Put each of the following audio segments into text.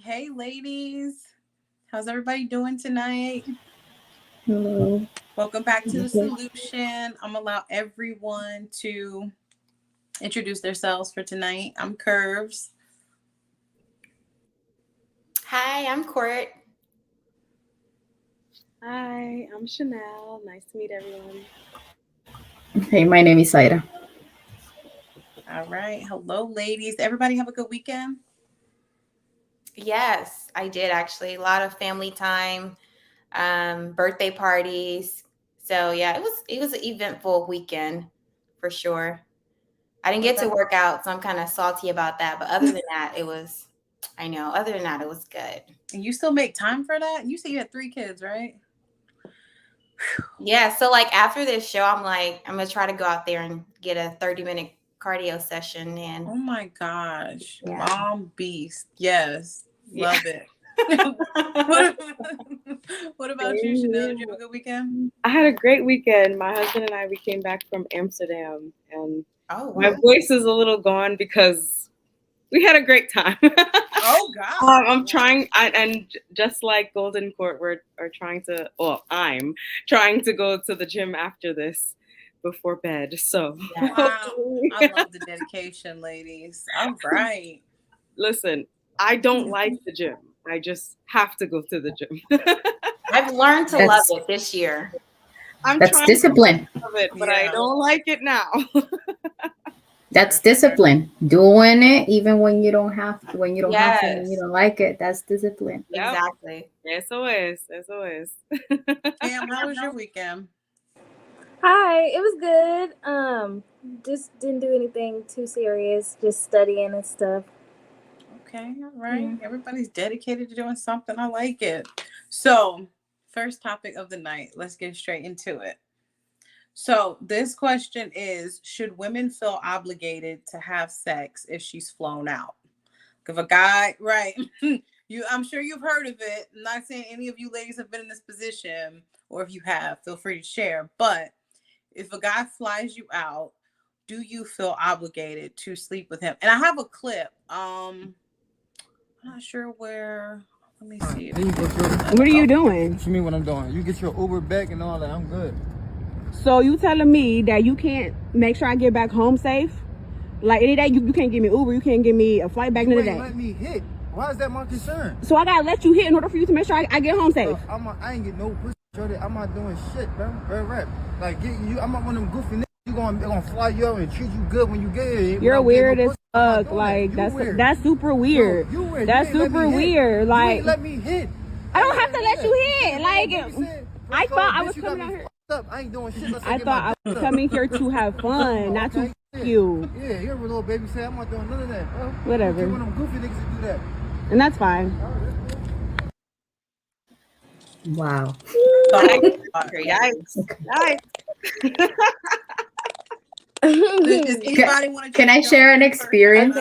Hey, ladies. How's everybody doing tonight? Hello. Welcome back to The Solution. I'm going to allow everyone to introduce themselves for tonight. I'm Curves. Hi, I'm Court. Hi, I'm Chanel. Nice to meet everyone. Hey, my name is Ida. All right. Hello, ladies. Everybody have a good weekend? Yes, I did actually. A lot of family time, birthday parties. So yeah, it was an eventful weekend for sure. I didn't get to work out, so I'm kind of salty about that. But other than that, it was good. And you still make time for that? You said you had 3 kids, right? Yeah. So like after this show, I'm gonna try to go out there and get a 30-minute cardio session. And oh my gosh, yeah. Mom beast. Yes, love it. What about you, Chanel? Did you have a good weekend? I had a great weekend. My husband and I, we came back from Amsterdam, and my wow. voice is a little gone because we had a great time. Oh God! I'm trying, and just like Golden Court, I'm trying to go to the gym after this before bed. So wow, I love the dedication, ladies. All right. Listen, I don't like the gym. I just have to go to the gym. I've learned to love it this year. That's discipline. To love it, but I don't like it now. That's discipline. Doing it even when you don't have to, when you don't have to, when you don't like it. That's discipline. Yep. Exactly. SOS. Cam, how was your weekend? Hi, it was good. Just didn't do anything too serious, just studying and stuff. Okay, all right. Yeah. Everybody's dedicated to doing something. I like it. So, first topic of the night. Let's get straight into it. So, this question is, should women feel obligated to have sex if she's flown out? If a guy, right, I'm sure you've heard of it. I'm not saying any of you ladies have been in this position, or if you have, feel free to share. But if a guy flies you out, do you feel obligated to sleep with him? And I have a clip. I'm not sure where. Let me see. What are you doing? What you mean what I'm doing? You get your Uber back and all that. I'm good. So you telling me that you can't make sure I get back home safe? Like any day you can't give me Uber, you can't give me a flight back into the day. Let me hit. Why is that my concern? So I gotta let you hit in order for you to make sure I get home safe. I ain't get no pussy. I'm not doing shit, bro. Real rap. Like getting you, I'm not one of them goofy niggas. gonna fly you out and treat you good when you get here. You're weird as fuck. Like that's super weird. No, you weird. That's super weird. Like you ain't let me hit. I don't have to let you hit. Like I thought I was coming out here. I ain't doing shit. I thought I was coming here to have fun, not to fuck you. Yeah, you're a little baby. Say I'm not doing none of that. Whatever. You're one of them goofy niggas that do that. And that's fine. Wow. Yikes. Does anybody want to? Can I share an experience?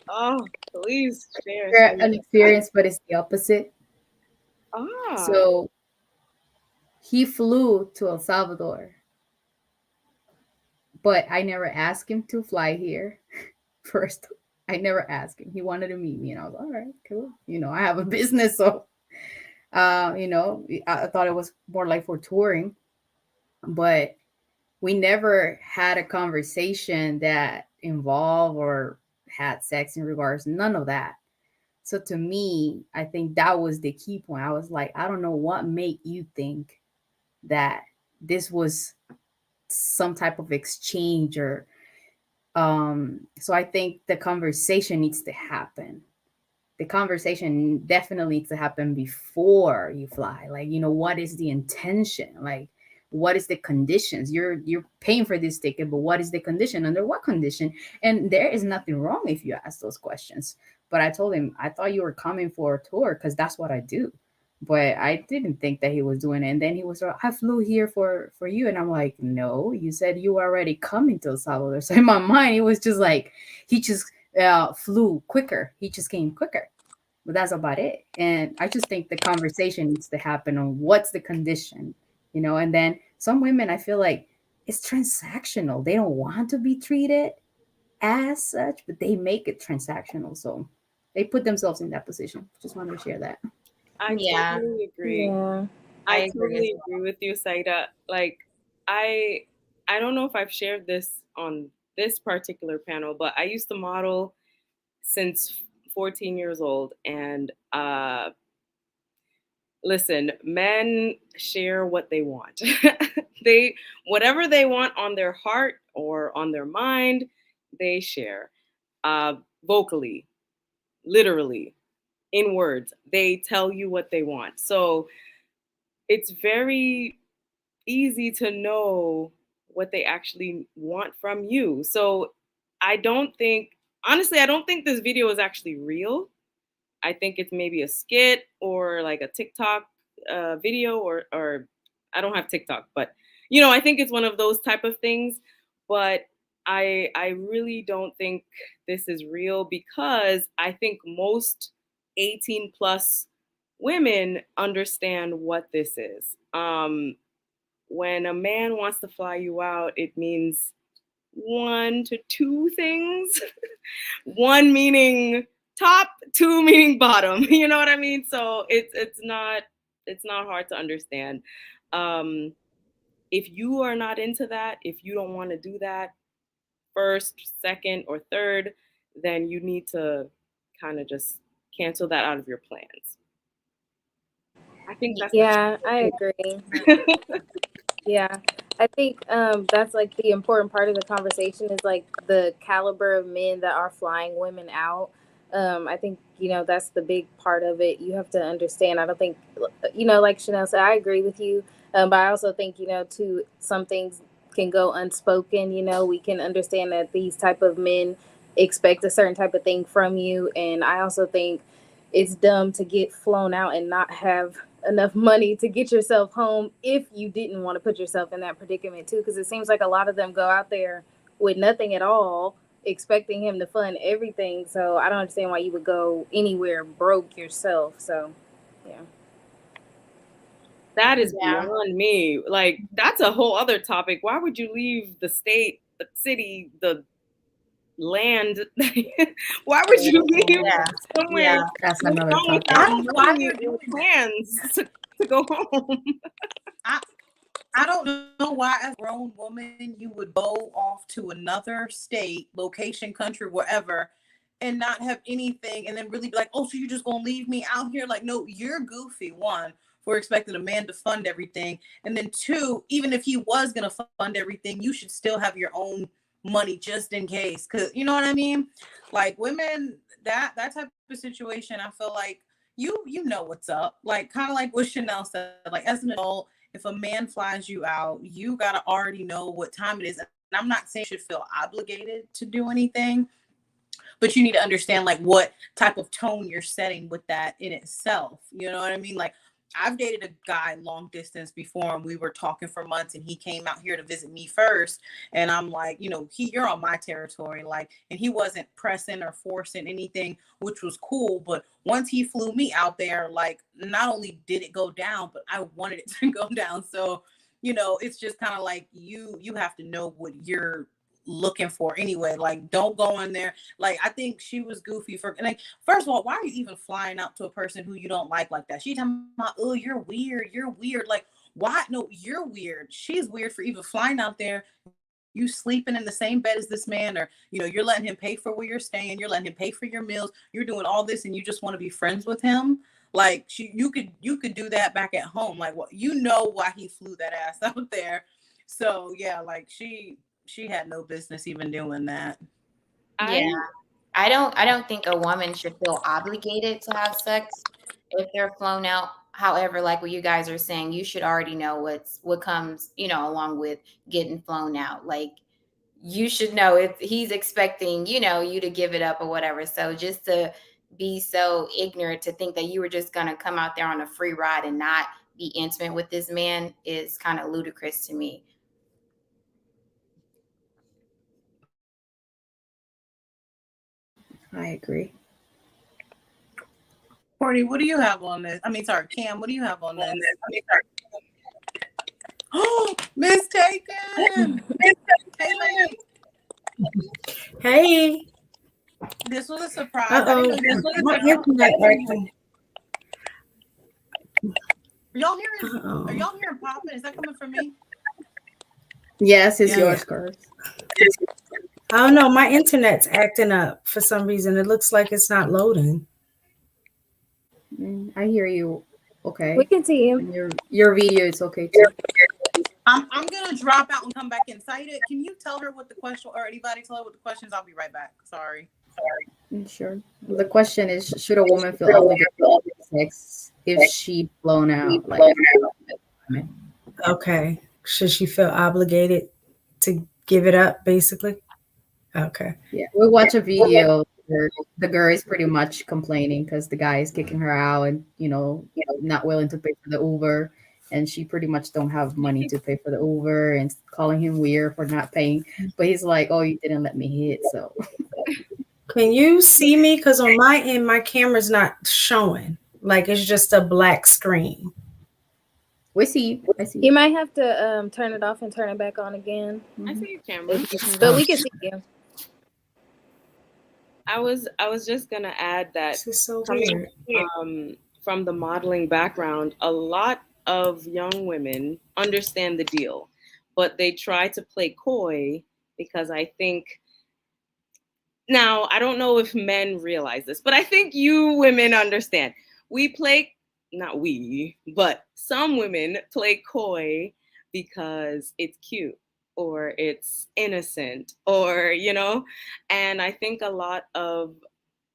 Oh, please share. Share an experience, but it's the opposite. Ah. So he flew to El Salvador, but I never asked him to fly here. First, I never asked him. He wanted to meet me, and I was all right, cool. You know, I have a business, so you know, I thought it was more like for touring, but we never had a conversation that involved or had sex in regards, none of that. So to me, I think that was the key point. I was like, I don't know what made you think that this was some type of exchange or so I think the conversation needs to happen. The conversation definitely needs to happen before you fly. Like, you know, what is the intention? Like, what is the conditions? You're paying for this ticket, but what is the condition? Under what condition? And there is nothing wrong if you ask those questions. But I told him, I thought you were coming for a tour because that's what I do. But I didn't think that he was doing it. And then he was like, I flew here for you. And I'm like, no, you said you were already coming to El Salvador. So in my mind, it was just like, he just flew quicker. He just came quicker. But that's about it. And I just think the conversation needs to happen on what's the condition, you know. And then some women, I feel like it's transactional. They don't want to be treated as such, but they make it transactional. So they put themselves in that position. Just wanted to share that. I totally agree. Yeah. I totally agree with you, Saida. Like, I don't know if I've shared this on this particular panel, but I used to model since 14 years old. And listen, men share what they want. Whatever they want on their heart or on their mind, they share vocally, literally, in words. They tell you what they want. So it's very easy to know what they actually want from you. So honestly, I don't think this video is actually real. I think it's maybe a skit or like a TikTok video or I don't have TikTok, but you know, I think it's one of those type of things. But I really don't think this is real because I think most 18 plus women understand what this is. When a man wants to fly you out, it means one to two things. One meaning top, two meaning bottom. You know what I mean? So it's not hard to understand. If you are not into that, if you don't want to do that first, second, or third, then you need to kind of just cancel that out of your plans. I think that's I agree. Yeah, I think that's like the important part of the conversation is like the caliber of men that are flying women out. I think, you know, that's the big part of it. You have to understand. I don't think, you know, like Chanel said, I agree with you. But I also think, you know, too, some things can go unspoken. You know, we can understand that these type of men expect a certain type of thing from you. And I also think it's dumb to get flown out and not have enough money to get yourself home if you didn't want to put yourself in that predicament too, because it seems like a lot of them go out there with nothing at all expecting him to fund everything. So I don't understand why you would go anywhere broke yourself. So yeah, that is beyond me. Like, that's a whole other topic. Why would you leave the state, the city, the land? Why would you leave somewhere? That's another topic. I don't know why you're doing plans to go home. I don't know why, as a grown woman, you would go off to another state, location, country, wherever, and not have anything, and then really be like, oh, so you're just gonna leave me out here? Like, no, you're goofy. One, we're expecting a man to fund everything. And then two, even if he was going to fund everything, you should still have your own money just in case. Cause you know what I mean? Like women, that type of situation, I feel like you know what's up. Like kind of like what Chanel said, like as an adult, if a man flies you out, you gotta already know what time it is. And I'm not saying you should feel obligated to do anything, but you need to understand like what type of tone you're setting with that in itself. You know what I mean? Like I've dated a guy long distance before and we were talking for months and he came out here to visit me first. And I'm like, you know, you're on my territory. Like, and he wasn't pressing or forcing anything, which was cool. But once he flew me out there, like not only did it go down, but I wanted it to go down. So, you know, it's just kind of like you have to know what you're looking for anyway. Like don't go in there. Like I think she was goofy for like, first of all, why are you even flying out to a person who you don't like that? She talking about, oh, you're weird, like why? No, you're weird. She's weird for even flying out there, you sleeping in the same bed as this man, or you know, you're letting him pay for where you're staying, you're letting him pay for your meals, you're doing all this and you just want to be friends with him. Like you could do that back at home. Like what, you know why he flew that ass out there. So yeah, like she had no business even doing that. Yeah. I don't think a woman should feel obligated to have sex if they're flown out. However, like what you guys are saying, you should already know what comes, you know, along with getting flown out. Like you should know if he's expecting, you know, you to give it up or whatever. So just to be so ignorant to think that you were just gonna come out there on a free ride and not be intimate with this man is kind of ludicrous to me. I agree. Courtney, what do you have on this? I mean, sorry, Cam, what do you have on this? Oh, Miss Taken. Hey. This was a surprise. Uh-oh. My internet acting. Are y'all hearing popping? Is that coming from me? Yes, it's yours, Kurt. I don't know. My internet's acting up for some reason. It looks like it's not loading. I hear you. Okay. We can see you. Your video is okay too. I'm gonna drop out and come back inside it. Can you tell her what the question, or anybody tell her what the questions? I'll be right back. Sorry. Sure. The question is, should a woman feel obligated to sex if she blown out? Like, okay. Should she feel obligated to give it up, basically? Okay. Yeah. We watch a video where the girl is pretty much complaining because the guy is kicking her out and, you know, not willing to pay for the Uber. And she pretty much don't have money to pay for the Uber and calling him weird for not paying. But he's like, oh, you didn't let me hit. So can you see me? Because on my end, my camera's not showing. Like it's just a black screen. We see you. I see you. You might have to turn it off and turn it back on again. I see your camera. But we can see you. I was just gonna add that this is so weird. From the modeling background, a lot of young women understand the deal, but they try to play coy because I think, now I don't know if men realize this, but I think you women understand. Not we, but some women play coy because it's cute or it's innocent or, you know, and I think a lot of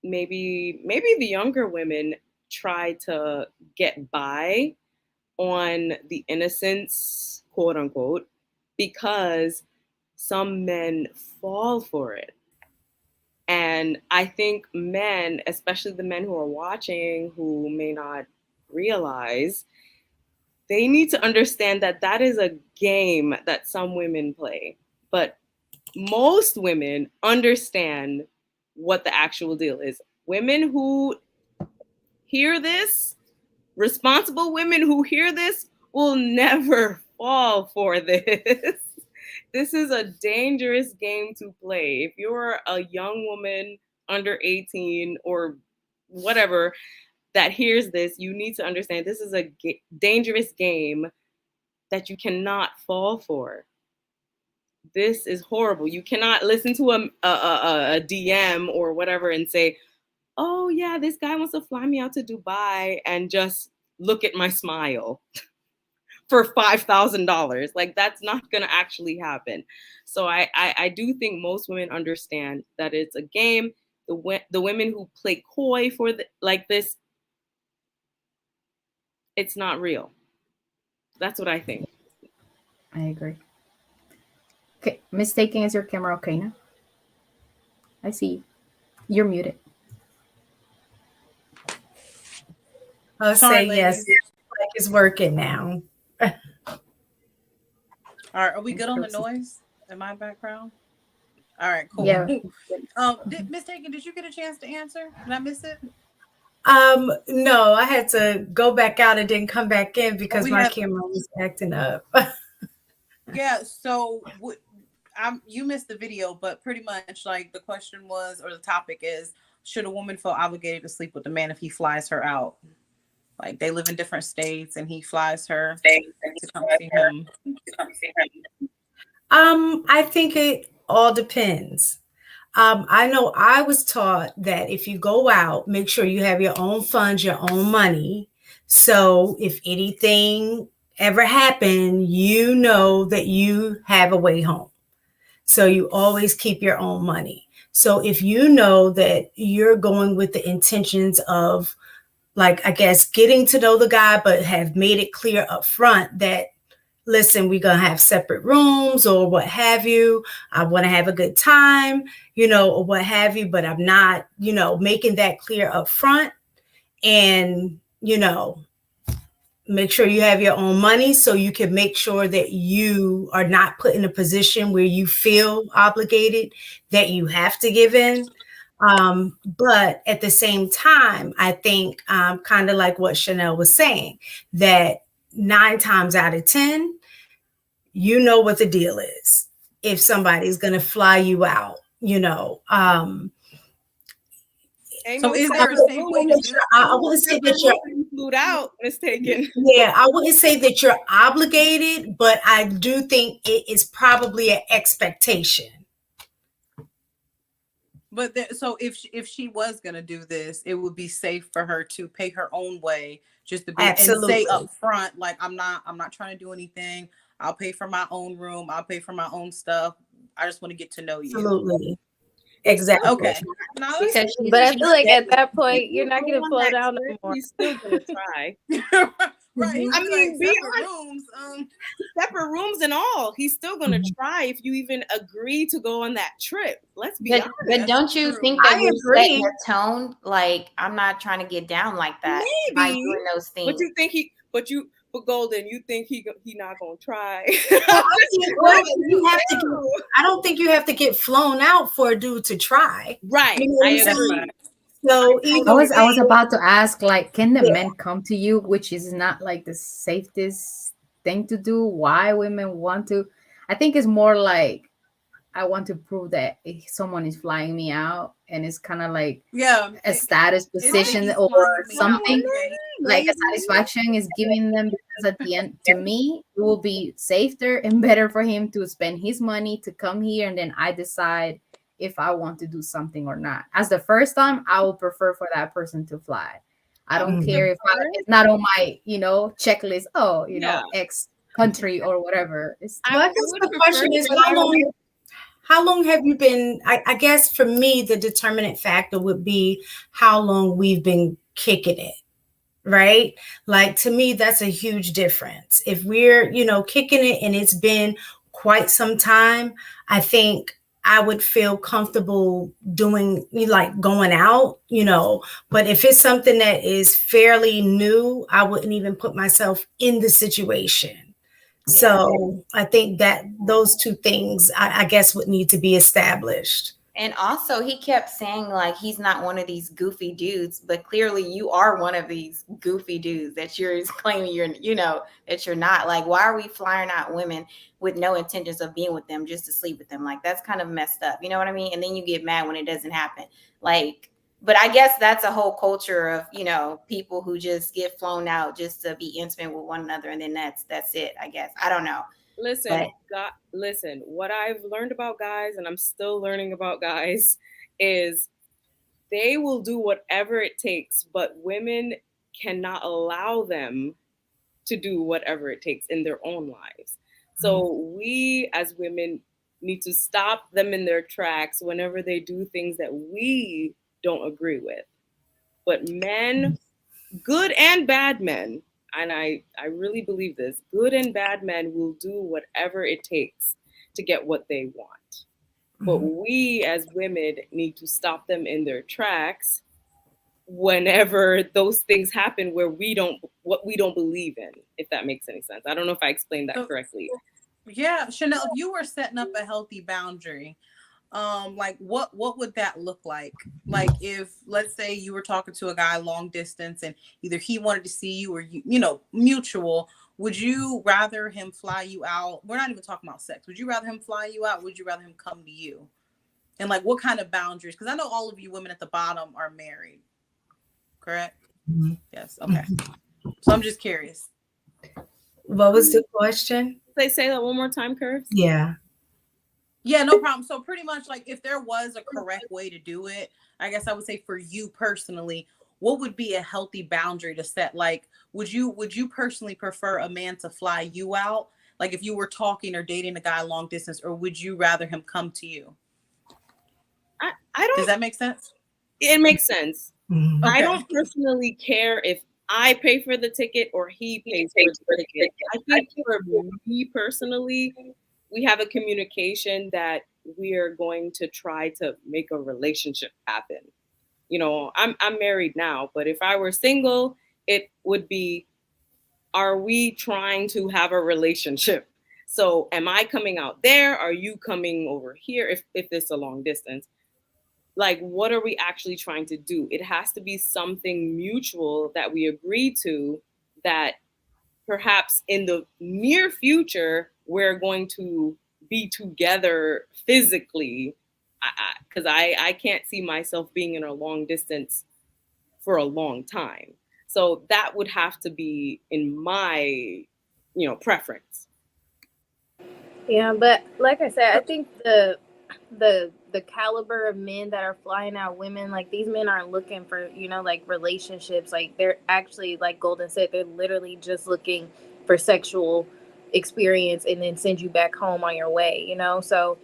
maybe the younger women try to get by on the innocence, quote unquote, because some men fall for it. And I think men, especially the men who are watching, who may not realize, they need to understand that that is a game that some women play. But most women understand what the actual deal is. Women who hear this, responsible women who hear this, will never fall for this. This is a dangerous game to play. If you're a young woman under 18 or whatever that hears this, you need to understand this is a dangerous game that you cannot fall for. This is horrible. You cannot listen to a DM or whatever and say, oh yeah, this guy wants to fly me out to Dubai and just look at my smile for $5,000. Like, that's not going to actually happen. So I do think most women understand that it's a game. The women who play coy for like this, it's not real. That's what I think. I agree. Okay, mistaken, is your camera okay now? I see you. You're muted. I'll Sorry, say yes. ladies. Like it's working now. All right, are we good on the noise in my background? All right, cool. Yeah. Mistaken, did you get a chance to answer? Did I miss it? No, I had to go back out and then come back in because my camera was acting up. Yeah, so you missed the video, but pretty much like the question was, or the topic is, should a woman feel obligated to sleep with the man if he flies her out? Like they live in different states and he flies her to come see him. I think it all depends. I know I was taught that if you go out, make sure you have your own funds, your own money. So if anything ever happened, you know that you have a way home. So you always keep your own money. So if you know that you're going with the intentions of, like, I guess, getting to know the guy, but have made it clear up front that, listen, we're going to have separate rooms or what have you. I want to have a good time, or what have you, but I'm not, making that clear up front. And, make sure you have your own money so you can make sure that you are not put in a position where you feel obligated, that you have to give in. But at the same time, I think kind of like what Chanel was saying, that 9 times out of 10, you know what the deal is. If somebody's going to fly you out, So is there a safe way to do it? I wouldn't say that you're flew out, mistaken. Yeah, I wouldn't say that you're obligated, but I do think it is probably an expectation. But so if she was gonna do this, it would be safe for her to pay her own way, just to be and say up front, like I'm not trying to do anything. I'll pay for my own room. I'll pay for my own stuff. I just want to get to know you. Absolutely. Exactly. Okay. But I feel like at that point, you're not going to flow down no more. He's still going to try. Right. I mean, like, separate rooms and all. He's still going to try if you even agree to go on that trip. Let's be honest. But don't you think that you set your tone? Like, I'm not trying to get down like that. Maybe. By doing those things. But you think but Golden, you think he not gonna try? I don't think you have to get flown out for a dude to try. Right. I agree. So I was about to ask, like, can the men come to you, which is not like the safest thing to do? Why women want to? I think it's more like I want to prove that if someone is flying me out, and it's kind of like a status position or something, like a satisfaction is giving them, because at the end, to me, it will be safer and better for him to spend his money to come here, and then I decide if I want to do something or not. As the first time, I will prefer for that person to fly. I don't care if it's not on my, checklist. Oh, X country or whatever. I guess the question is, how long have you been? I guess for me, the determinant factor would be how long we've been kicking it, right? Like, to me, that's a huge difference. If we're, kicking it and it's been quite some time, I think I would feel comfortable doing, like, going out, but if it's something that is fairly new, I wouldn't even put myself in the situation. Yeah. So I think that those two things, I guess, would need to be established. And also, he kept saying, like, he's not one of these goofy dudes, but clearly you are one of these goofy dudes that you're claiming that you're not. Like, why are we flying out women with no intentions of being with them just to sleep with them? Like, that's kind of messed up. You know what I mean? And then you get mad when it doesn't happen. Like, but I guess that's a whole culture of, people who just get flown out just to be intimate with one another. And then that's it, I guess. I don't know. Listen, what I've learned about guys, and I'm still learning about guys, is they will do whatever it takes, but women cannot allow them to do whatever it takes in their own lives. So we as women need to stop them in their tracks whenever they do things that we don't agree with. But men, good and bad men, and I really believe this, good and bad men will do whatever it takes to get what they want. But we as women need to stop them in their tracks whenever those things happen where we don't believe in, if that makes any sense. I don't know if I explained that correctly. Yeah, Chanel, if you were setting up a healthy boundary, like what would that look like? Like if, let's say, you were talking to a guy long distance and either he wanted to see you or you know, mutual, would you rather him fly you out? We're not even talking about sex. Would you rather him fly you out? Would you rather him come to you? And like what kind of boundaries? Because I know all of you women at the bottom are married. Correct? Yes. Okay. So I'm just curious. What was the question? Say that one more time, Curves. Yeah, no problem. So pretty much like if there was a correct way to do it, I guess I would say for you personally, what would be a healthy boundary to set? Like, would you personally prefer a man to fly you out? Like if you were talking or dating a guy long distance, or would you rather him come to you? I don't. Does that make sense? It makes sense. Okay. I don't personally care if I pay for the ticket or he pays for the ticket. I think for me personally, we have a communication that we are going to try to make a relationship happen. You know, I'm married now, but if I were single, it would be, are we trying to have a relationship? So am I coming out there? Are you coming over here? If it's a long distance, like, what are we actually trying to do? It has to be something mutual that we agree to, that perhaps in the near future, we're going to be together physically, because I can't see myself being in a long distance for a long time. So that would have to be in my, preference. Yeah, but like I said, I think the caliber of men that are flying out women, like these men aren't looking for, like relationships. Like they're actually, like Golden said, they're literally just looking for sexual experience and then send you back home on your way, So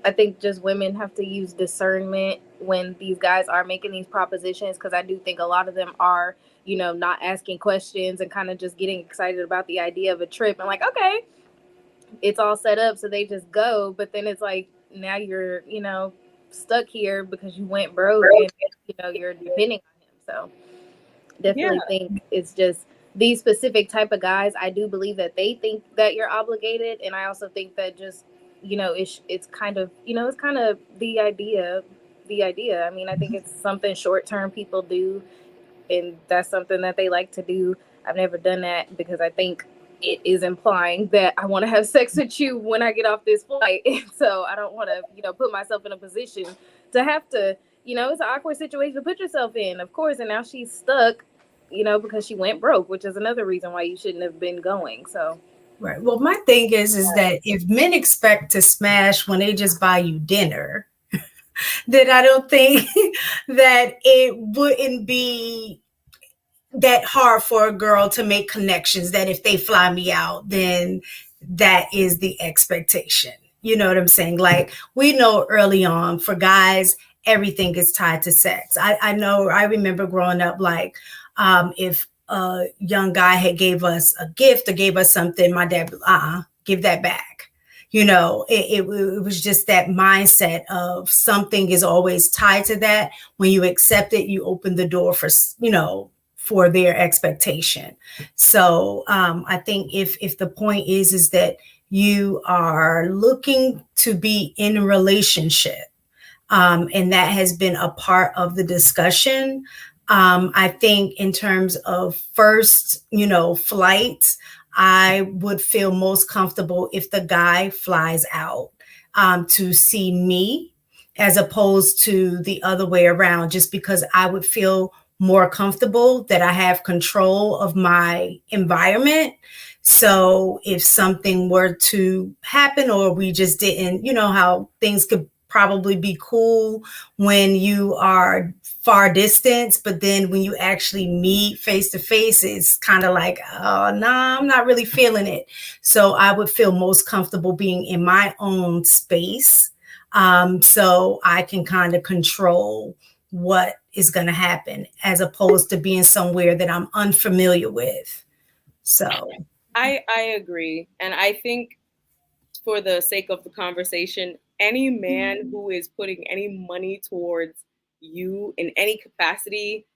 I think just women have to use discernment when these guys are making these propositions, because I do think a lot of them are, not asking questions and kind of just getting excited about the idea of a trip and like, okay, it's all set up, so they just go. But then it's like, now you're, stuck here because you went broke and, you're depending on him. So definitely think it's just these specific type of guys. I do believe that they think that you're obligated. And I also think that just, it's kind of, it's kind of the idea. I mean, I think it's something short-term people do, and that's something that they like to do. I've never done that because I think it is implying that I want to have sex with you when I get off this flight. And so I don't want to, put myself in a position to have to, it's an awkward situation to put yourself in, of course. And now she's stuck, because she went broke, which is another reason why you shouldn't have been going. So. Right. Well, my thing is that if men expect to smash when they just buy you dinner, then I don't think that it wouldn't be that hard for a girl to make connections, that if they fly me out, then that is the expectation. You know what I'm saying? Like, we know early on for guys, everything is tied to sex. I remember growing up, like, if a young guy had gave us a gift or gave us something, my dad, give that back. It was just that mindset of something is always tied to that. When you accept it, you open the door for their expectation. So I think if the point is that you are looking to be in a relationship, and that has been a part of the discussion, I think in terms of first, flights, I would feel most comfortable if the guy flies out to see me, as opposed to the other way around, just because I would feel more comfortable that I have control of my environment. So if something were to happen, or we just didn't, how things could probably be cool when you are far distance, but then when you actually meet face to face, it's kind of like, oh, nah, I'm not really feeling it. So I would feel most comfortable being in my own space, so I can kind of control what is going to happen as opposed to being somewhere that I'm unfamiliar with. So I agree. And I think for the sake of the conversation, any man who is putting any money towards you in any capacity,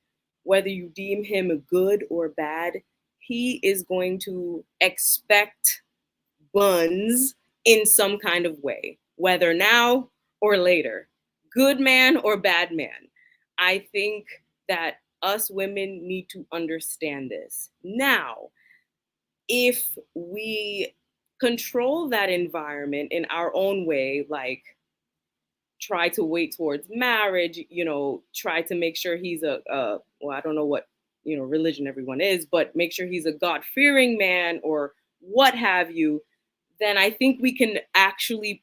whether you deem him good or bad, he is going to expect buns in some kind of way, whether now or later, good man or bad man. I think that us women need to understand this. Now, if we control that environment in our own way, like try to wait towards marriage, try to make sure he's well, I don't know what, religion everyone is, but make sure he's a God-fearing man or what have you, then I think we can actually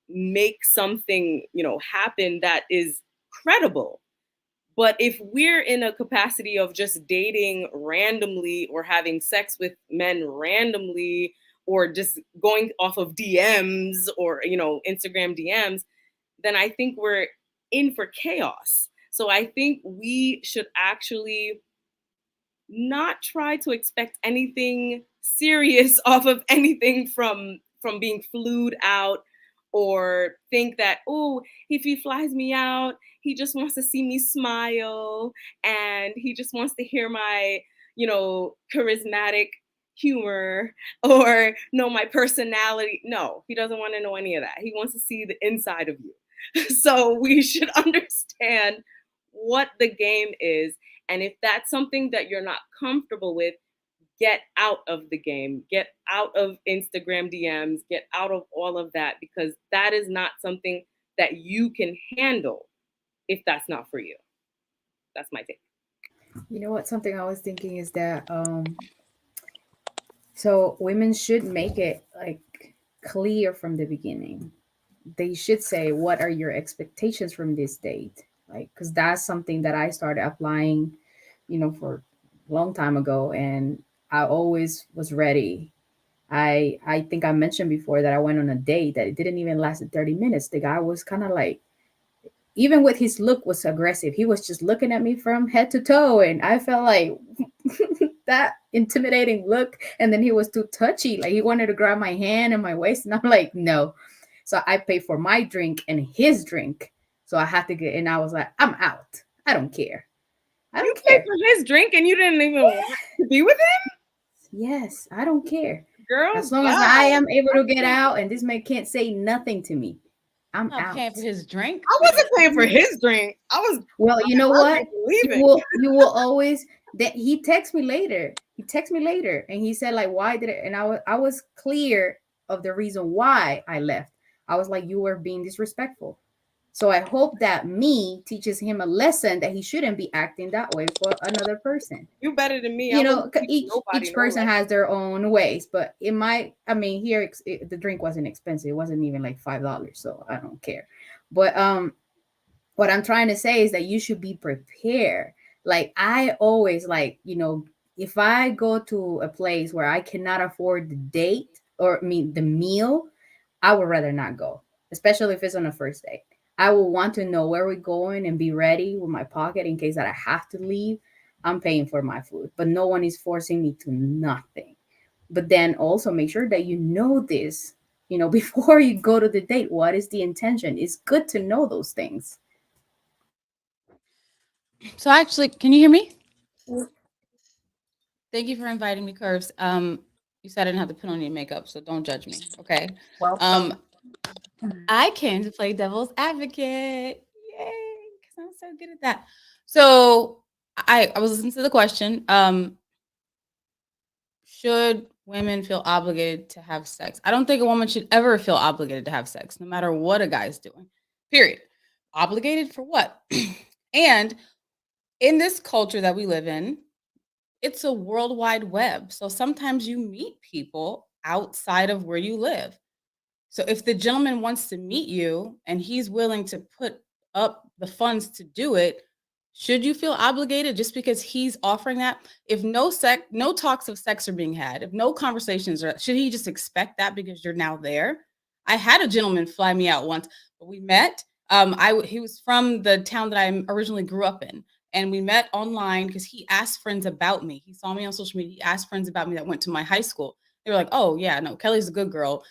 make something, happen that is credible. But if we're in a capacity of just dating randomly or having sex with men randomly or just going off of DMs or, Instagram DMs, then I think we're in for chaos. So I think we should actually not try to expect anything serious off of anything from being flued out, or think that, oh, if he flies me out, he just wants to see me smile and he just wants to hear my, charismatic humor or know my personality. No, he doesn't want to know any of that. He wants to see the inside of you. So we should understand what the game is. And if that's something that you're not comfortable with, get out of the game, get out of Instagram DMs, get out of all of that, because that is not something that you can handle if that's not for you. That's my take. You know what? Something I was thinking is that so women should make it like clear from the beginning. They should say, what are your expectations from this date? Like, because that's something that I started applying, for a long time ago, and I always was ready. I think I mentioned before that I went on a date that it didn't even last 30 minutes. The guy was kind of like, even with his look was aggressive. He was just looking at me from head to toe, and I felt like that intimidating look. And then he was too touchy, like he wanted to grab my hand and my waist, and I'm like, no. So I paid for my drink and his drink, so I had to get. And I was like, I'm out. I don't care. I don't care. Paid for his drink and you didn't even want to be with him? Yes, I don't care. Girl, as long as I am able to get out and this man can't say nothing to me, I'm not out. paying for his drink. I wasn't paying for his drink. Well, you know what? You will always. That he texted me later. And he said, like, why did it? And I was clear of the reason why I left. I was like, you were being disrespectful. So I hope that me teaches him a lesson that he shouldn't be acting that way for another person. You better than me. Each person has their own ways, but it might. I mean, here the drink wasn't expensive. It wasn't even like $5, so I don't care. But what I'm trying to say is that you should be prepared. Like I always if I go to a place where I cannot afford the date or the meal, I would rather not go, especially if it's on a first date. I will want to know where we're going and be ready with my pocket in case that I have to leave. I'm paying for my food, but no one is forcing me to nothing. But then also make sure that you know this, before you go to the date. What is the intention? It's good to know those things. So actually, can you hear me? Thank you for inviting me, Curves. You said I didn't have to put on any makeup, so don't judge me, okay? Welcome. I came to play devil's advocate. Yay, because I'm so good at that. So I was listening to the question. Should women feel obligated to have sex? I don't think a woman should ever feel obligated to have sex, no matter what a guy's doing. Period. Obligated for what? And in this culture that we live in, it's a worldwide web. So sometimes you meet people outside of where you live. So if the gentleman wants to meet you and he's willing to put up the funds to do it, should you feel obligated just because he's offering that? If no talks of sex are being had, if no conversations are, should he just expect that because you're now there? I had a gentleman fly me out once, but we met. He was from the town that I originally grew up in, and we met online because he asked friends about me. He saw me on social media. He asked friends about me that went to my high school. They were like, "Oh yeah, no, Kelly's a good girl.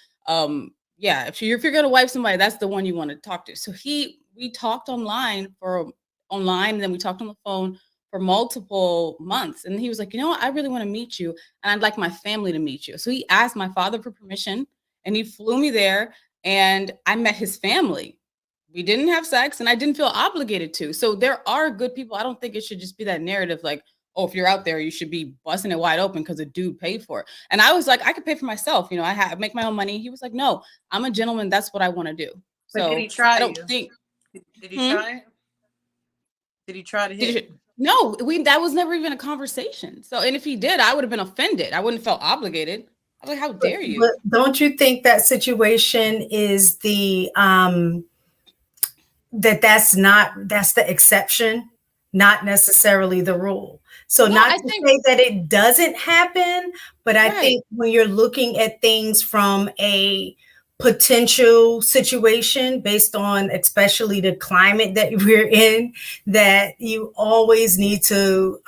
Yeah, if you're gonna wife somebody, that's the one you want to talk to." So we talked online, and then we talked on the phone for multiple months. And he was like, "You know what? I really want to meet you, and I'd like my family to meet you." So he asked my father for permission, and he flew me there, and I met his family. We didn't have sex, and I didn't feel obligated to. So there are good people. I don't think it should just be that narrative like, "Oh, if you're out there, you should be busting it wide open because a dude paid for it." And I was like, "I could pay for myself. Make my own money." He was like, "No, I'm a gentleman. That's what I want to do." But So did he try I don't you? think. Did he try it? Did he try to hit? No, that was never even a conversation. So, and if he did, I would have been offended. I wouldn't have felt obligated. I was like, "How dare you?" But don't you think that situation is the that's the exception, not necessarily the rule? So No, not I to think say that it doesn't happen, but I right. think when you're looking at things from a potential situation based on especially the climate that we're in, that you always need to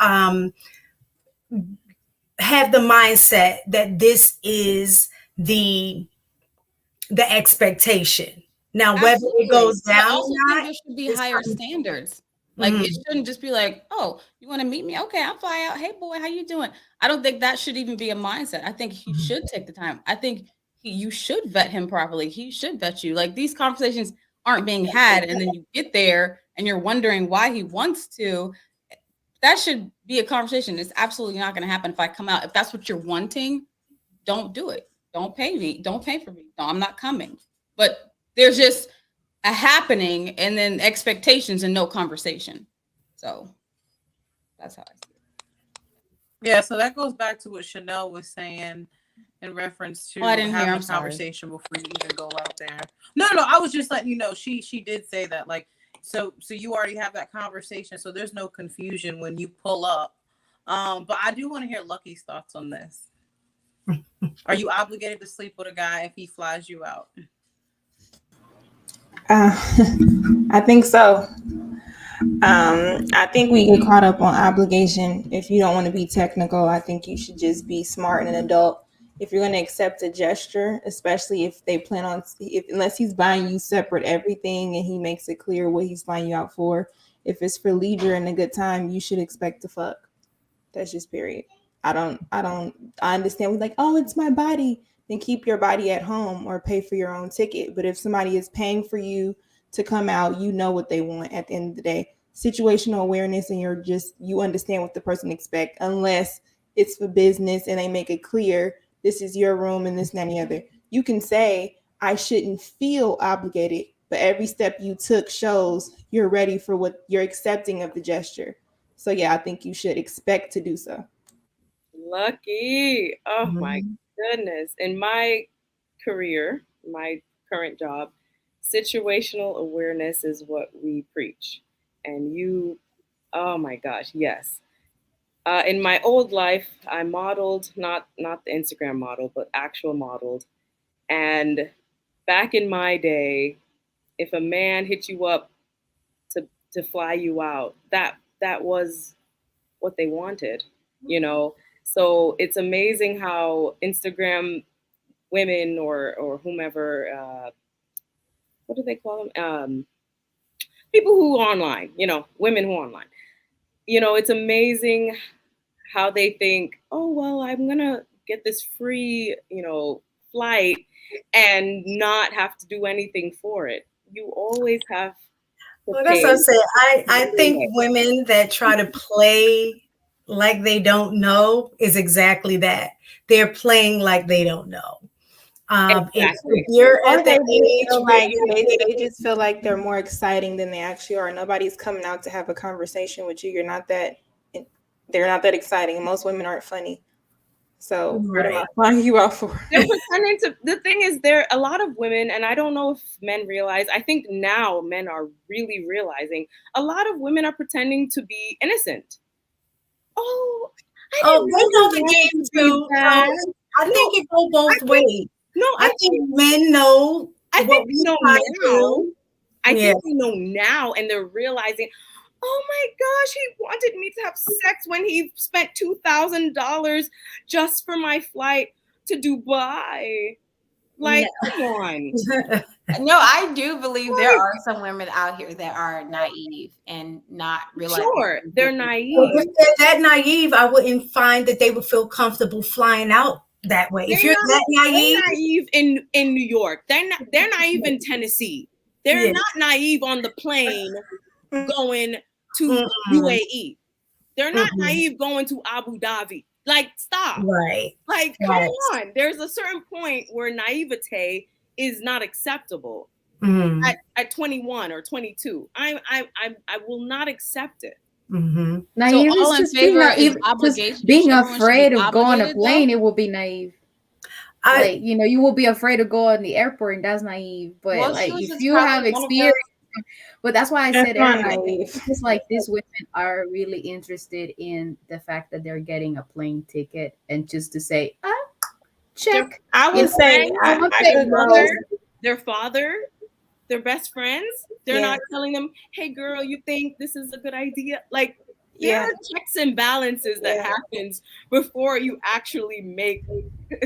have the mindset that this is the expectation. Now, whether it Absolutely. goes But I down or also think not there should be is higher something. standards. Like it Mhm. shouldn't just be like, "Oh, you want to meet me? Okay, I'll fly out. Hey boy, how you doing?" I don't think that should even be a mindset. I think he should take the time. I think you should vet him properly. He should vet you. Like these conversations aren't being had, and then you get there and you're wondering why he wants to. That should be a conversation. It's absolutely not going to happen if I come out. If that's what you're wanting, don't do it. Don't pay me. Don't pay for me. No, I'm not coming. But there's just a happening and then expectations and no conversation. So that's how I see it. Yeah, so that goes back to what Chanel was saying in reference to Oh, I didn't hear. having I'm a sorry. conversation before you even go out there. No, I was just letting you know. She did say that. Like, so you already have that conversation, so there's no confusion when you pull up. But I do want to hear Lucky's thoughts on this. Are you obligated to sleep with a guy if he flies you out? I think so. I think we get caught up on obligation. If you don't want to be technical, I think you should just be smart and an adult. If you're going to accept a gesture, especially if they plan on, unless he's buying you separate everything and he makes it clear what he's flying you out for, if it's for leisure and a good time, you should expect to fuck. That's just period. I understand. We're like, "Oh, it's my body." Then keep your body at home or pay for your own ticket. But if somebody is paying for you to come out, you know what they want at the end of the day. Situational awareness, and you understand what the person expects, unless it's for business and they make it clear this is your room and this and that and the other. You can say, "I shouldn't feel obligated," but every step you took shows you're ready for what you're accepting of the gesture. So yeah, I think you should expect to do so. Lucky. Oh my Mhm. goodness. In my career, my current job, situational awareness is what we preach. And oh my gosh, yes. In my old life, I modeled, not the Instagram model, but actual modeled. And back in my day, if a man hit you up to fly you out, that was what they wanted, you know. So it's amazing how Instagram women or whomever, what do they call them? People who are online, women who are online. It's amazing how they think, "Oh well, I'm gonna get this free, flight and not have to do anything for it." You always have to Well, that's what pay. I'm saying. I think women that try to play like they don't know is exactly that. They're playing like they don't know. If Exactly. you're Or at the they just age feel where like you're they dating, just feel like they're more exciting than they actually are. Nobody's coming out to have a conversation with you. They're not that exciting. Most women aren't funny. So what am I flying you out for? They're pretending to. The thing is, there a lot of women, and I don't know if men realize. I think now men are really realizing a lot of women are pretending to be innocent. Oh, they know the game too. I think it goes both ways. No, I think men know. I think we know now. I Yeah. think we know now, and they're realizing, oh my gosh, he wanted me to have sex when he spent $2,000 just for my flight to Dubai. Like, come on. No, I do believe there are some women out here that are naive and not realizing. Sure, they're naive. Well, if they're that naive, I wouldn't find that they would feel comfortable flying out that way. If you're that naive in New York, they're naive in Tennessee. They're not naive on the plane going to UAE. They're not naive going to Abu Dhabi. Like, stop. Right. Like, come on. There's a certain point where naivete is not acceptable. At 21 or 22. I will not accept it. Naive so all is in just favor being, is obligation. being Everyone should afraid be of going on a obligated, plane. though? It will be naive. Like, you know, you will be afraid to go on the airport, and that's naive. But Well, like, she was if just you probably have one of experience, but that's why I That's said not earlier, naive. it's like these women are really interested in the fact that they're getting a plane ticket, and just to say, check. I would say their father, their best friends, they're not telling them, hey girl, you think this is a good idea? Like, there are checks and balances that happens before you actually make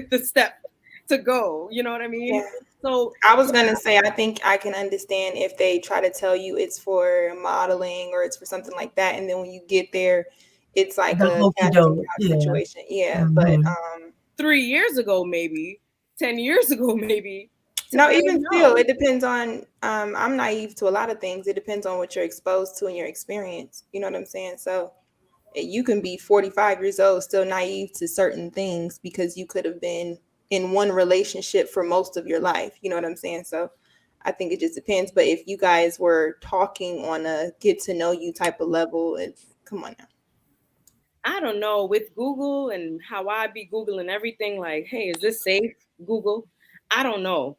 the step to go. You know what I mean? Yeah. So I was gonna say, I think I can understand if they try to tell you it's for modeling or it's for something like that, and then when you get there, it's like a casting couch situation. Yeah, but 3 years ago, maybe 10 years ago, maybe. No, even still, it depends on. I'm naive to a lot of things. It depends on what you're exposed to and your experience. You know what I'm saying? So you can be 45 years old, still naive to certain things because you could have been in one relationship for most of your life. You know what I'm saying? So I think it just depends. But if you guys were talking on a get to know you type of level, come on now. I don't know, with Google and how I be Googling everything, like, hey, is this safe? Google. I don't know.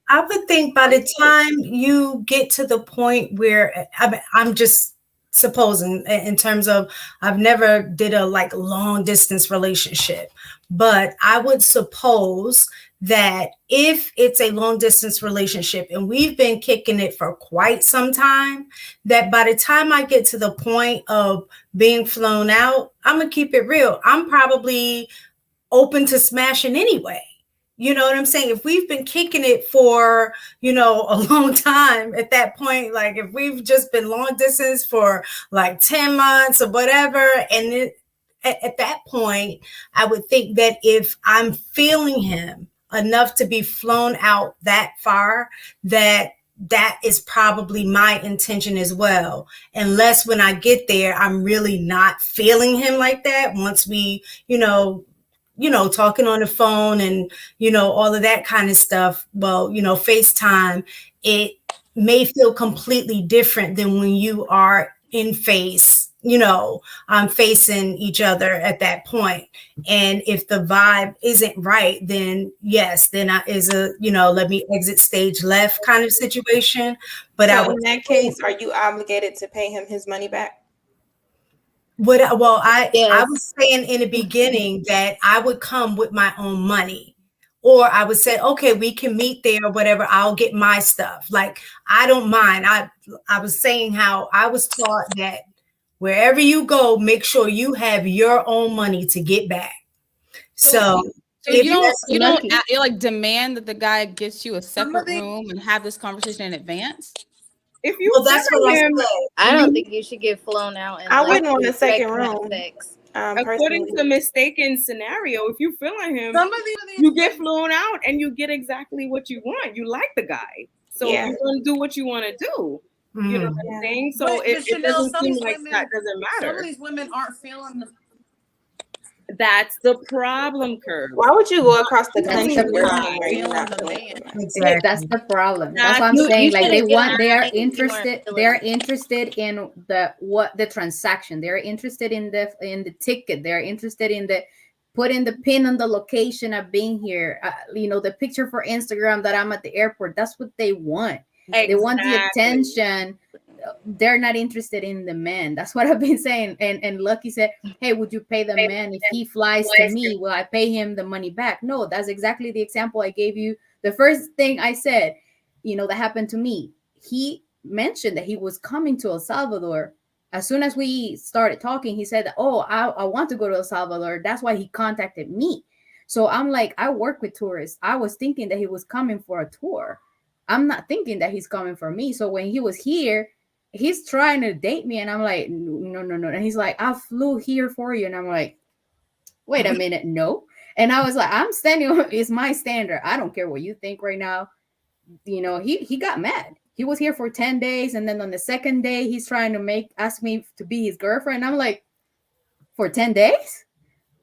I would think by the time you get to the point where I'm just supposing in terms of, I've never did a like long distance relationship, but I would suppose that if it's a long distance relationship and we've been kicking it for quite some time, that by the time I get to the point of being flown out, I'm gonna keep it real. I'm probably open to smashing anyway. You know what I'm saying? If we've been kicking it for, a long time at that point, like if we've just been long distance for like 10 months or whatever, and at that point, I would think that if I'm feeling him enough to be flown out that far, that is probably my intention as well. Unless when I get there, I'm really not feeling him like that. Once we, talking on the phone and, all of that kind of stuff. Well, FaceTime, it may feel completely different than when you are in face, facing each other at that point. And if the vibe isn't right, then yes, then is a, let me exit stage left kind of situation. But so in that case, are you obligated to pay him his money back? I was saying in the beginning that I would come with my own money, or I would say, okay, we can meet there or whatever. I'll get my stuff. Like, I don't mind. I was saying how I was taught that wherever you go, make sure you have your own money to get back. So you don't like demand that the guy gets you a separate room and have this conversation in advance. If you, that's what I don't think you should get flown out. And I wouldn't want a second room. According to mistaken scenario, if you feeling him, you get flown out and you get exactly what you want. You like the guy, so you're gonna do what you want to do. You know what I'm saying? So it doesn't seem like that doesn't matter. Some of these women aren't feeling the. That's the problem, Curve. Why would you go across the country? Exactly. That's the problem. That's what I'm saying. Like they are interested. They're interested in the transaction. They're interested in the ticket. They're interested in putting the pin on the location of being here, the picture for Instagram that I'm at the airport. That's what they want. Exactly. They want the attention. They're not interested in the man. That's what I've been saying. And Lucky said, hey, would you pay the man if he flies to me? Will I pay him the money back? No, that's exactly the example I gave you. The first thing I said, that happened to me. He mentioned that he was coming to El Salvador. As soon as we started talking, he said, oh, I want to go to El Salvador. That's why he contacted me. So I'm like, I work with tourists. I was thinking that he was coming for a tour. I'm not thinking that he's coming for me. So when he was here, he's trying to date me. And I'm like, no. And he's like, I flew here for you. And I'm like, wait a minute, no. And I was like, I'm standing, it's my standard. I don't care what you think right now. He got mad. He was here for 10 days. And then on the second day, he's trying to ask me to be his girlfriend. I'm like, for 10 days?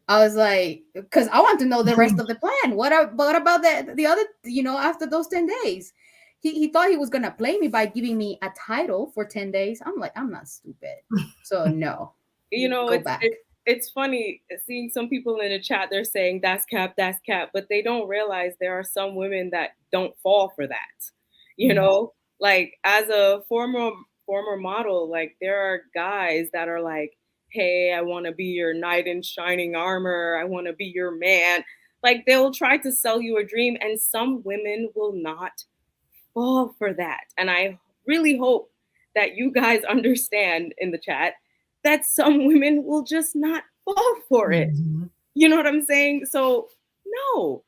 I was like, because I want to know the rest of the plan. What about the other, after those 10 days? He thought he was going to play me by giving me a title for 10 days. I'm like, I'm not stupid. So no. It's funny seeing some people in the chat, they're saying that's cap, but they don't realize there are some women that don't fall for that. Like as a former model, like there are guys that are like, hey, I want to be your knight in shining armor. I want to be your man. Like they'll try to sell you a dream, and some women will not fall for that. And I really hope that you guys understand in the chat that some women will just not fall for it. Mm-hmm. You know what I'm saying? So no,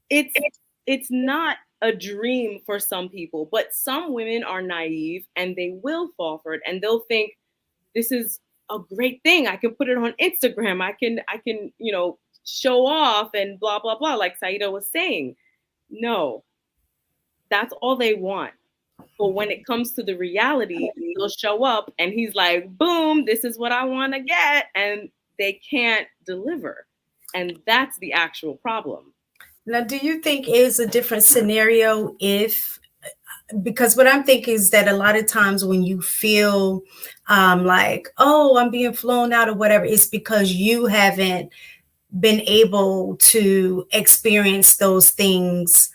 it's not a dream for some people, but some women are naive and they will fall for it, and they'll think this is a great thing. I can put it on Instagram. I can, show off and blah, blah, blah. Like Saida was saying, no, that's all they want. But when it comes to the reality, they'll show up and he's like, boom, this is what I want to get. And they can't deliver. And that's the actual problem. Now, do you think is a different scenario because what I'm thinking is that a lot of times when you feel like, oh, I'm being flown out or whatever, it's because you haven't been able to experience those things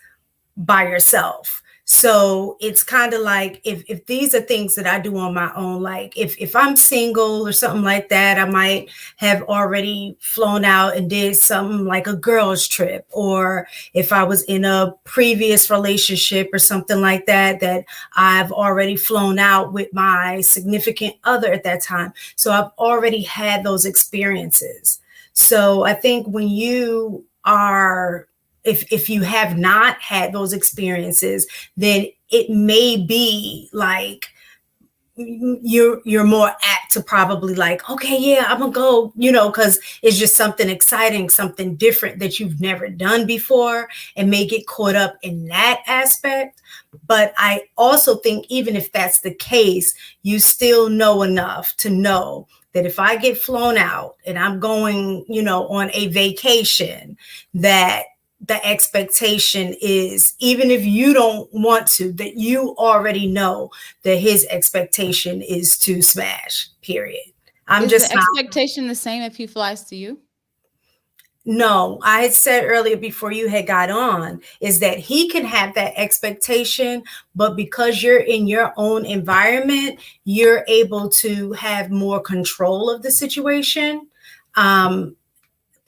by yourself. So it's kind of like if these are things that I do on my own, like if I'm single or something like that, I might have already flown out and did something like a girls trip. Or if I was in a previous relationship or something like that, that I've already flown out with my significant other at that time. So I've already had those experiences. So I think when you are if you have not had those experiences, then it may be like you're more apt to probably like, okay, yeah, I'm gonna go, because it's just something exciting, something different that you've never done before, and may get caught up in that aspect. But I also think even if that's the case, you still know enough to know that if I get flown out and I'm going, on a vacation, that the expectation is, even if you don't want to, that you already know that his expectation is to smash, period. Is the expectation the same if he flies to you? No, I had said earlier before you had got on is that he can have that expectation, but because you're in your own environment, you're able to have more control of the situation.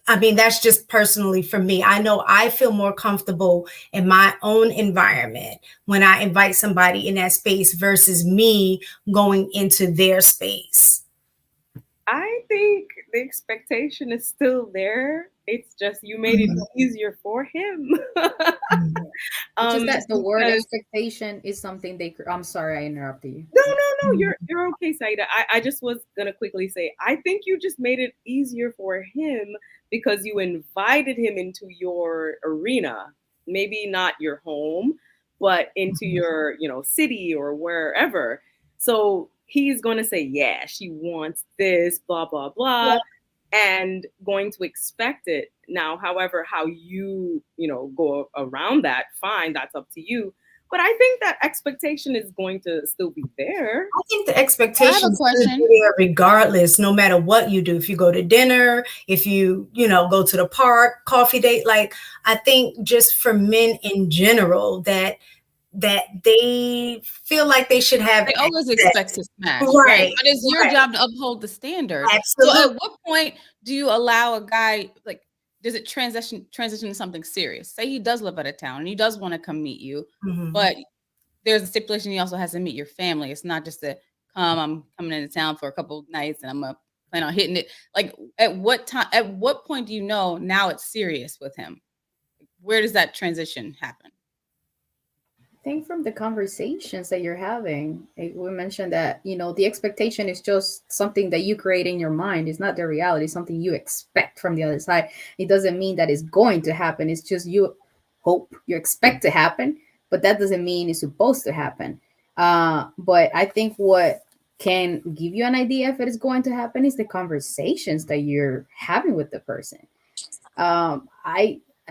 That's just personally for me. I know I feel more comfortable in my own environment when I invite somebody in that space versus me going into their space. I think the expectation is still there. It's just you made it easier for him. Just that the word expectation is something I'm sorry I interrupted you. No, you're okay, Saida. I just was gonna quickly say, I think you just made it easier for him because you invited him into your arena, maybe not your home, but into your, city or wherever. So he's going to say, yeah, she wants this, blah, blah, blah, and going to expect it. Now, however, how you, go around that, fine, that's up to you. But I think that expectation is going to still be there. I think the expectation should be there regardless, no matter what you do. If you go to dinner, if you go to the park, coffee date, like I think just for men in general that they feel like they should have. They always expect to smash, right? But it's your job to uphold the standard. Absolutely. So at what point do you allow a guy, like, does it transition to something serious? Say he does live out of town and he does want to come meet you, but there's a stipulation he also has to meet your family. It's not just that I'm coming into town for a couple of nights and I'm gonna plan on hitting it. Like, at what point do you know now it's serious with him? Where does that transition happen? I think from the conversations that you're having, we mentioned that, the expectation is just something that you create in your mind. It's not the reality, something you expect from the other side. It doesn't mean that it's going to happen. It's just you expect to happen, but that doesn't mean it's supposed to happen. But I think what can give you an idea if it is going to happen is the conversations that you're having with the person.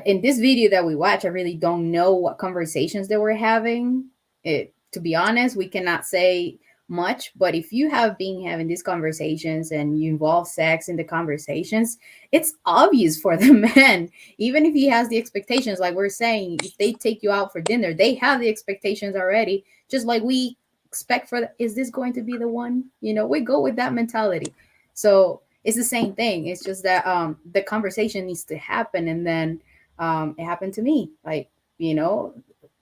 In this video that we watch, I really don't know what conversations they were having. To be honest, we cannot say much, but if you have been having these conversations and you involve sex in the conversations, it's obvious for the man. Even if he has the expectations, like we're saying, if they take you out for dinner, they have the expectations already, just like we expect is this going to be the one? We go with that mentality. So it's the same thing. It's just that the conversation needs to happen, and then it happened to me. Like,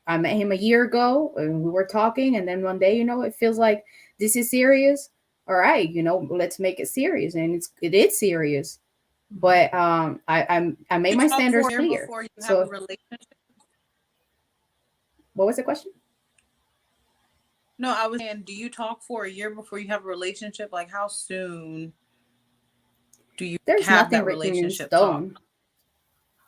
I met him a year ago and we were talking, and then one day, it feels like this is serious. All right, let's make it serious, and it is serious. But I made my standards clear. Before you have So, a relationship? What was the question? No, I was saying, do you talk for a year before you have a relationship? Like, how soon do you have that relationship talk?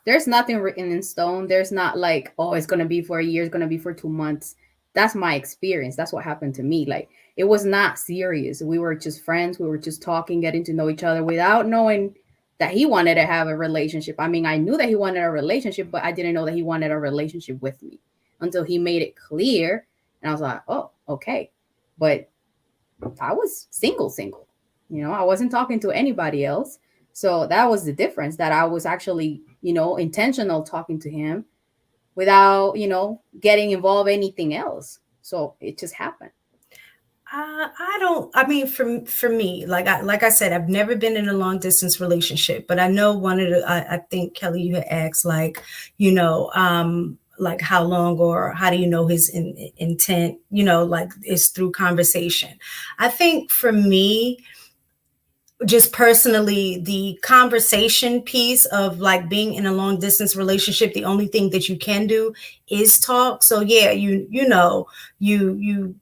There's nothing written in stone. There's not like, oh, it's going to be for a year. It's going to be for 2 months. That's my experience. That's what happened to me. Like, it was not serious. We were just friends. We were just talking, getting to know each other without knowing that he wanted to have a relationship. I mean, I knew that he wanted a relationship, but I didn't know that he wanted a relationship with me until he made it clear. And I was like, oh, okay. But I was single. I wasn't talking to anybody else. So that was the difference, that I was actually, intentional talking to him without, getting involved in anything else. So it just happened. For me, like I said, I've never been in a long distance relationship, but I know I think Kelly, you had asked, like, like how long or how do you know his intent, like it's through conversation. I think for me, just personally, the conversation piece of like being in a long distance relationship, the only thing that you can do is talk. So yeah, you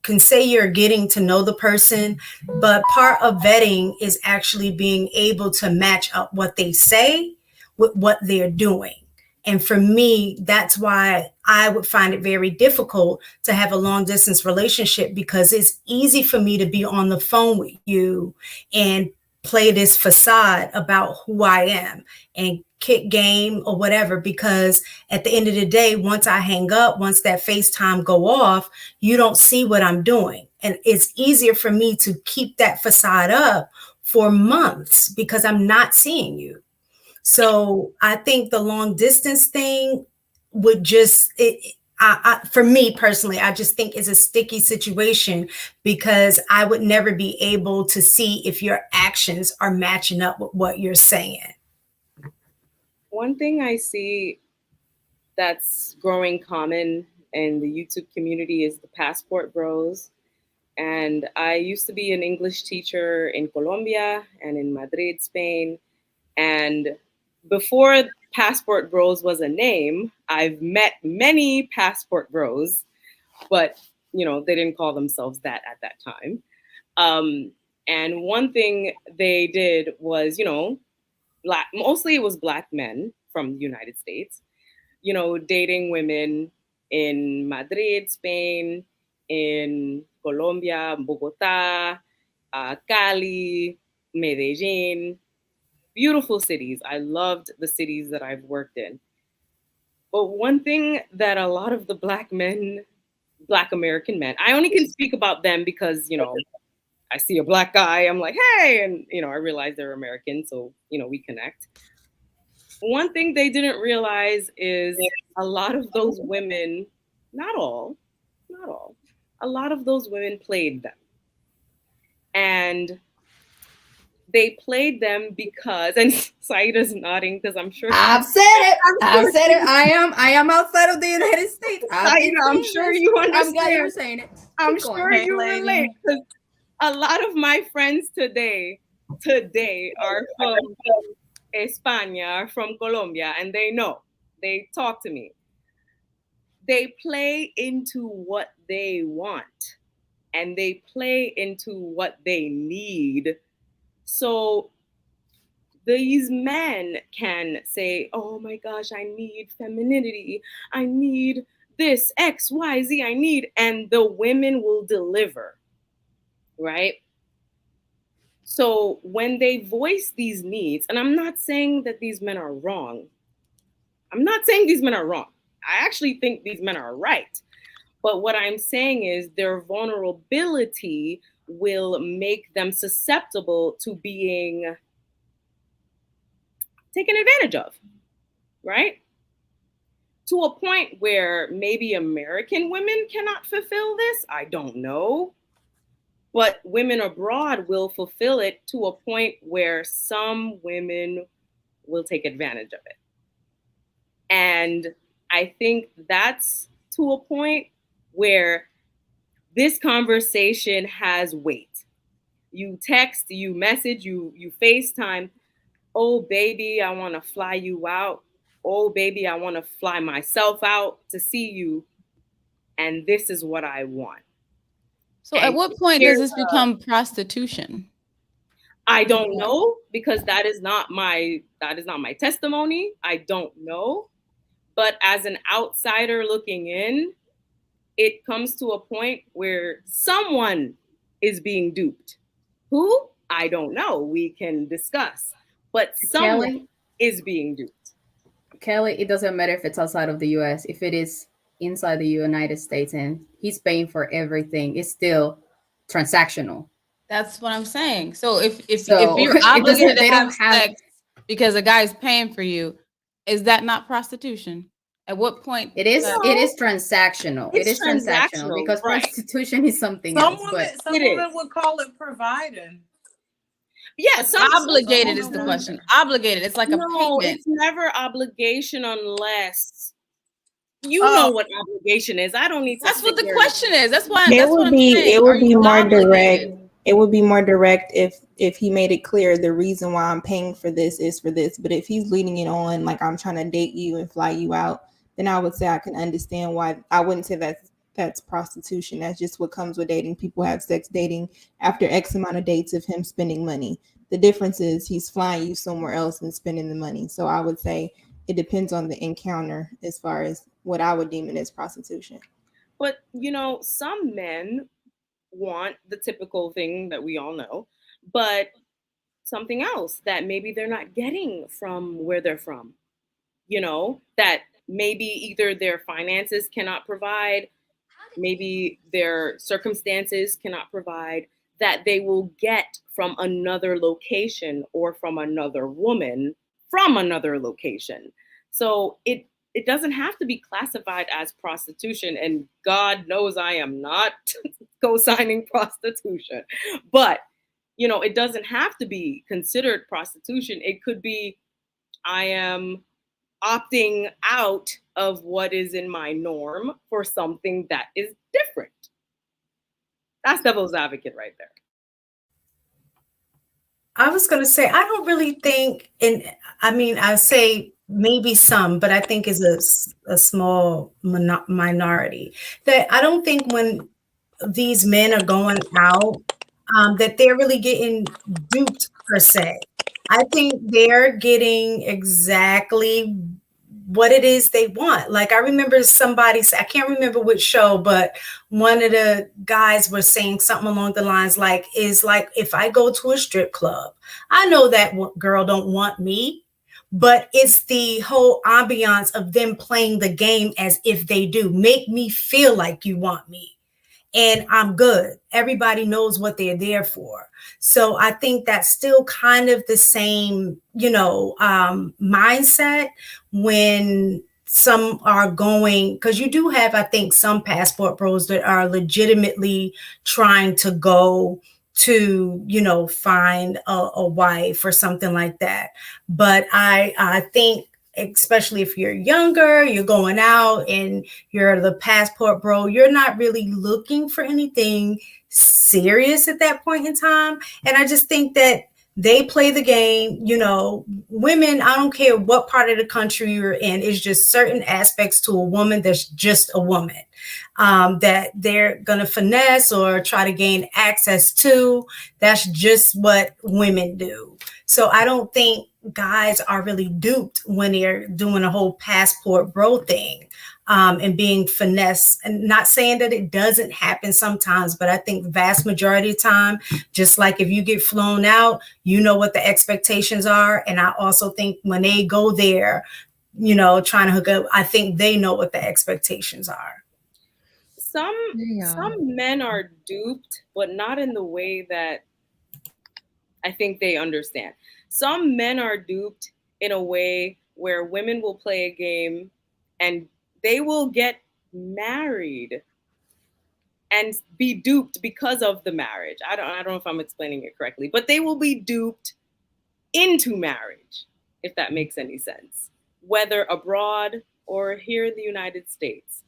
can say you're getting to know the person, but part of vetting is actually being able to match up what they say with what they're doing. And for me, that's why I would find it very difficult to have a long distance relationship, because it's easy for me to be on the phone with you and play this facade about who I am and kick game or whatever, because at the end of the day, once I hang up, once that FaceTime go off, you don't see what I'm doing. And it's easier for me to keep that facade up for months because I'm not seeing you. So I think the long distance thing would just, for me personally, I just think it's a sticky situation, because I would never be able to see if your actions are matching up with what you're saying. One thing I see that's growing common in the YouTube community is the passport bros. And I used to be an English teacher in Colombia and in Madrid, Spain. And before passport bros was a name, I've met many passport bros, but they didn't call themselves that at that time. And one thing they did was, mostly it was Black men from the United States, dating women in Madrid, Spain, in Colombia, Bogota, Cali, Medellin. Beautiful cities. I loved the cities that I've worked in. But one thing that a lot of the Black men Black American men. I only can speak about them because, you know, I see a Black guy, I'm like, hey, and, you know, I realize they're American, so, you know, we connect. One thing they didn't realize is a lot of those women, not all, a lot of those women played them. And they played them because, and Saida's nodding because I'm sure I've said it. I've said it. I am outside of the United States. Saida, I'm sure you understand. I'm glad you're saying it. I'm Keep going. sure Hey, you lady. relate. 'Cause a lot of my friends today are from España, are from Colombia, and they know. They talk to me. They play into what they want, and they play into what they need. So these men can say, oh my gosh, I need femininity. I need this, X, Y, Z, I need. And the women will deliver, right? So when they voice these needs, and I'm not saying that these men are wrong. I'm not saying these men are wrong. I actually think these men are right. But what I'm saying is their vulnerability will make them susceptible to being taken advantage of, right? To a point where maybe American women cannot fulfill this, I don't know. But women abroad will fulfill it to a point where some women will take advantage of it. And I think that's to a point where this conversation has weight. You text, you message, you FaceTime. Oh, baby, I want to fly you out. Oh, baby, I want to fly myself out to see you. And this is what I want. So at what point does this become prostitution? I don't know, because that is not my testimony. I don't know. But as an outsider looking in, it comes to a point where someone is being duped. Who? I don't know. We can discuss. But someone is being duped. Kelly, it doesn't matter if it's outside of the US. If it is inside the United States and he's paying for everything, it's still transactional. That's what I'm saying. So if you're obligated to have sex because a guy's paying for you, is that not prostitution? At what point? It is transactional. It is transactional because prostitution is something else. Some women would call it providing. Yeah, obligated is the question. Obligated. It's like a payment. It's never obligation unless you know what obligation is. I don't need to. That's what the question is. That's why it would be more direct. It would be more direct if he made it clear the reason why I'm paying for this is for this. But if he's leading it on like I'm trying to date you and fly you out, then I would say I can understand why. I wouldn't say that's prostitution. That's just what comes with dating. People have sex dating after X amount of dates of him spending money. The difference is he's flying you somewhere else and spending the money. So I would say it depends on the encounter as far as what I would deem it as prostitution. But, you know, some men want the typical thing that we all know, but something else that maybe they're not getting from where they're from, you know, that maybe either their finances cannot provide, maybe their circumstances cannot provide, that they will get from another location or from another woman from another location. So it doesn't have to be classified as prostitution. And God knows I am not co-signing prostitution. But, you know, it doesn't have to be considered prostitution. It could be I am opting out of what is in my norm for something that is different. That's devil's advocate right there. I was going to say, I don't really think, I say maybe some, but I think is a small minority, that I don't think when these men are going out, that they're really getting duped per se. I think they're getting exactly what it is they want. Like I remember somebody, I can't remember which show, but one of the guys was saying something along the lines like, if I go to a strip club, I know that girl don't want me, but it's the whole ambiance of them playing the game as if they do. Make me feel like you want me and I'm good. Everybody knows what they're there for. So I think that's still kind of the same, mindset when some are going, because you do have, I think, some passport bros that are legitimately trying to go to, find a wife or something like that. But I think, especially if you're younger, you're going out and you're the passport bro, you're not really looking for anything serious at that point in time. And I just think that they play the game, women, I don't care what part of the country you're in, it's just certain aspects to a woman that's just a woman, that they're going to finesse or try to gain access to. That's just what women do. So I don't think guys are really duped when they're doing a whole passport bro thing, and being finessed. And not saying that it doesn't happen sometimes, but I think the vast majority of time, just like if you get flown out, you know what the expectations are. And I also think when they go there, trying to hook up, I think they know what the expectations are. Some men are duped, but not in the way that I think they understand. Some men are duped in a way where women will play a game and they will get married and be duped because of the marriage. I don't know if I'm explaining it correctly, but they will be duped into marriage, if that makes any sense, whether abroad or here in the United States.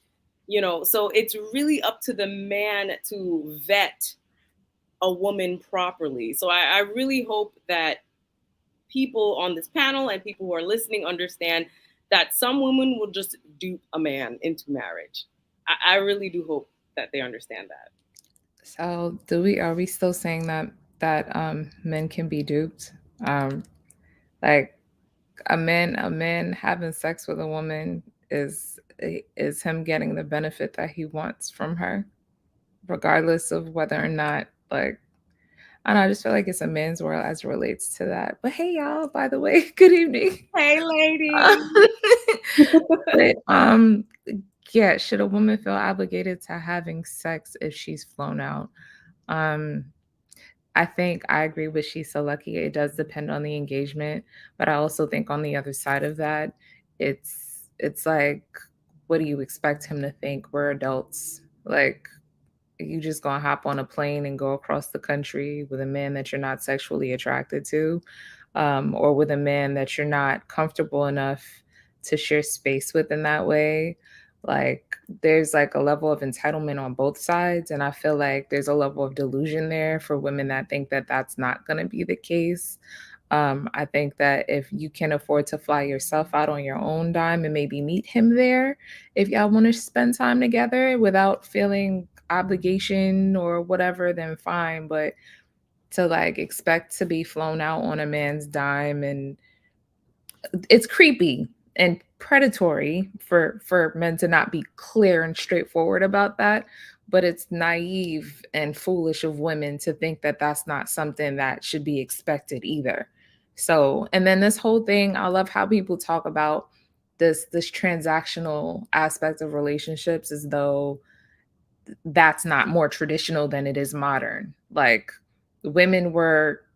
So it's really up to the man to vet a woman properly. So I really hope that people on this panel and people who are listening understand that some women will just dupe a man into marriage. I really do hope that they understand that. So are we still saying that men can be duped? Like a man having sex with a woman is him getting the benefit that he wants from her, regardless of whether or not, like, I don't know, I just feel like it's a man's world as it relates to that. But hey, y'all, by the way, good evening. Hey, lady. But yeah, should a woman feel obligated to having sex if she's flown out? I think I agree with She's So Lucky. It does depend on the engagement, but I also think on the other side of that, it's like, what do you expect him to think? We're adults. Like, you just gonna hop on a plane and go across the country with a man that you're not sexually attracted to, or with a man that you're not comfortable enough to share space with in that way. Like, there's like a level of entitlement on both sides, and I feel like there's a level of delusion there for women that think that that's not going to be the case. I think that if you can afford to fly yourself out on your own dime and maybe meet him there, if y'all want to spend time together without feeling obligation or whatever, then fine. But to like expect to be flown out on a man's dime, and it's creepy and predatory for men to not be clear and straightforward about that. But it's naive and foolish of women to think that that's not something that should be expected either. So, and then this whole thing, I love how people talk about this transactional aspect of relationships as though that's not more traditional than it is modern. Like, women were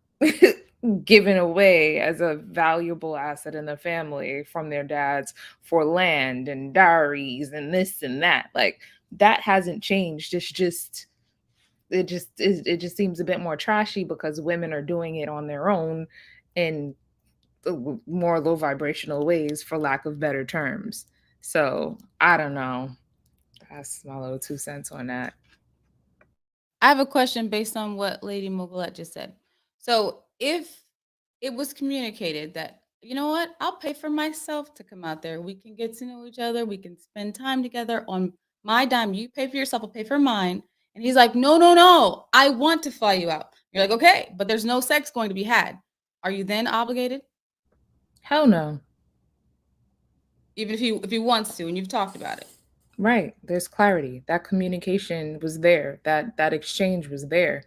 given away as a valuable asset in the family from their dads for land and dowries and this and that. Like, that hasn't changed. It just seems a bit more trashy because women are doing it on their own in more low vibrational ways, for lack of better terms. So I don't know. That's my little 2 cents on that. I have a question based on what Lady Mogulette just said. So if it was communicated that, you know what, I'll pay for myself to come out there. We can get to know each other. We can spend time together on my dime. You pay for yourself, I'll pay for mine. And he's like, no, I want to fly you out. You're like, okay, but there's no sex going to be had. Are you then obligated? Hell no. Even if he wants to and you've talked about it. Right. There's clarity. That communication was there. That exchange was there.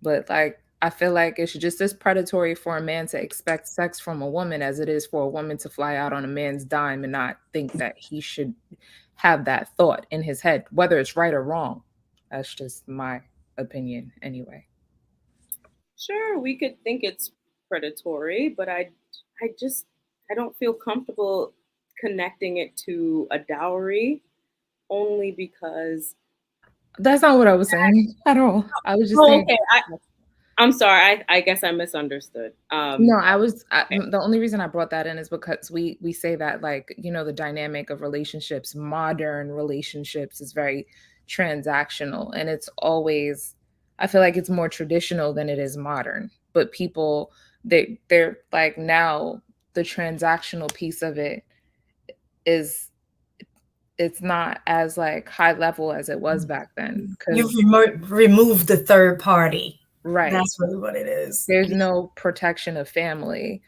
But like, I feel like it's just as predatory for a man to expect sex from a woman as it is for a woman to fly out on a man's dime and not think that he should have that thought in his head, whether it's right or wrong. That's just my opinion anyway. Sure, we could think it's predatory, but I don't feel comfortable connecting it to a dowry only because That's not what I was saying at all. I was just oh, saying. okay. I'm sorry. I guess I misunderstood. No, Okay. the only reason I brought that in is because we say that, like, the dynamic of relationships, modern relationships, is very transactional, and it's always, I feel like it's more traditional than it is modern. But people, they're like, now the transactional piece of it is, it's not as like high level as it was back then. You've Because removed the third party. right, That's really what it is. there's no protection of family,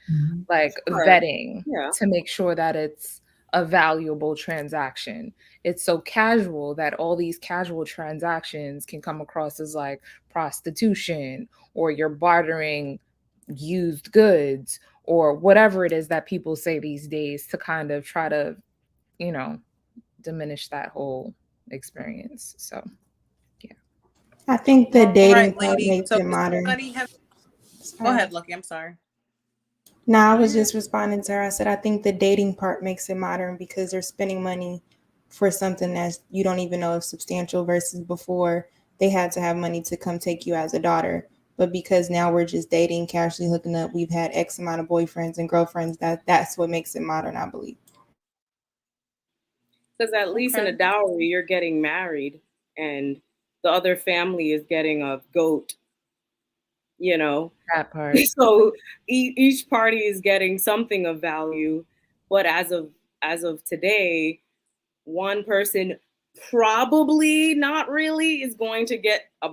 like Sure. vetting Yeah. to make sure that it's a valuable transaction. It's so casual that all these casual transactions can come across as like prostitution, or you're bartering used goods, or whatever it is that people say these days to kind of try to, diminish that whole experience. So, yeah. I think the All dating right, part lady. makes So it does modern. anybody have? Go ahead, Lucky. I'm sorry. No, I was just responding to her. I said I think the dating part makes it modern because they're spending money for something that you don't even know is substantial, versus before they had to have money to come take you as a daughter. But because now we're just dating, casually hooking up, we've had X amount of boyfriends and girlfriends, that's what makes it modern, I believe. Because at least in a Okay. dowry, you're getting married, and the other family is getting a goat. That part. So each party is getting something of value, but as of today, one person probably not really is going to get a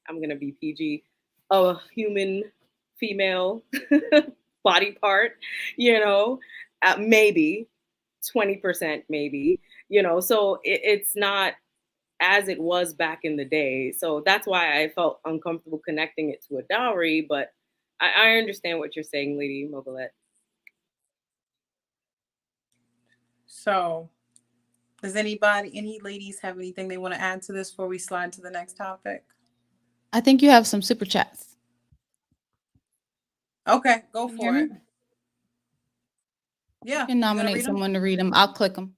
I'm gonna be PG, a human female body part, maybe 20%, maybe, so it's not as it was back in the day. So that's why I felt uncomfortable connecting it to a dowry. But I understand what you're saying, Lady Mogulette. So, does any ladies have anything they want to add to this before we slide to the next topic? I think you have some super chats. Okay, go Can you for hear it. me? Yeah. You can nominate someone to read them. I'll click them.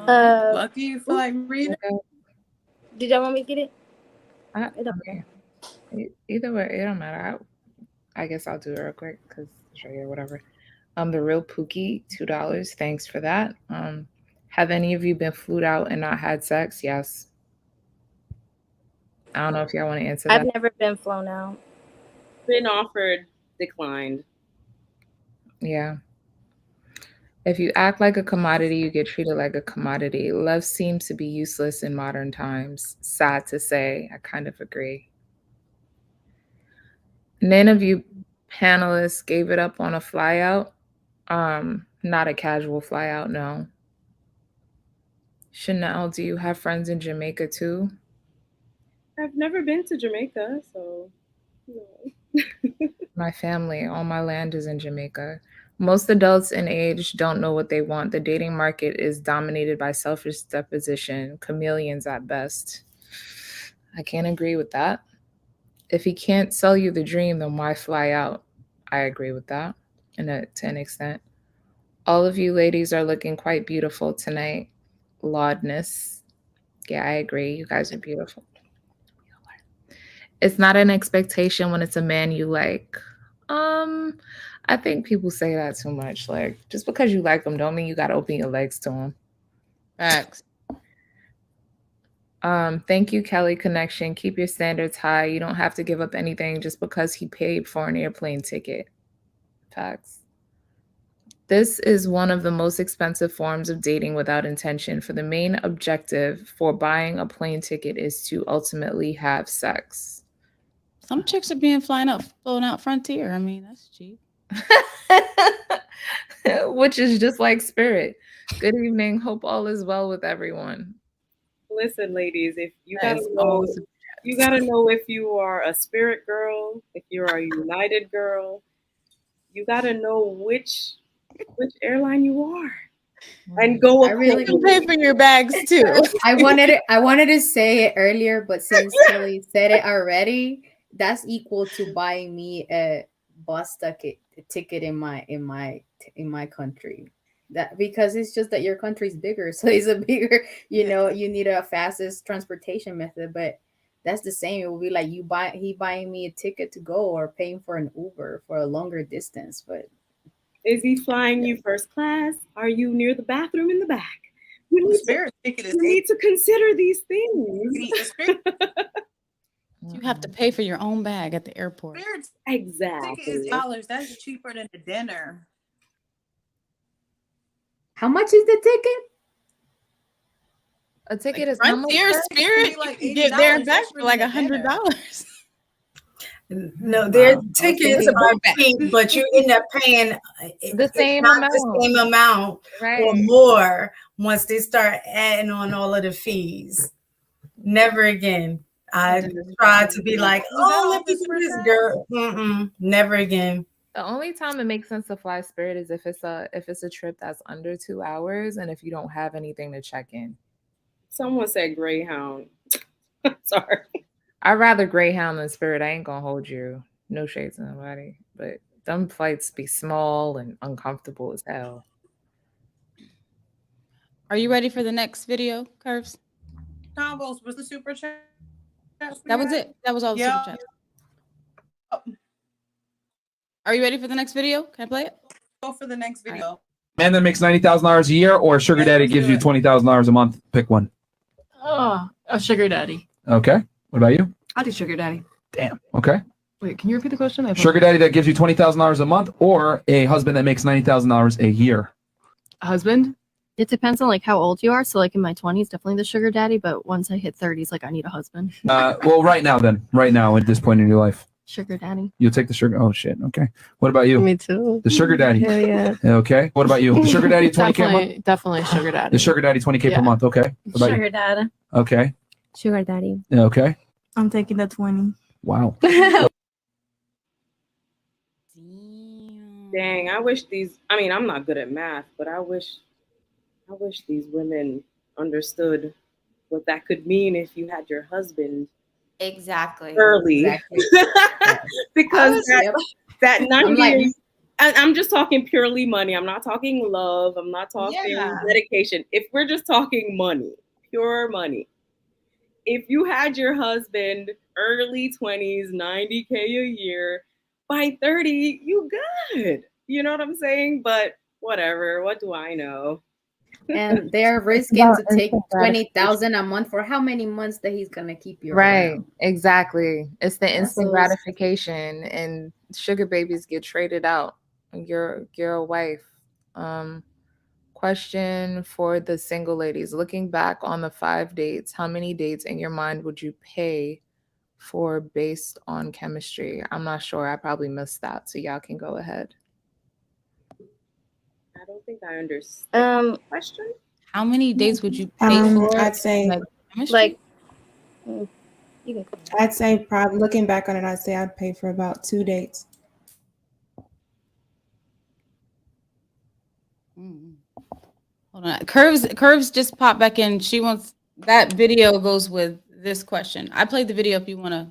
Lucky, you feel like reading? Did y'all want me to get it? Either way, it don't matter. I guess I'll do it real quick because show you whatever. The Real Pookie, $2. Thanks for that. Have any of you been flued out and not had sex? Yes. I don't know if y'all want to answer that. I've never been flown out. Been offered, declined. Yeah. If you act like a commodity, you get treated like a commodity. Love seems to be useless in modern times. Sad to say. I kind of agree. None of you panelists gave it up on a fly out. Not a casual fly out, no. Chanel, do you have friends in Jamaica too? I've never been to Jamaica, so no. My family, all my land is in Jamaica. Most adults in age don't know what they want. The dating market is dominated by selfish deposition, chameleons at best. I can't agree with that. If he can't sell you the dream, then why fly out? I agree with that to an extent. All of you ladies are looking quite beautiful tonight. Laudness. Yeah, I agree. You guys are beautiful. It's not an expectation when it's a man you like. I think people say that too much. Like, just because you like them don't mean you got to open your legs to them. Facts. Thank you, Kelly Connection. Keep your standards high. You don't have to give up anything just because he paid for an airplane ticket. Facts. This is one of the most expensive forms of dating without intention, for the main objective for buying a plane ticket is to ultimately have sex. Some chicks are being flown out Frontier. I mean, that's cheap. Which is just like Spirit. Good evening. Hope all is well with everyone. Listen, ladies, if you That gotta is know, all super you gotta know if you are a spirit girl, if you are a United girl. You gotta know which airline you are, and go I really You pay for your bags too. I wanted to say it earlier, but since Kelly said it already, that's equal to buying me a bus ticket in my country. That because it's just that your country's bigger, so it's a bigger, you need a fastest transportation method, but that's the same. It will be like he buying me a ticket to go or paying for an Uber for a longer distance, but Is he flying you first class? Are you near the bathroom in the back? You need, Spirit ticket is you need to consider these things. a spirit You have to pay for your own bag at the airport. ticket Exactly. is $8. That's cheaper than the dinner. how much is the ticket? A ticket is how much? Frontier Spirit, Be like you get there and $80. back That's for like really dinner. $100. No, their Wow. tickets Okay. are cheap, but you end up paying The same not amount. the same amount or Right. more once they start adding on all of the fees. Never again. I tried to be like, Was that oh, all let me the do this, Spirit girl. Never again. The only time it makes sense to fly Spirit is if it's a trip that's under 2 hours and if you don't have anything to check in. Someone said Greyhound. Sorry. I'd rather Greyhound than Spirit. I ain't gonna hold you. No shade to nobody, but them flights be small and uncomfortable as hell. Are you ready for the next video, Curves? Combos was the super chat. That was it. That was all the super chats. Are you ready for the next video? Can I play it? Go for the next video. Man that makes $90,000 a year, or sugar daddy gives you $20,000 a month. Pick one. Oh, a sugar daddy. Okay. What about you? I'll do sugar daddy. Damn. Okay. Wait, can you repeat the question? Sugar daddy that gives you $20,000 a month, or a husband that makes $90,000 a year. Husband? It depends on like how old you are. So like in my 20s, definitely the sugar daddy. But once I hit 30s, like I need a husband. Well, right now then. Right now at this point in your life. Sugar daddy. You'll take the sugar. Oh shit. Okay. What about you? Me too. The sugar daddy. Hell yeah. Okay. What about you? The sugar daddy 20K a month? Definitely sugar daddy. The sugar daddy 20K per month. Okay. What about you? dad. Okay. Sugar daddy. Okay. I'm taking the 20. Wow. Dang, I wish these. I mean, I'm not good at math, but I wish these women understood what that could mean if you had your husband Exactly. early. Exactly. Because that 90 like- days, and I'm just talking purely money. I'm not talking love. I'm not talking dedication. If we're just talking money, pure money. If you had your husband early 20s, 90K a year, by 30, you good. You know what I'm saying? But whatever. What do I know? And they're risking to take 20,000 a month for how many months that he's gonna keep you Right. around? Exactly. It's the instant so- gratification, and sugar babies get traded out. You're a wife. Question for the single ladies. Looking back on the 5 dates, how many dates in your mind would you pay for based on chemistry? I'm not sure. I probably missed that, so y'all can go ahead. I don't think I understand the question. How many days would you pay for? I'd say chemistry? You can. I'd say probably looking back on it, I'd say I'd pay for about 2 dates. Hold on. Curves just popped back in. She wants that video goes with this question. I played the video if you want to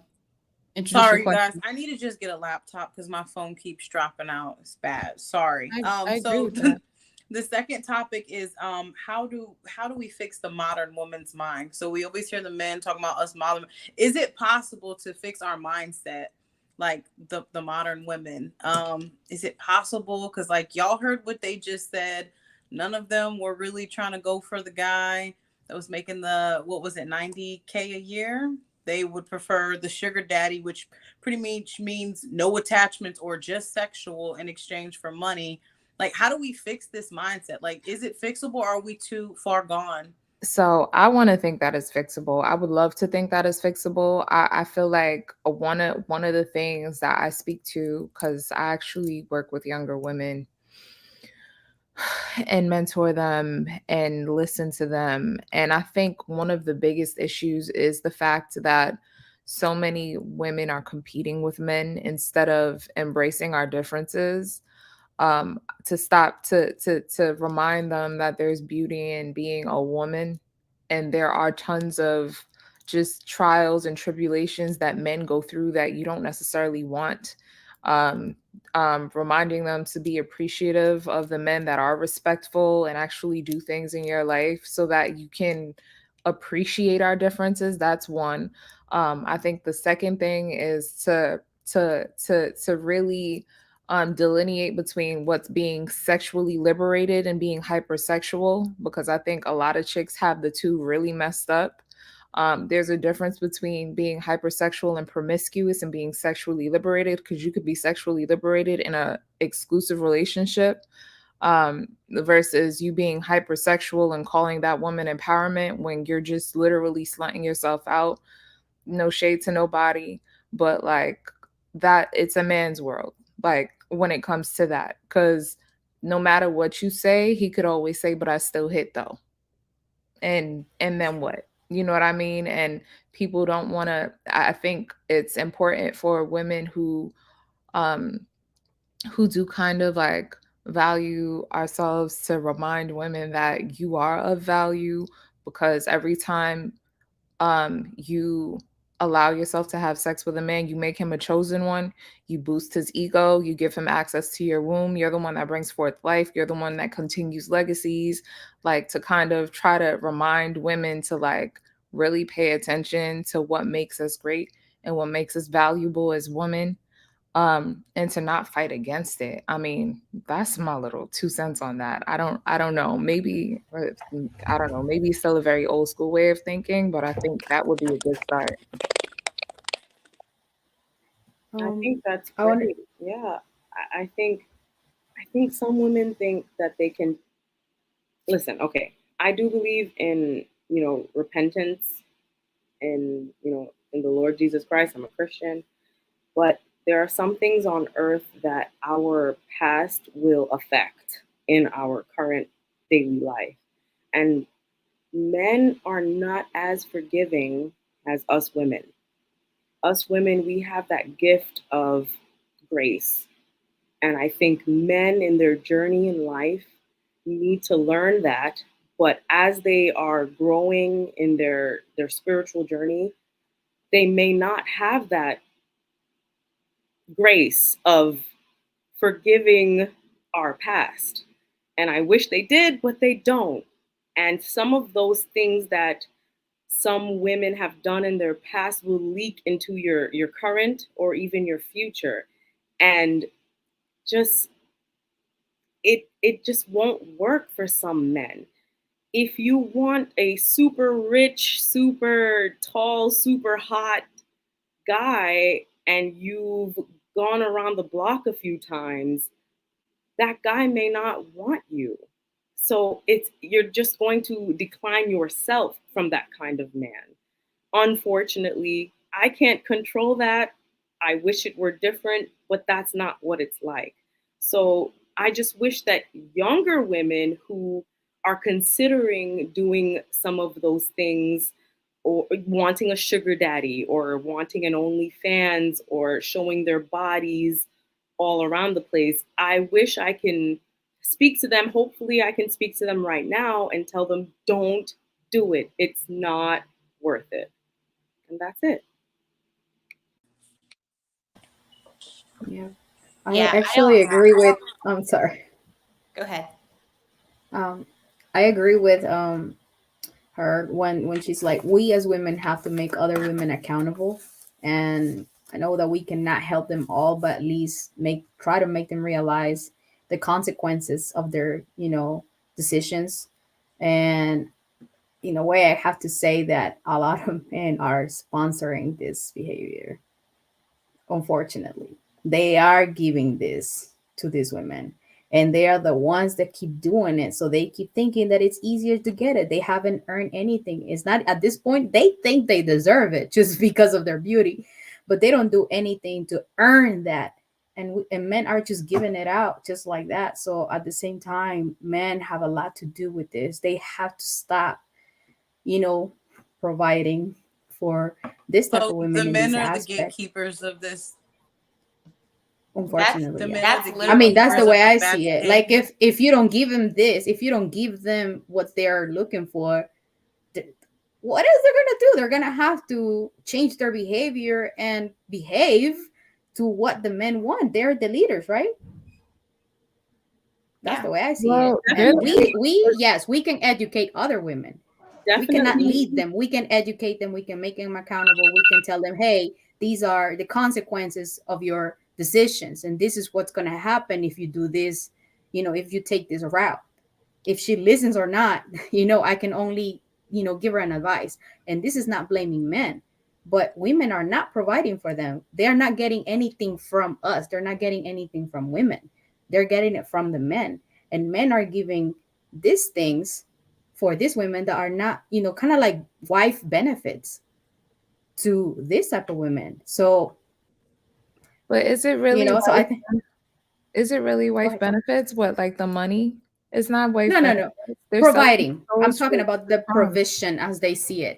introduce Sorry, your you guys. question. I need to just get a laptop because my phone keeps dropping out. It's bad. Sorry. I agree So with that. the second topic is how do we fix the modern woman's mind? So we always hear the men talking about us modern. Is it possible to fix our mindset like the modern women? Is it possible? Because like y'all heard what they just said. None of them were really trying to go for the guy that was making the, what was it, 90K a year? They would prefer the sugar daddy, which pretty much means no attachments or just sexual in exchange for money. Like, how do we fix this mindset? Like, is it fixable or are we too far gone? So I want to think that is fixable. I would love to think that is fixable. I feel like one of the things that I speak to, because I actually work with younger women, and mentor them and listen to them. And I think one of the biggest issues is the fact that so many women are competing with men instead of embracing our differences. To stop to remind them that there's beauty in being a woman, and there are tons of just trials and tribulations that men go through that you don't necessarily want. Um, Reminding them to be appreciative of the men that are respectful and actually do things in your life so that you can appreciate our differences. That's one. I think the second thing is to really delineate between what's being sexually liberated and being hypersexual, because I think a lot of chicks have the two really messed up. There's a difference between being hypersexual and promiscuous and being sexually liberated, because you could be sexually liberated in a exclusive relationship versus you being hypersexual and calling that woman empowerment when you're just literally slutting yourself out. No shade to nobody, but like that, it's a man's world. Like when it comes to that, because no matter what you say, he could always say, "But I still hit though," and then what? You know what I mean? And people don't want to. I think it's important for women who do kind of like value ourselves to remind women that you are of value, because every time you allow yourself to have sex with a man, you make him a chosen one, you boost his ego, you give him access to your womb, you're the one that brings forth life, you're the one that continues legacies. Like, to kind of try to remind women to like really pay attention to what makes us great and what makes us valuable as women, and to not fight against it. I mean, that's my little 2 cents on that. I don't know, maybe I don't know, maybe it's still a very old school way of thinking, but I think that would be a good start. I think that's I wonder. great. Yeah. I think some women think that they can listen, okay. I do believe in, repentance and, in the Lord Jesus Christ. I'm a Christian. But there are some things on earth that our past will affect in our current daily life. And men are not as forgiving as us women. Us women, we have that gift of grace. And I think men in their journey in life need to learn that. But as they are growing in their spiritual journey, they may not have that grace of forgiving our past. And I wish they did, but they don't. And some of those things that some women have done in their past will leak into your current or even your future. And just it just won't work for some men. If you want a super rich, super tall, super hot guy and you've gone around the block a few times, that guy may not want you. So you're just going to decline yourself from that kind of man. Unfortunately, I can't control that. I wish it were different, but that's not what it's like. So I just wish that younger women who are considering doing some of those things, or wanting a sugar daddy or wanting an OnlyFans or showing their bodies all around the place, I wish I can speak to them. Hopefully I can speak to them right now and tell them, don't do it. It's not worth it. And that's it. Yeah. I Yeah, actually agree with. I'm sorry. Go ahead. I agree with her when she's like, we as women have to make other women accountable, and I know that we cannot help them all, but at least try to make them realize the consequences of their decisions. And in a way, I have to say that a lot of men are sponsoring this behavior. Unfortunately, they are giving this to these women, and they are the ones that keep doing it. So they keep thinking that it's easier to get it. They haven't earned anything. It's not, at this point, they think they deserve it just because of their beauty, but they don't do anything to earn that and men are just giving it out just like that. So at the same time, men have a lot to do with this. They have to stop, providing for this type of So women the in men this are the aspect. gatekeepers of this. Unfortunately, The men yeah. are the I mean, that's gatekeepers the way of I the bad see it. Like behavior. if you don't give them this, if you don't give them what they're looking for, what is they're gonna do? They're gonna have to change their behavior and behave to what the men want. They're the leaders, right? That's the way I see Well, it. they're And the we yes, we can educate other women. We cannot Definitely. lead them. We can educate them. We can make them accountable. We can tell them, hey, these are the consequences of your decisions, and this is what's going to happen if you do this. If you take this route. If she listens or not, I can only give her an advice. And this is not blaming men, but women are not providing for them. They're not getting anything from us. They're not getting anything from women. They're getting it from the men, and men are giving these things for these women that are not, kind of like wife benefits to this type of women. So, But is it really so I think is it really wife ahead. benefits? What, like the money? It's not wife No. benefits. They're Providing. I'm self-imposed talking for about the fun. provision as they see it.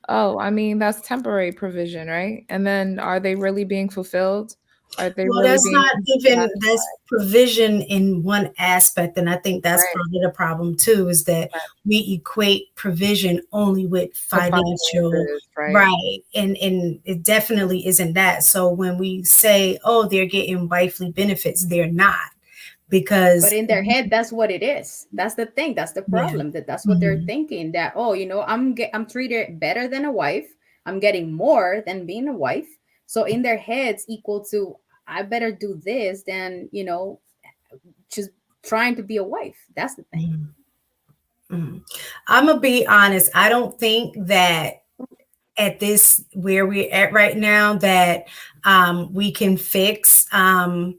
Oh, I mean, that's temporary provision, right? And then are they really being fulfilled? Are they Well, really that's being not even satisfied? that's provision in one aspect, and I think that's Right. part of the problem too. Is that we equate provision only with The financial, finances, right? right? And it definitely isn't that. So when we say, "Oh, they're getting wifely benefits," they're not, because But in their head, that's what it is. That's the thing. That's the yeah, problem. That's what they're Mhm. thinking. That I'm treated better than a wife. I'm getting more than being a wife. So in their heads, equal to I better do this than just trying to be a wife. That's the thing. Mhm. I'm gonna be honest. I don't think that at this where we're at right now that we can fix the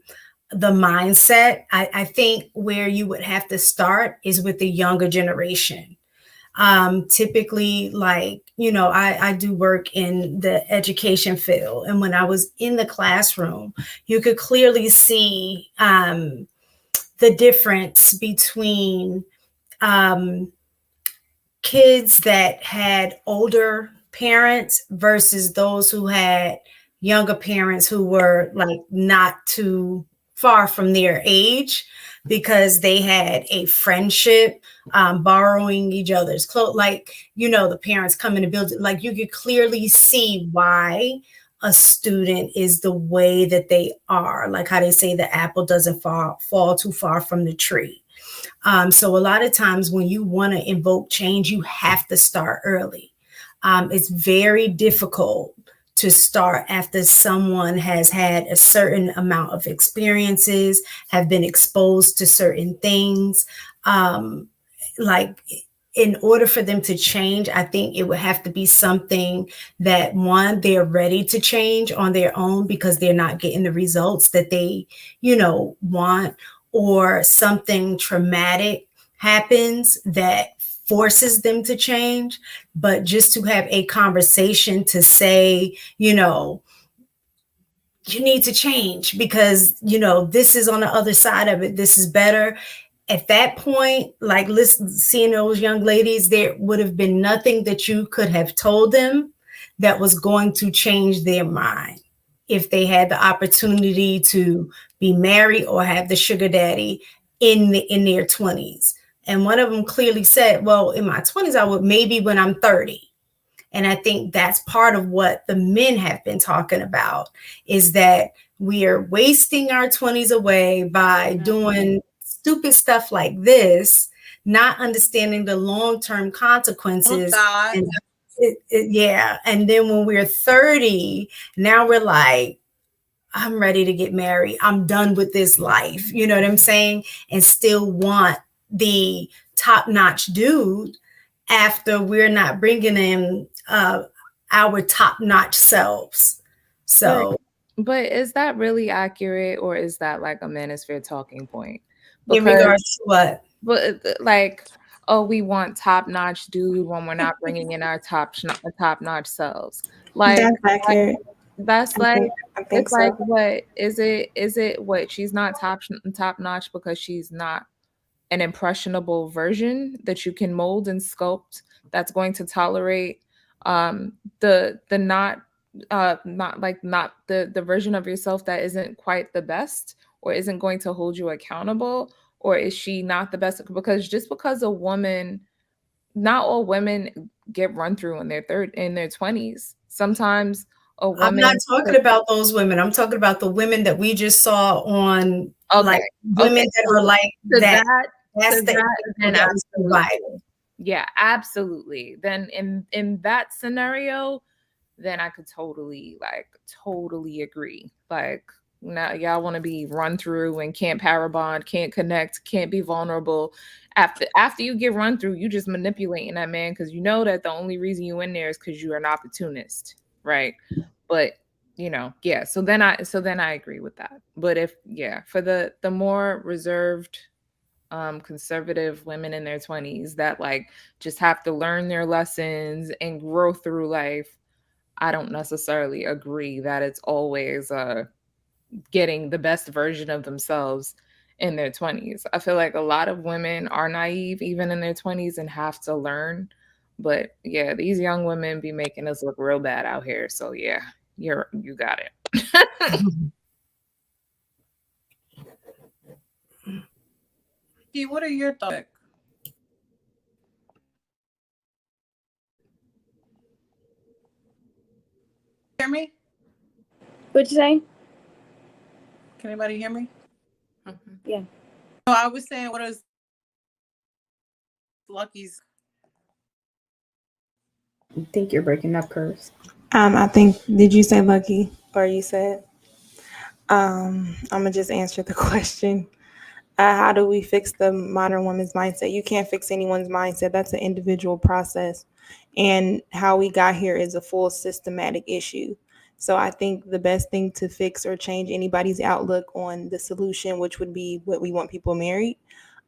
mindset. I think where you would have to start is with the younger generation. Typically, like, I do work in the education field. And when I was in the classroom, you could clearly see the difference between kids that had older parents versus those who had younger parents who were like not too far from their age, because they had a friendship, borrowing each other's clothes, like, the parents come in the building, like you could clearly see why a student is the way that they are, like how they say the apple doesn't fall too far from the tree. So a lot of times when you want to invoke change, you have to start early. It's very difficult to start after someone has had a certain amount of experiences, have been exposed to certain things. Like, in order for them to change, I think it would have to be something that, one, they're ready to change on their own because they're not getting the results that they, want, or something traumatic happens that forces them to change. But just to have a conversation to say, you need to change because, this is on the other side of it. This is better. At that point, like, seeing those young ladies, there would have been nothing that you could have told them that was going to change their mind if they had the opportunity to be married or have the sugar daddy in their 20s. And one of them clearly said, well, in my 20s, I would, maybe when I'm 30. And I think that's part of what the men have been talking about, is that we are wasting our 20s away by doing stupid stuff like this, not understanding the long-term consequences. And yeah. And then when we're 30, now we're like, I'm ready to get married. I'm done with this life. You know what I'm saying? And still want the top-notch dude after we're not bringing in our top-notch selves. So, but is that really accurate, or is that like a manosphere talking point? In regards to what? But like, oh, we want top-notch dude when we're not bringing in our top-notch selves. Like, That's accurate. That's like I think it's like so. what is it? Is it what she's not top notch because she's not an impressionable version that you can mold and sculpt that's going to tolerate the not the version of yourself that isn't quite the best or isn't going to hold you accountable, or is she not the best? Because just because a woman, not all women get run through in their 20s. Sometimes a I'm not woman talking about those women. I'm talking about the women that we just saw on, like women that are like to that. That's to the that, then that was absolutely. provided. Yeah, absolutely. Then in that scenario, then I could totally agree. Like, now y'all want to be run through and can't power bond, can't connect, can't be vulnerable. After you get run through, you just manipulating that man because you know that the only reason you in there is because you're an opportunist, right? But yeah. So then I agree with that. But for the more reserved, conservative women in their 20s that like just have to learn their lessons and grow through life, I don't necessarily agree that it's always getting the best version of themselves in their 20s. I feel like a lot of women are naive even in their 20s and have to learn. But yeah, these young women be making us look real bad out here. So yeah, you got it. What are your thoughts? Hear me? What'd you say? Can anybody hear me? Yeah. No, I was saying, what is Lucky's? I think you're breaking up, Curse. I think, did you say Lucky, or you said? I'm gonna just answer the question. How do we fix the modern woman's mindset? You can't fix anyone's mindset. That's an individual process. And how we got here is a full systematic issue. So I think the best thing to fix or change anybody's outlook on the solution, which would be what we want people married,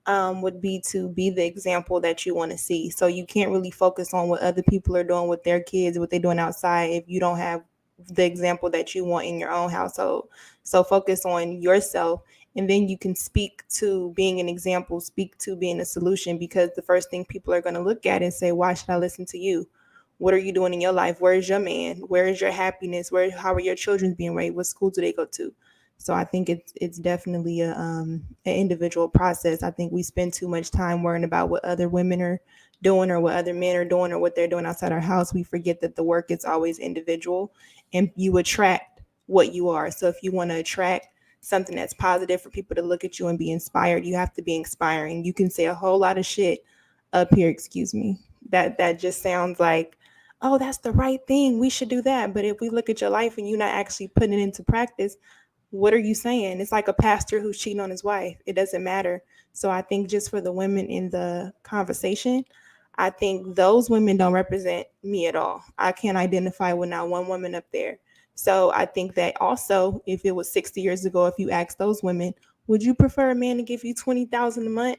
would be to be the example that you want to see. So you can't really focus on what other people are doing with their kids, what they're doing outside, if you don't have the example that you want in your own household. So focus on yourself, and then you can speak to being an example, speak to being a solution, because the first thing people are going to look at and say, why should I listen to you? What are you doing in your life? Where is your man? Where is your happiness? How are your children being raised? What school do they go to? So I think it's definitely an individual process. I think we spend too much time worrying about what other women are doing or what other men are doing or what they're doing outside our house. We forget that the work is always individual, and you attract what you are. So if you want to attract something that's positive for people to look at you and be inspired, you have to be inspiring. You can say a whole lot of shit up here, excuse me, that just sounds like, oh, that's the right thing, we should do that. But if we look at your life and you're not actually putting it into practice, what are you saying? It's like a pastor who's cheating on his wife. It doesn't matter. So I think just for the women in the conversation, I think those women don't represent me at all. I can't identify with not one woman up there. So I think that also, if it was 60 years ago, if you asked those women, would you prefer a man to give you $20,000 a month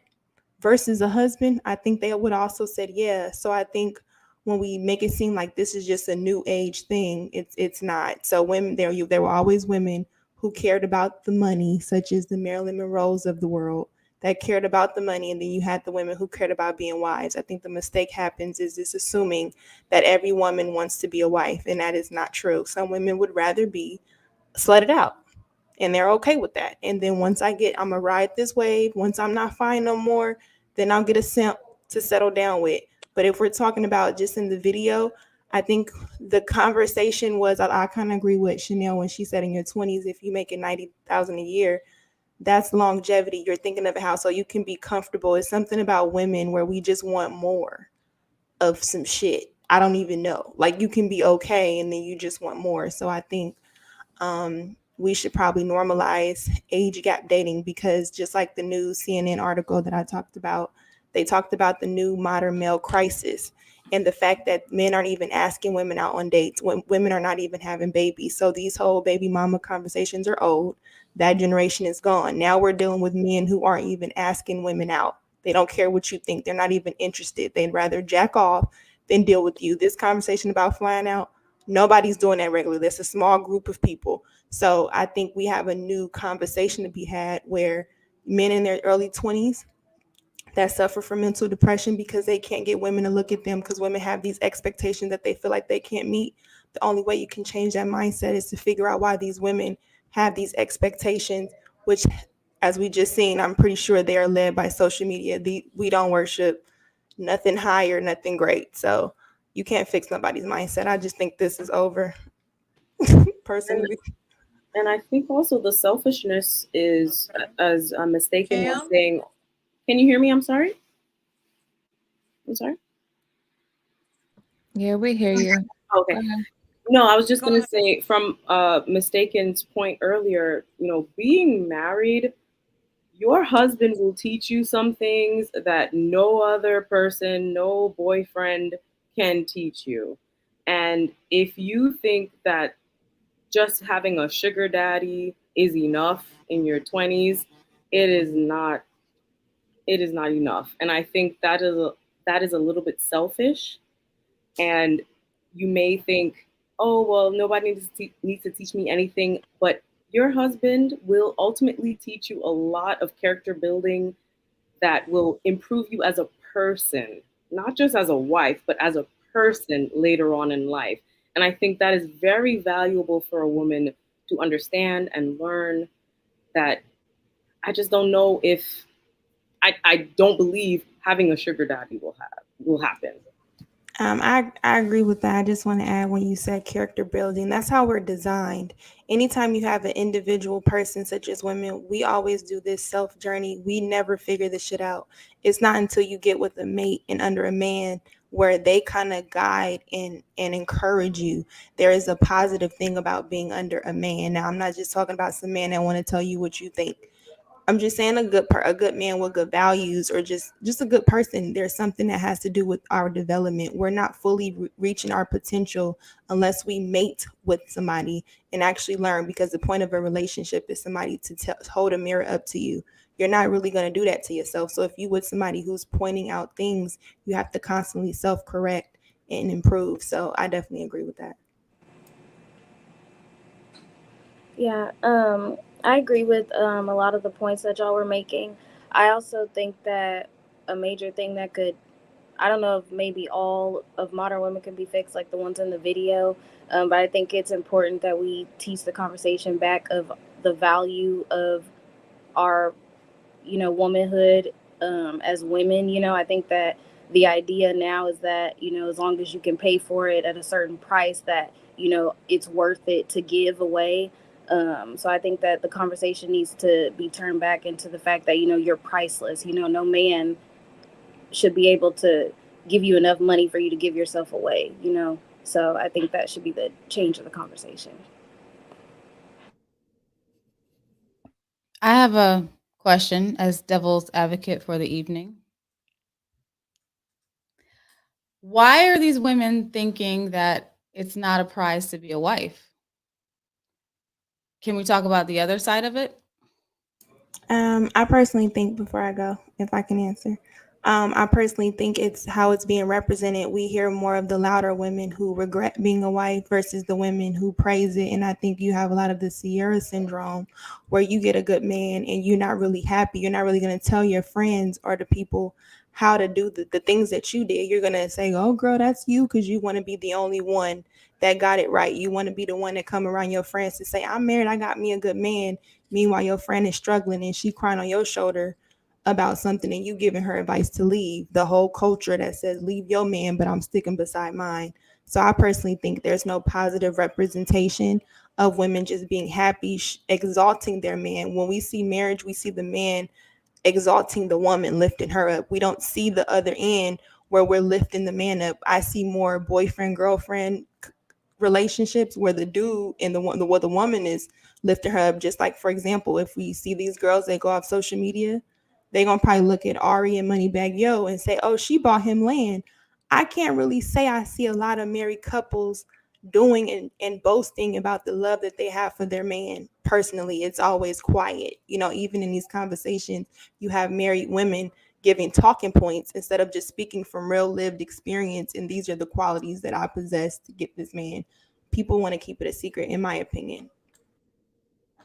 versus a husband? I think they would also said yeah. So I think when we make it seem like this is just a new age thing, it's not. So women, there were always women who cared about the money, such as the Marilyn Monroes of the world, that cared about the money. And then you had the women who cared about being wives. I think the mistake happens is this assuming that every woman wants to be a wife, and that is not true. Some women would rather be slutted out, and they're okay with that. And then once I'm gonna ride this wave, once I'm not fine no more, then I'll get a simp to settle down with. But if we're talking about just in the video, I think the conversation was, I kind of agree with Chanel when she said in your 20s, if you make it 90,000 a year, that's longevity. You're thinking of a house so you can be comfortable. It's something about women where we just want more of some shit. I don't even know. Like, you can be okay and then you just want more. So I think we should probably normalize age gap dating, because just like the new CNN article that I talked about, they talked about the new modern male crisis and the fact that men aren't even asking women out on dates, when women are not even having babies. So these whole baby mama conversations are old. That generation is gone. Now we're dealing with men who aren't even asking women out. They don't care what you think. They're not even interested. They'd rather jack off than deal with you. This conversation about flying out, Nobody's doing that regularly. There's a small group of people. So I think we have a new conversation to be had where men in their early 20s that suffer from mental depression because they can't get women to look at them because women have these expectations that they feel like they can't meet. The only way you can change that mindset is to figure out why these women have these expectations, which, as we just seen, I'm pretty sure they are led by social media. We don't worship nothing higher, nothing great. So you can't fix nobody's mindset. I just think this is over, personally. And I think also the selfishness is, as Mistaken was Cam? saying. Can you hear me? I'm sorry. I'm sorry. Yeah, we hear you. Okay. No, I was just going to say from Mistaken's point earlier, being married, your husband will teach you some things that no other person, no boyfriend can teach you. And if you think that just having a sugar daddy is enough in your 20s, it is not. It is not enough. And I think that is a little bit selfish. And you may think, oh, well, nobody needs to teach me anything. But your husband will ultimately teach you a lot of character building that will improve you as a person, not just as a wife, but as a person later on in life. And I think that is very valuable for a woman to understand and learn. That I just don't know if I don't believe having a sugar daddy will happen. I agree with that. I just want to add when you said character building, that's how we're designed. Anytime you have an individual person, such as women, we always do this self journey. We never figure this shit out. It's not until you get with a mate and under a man where they kind of guide and encourage you. There is a positive thing about being under a man. Now, I'm not just talking about some man that want to tell you what you think. I'm just saying a good man with good values, or just a good person. There's something that has to do with our development. We're not fully reaching our potential unless we mate with somebody and actually learn, because the point of a relationship is somebody to hold a mirror up to you. You're not really going to do that to yourself. So if you with somebody who's pointing out things, you have to constantly self-correct and improve. So I definitely agree with that. Yeah, I agree with a lot of the points that y'all were making. I also think that a major thing that could, I don't know if maybe all of modern women can be fixed, like the ones in the video, but I think it's important that we teach the conversation back of the value of our, womanhood as women. I think that the idea now is that, as long as you can pay for it at a certain price, that, it's worth it to give away. So I think that the conversation needs to be turned back into the fact that, you're priceless. No man should be able to give you enough money for you to give yourself away, So I think that should be the change of the conversation. I have a question as devil's advocate for the evening. Why are these women thinking that it's not a prize to be a wife? Can we talk about the other side of it? I personally think, before I go, if I can answer, I personally think it's how it's being represented. We hear more of the louder women who regret being a wife versus the women who praise it. And I think you have a lot of the Sierra syndrome, where you get a good man and you're not really happy. You're not really going to tell your friends or the people how to do the things that you did. You're going to say, oh, girl, that's you, because you want to be the only one that got it right. You want to be the one that come around your friends to say, I'm married, I got me a good man. Meanwhile, your friend is struggling and she crying on your shoulder about something and you giving her advice to leave. The whole culture that says leave your man, but I'm sticking beside mine. So I personally think there's no positive representation of women just being happy, exalting their man. When we see marriage, we see the man exalting the woman, lifting her up. We don't see the other end where we're lifting the man up. I see more boyfriend, girlfriend relationships where the dude and the woman is lifting her up. Just like, for example, if we see these girls that go off social media, they gonna probably look at Ari and Moneybagg Yo and say, oh, she bought him land. I can't really say I see a lot of married couples doing and boasting about the love that they have for their man. Personally, it's always quiet. Even in these conversations, you have married women giving talking points instead of just speaking from real lived experience. And these are the qualities that I possess to get this man people want to keep it a secret, in my opinion.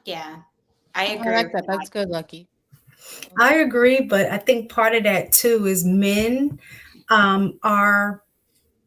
Yeah, I I agree. like that. That's good, Lucky. I agree, but I think part of that too is men are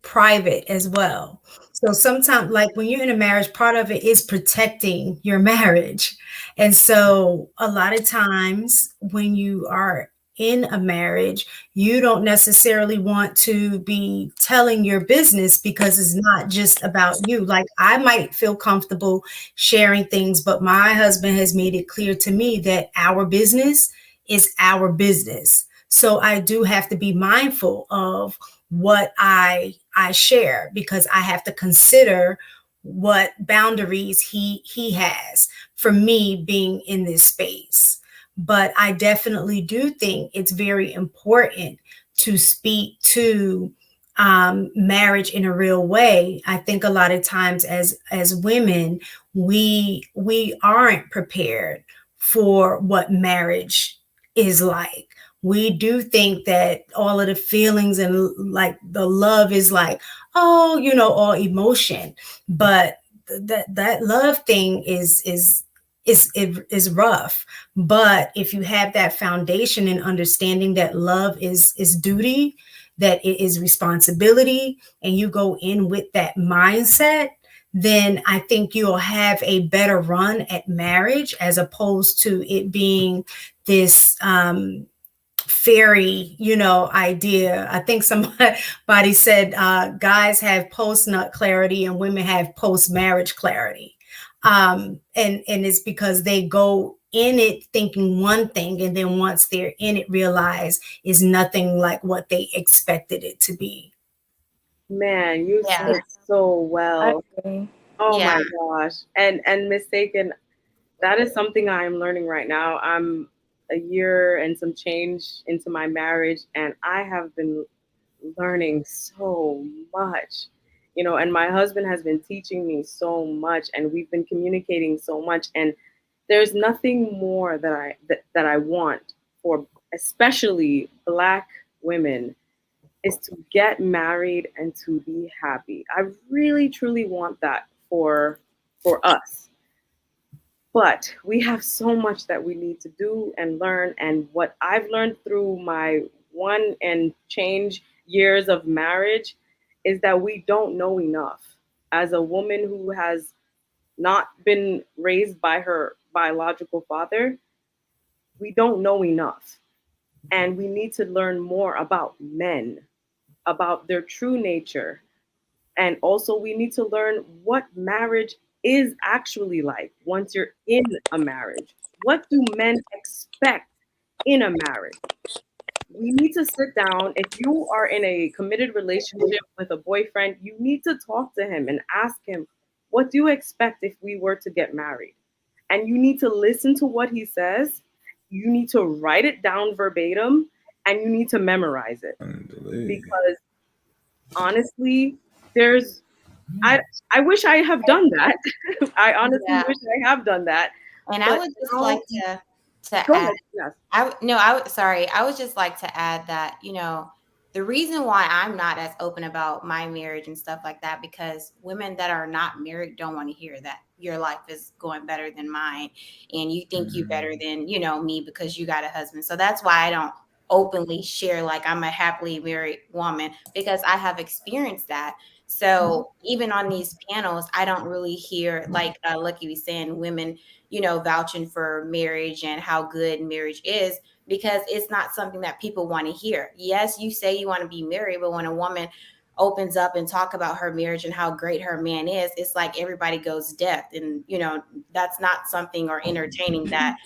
private as well. So sometimes, like when you're in a marriage, part of it is protecting your marriage. And so a lot of times when you are in a marriage, you don't necessarily want to be telling your business because it's not just about you. Like I might feel comfortable sharing things, but my husband has made it clear to me that our business is our business. So I do have to be mindful of what I share because I have to consider what boundaries he has for me being in this space. But I definitely do think it's very important to speak to marriage in a real way. I think a lot of times as women, we aren't prepared for what marriage is like. We do think that all of the feelings and like the love is like, oh, all emotion, but that love thing is rough. But if you have that foundation and understanding that love is duty, that it is responsibility, and you go in with that mindset, then I think you'll have a better run at marriage as opposed to it being this fairy, idea. I think somebody said guys have post nut clarity and women have post marriage clarity. And it's because they go in it thinking one thing, and then once they're in it, realize is nothing like what they expected it to be. Man, you Yeah. said so well. agree. Oh Yeah. my gosh. And mistaken, that is something I'm learning right now. I'm a year and some change into my marriage, and I have been learning so much. And my husband has been teaching me so much, and we've been communicating so much, and there's nothing more that I want for especially Black women is to get married and to be happy. I really truly want that for us. But we have so much that we need to do and learn. And what I've learned through my one and change years of marriage is that we don't know enough. As a woman who has not been raised by her biological father, we don't know enough. And we need to learn more about men, about their true nature. And also, we need to learn what marriage is actually like once you're in a marriage. What do men expect in a marriage? We need to sit down. If you are in a committed relationship with a boyfriend, you need to talk to him and ask him, what do you expect if we were to get married? And you need to listen to what he says. You need to write it down verbatim, and you need to memorize it. Because honestly, I wish I have done that. I honestly wish I have done that. And But I would just like to go add. ahead, yes. I would just like to add that, the reason why I'm not as open about my marriage and stuff like that, because women that are not married don't want to hear that your life is going better than mine and you think you better than, me because you got a husband. So that's why I don't openly share like I'm a happily married woman, because I have experienced that. So even on these panels, I don't really hear, like Lucky was saying, women, vouching for marriage and how good marriage is, because it's not something that people want to hear. Yes, you say you want to be married, but when a woman opens up and talk about her marriage and how great her man is, it's like everybody goes deaf. And, that's not something or entertaining that,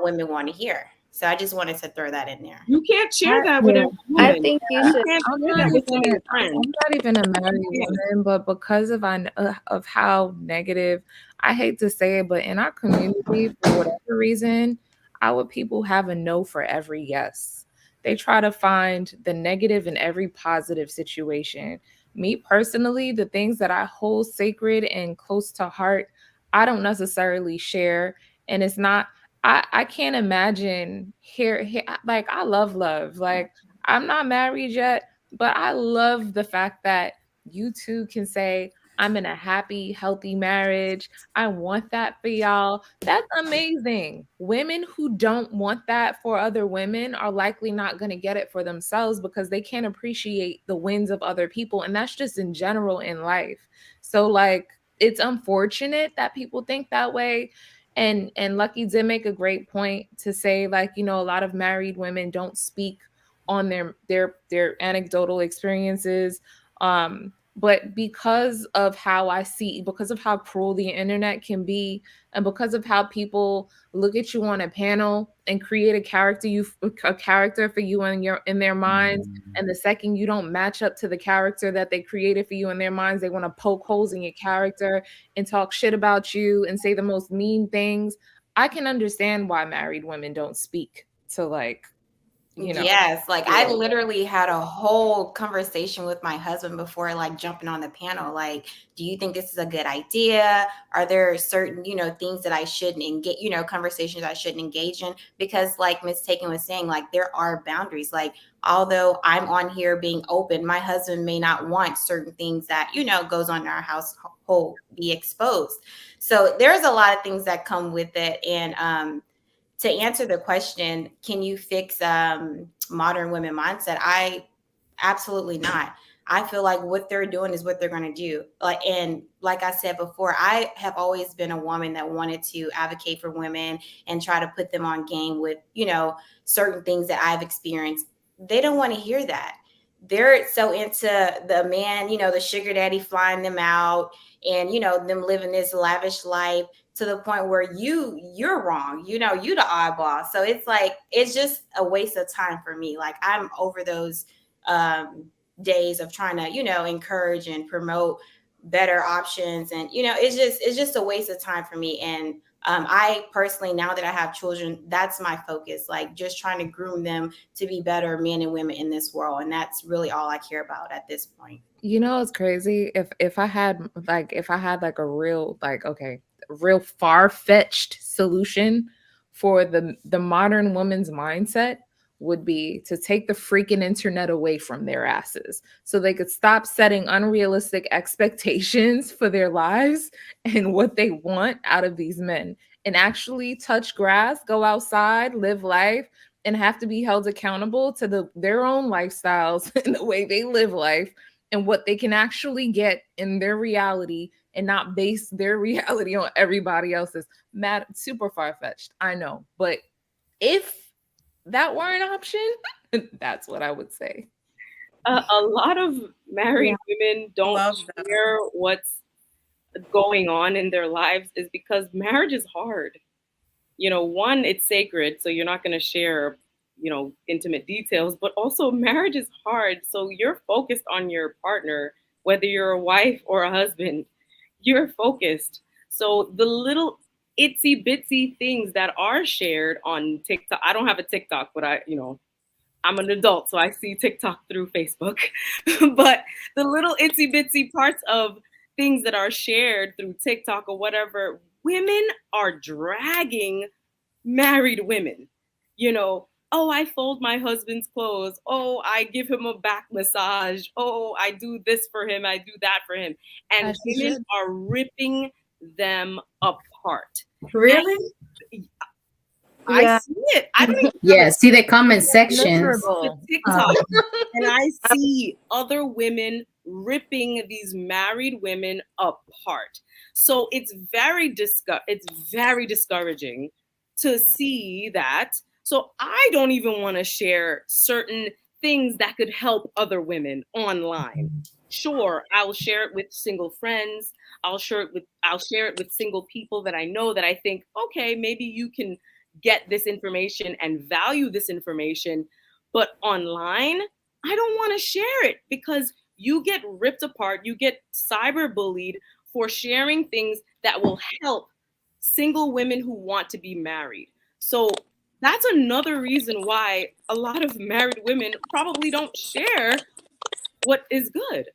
women want to hear. So I just wanted to throw that in there. You can't share that with every I woman. think you You should. can't I'm share not that with even, your friends. I'm not even a married woman, but because of how negative, I hate to say it, but in our community, for whatever reason, our people have a no for every yes. They try to find the negative in every positive situation. Me personally, the things that I hold sacred and close to heart, I don't necessarily share. And it's not, I can't imagine here, like I love love. Like I'm not married yet, but I love the fact that you two can say, I'm in a happy, healthy marriage. I want that for y'all. That's amazing. Women who don't want that for other women are likely not going to get it for themselves because they can't appreciate the wins of other people. And that's just in general in life. So, like, it's unfortunate that people think that way. And Lucky did make a great point to say, like, you know, a lot of married women don't speak on their anecdotal experiences. But because of how I see, because of how cruel the internet can be, and because of how people look at you on a panel and create a character for you in their minds, and the second you don't match up to the character that they created for you in their minds, they want to poke holes in your character and talk shit about you and say the most mean things. I can understand why married women don't speak to, like, you know. Yes, like I literally had a whole conversation with my husband before like jumping on the panel. Like, do you think this is a good idea? Are there certain, you know, things that I shouldn't engage, you know, conversations I shouldn't engage in? Because like Miss Taken was saying, like there are boundaries. Like, although I'm on here being open, my husband may not want certain things that, you know, goes on in our household be exposed. So there's a lot of things that come with it. And to answer the question, can you fix modern women mindset? Absolutely not. I feel like what they're doing is what they're going to do. And like I said before, I have always been a woman that wanted to advocate for women and try to put them on game with, you know, certain things that I've experienced. They don't want to hear that. They're so into the man, you know, the sugar daddy flying them out and, you know, them living this lavish life to the point where you're wrong, you know, you the oddball. So it's like, it's just a waste of time for me. Like I'm over those days of trying to, you know, encourage and promote better options. And, you know, it's just a waste of time for me. And I personally, now that I have children, that's my focus, like just trying to groom them to be better men and women in this world. And that's really all I care about at this point. You know, it's crazy. If I had like a real, like, okay, real far-fetched solution for the modern woman's mindset would be to take the freaking internet away from their asses so they could stop setting unrealistic expectations for their lives and what they want out of these men and actually touch grass, go outside, live life, and have to be held accountable to their own lifestyles and the way they live life and what they can actually get in their reality and not base their reality on everybody else's. Super far-fetched, I know. But if that were an option, that's what I would say. A lot of married women don't share what's going on in their lives is because marriage is hard. You know, one, it's sacred, so you're not going to share, you know, intimate details, but also marriage is hard. So you're focused on your partner, whether you're a wife or a husband, you're focused. So the little itsy bitsy things that are shared on TikTok, I don't have a TikTok, but I'm an adult, so I see TikTok through Facebook. But the little itsy bitsy parts of things that are shared through TikTok or whatever, women are dragging married women. You know, oh, I fold my husband's clothes. Oh, I give him a back massage. Oh, I do this for him. I do that for him. And women are ripping them apart. Really? Yeah. I see it. I don't even Yeah, see the comment sections. TikTok, and I see other women ripping these married women apart. So it's very discouraging to see that. So I don't even want to share certain things that could help other women online. Sure, I'll share it with single friends. I'll share it with single people that I know that I think, okay, maybe you can get this information and value this information. But online, I don't want to share it because you get ripped apart, you get cyberbullied for sharing things that will help single women who want to be married. So that's another reason why a lot of married women probably don't share what is good.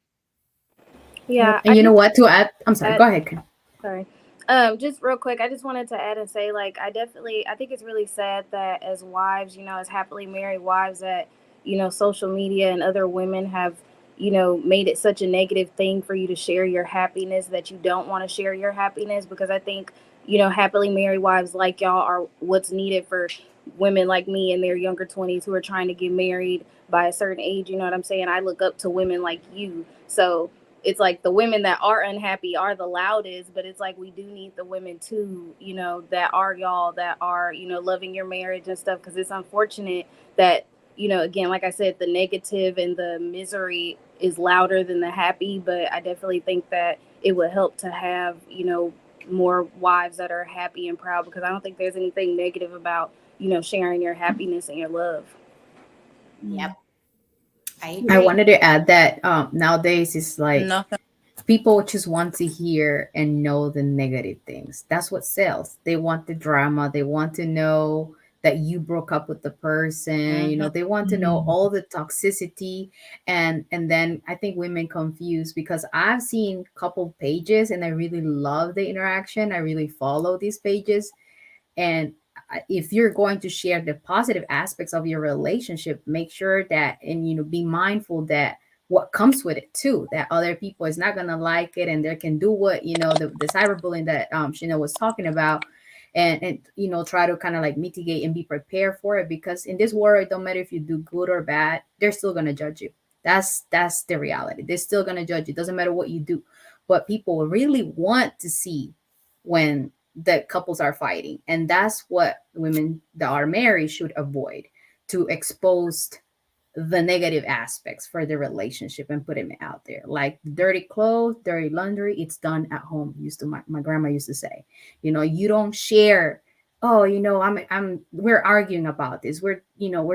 Yeah. And you know what? To add, I'm sorry. Go ahead, Ken. Sorry. Just real quick, I just wanted to add and say, like, I think it's really sad that as wives, you know, as happily married wives, that, you know, social media and other women have made it such a negative thing for you to share your happiness that you don't want to share your happiness. Because I think, happily married wives like y'all are what's needed for women like me in their younger 20s who are trying to get married by a certain age. You know what I'm saying? I look up to women like you. So it's like the women that are unhappy are the loudest, but it's like we do need the women too, that are y'all, that are, loving your marriage and stuff. Because it's unfortunate that, again, like I said, the negative and the misery is louder than the happy. But I definitely think that it would help to have, more wives that are happy and proud, because I don't think there's anything negative about, sharing your happiness and your love. Yep. I wanted to add that nowadays it's like Nothing. people just want to hear and know the negative things. That's what sells. They want the drama. They want to know that you broke up with the person. They want to know all the toxicity. And then I think women confuse, because I've seen a couple pages and I really love the interaction. I really follow these pages. And if you're going to share the positive aspects of your relationship, make sure that, and be mindful that what comes with it too, that other people is not going to like it, and they can do what the cyberbullying that Sheena was talking about, and try to kind of like mitigate and be prepared for it. Because in this world, it don't matter if you do good or bad, they're still going to judge you. That's the reality. They're still going to judge you. Doesn't matter what you do. But people really want to see when the couples are fighting, and that's what women that are married should avoid, to expose the negative aspects for the relationship and put them out there. Like dirty clothes, dirty laundry, it's done at home. My grandma used to say, you don't share, oh, we're arguing about this, we're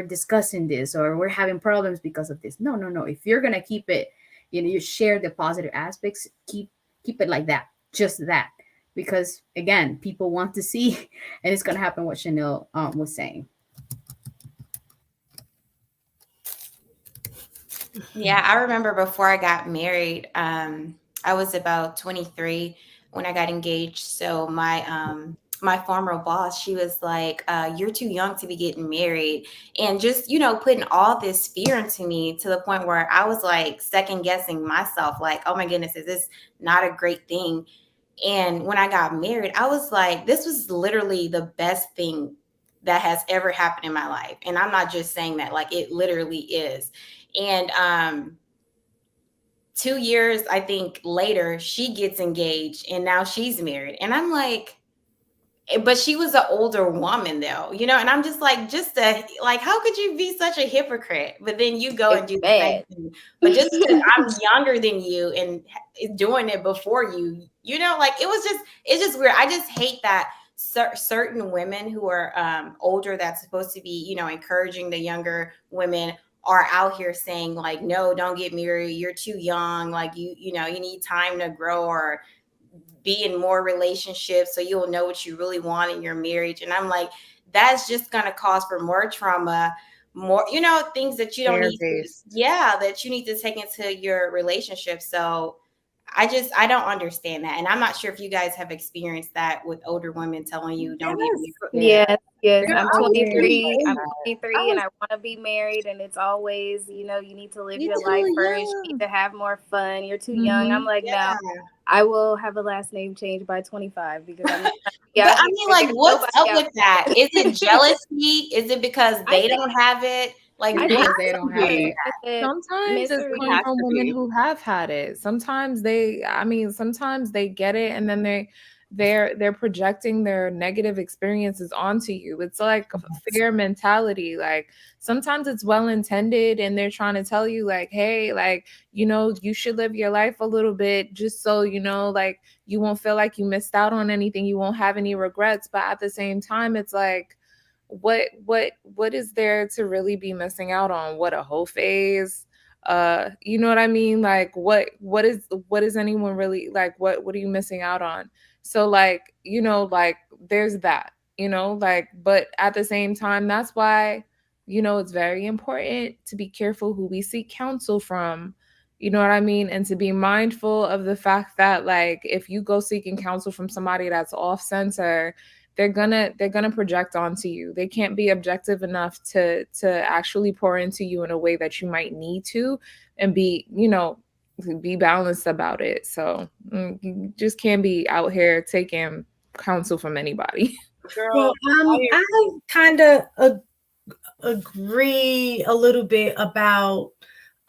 discussing this, or we're having problems because of this. No. If you're gonna keep it, you share the positive aspects, keep it like that, just that. Because again, people want to see, and it's going to happen what Chanel was saying. Yeah, I remember before I got married, I was about 23 when I got engaged. So my former boss, she was like, "You're too young to be getting married," and just putting all this fear into me, to the point where I was like second guessing myself, like, "Oh my goodness, is this not a great thing?" And when I got married, I was like, this was literally the best thing that has ever happened in my life. And I'm not just saying that, like, it literally is. And 2 years, I think, later, she gets engaged and now she's married. And I'm like, but she was an older woman though, and I'm just like, how could you be such a hypocrite? But then you go and do the same thing. But just because I'm younger than you and doing it before you, like, it's just weird. I just hate that certain women who are older, that's supposed to be, encouraging the younger women, are out here saying like, no, don't get married, you're too young, like you need time to grow, or be in more relationships so you'll know what you really want in your marriage. And I'm like, that's just going to cause for more trauma, more, things that you don't need that you need to take into your relationship. So I don't understand that. And I'm not sure if you guys have experienced that with older women telling you don't get married. Yes. I'm 23. I'm 23 and I want to be married. And it's always, you need to live your life first. You need to have more fun. You're too young. I'm like, no, I will have a last name change by 25 because I'm not. Yeah, but I mean, like, what's up with that? Is it jealousy? Is it because they don't have it? Like, because they don't have it. Sometimes it's coming from women who have had it. Sometimes they get it, and then they're projecting their negative experiences onto you. It's like a fear mentality. Like, sometimes it's well intended and they're trying to tell you like, hey, like, you should live your life a little bit just so like you won't feel like you missed out on anything, you won't have any regrets. But at the same time, it's like, what is there to really be missing out on? What, a whole phase? You know what I mean? Like, what is anyone really like? What are you missing out on? So like, like, there's that, like, but at the same time, that's why, it's very important to be careful who we seek counsel from. You know what I mean? And to be mindful of the fact that, like, if you go seeking counsel from somebody that's off center, they're gonna project onto you. They can't be objective enough to actually pour into you in a way that you might need to, and be, you know, be balanced about it. So you just can't be out here taking counsel from anybody. Well, I kind of agree a little bit about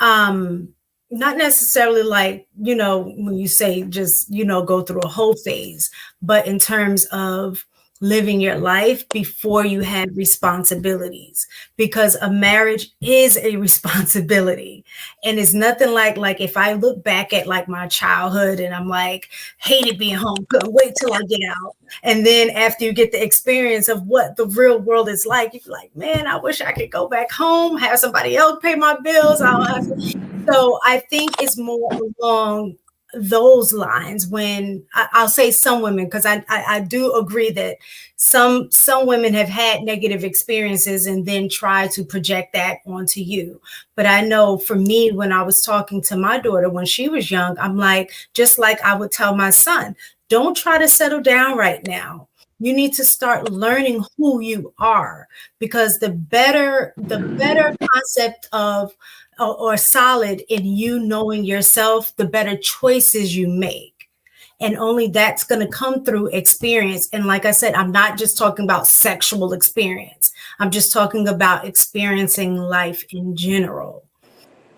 not necessarily like, you know, when you say just, you know, go through a whole phase, but in terms of living your life before you have responsibilities, because a marriage is a responsibility. And it's nothing like if I look back at like my childhood and I'm like, hated being home, couldn't wait till I get out. And then after you get the experience of what the real world is like, you're like, man, I wish I could go back home, have somebody else pay my bills. So I think it's more along those lines when I'll say some women, because I do agree that some women have had negative experiences and then try to project that onto you. But I know for me, when I was talking to my daughter when she was young, I'm like, just like I would tell my son, don't try to settle down right now. You need to start learning who you are, because the better concept of or solid in you knowing yourself, the better choices you make. And only that's going to come through experience. And like I said, I'm not just talking about sexual experience. I'm just talking about experiencing life in general.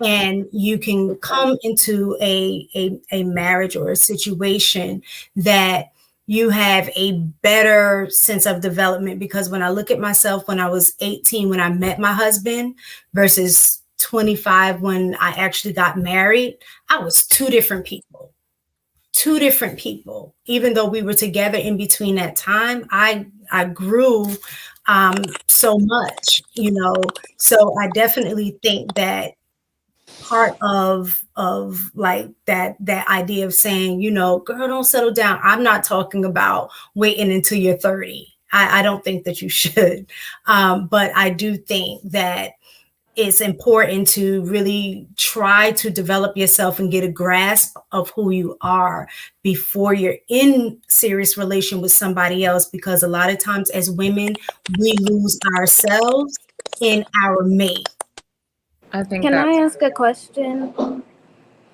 And you can come into a marriage or a situation that you have a better sense of development. Because when I look at myself when I was 18, when I met my husband, versus 25 when I actually got married, I was two different people. Even though we were together in between that time, I grew so much, you know. So I definitely think that part of like that idea of saying, you know, girl, don't settle down. I'm not talking about waiting until you're 30. I don't think that you should. But I do think that it's important to really try to develop yourself and get a grasp of who you are before you're in serious relation with somebody else. Because a lot of times as women, we lose ourselves in our mate. I think. Can I ask a question?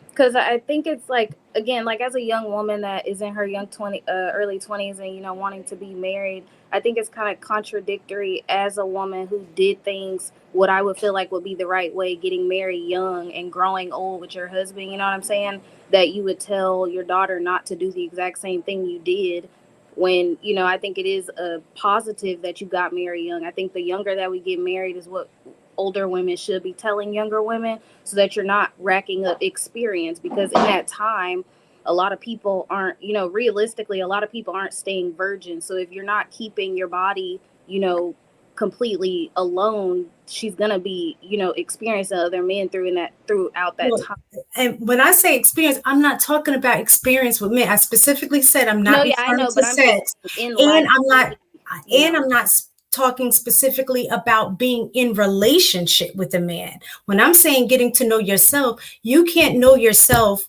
Because I think it's like, again, like as a young woman that is in her early 20s and, you know, wanting to be married, I think it's kind of contradictory as a woman who did things what I would feel like would be the right way, getting married young and growing old with your husband, you know what I'm saying? That you would tell your daughter not to do the exact same thing you did when, you know, I think it is a positive that you got married young. I think the younger that we get married is what older women should be telling younger women, so that you're not racking up experience, because in that time a lot of people aren't, you know, realistically a lot of people aren't staying virgin. So if you're not keeping your body, you know, completely alone, she's gonna be, you know, experiencing other men throughout that time. And when I say experience, I'm not talking about experience with men. I specifically said I'm not referring to sex, and I'm not talking specifically about being in relationship with a man. When I'm saying getting to know yourself, you can't know yourself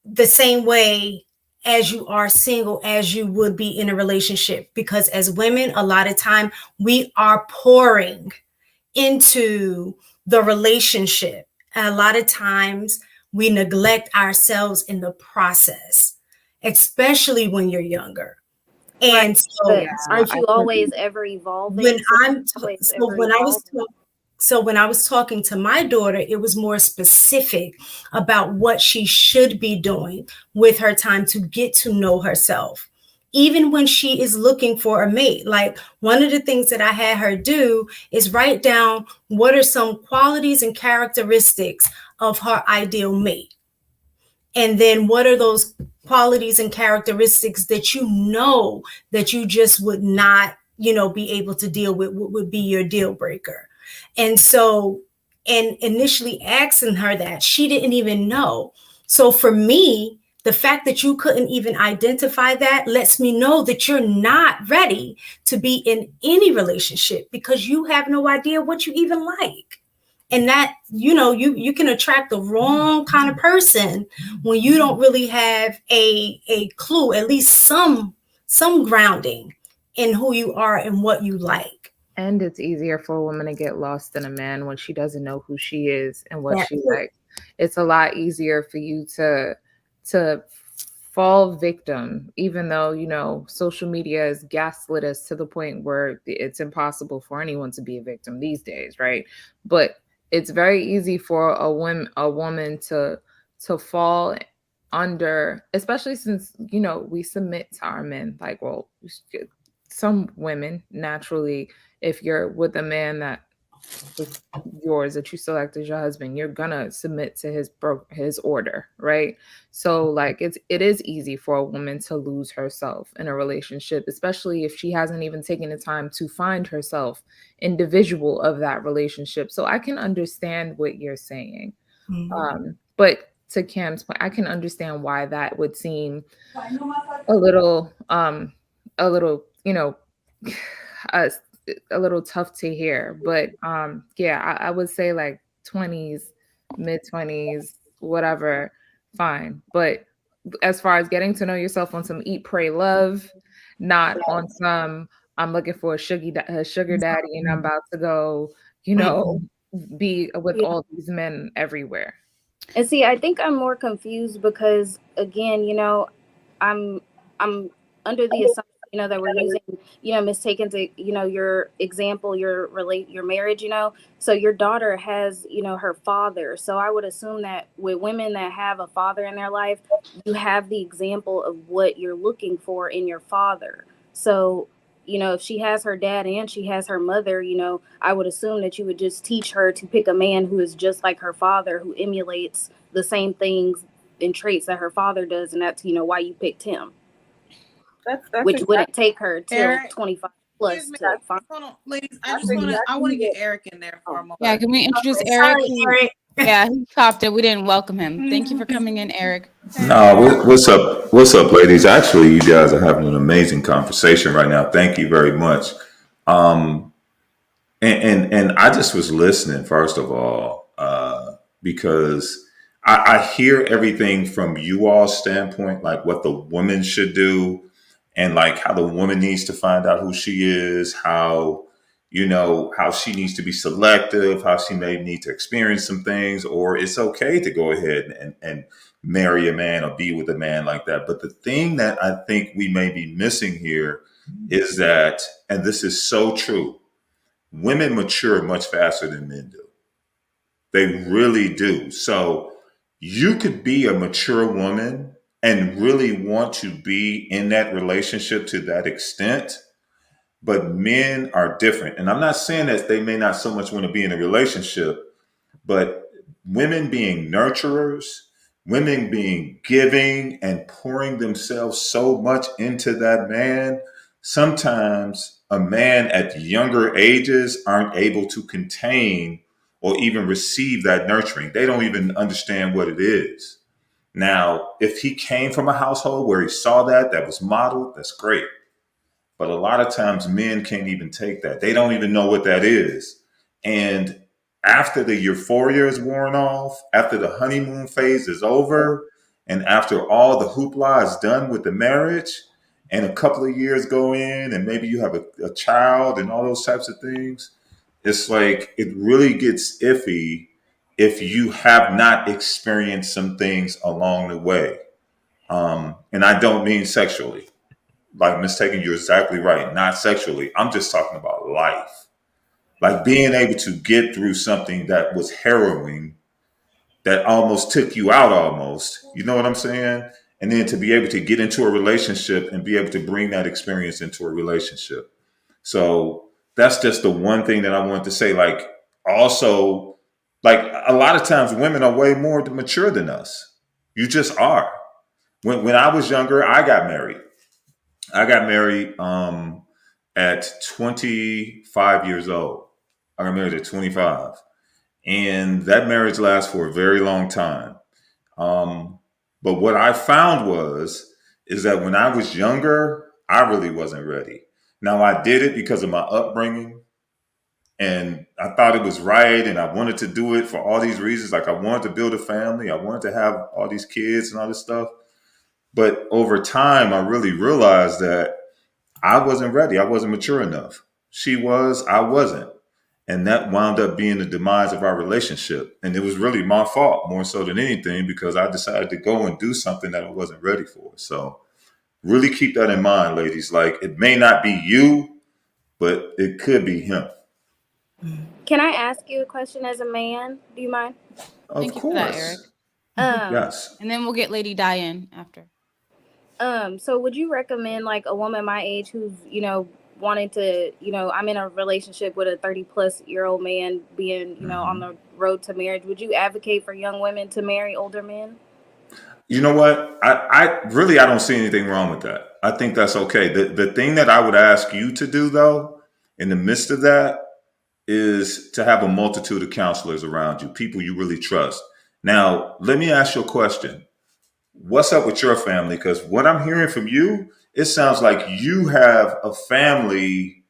the same way as you are single as you would be in a relationship. Because as women, a lot of time we are pouring into the relationship. And a lot of times we neglect ourselves in the process, especially when you're younger. And so, aren't you always ever evolving? When I was talking to my daughter, it was more specific about what she should be doing with her time to get to know herself, even when she is looking for a mate. Like, one of the things that I had her do is write down what are some qualities and characteristics of her ideal mate. And then what are those qualities and characteristics that you know that you just would not, you know, be able to deal with, what would be your deal breaker. And so, and initially asking her that, she didn't even know. So for me, the fact that you couldn't even identify that lets me know that you're not ready to be in any relationship, because you have no idea what you even like. And that, you know, you can attract the wrong kind of person when you don't really have a clue, at least some grounding in who you are and what you like. And it's easier for a woman to get lost in a man when she doesn't know who she is and what That's she it. likes. It's a lot easier for you to fall victim, even though, you know, social media has gaslit us to the point where it's impossible for anyone to be a victim these days, right? But it's very easy for a woman to fall under, especially since, you know, we submit to our men. Like, well, some women naturally, if you're with a man that is yours, that you select as your husband, you're gonna submit to his order, right? So like it is easy for a woman to lose herself in a relationship, especially if she hasn't even taken the time to find herself individual of that relationship. So I can understand what you're saying. But to Cam's point, I can understand why that would seem a little you know, a, a little tough to hear. But yeah, I would say like 20s, mid 20s, whatever, fine. But as far as getting to know yourself on some eat, pray, love, not on some I'm looking for a sugar daddy and I'm about to go, you know, be with Yeah. all these men everywhere. And see, I think I'm more confused because, again, you know, I'm under the assumption, you know, that we're using, you know, Miss Taken to, you know, your example, your marriage, you know. So your daughter has, you know, her father. So I would assume that with women that have a father in their life, you have the example of what you're looking for in your father. So, you know, if she has her dad and she has her mother, you know, I would assume that you would just teach her to pick a man who is just like her father, who emulates the same things and traits that her father does, and that's, you know, why you picked him. That's which wouldn't take her till Eric, 25 plus to find. Hold on, ladies. I want to get Eric in there for a moment. Yeah, can we introduce Eric? Yeah, he popped it. We didn't welcome him. Thank you for coming in, Eric. No, what's up? What's up, ladies? Actually, you guys are having an amazing conversation right now. Thank you very much. And I just was listening first of all because I hear everything from you all's standpoint, like what the woman should do, and like how the woman needs to find out who she is, how how she needs to be selective, how she may need to experience some things, or it's okay to go ahead and marry a man or be with a man like that. But the thing that I think we may be missing here is that, and this is so true, women mature much faster than men do. They really do. So you could be a mature woman and really want to be in that relationship to that extent, but men are different. And I'm not saying that they may not so much want to be in a relationship, but women being nurturers, women being giving and pouring themselves so much into that man, sometimes a man at younger ages aren't able to contain or even receive that nurturing. They don't even understand what it is. Now, if he came from a household where he saw that was modeled, that's great. But a lot of times men can't even take that. They don't even know what that is. And after the euphoria is worn off, after the honeymoon phase is over, and after all the hoopla is done with the marriage, and a couple of years go in, and maybe you have a child and all those types of things, it's like it really gets iffy if you have not experienced some things along the way. And I don't mean sexually. Like Miss Taken, you're exactly right. Not sexually. I'm just talking about life. Like being able to get through something that was harrowing, that almost took you out almost. You know what I'm saying? And then to be able to get into a relationship and be able to bring that experience into a relationship. So that's just the one thing that I wanted to say. Like also, like a lot of times women are way more mature than us. You just are. When I was younger, I got married. I got married at 25 years old. I got married at 25. And that marriage lasted for a very long time. But what I found is that when I was younger, I really wasn't ready. Now I did it because of my upbringing and I thought it was right. And I wanted to do it for all these reasons. Like I wanted to build a family. I wanted to have all these kids and all this stuff. But over time, I really realized that I wasn't ready. I wasn't mature enough. She was, I wasn't. And that wound up being the demise of our relationship. And it was really my fault more so than anything because I decided to go and do something that I wasn't ready for. So really keep that in mind, ladies. Like, it may not be you, but it could be him. Can I ask you a question as a man? Do you mind? Thank you for that, Eric. Yes. And then we'll get Lady Diane after. So would you recommend like a woman my age who's, wanting to, I'm in a relationship with a 30-plus-year-old man being, on the road to marriage. Would you advocate for young women to marry older men? You know what? I don't see anything wrong with that. I think that's okay. The thing that I would ask you to do, though, in the midst of that, is to have a multitude of counselors around you, people you really trust. Now, let me ask you a question. What's up with your family? Because what I'm hearing from you, it sounds like you have a family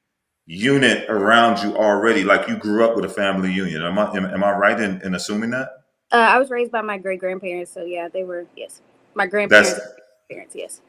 unit around you already, like you grew up with a family union. Am I right in assuming that? I was raised by my great-grandparents, so yeah, they were, yes. My grandparents, parents, yes.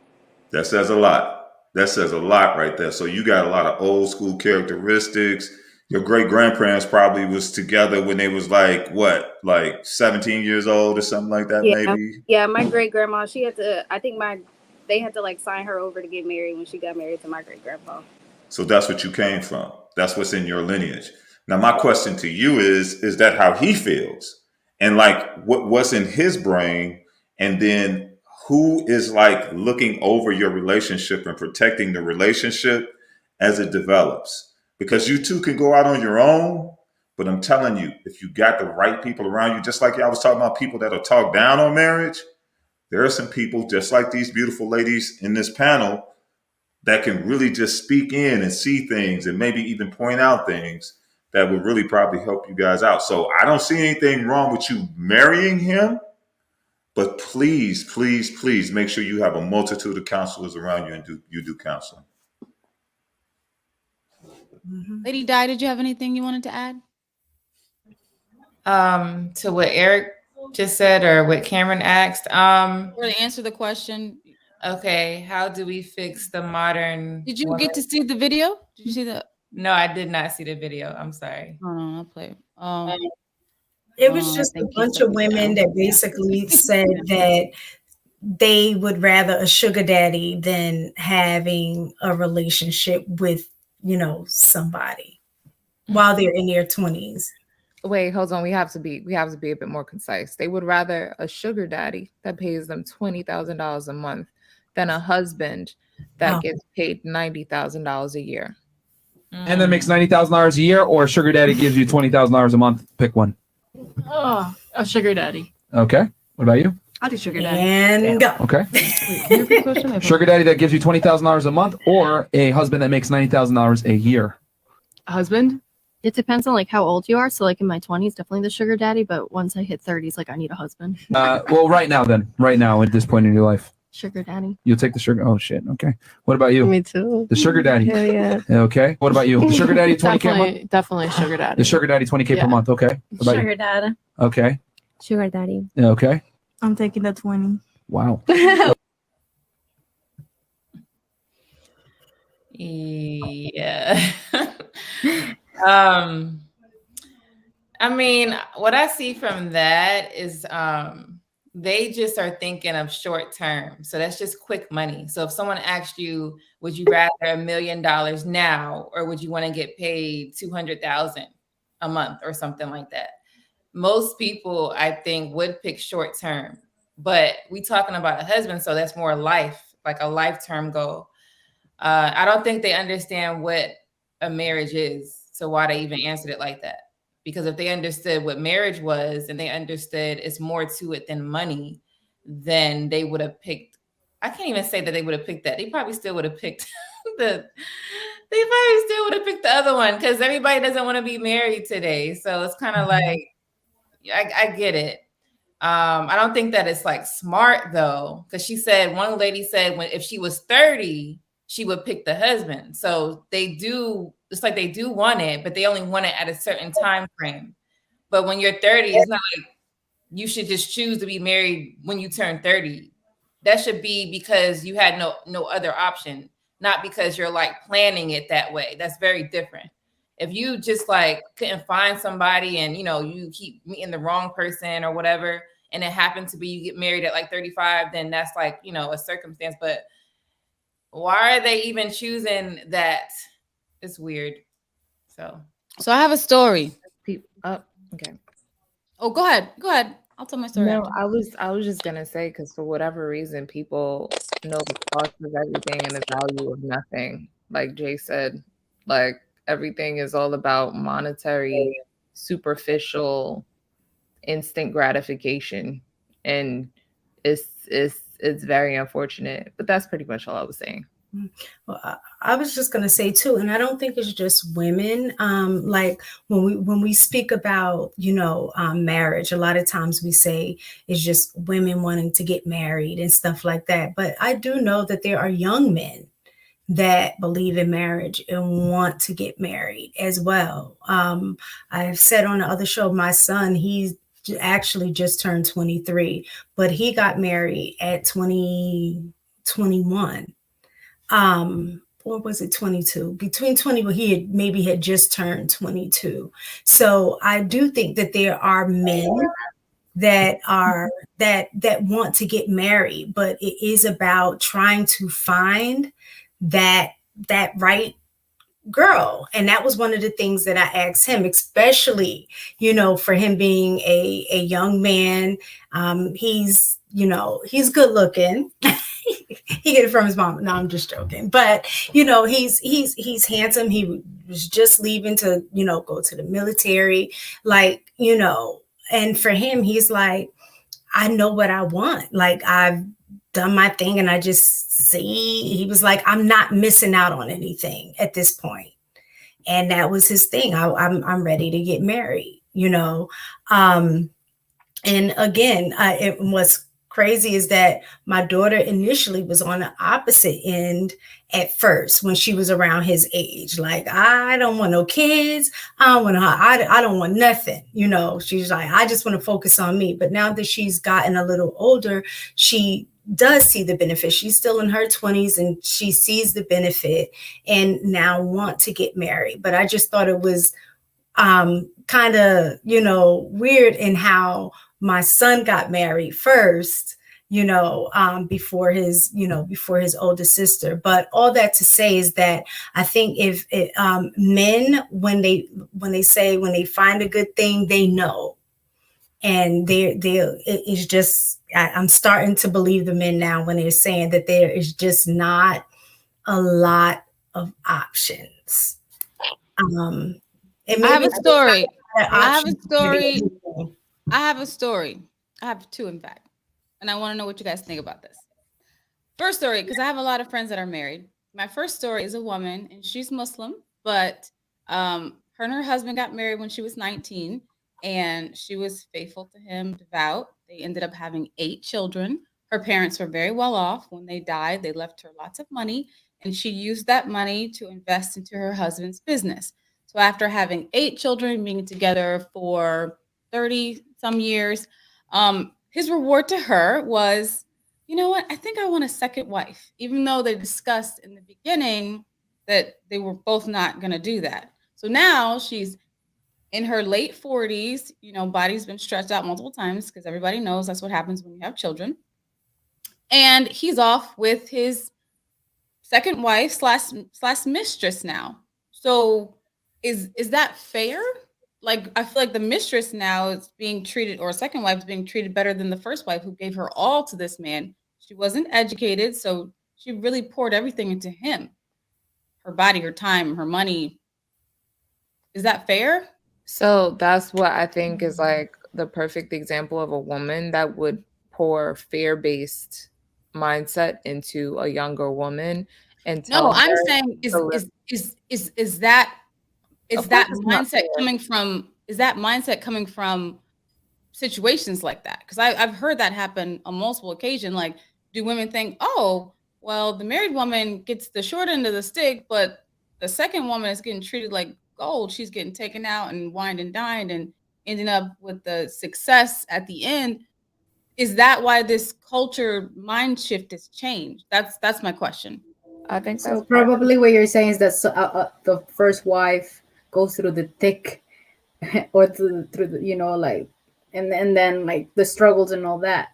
That says a lot. That says a lot right there. So you got a lot of old school characteristics. Your great-grandparents probably was together when they was like 17 years old or something like that, maybe? Yeah, my great-grandma, they had to like sign her over to get married when she got married to my great-grandpa. So that's what you came from. That's what's in your lineage. Now, my question to you is that how he feels? And like what's in his brain? And then who is like looking over your relationship and protecting the relationship as it develops? Because you two can go out on your own, but I'm telling you, if you got the right people around you, just like I was talking about people that'll talk down on marriage, there are some people just like these beautiful ladies in this panel that can really just speak in and see things and maybe even point out things that would really probably help you guys out. So I don't see anything wrong with you marrying him, but please, please, please make sure you have a multitude of counselors around you and do counseling. Lady Di, did you have anything you wanted to add? To what Eric just said or what Cameron asked. Or to answer the question. Okay, how do we fix the modern? Did you get to see the video? Did you see the? No, I did not see the video. I'm sorry. Oh, no, I'll play. It was just a bunch of women that basically said that they would rather a sugar daddy than having a relationship with, somebody while they're in their 20s. Wait, hold on. We have to be a bit more concise. They would rather a sugar daddy that pays them $20,000 a month than a husband that gets paid $90,000 a year. And then makes $90,000 a year, or sugar daddy gives you $20,000 a month. Pick one. Oh, a sugar daddy. Okay. What about you? I'll do sugar daddy. And go. Okay. Wait, can you repeat the question? Sugar daddy that gives you $20,000 a month, or a husband that makes $90,000 a year. A husband? It depends on like how old you are. So like in my 20s, definitely the sugar daddy. But once I hit 30s, like I need a husband. Well, right now at this point in your life. Sugar daddy. You'll take the sugar. Oh shit. Okay. What about you? Me too. The sugar daddy. Hell yeah. Okay. What about you? The sugar daddy, 20K a month? Definitely sugar daddy. The sugar daddy, 20K per month. Okay. What about Sugar you? daddy. Okay. Sugar daddy. Okay. I'm taking the 20. Wow. Yeah. I mean, what I see from that is they just are thinking of short term. So that's just quick money. So if someone asked you, would you rather $1 million now, or would you want to get paid $200,000 a month or something like that? Most people, I think, would pick short term. But we talking about a husband, so that's more life, like a lifetime goal. I don't think they understand what a marriage is, so why they even answered it like that. Because if they understood what marriage was and they understood it's more to it than money, then they would have picked, I can't even say that they would have picked that. They probably still would have picked the other one, because everybody doesn't want to be married today. So it's kind of like, I get it. I don't think that it's like smart though, because she said, one lady said if she was 30, she would pick the husband. So they do, it's like they do want it, but they only want it at a certain time frame. But when you're 30, it's not like you should just choose to be married when you turn 30. That should be because you had no other option. not because you're like planning it that way. That's very different. If you just like couldn't find somebody and you keep meeting the wrong person or whatever, and it happened to be you get married at like 35, then that's like, a circumstance. But why are they even choosing that? It's weird. So I have a story. Okay. Oh, go ahead. I'll tell my story. No, after. I was just gonna say, because for whatever reason, people know the cost of everything and the value of nothing. Like Jay said, like everything is all about monetary, superficial, instant gratification, and it's very unfortunate. But that's pretty much all I was saying. Well, I was just going to say too, and I don't think it's just women. Like when we speak about marriage, a lot of times we say it's just women wanting to get married and stuff like that. But I do know that there are young men that believe in marriage and want to get married as well. I've said on the other show, my son, he's actually just turned 23, but he got married at 21. Or was it 22? Between 20, he had just turned 22. So I do think that there are men that want to get married, but it is about trying to find that right girl. And that was one of the things that I asked him, especially, for him being a young man. He's good looking. He get it from his mom. No, I'm just joking. But he's handsome. He was just leaving to go to the military, and for him, he's like, I know what I want. Like, I've done my thing, and I just see. He was like, I'm not missing out on anything at this point. And that was his thing. I'm ready to get married. And again, what's crazy is that my daughter initially was on the opposite end at first when she was around his age. Like, I don't want no kids. I don't want nothing. She's like, I just want to focus on me. But now that she's gotten a little older, she does see the benefit. She's still in her 20s and she sees the benefit and now want to get married. But I just thought it was kind of, weird in how my son got married first, before his older sister. But all that to say is that I think if men, when they find a good thing, they know. And it's just, I'm starting to believe the men now when they're saying that there is just not a lot of options. I have a story. I have two, in fact. And I want to know what you guys think about this. First story, because I have a lot of friends that are married. My first story is a woman, and she's Muslim, but her and her husband got married when she was 19, and she was faithful to him, devout. They ended up having 8 children. Her parents were very well off. When they died, they left her lots of money, and she used that money to invest into her husband's business. So after having 8 children, being together for 30 some years, his reward to her was, you know what? I think I want a second wife, even though they discussed in the beginning that they were both not going to do that. So now she's in her late 40s, body's been stretched out multiple times because everybody knows that's what happens when you have children. And he's off with his second wife slash mistress now. So is that fair? Like, I feel like the mistress now is being treated, or second wife is being treated better than the first wife who gave her all to this man. She wasn't educated, so she really poured everything into him. Her body, her time, her money. Is that fair? So that's what I think is like the perfect example of a woman that would pour fear-based mindset into a younger woman and tell No, I'm her saying to live. is that Of course it's not mindset fair. coming from situations like that? Because I've heard that happen on multiple occasions. Like, do women think, oh, well, the married woman gets the short end of the stick, but the second woman is getting treated like gold. She's getting taken out and wined and dined and ending up with the success at the end. Is that why this culture mind shift has changed? That's my question. I think So that's part of probably what you're saying is that the first wife goes through the thick, or through the, like, and then like the struggles and all that.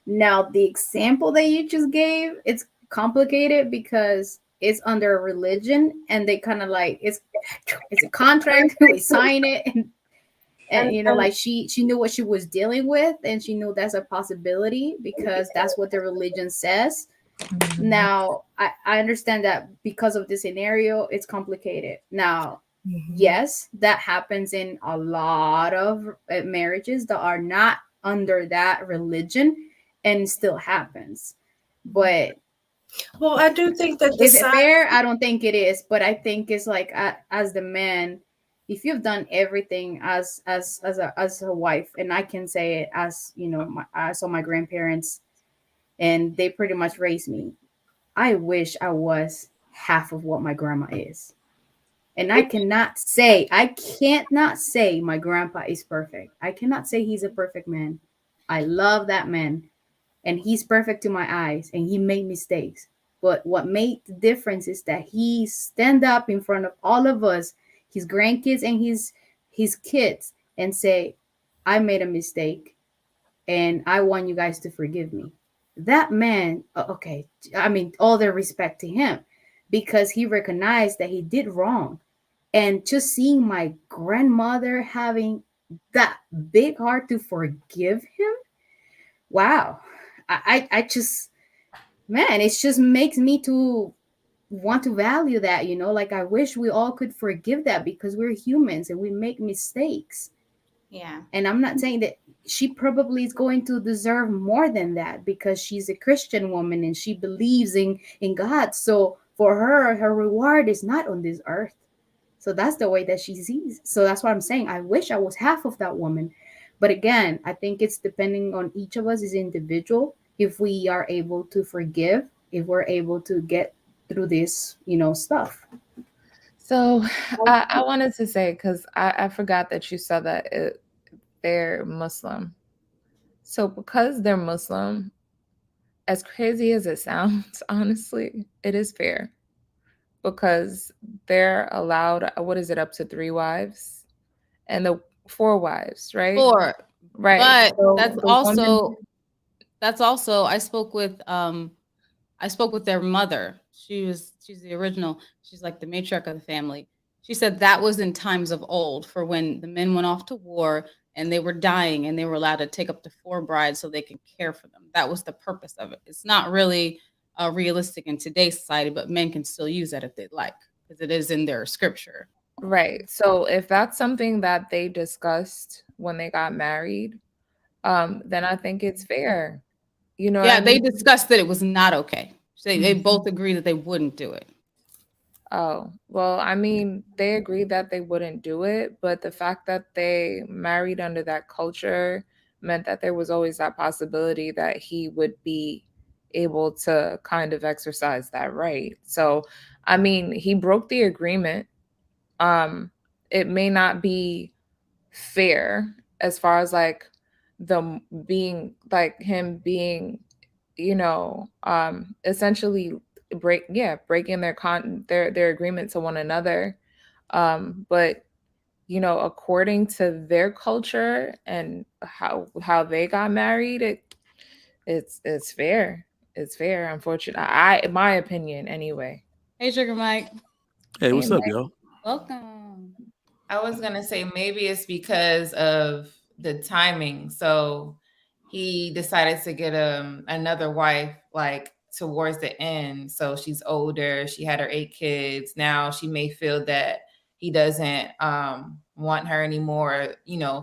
Now the example that you just gave, it's complicated because it's under a religion, and they kind of like it's a contract. We sign it, and like she knew what she was dealing with, and she knew that's a possibility because that's what the religion says. Now I understand that because of the scenario it's complicated. Now yes, that happens in a lot of marriages that are not under that religion, and it still happens. But well, I do think that the is it side. fair? I don't think it is, but I think it's like, as the man, if you've done everything as a wife, and I can say it as I saw my grandparents, and they pretty much raised me. I wish I was half of what my grandma is. And I cannot say my grandpa is perfect. I cannot say he's a perfect man. I love that man, and he's perfect to my eyes, and he made mistakes. But what made the difference is that he stand up in front of all of us, his grandkids and his kids, and say, I made a mistake, and I want you guys to forgive me. That man, okay, I mean, all the respect to him, because he recognized that he did wrong. And just seeing my grandmother having that big heart to forgive him, wow. I just, man, it just makes me to want to value that, like I wish we all could forgive that, because we're humans and we make mistakes. Yeah. And I'm not saying that she probably is going to deserve more than that, because she's a Christian woman and she believes in God. So for her reward is not on this earth. So that's the way that she sees. So that's what I'm saying. I wish I was half of that woman. But again, I think it's depending on each of us as individual. If we are able to forgive, if we're able to get through this, stuff. So I wanted to say, because I forgot that you said that they're Muslim. So because they're Muslim, as crazy as it sounds, honestly, it is fair, because they're allowed, what is it, up to 3 wives, and the 4 wives, right? 4. Right. But So that's the woman- also I spoke with their mother. She's the original. She's like the matriarch of the family. She said that was in times of old, for when the men went off to war and they were dying, and they were allowed to take up to 4 brides so they can care for them. That was the purpose of it. It's not really realistic in today's society, but men can still use that if they'd like, because it is in their scripture. Right. So if that's something that they discussed when they got married, then I think it's fair. You know what Yeah, I they mean? discussed that it was not okay. They both agreed that they wouldn't do it. Oh, well, I mean, they agreed that they wouldn't do it, but the fact that they married under that culture meant that there was always that possibility that he would be able to kind of exercise that right. So, I mean, he broke the agreement. It may not be fair as far as like the being like him being, essentially breaking their agreement to one another. But according to their culture and how they got married, it's fair. It's fair, unfortunately. In my opinion, anyway. Hey, Sugar Mike. Hey, what's Hey, up, Mike. yo? Welcome. I was gonna say maybe it's because of the timing. So he decided to get another wife like towards the end. So she's older. She had her 8 kids. Now she may feel that he doesn't want her anymore.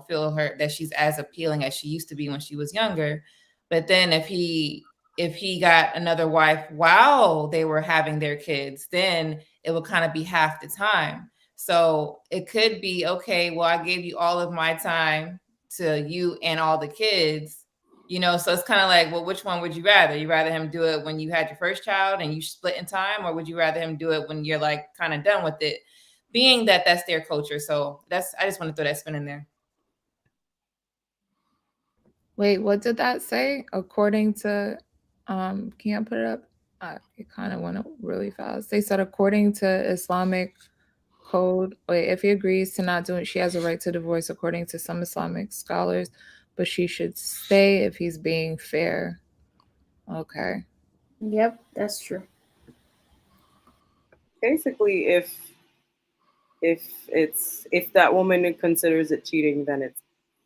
Feel her that she's as appealing as she used to be when she was younger. But then if he got another wife while they were having their kids, then it would kind of be half the time. So it could be, okay, well, I gave you all of my time to you and all the kids, so it's kind of like, well, which one would you rather? You rather him do it when you had your first child and you split in time, or would you rather him do it when you're like kind of done with it, being that that's their culture? So I just want to throw that spin in there. Wait, what did that say? According to, can you put it up? It kind of went really fast. They said according to Islamic code, wait, if he agrees to not do it, she has a right to divorce according to some Islamic scholars, but she should stay if he's being fair. Okay. Yep, that's true. Basically, if that woman considers it cheating, then it's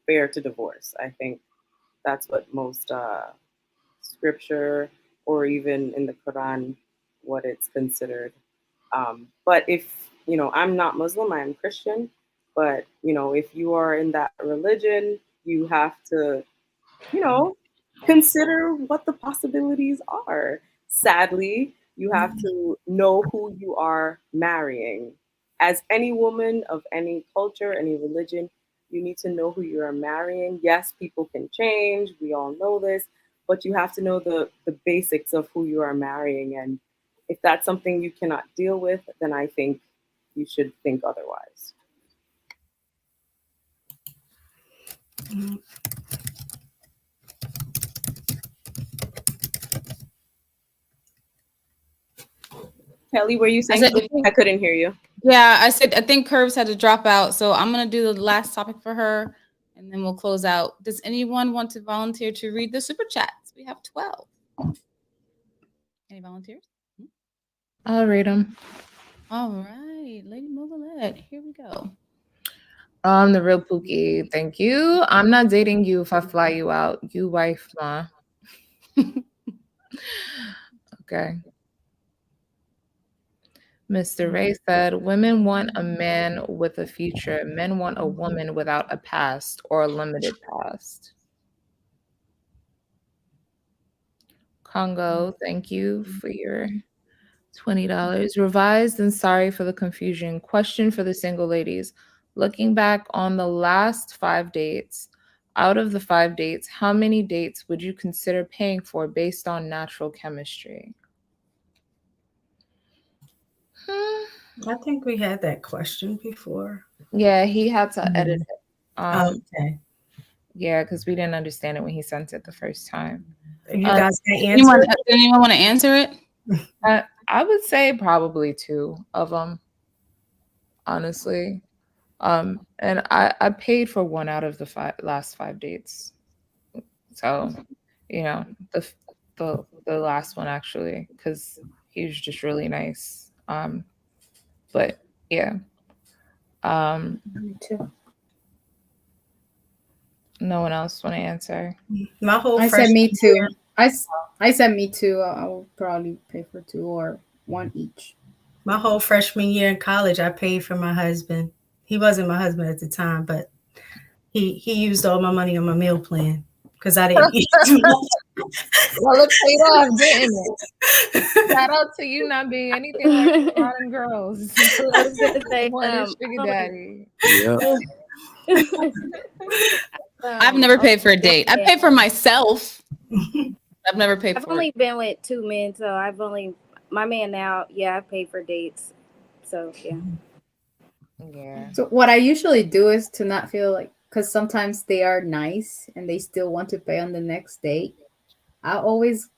fair to divorce. I think that's what most scripture or even in the Quran, what it's considered. But if I'm not Muslim, I am Christian. But if you are in that religion, you have to consider what the possibilities are. Sadly, you have to know who you are marrying. As any woman of any culture, any religion, you need to know who you are marrying. Yes, people can change. We all know this, but you have to know the basics of who you are marrying. And if that's something you cannot deal with, then I think you should think otherwise. Kelly, were you saying something? I couldn't hear you. Yeah, I said I think Curves had to drop out, so I'm gonna do the last topic for her, and then we'll close out. Does anyone want to volunteer to read the super chats? We have 12. Any volunteers? I'll read them. All right, Lady Mogalette, here we go. The real Pookie, thank you. I'm not dating you if I fly you out. You wife, ma. Okay. Mr. Ray said, women want a man with a future. Men want a woman without a past or a limited past. Congo, thank you for your $20. Revised and sorry for the confusion. Question for the single ladies. Looking back on the last 5 dates, out of the 5 dates, how many dates would you consider paying for based on natural chemistry? I think we had that question before. Yeah, he had to edit it. Okay. Yeah, because we didn't understand it when he sent it the first time. You guys can answer it? Anyone want to answer it? I would say probably 2 of them, honestly. And I paid for 1 out of the last 5 dates. So, the last one actually, because he was just really nice. But yeah. Me too. No one else want to answer? My whole I said me too. I said me too. I will probably pay for 2 or 1 each. My whole freshman year in college, I paid for my husband. He wasn't my husband at the time, but he used all my money on my meal plan because I didn't eat too much. Well, it paid off, didn't it? Shout out to you not being anything like modern girls. I was gonna say, sugar daddy. Yeah. I've never paid for a date. I pay for myself. I've never paid I've for only it. been with 2 men, so my man now, yeah, I've paid for dates. So yeah. Yeah. So what I usually do is to not feel like, because sometimes they are nice and they still want to pay on the next date. I always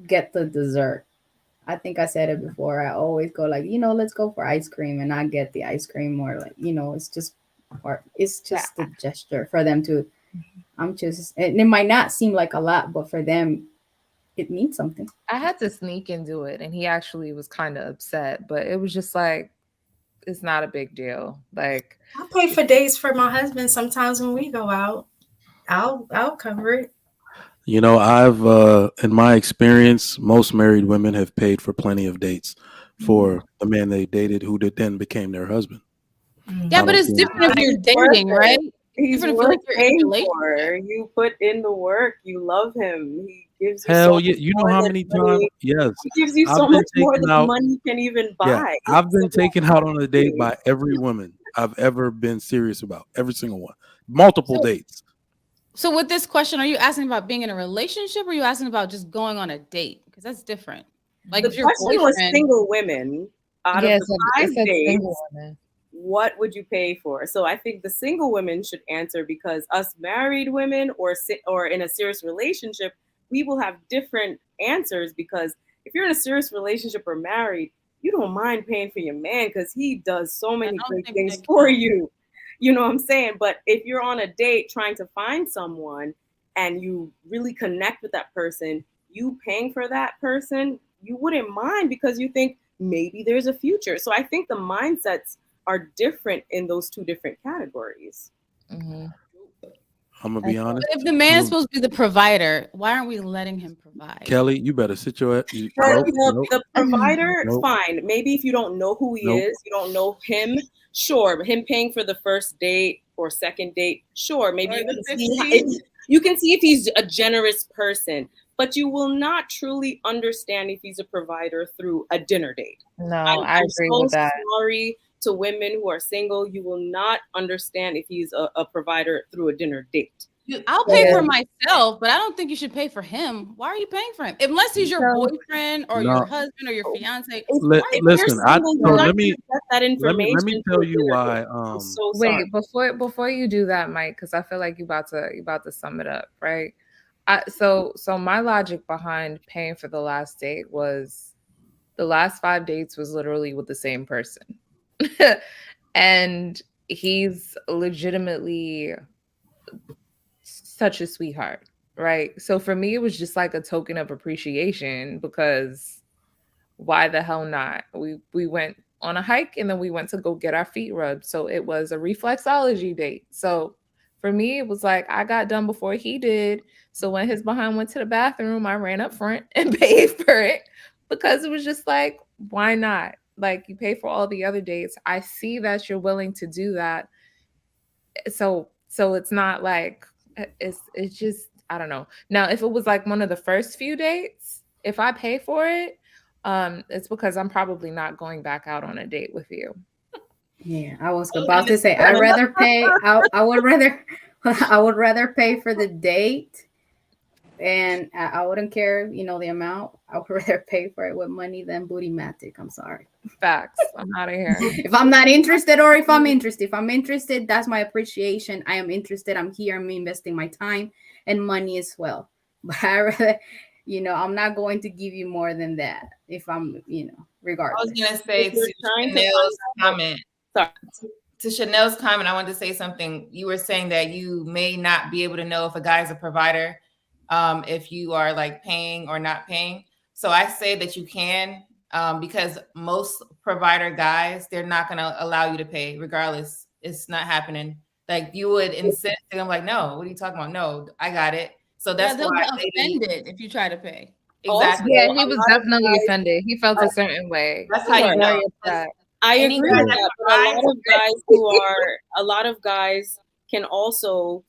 get the dessert. I think I said it before. I always go like, let's go for ice cream, and I get the ice cream, or like, it's just the gesture for them to. And it might not seem like a lot, but for them, it means something. I had to sneak and do it, and he actually was kind of upset, but it was just like, it's not a big deal. Like, I pay for dates for my husband sometimes when we go out. I'll cover it. I've in my experience, most married women have paid for plenty of dates for the man they dated who then became their husband. Yeah, but it's different if you're dating, right? He's Different worth if you're in a paying for. You put in the work. You love him. He gives you Hell so yeah! much You know more how than many money. times? Yes, He gives you so I've been much more taken than out. money can even buy. Yeah, I've been taken out on a date by every woman I've ever been serious about. Every single one, multiple dates. So with this question, are you asking about being in a relationship, or are you asking about just going on a date? Because that's different. Like The if your question was boyfriend, single women. Out Yeah, of the it 5 said dates, single women. what would you pay for? So I think the single women should answer, because us married women or in a serious relationship, we will have different answers, because if you're in a serious relationship or married, you don't mind paying for your man because he does so many great things for you. You know what I'm saying? But if you're on a date trying to find someone and you really connect with that person, you paying for that person, you wouldn't mind because you think maybe there's a future. So I think the mindsets are different in those two different categories. Mm-hmm. I'm gonna be honest. But if the man is supposed to be the provider, why aren't we letting him provide? Kelly, you better sit your The provider, fine. Maybe if you don't know who he Nope. is, you don't know him, sure. But him paying for the first date or second date, sure. Maybe you can see if he's a generous person, but you will not truly understand if he's a provider through a dinner date. No, I agree so with that. Sorry to women who are single, you will not understand if he's a provider through a dinner date. I'll pay for myself, but I don't think you should pay for him. Why are you paying for him? Unless he's your boyfriend or your husband or your fiance. Listen, let me tell you why. Wait, before you do that, Mike, because I feel like you about to sum it up, right? So my logic behind paying for the last date was the last 5 dates was literally with the same person. And he's legitimately such a sweetheart, right? So for me, it was just like a token of appreciation because why the hell not? We went on a hike and then we went to go get our feet rubbed. So it was a reflexology date. So for me, it was like I got done before he did. So when his behind went to the bathroom, I ran up front and paid for it because it was just like, why not? Like you pay for all the other dates. I see that you're willing to do that. So it's not like it's just, I don't know. Now, if it was like one of the first few dates, if I pay for it, it's because I'm probably not going back out on a date with you. Yeah, I was about to say I'd rather pay. I would rather pay for the date, and I wouldn't care, the amount. I would rather pay for it with money than booty-matic. I'm sorry. Facts. I'm out of here. If I'm not interested, or if I'm interested, that's my appreciation. I am interested. I'm here. I'm investing my time and money as well. But I rather, I'm not going to give you more than that. If I'm, regardless. I was gonna say to Chanel's comment. Sorry. To Chanel's comment, I wanted to say something. You were saying that you may not be able to know if a guy's a provider if you are like paying or not paying. So I say that you can because most provider guys, they're not going to allow you to pay regardless. It's not happening. Like you would insist, and I'm like, no, what are you talking about? No, I got it. So that's they'll why get offended if you try to pay. Exactly. Yeah, he was definitely offended. He felt a certain way. That's how you know. I agree with that. But a lot of guys can also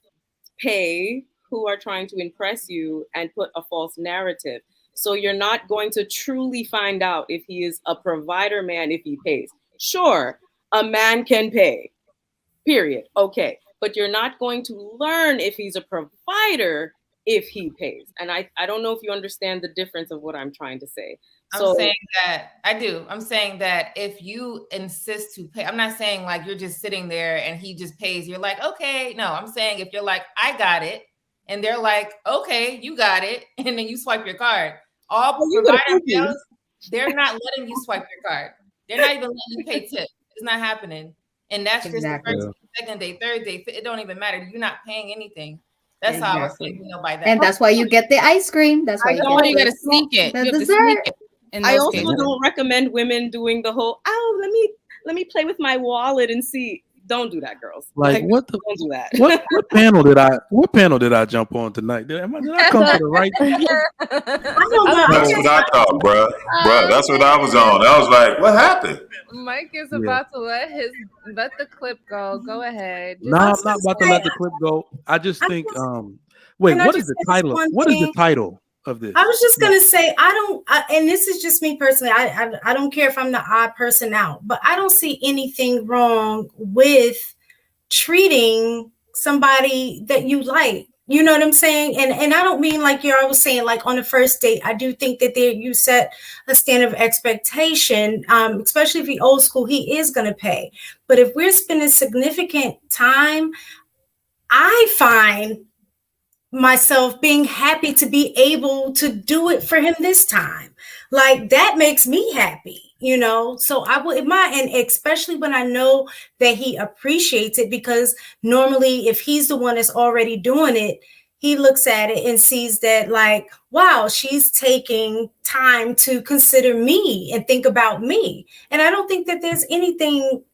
pay who are trying to impress you and put a false narrative. So you're not going to truly find out if he is a provider man if he pays. Sure, a man can pay, period. Okay. But you're not going to learn if he's a provider if he pays. And I don't know if you understand the difference of what I'm trying to say. I'm saying that I do. I'm saying that if you insist to pay, I'm not saying like you're just sitting there and he just pays. You're like, okay. No, I'm saying if you're like, I got it. And they're like, okay, you got it. And then you swipe your card. All provider bills, they're not letting you swipe your card. They're not even letting you pay tips. It's not happening. And that's just the first, second day, third day. It don't even matter. You're not paying anything. That's how I was thinking by that. And that's why you get the ice cream. That's why you got to sneak it. The dessert. I also don't recommend women doing the whole, let me play with my wallet and see. Don't do that, girls. Like what the? Don't do that. What panel did I jump on tonight? Did I come to the right? That's what I thought, bro. That's what I was on. I was like, what happened? Mike is about to let the clip go. Go ahead. No, I'm not about to let the clip go. I just think. Wait, what is the title? What is the title of this? I was just gonna say and this is just me personally. I don't care if I'm the odd person out, but I don't see anything wrong with treating somebody that you like. You know what I'm saying? And I don't mean like I was saying, like on the first date. I do think that you set a standard of expectation, especially if he old school, he is gonna pay. But if we're spending significant time, I find myself being happy to be able to do it for him this time. Like that makes me happy, you know. So I would and especially when I know that he appreciates it, because normally if he's the one that's already doing it, he looks at it and sees that like, wow, she's taking time to consider me and think about me. And I don't think that there's anything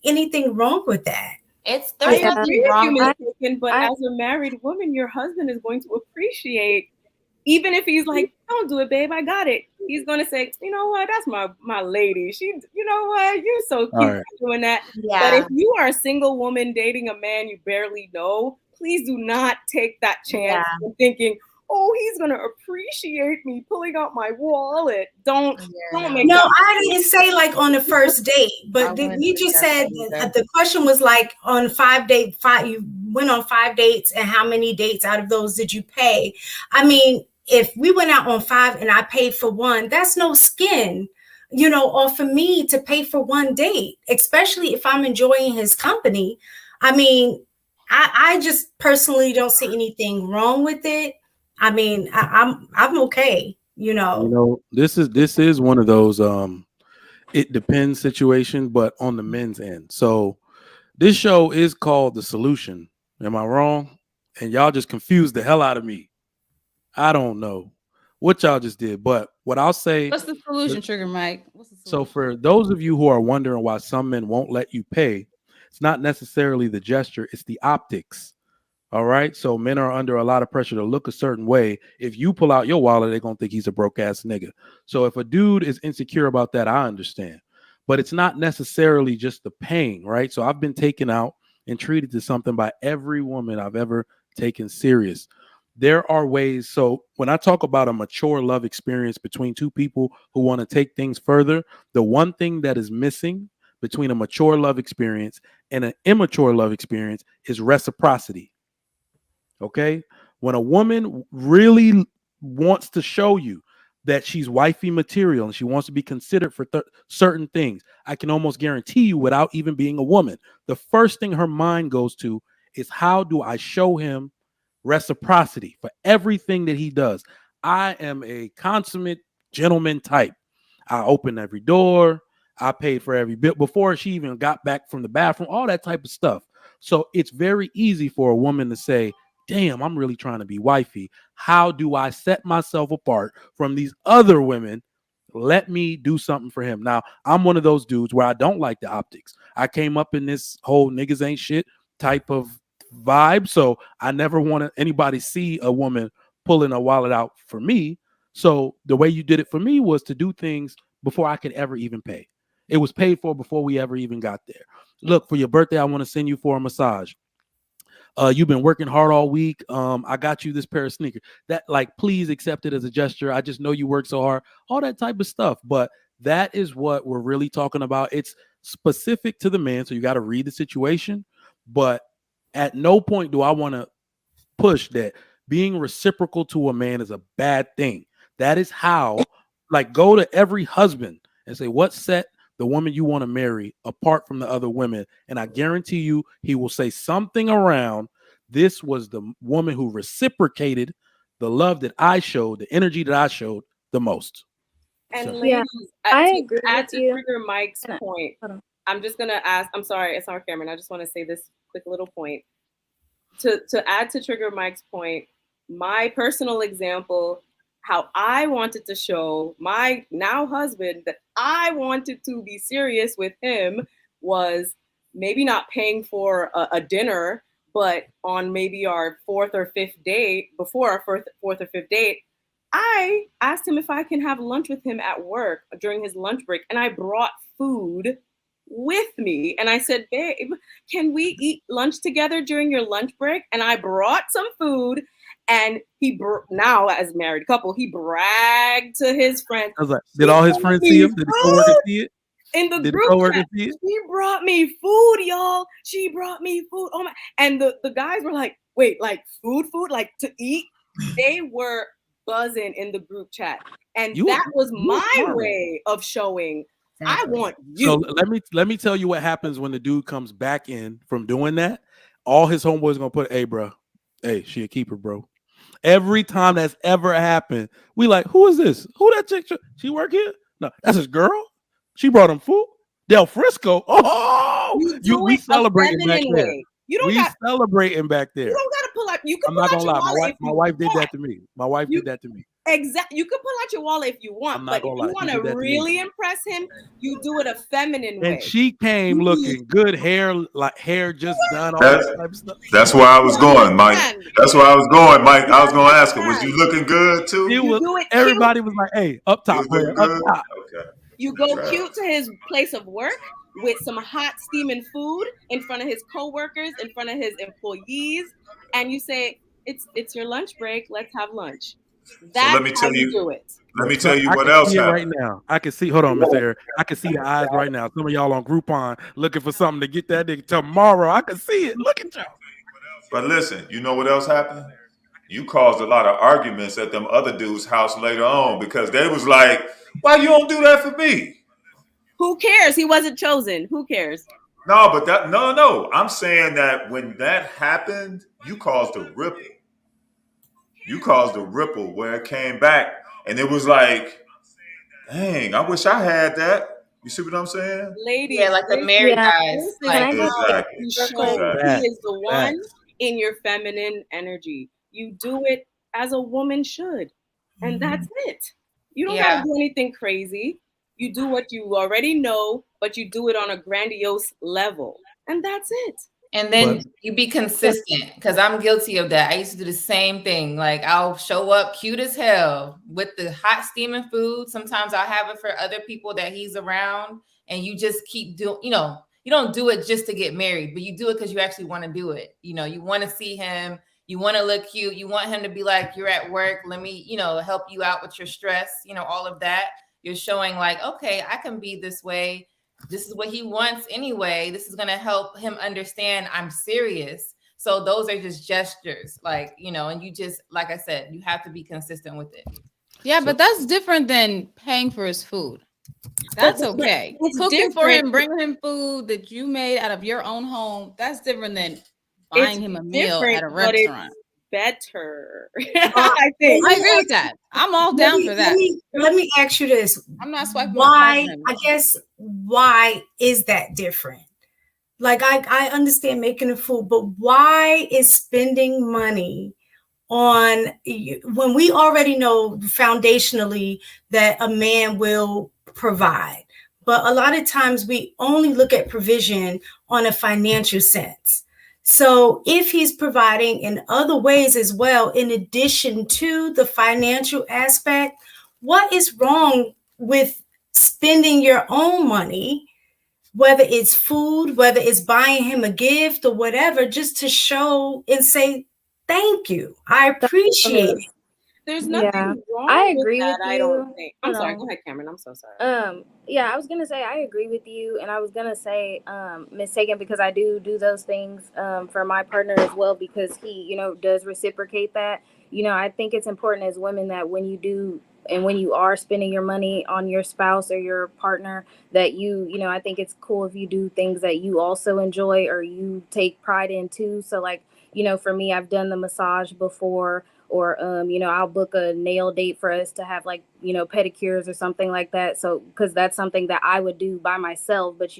wrong with that. I agree with you, Ms. Picken, but as a married woman, your husband is going to appreciate, even if he's like, "Don't do it, babe, I got it." He's going to say, "You know what? That's my lady. She, you know what? You're so cute right. for doing that." Yeah. But if you are a single woman dating a man you barely know, please do not take that chance and thinking, "Oh, he's going to appreciate me pulling out my wallet." Don't make No, that. I didn't say like on the first date, but you just said the question was like on you went on 5 dates, and how many dates out of those did you pay? I mean, if we went out on 5 and I paid for one, that's no skin, you know, or for me to pay for one date, especially if I'm enjoying his company. I mean, I just personally don't see anything wrong with it. I mean, I'm okay, you know. You know, this is one of those it depends situation, but on the men's end. So this show is called The Solution. Am I wrong? And y'all just confused the hell out of me. I don't know what y'all just did, but what I'll say. What's the solution, Trigger Mike? What's the So for those of you who are wondering why some men won't let you pay, it's not necessarily the gesture, it's the optics. All right. So men are under a lot of pressure to look a certain way. If you pull out your wallet, they're going to think he's a broke ass nigga. So if a dude is insecure about that, I understand. But it's not necessarily just the paying, right? So I've been taken out and treated to something by every woman I've ever taken serious. There are ways. So when I talk about a mature love experience between two people who want to take things further, the one thing that is missing between a mature love experience and an immature love experience is reciprocity. Okay. When a woman really wants to show you that she's wifey material and she wants to be considered for certain things, I can almost guarantee you, without even being a woman, the first thing her mind goes to is, how do I show him reciprocity for everything that he does? I am a consummate gentleman type. I open every door. I paid for every bill before she even got back from the bathroom, all that type of stuff. So it's very easy for a woman to say, damn, I'm really trying to be wifey. How do I set myself apart from these other women? Let me do something for him. Now, I'm one of those dudes where I don't like the optics. I came up in this whole niggas ain't shit type of vibe. So I never wanted anybody see a woman pulling a wallet out for me. So the way you did it for me was to do things before I could ever even pay. It was paid for before we ever even got there. Look, for your birthday, I want to send you for a massage. You've been working hard all week. I got you this pair of sneakers. That, like, please accept it as a gesture. I just know you work so hard, all that type of stuff. But that is what we're really talking about. It's specific to the man, so you got to read the situation. But at no point do I want to push that being reciprocal to a man is a bad thing. That is how, like, go to every husband and say, what set the woman you want to marry apart from the other women? And I guarantee you, he will say something around, this was the woman who reciprocated the love that I showed, the energy that I showed the most. And So. ladies, I to agree add with to you. Trigger Mike's point, I'm just gonna ask. I'm sorry, it's our Cameron. I just want to say this quick little point. To add to Trigger Mike's point, my personal example, how I wanted to show my now husband that I wanted to be serious with him was maybe not paying for a dinner, but on maybe our fourth or fifth date, before our fourth or fifth date, I asked him if I can have lunch with him at work during his lunch break, and I brought food with me. And I said, babe, can we eat lunch together during your lunch break? And I brought some food, and now as a married couple, he bragged to his friends. I was like, did all his friends see him? Did the coworkers see it? In the Did group the coworkers chat, see it? she brought me food, y'all. She brought me food. Oh my! And the guys were like, wait, like food, like to eat? They were buzzing in the group chat, and that was my way of showing I want you. So let me tell you what happens when the dude comes back in from doing that. All his homeboys gonna put, hey, bro, hey, she a keeper, bro. Every time that's ever happened, we like, who is this? Who that chick? She work here? No, that's his girl. She brought him food. Del Frisco. Oh, we celebrating back there. Way. You don't We got celebrating back there. You don't gotta pull out. You can I'm pull not out gonna your lie. wallet if My you wife did want. that to me. My wife did that to me. Exactly. You can pull out your wallet if you want, I'm but not if gonna you lie. She want did to that to me. really impress him, you do it a feminine way. And she came looking good, hair like hair just done, all That's, that type of stuff. that's where I was going, Mike. That's where I was going, Mike. I was going to ask her, was you looking good too? It was, do it everybody was like, "Hey, up You top, was player, looking up good? top." Okay. You go Okay. cute to his place of work with some hot steaming food in front of his coworkers, in front of his employees, and you say, "It's your lunch break. Let's have lunch." That's So let me how tell you you. do it. Let me tell you I what can else see it right happened. now. I can see. Hold on, Mr. Eric. I can see the eyes right now. Some of y'all on Groupon looking for something to get that nigga tomorrow. I can see it. Look at y'all. But listen, you know what else happened? You caused a lot of arguments at them other dudes' house later on because they was like, "Why you don't do that for me?" Who cares? He wasn't chosen. Who cares? No, but no. I'm saying that when that happened, you caused a ripple. You caused a ripple where it came back, and it was like, dang, I wish I had that. You see what I'm saying? Ladies, Yeah, like the married guys. this is Like, how Exactly. you show Exactly. he is the one in your feminine energy. You do it as a woman should, and that's it. You don't Yeah. gotta do anything crazy. You do what you already know, but you do it on a grandiose level, and that's it. And then you be consistent because I'm guilty of that. I used to do the same thing. Like I'll show up cute as hell with the hot steaming food. Sometimes I'll have it for other people that he's around, and you just keep doing, you don't do it just to get married, but you do it because you actually want to do it. You want to see him, you want to look cute, you want him to be like, you're at work, let me, help you out with your stress, all of that. You're showing like, okay, I can be this way. This is what he wants anyway. This is going to help him understand I'm serious. So those are just gestures, like, and you just, like I said, you have to be consistent with it. Yeah, but that's different than paying for his food. That's okay. Cooking for him, bringing him food that you made out of your own home. That's different than buying him a meal at a restaurant. Better. I think. I agree with that. I'm all down for that. Let me ask you this. I'm not swiping. Why? I guess why is that different? Like I understand making the food, but why is spending money on when we already know foundationally that a man will provide? But a lot of times we only look at provision on a financial sense. So if he's providing in other ways as well, in addition to the financial aspect, what is wrong with spending your own money, whether it's food, whether it's buying him a gift or whatever, just to show and say, thank you. I appreciate it. There's nothing wrong I agree with that, with I you. don't think. I'm Hold sorry. on. Go ahead, Cameron. I'm so sorry. Yeah, I was gonna say I agree with you, and I was gonna say mistaken because I do those things for my partner as well, because he does reciprocate that. I think it's important as women that when you do and when you are spending your money on your spouse or your partner, that I think it's cool if you do things that you also enjoy or you take pride in too. So like, for me, I've done the massage before, or I'll book a nail date for us to have like pedicures or something like that, so because that's something that I would do by myself, but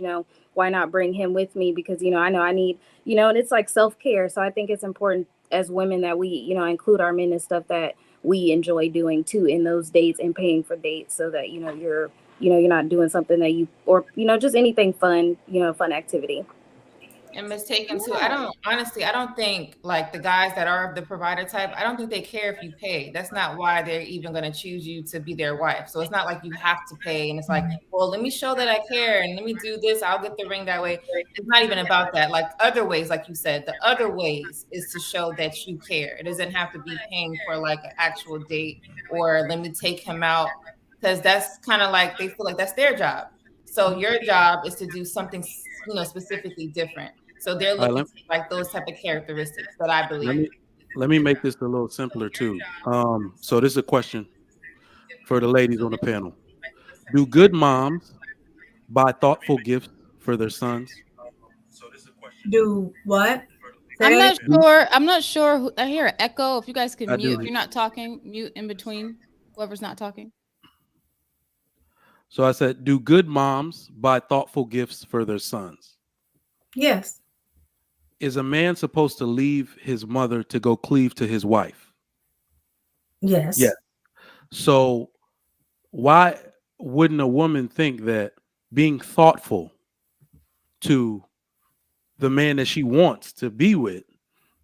why not bring him with me, because I know I need, and it's like self-care. So I think it's important as women that we include our men in stuff that we enjoy doing too in those dates and paying for dates, so that you're not doing something that you, or just anything fun, fun activity. And mistaken too. I don't think like the guys that are the provider type, I don't think they care if you pay. That's not why they're even going to choose you to be their wife. So it's not like you have to pay. And it's like, well, let me show that I care and let me do this. I'll get the ring that way. It's not even about that. Like other ways, like you said, the other ways is to show that you care. It doesn't have to be paying for like an actual date or let me take him out, because that's kind of like they feel like that's their job. So your job is to do something, specifically different. So they're looking for like those type of characteristics that I believe. Let me make this a little simpler too. So this is a question for the ladies on the panel. Do good moms buy thoughtful gifts for their sons? Do what? I'm not sure. I hear an echo. If you guys can I mute, do. if you're not talking, mute in between. Whoever's not talking. So I said, do good moms buy thoughtful gifts for their sons? Yes. Is a man supposed to leave his mother to go cleave to his wife? Yes. Yes. So why wouldn't a woman think that being thoughtful to the man that she wants to be with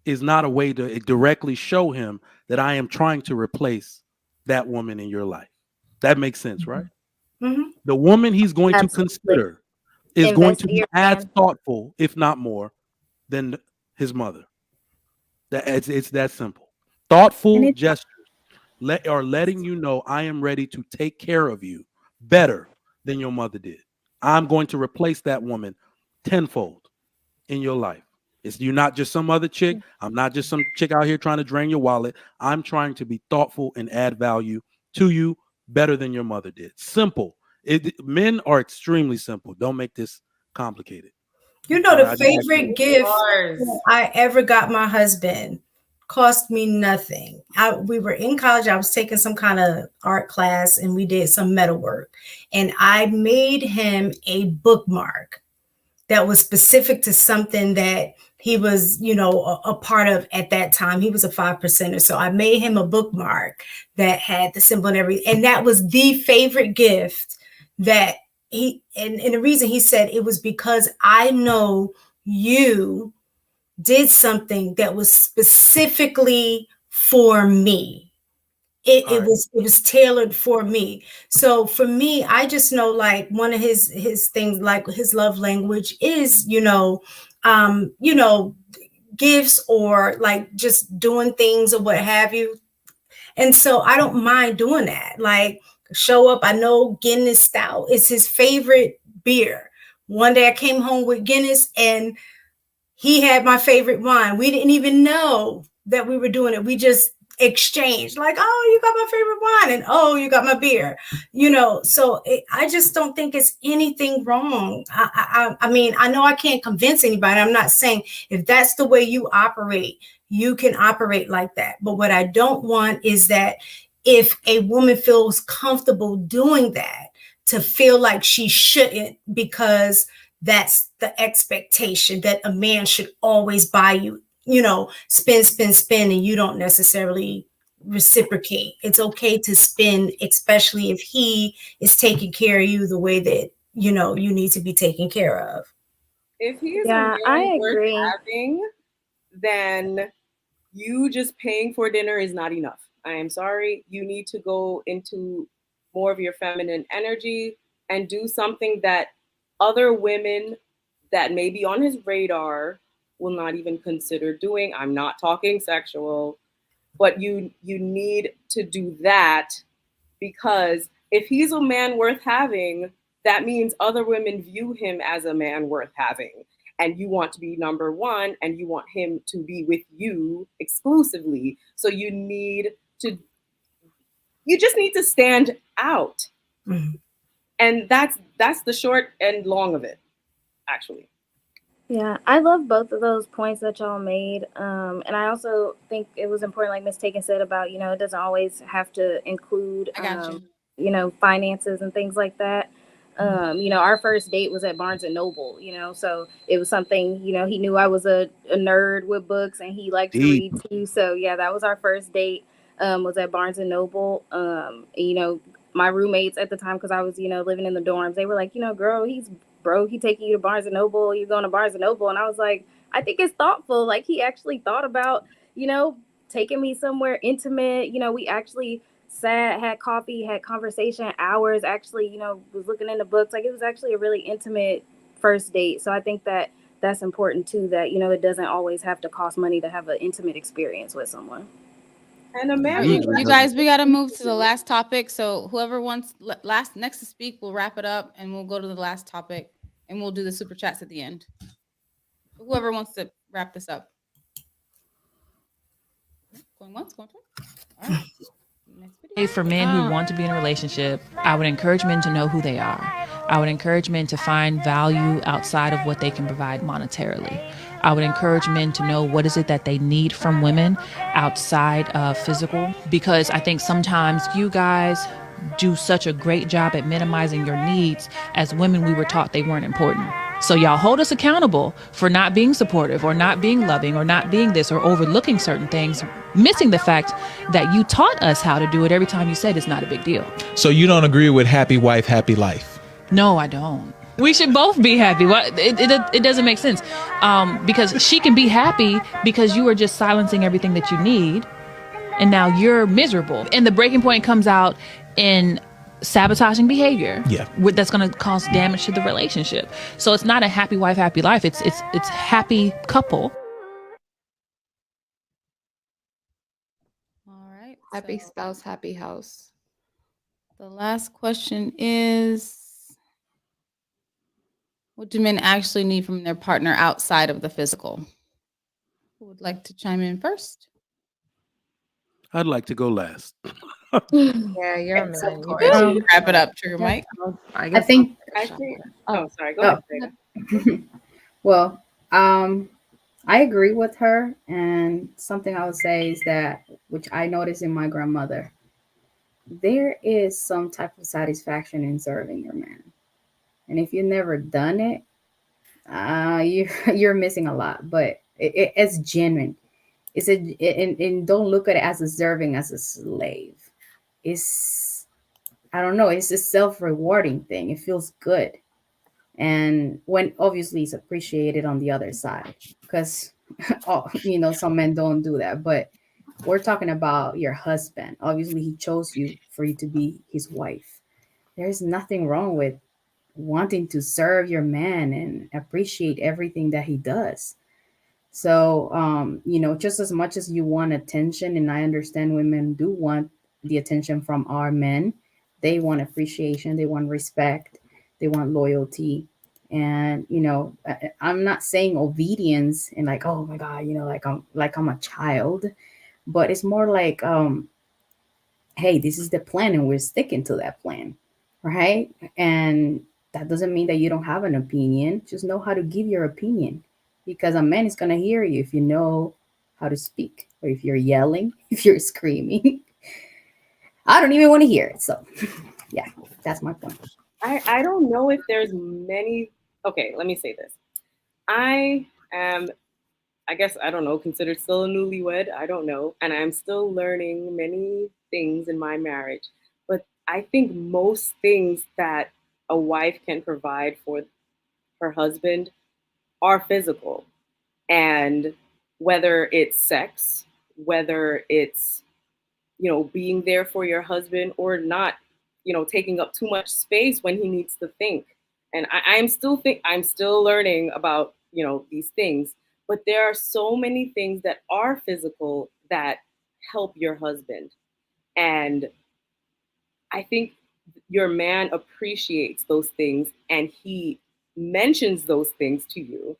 is not a way to directly show him that I am trying to replace that woman in your life? That makes sense, right? Mm-hmm. The woman he's going to consider is going to be as thoughtful, if not more, than his mother. It's that simple. Thoughtful gestures are letting you know I am ready to take care of you better than your mother did. I'm going to replace that woman tenfold in your life. You're not just some other chick. I'm not just some chick out here trying to drain your wallet. I'm trying to be thoughtful and add value to you better than your mother did. Simple. Men are extremely simple. Don't make this complicated. You know, the favorite gift I ever got my husband cost me nothing. We were in college. I was taking some kind of art class and we did some metal work. And I made him a bookmark that was specific to something that he was, a part of at that time. He was a 5%er. So I made him a bookmark that had the symbol and everything. And that was the favorite gift that and the reason he said it was because I know you did something that was specifically for me. It was tailored for me. So for me, I just know like one of his things, like his love language is, gifts or like just doing things or what have you. And so I don't mind doing that. Like show up. I know Guinness Stout is his favorite beer. One day I came home with Guinness and he had my favorite wine. We didn't even know that we were doing it. We just exchanged like, oh, you got my favorite wine and oh, you got my beer, so I just don't think it's anything wrong. I mean, I know I can't convince anybody. I'm not saying if that's the way you operate, you can operate like that. But what I don't want is that if a woman feels comfortable doing that, to feel like she shouldn't, because that's the expectation that a man should always buy you, spend, and you don't necessarily reciprocate. It's okay to spend, especially if he is taking care of you the way that, you need to be taken care of. If he's a man worth having, then you just paying for dinner is not enough. I am sorry. You need to go into more of your feminine energy and do something that other women that may be on his radar will not even consider doing. I'm not talking sexual, but you need to do that, because if he's a man worth having, that means other women view him as a man worth having. And you want to be number one and you want him to be with you exclusively. So you just need to stand out. Mm-hmm. And that's the short and long of it, actually. Yeah, I love both of those points that y'all made. And I also think it was important, like Miss Taken said, about, it doesn't always have to include, finances and things like that. Our first date was at Barnes and Noble, so it was something, he knew I was a nerd with books and he liked to read too. So yeah, that was our first date, was at Barnes and Noble. My roommates at the time, because I was, living in the dorms, they were like, girl, he's broke. He taking you to Barnes and Noble. You're going to Barnes and Noble. And I was like, I think it's thoughtful. Like he actually thought about, taking me somewhere intimate. We actually sat, had coffee, had conversation, hours, actually, was looking into books. Like it was actually a really intimate first date. So I think that that's important too, that, it doesn't always have to cost money to have an intimate experience with someone. And a man, you guys, we got to move to the last topic. So whoever wants next to speak, we'll wrap it up and we'll go to the last topic and we'll do the super chats at the end. Whoever wants to wrap this up. Going once, going twice. All right. For men who want to be in a relationship, I would encourage men to know who they are. I would encourage men to find value outside of what they can provide monetarily. I would encourage men to know what is it that they need from women outside of physical, because I think sometimes you guys do such a great job at minimizing your needs. As women, we were taught they weren't important. So y'all hold us accountable for not being supportive or not being loving or not being this or overlooking certain things, missing the fact that you taught us how to do it every time you said it's not a big deal. So you don't agree with happy wife, happy life? No, I don't. We should both be happy. It doesn't make sense, because she can be happy because you are just silencing everything that you need, and now you're miserable. And the breaking point comes out in sabotaging behavior. Yeah, that's going to cause damage to the relationship. So it's not a happy wife, happy life. It's happy couple. All right. Happy spouse, happy house. The last question is, what do men actually need from their partner outside of the physical? Who would like to chime in first? I'd like to go last. Yeah, you're a man. Wrap it up, Trigger Mike. I think. Oh, sorry. Go ahead. Well, I agree with her, and something I would say is that, which I noticed in my grandmother, there is some type of satisfaction in serving your man, and if you've never done it, you're missing a lot. But it's genuine. And don't look at it as a serving as a slave. I don't know. It's a self-rewarding thing. It feels good. And when obviously it's appreciated on the other side, because some men don't do that, but we're talking about your husband. Obviously he chose you for you to be his wife. There's nothing wrong with wanting to serve your man and appreciate everything that he does. So just as much as you want attention, and I understand women do want the attention from our men, they want appreciation, they want respect, they want loyalty. And I'm not saying obedience and like, oh my God, like I'm a child, but it's more like, hey, this is the plan and we're sticking to that plan, right? And that doesn't mean that you don't have an opinion. Just know how to give your opinion, because a man is going to hear you if you know how to speak, or if you're yelling, if you're screaming. I don't even want to hear it. So yeah, that's my point. I don't know if there's many. Okay, let me say this. I am, I guess, I don't know, considered still a newlywed. I don't know. And I'm still learning many things in my marriage. But I think most things that a wife can provide for her husband are physical. And whether it's sex, whether it's, being there for your husband, or not, taking up too much space when he needs to think. And I'm still learning about, these things, but there are so many things that are physical that help your husband. And I think your man appreciates those things, and he mentions those things to you.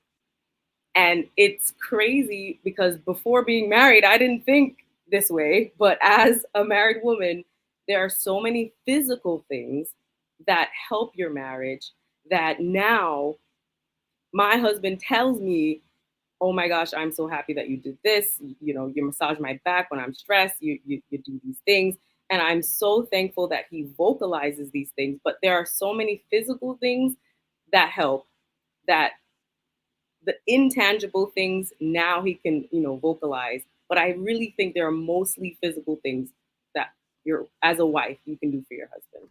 And it's crazy because before being married, I didn't think this way, but as a married woman, there are so many physical things that help your marriage that now my husband tells me, oh my gosh, I'm so happy that you did this. You massage my back when I'm stressed. You do these things. And I'm so thankful that he vocalizes these things. But there are so many physical things that help, that the intangible things now he can, vocalize. But I really think there are mostly physical things that as a wife, you can do for your husband.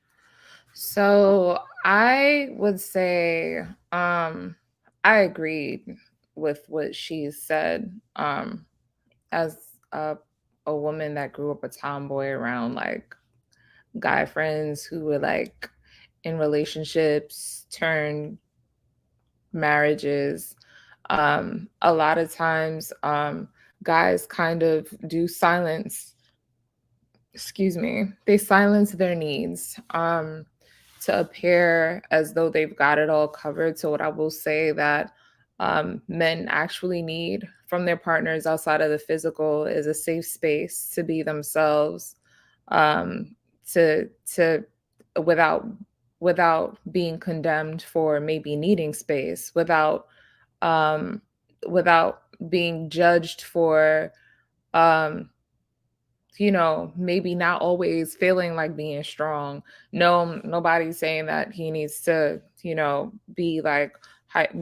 So I would say I agreed with what she said. As a woman that grew up a tomboy around like guy friends who were like in relationships turned marriages, a lot of times guys kind of do silence, they silence their needs to appear as though they've got it all covered. So what I will say that men actually need from their partners outside of the physical is a safe space to be themselves, to without being condemned for maybe needing space, without without being judged for, you know, maybe not always feeling like being strong. No, nobody's saying that he needs to, you know, be like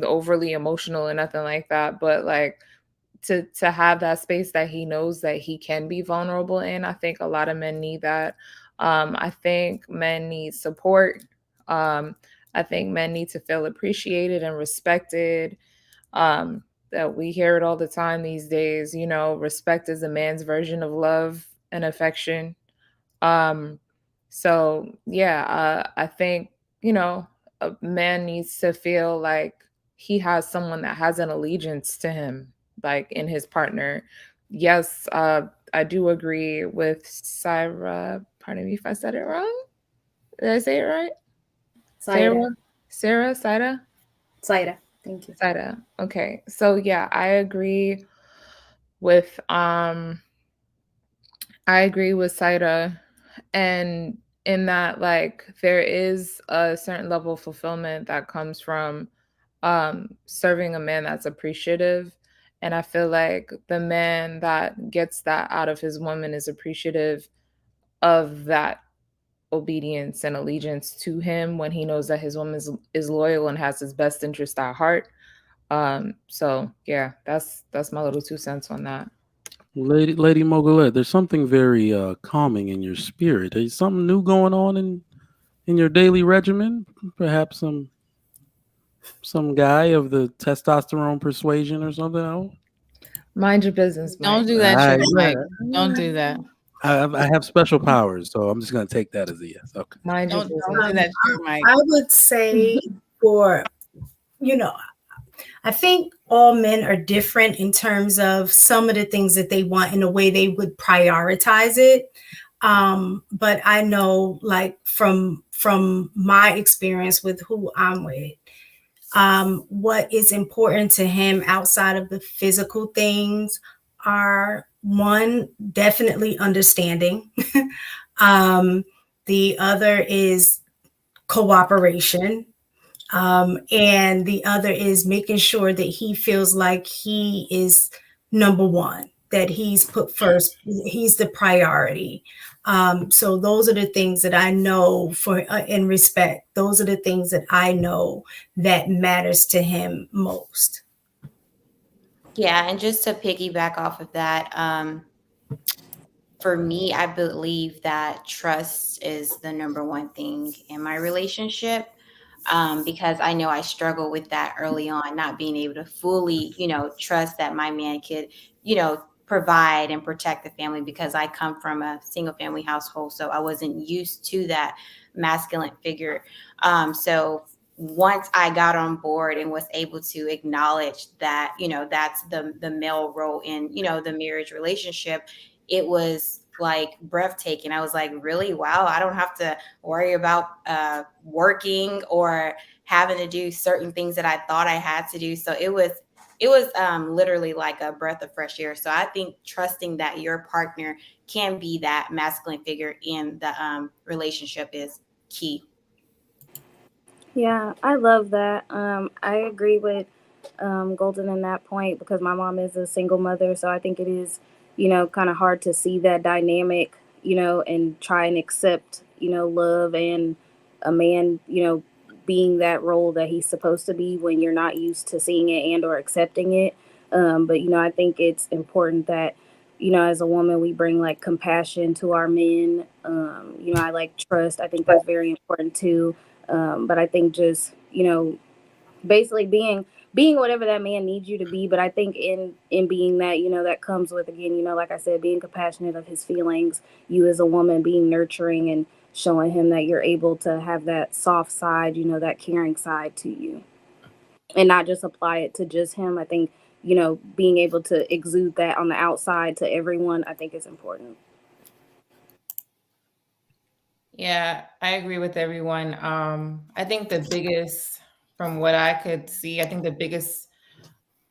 overly emotional and nothing like that. But like to have that space that he knows that he can be vulnerable in. I think a lot of men need that. I think men need support. I think men need to feel appreciated and respected. That we hear it all the time these days, you know, respect is a man's version of love and affection. Um, so yeah, I think, you know, a man needs to feel like he has someone that has an allegiance to him, like in his partner. Yes, I do agree with Syra. Pardon me if I said it wrong. Did I say it right? Saida. Sarah, Saida? Saida. Thank you. Saida. Okay. So yeah, with I agree with Saida, and in that, like, there is a certain level of fulfillment that comes from serving a man that's appreciative. And I feel like the man that gets that out of his woman is appreciative of that obedience and allegiance to him when he knows that his woman is loyal and has his best interest at heart. So yeah, that's my little 2 cents on that. Lady Mogulette, there's something very calming in your spirit. Is something new going on in your daily regimen? Perhaps some guy of the testosterone persuasion or something? I don't. Mind your business, Mike. Don't do that, Sugar Mike. Don't do that. I have special powers, so I'm just going to take that as a yes. Okay. Mind your Don't business. do that, Sugar Mike. I would say for, you know, I think all men are different in terms of some of the things that they want and the way they would prioritize it. But I know, like, from my experience with who I'm with, what is important to him outside of the physical things are, one, definitely understanding. The other is cooperation. And the other is making sure that he feels like he is number one, that he's put first, he's the priority. So those are the things that I know for in respect. Those are the things that I know that matters to him most. Yeah, and just to piggyback off of that, for me, I believe that trust is the number one thing in my relationship. Because I know I struggle with that early on, not being able to fully, trust that my man could, provide and protect the family, because I come from a single family household. So I wasn't used to that masculine figure. So once I got on board and was able to acknowledge that, that's the male role in, the marriage relationship, it was like breathtaking. I was like, really? Wow. I don't have to worry about working or having to do certain things that I thought I had to do. So it was literally like a breath of fresh air. So I think trusting that your partner can be that masculine figure in the relationship is key. Yeah, I love that. I agree with Golden in that point, because my mom is a single mother. So I think it is, kind of hard to see that dynamic, and try and accept, love and a man, being that role that he's supposed to be when you're not used to seeing it and or accepting it. But, I think it's important that, as a woman, we bring like compassion to our men. I like trust. I think that's very important too. But I think just, basically being whatever that man needs you to be. But I think in being that, that comes with, again, like I said, being compassionate of his feelings, you as a woman being nurturing and showing him that you're able to have that soft side, that caring side to you, and not just apply it to just him. I think, being able to exude that on the outside to everyone, I think is important. Yeah, I agree with everyone. I think the biggest, from what I could see, I think the biggest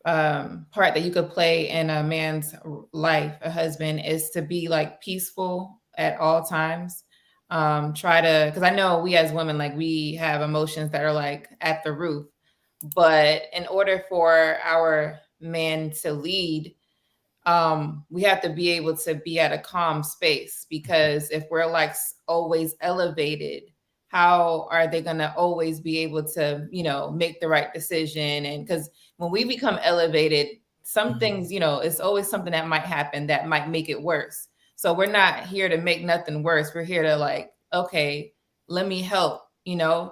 part that you could play in a man's life, a husband, is to be like peaceful at all times. Because I know we as women, like, we have emotions that are like at the roof. But in order for our man to lead, we have to be able to be at a calm space, because if we're like always elevated, how are they going to always be able to, make the right decision? And because when we become elevated, some things, it's always something that might happen that might make it worse. So we're not here to make nothing worse. We're here to like, okay, let me help,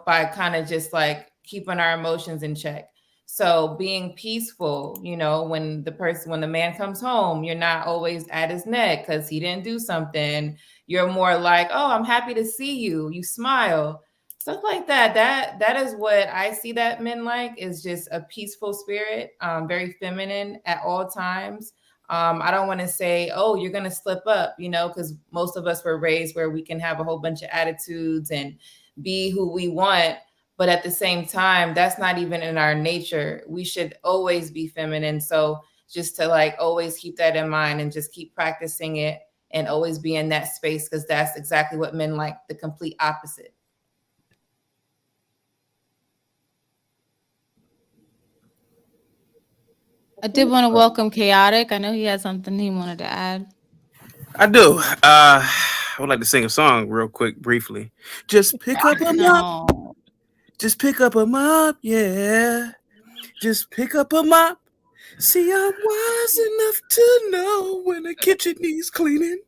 by kind of just like keeping our emotions in check. So being peaceful, when the man comes home, you're not always at his neck because he didn't do something. You're more like, oh, I'm happy to see you. You smile, stuff like that. That is what I see that men like, is just a peaceful spirit, very feminine at all times. I don't want to say, oh, you're going to slip up, because most of us were raised where we can have a whole bunch of attitudes and be who we want. But at the same time, that's not even in our nature. We should always be feminine. So just to like always keep that in mind and just keep practicing it and always be in that space, because that's exactly what men like, the complete opposite. I did want to welcome Chaotic. I know he had something he wanted to add. I do. I would like to sing a song real quick, briefly. Just pick up a mop. Just pick up a mop, yeah. Just pick up a mop. See, I'm wise enough to know when the kitchen needs cleaning.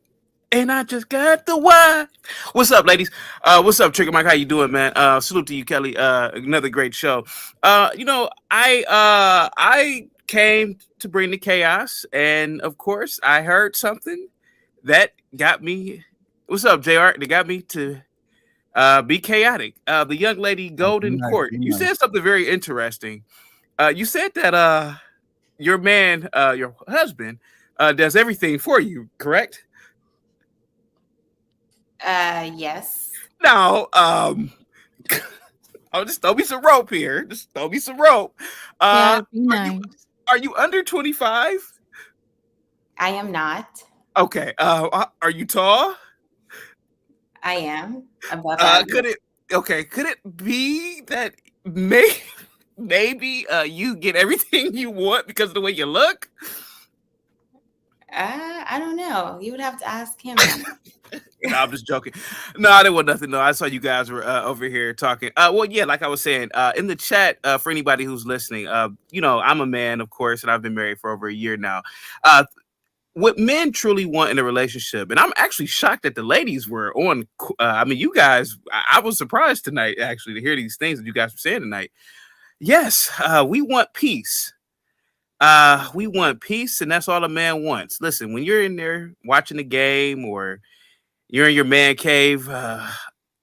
And I just got the why. What's up, ladies? What's up, Trigger Mike? How you doing, man? Salute to you, Kelly. Another great show. I came to bring the chaos, and of course, I heard something that got me. What's up, JR? That got me to be chaotic. The young lady, Golden Court. You said something very interesting. You said that your man, your husband, does everything for you, correct? Yes. Now, oh, just throw me some rope here. Just throw me some rope. Yeah, be nice. Are you under 25? I am not. Okay. Are you tall? I am. About Could it be that maybe you get everything you want because of the way you look? I don't know. You would have to ask him. No, I'm just joking. No, I didn't want nothing. No, I saw you guys were over here talking. Well, yeah, like I was saying, in the chat, for anybody who's listening, I'm a man, of course, and I've been married for over a year now. What men truly want in a relationship, and I'm actually shocked that the ladies were on. You guys, I was surprised tonight, actually, to hear these things that you guys were saying tonight. Yes, we want peace. We want peace, and that's all a man wants. Listen, when you're in there watching the game or you're in your man cave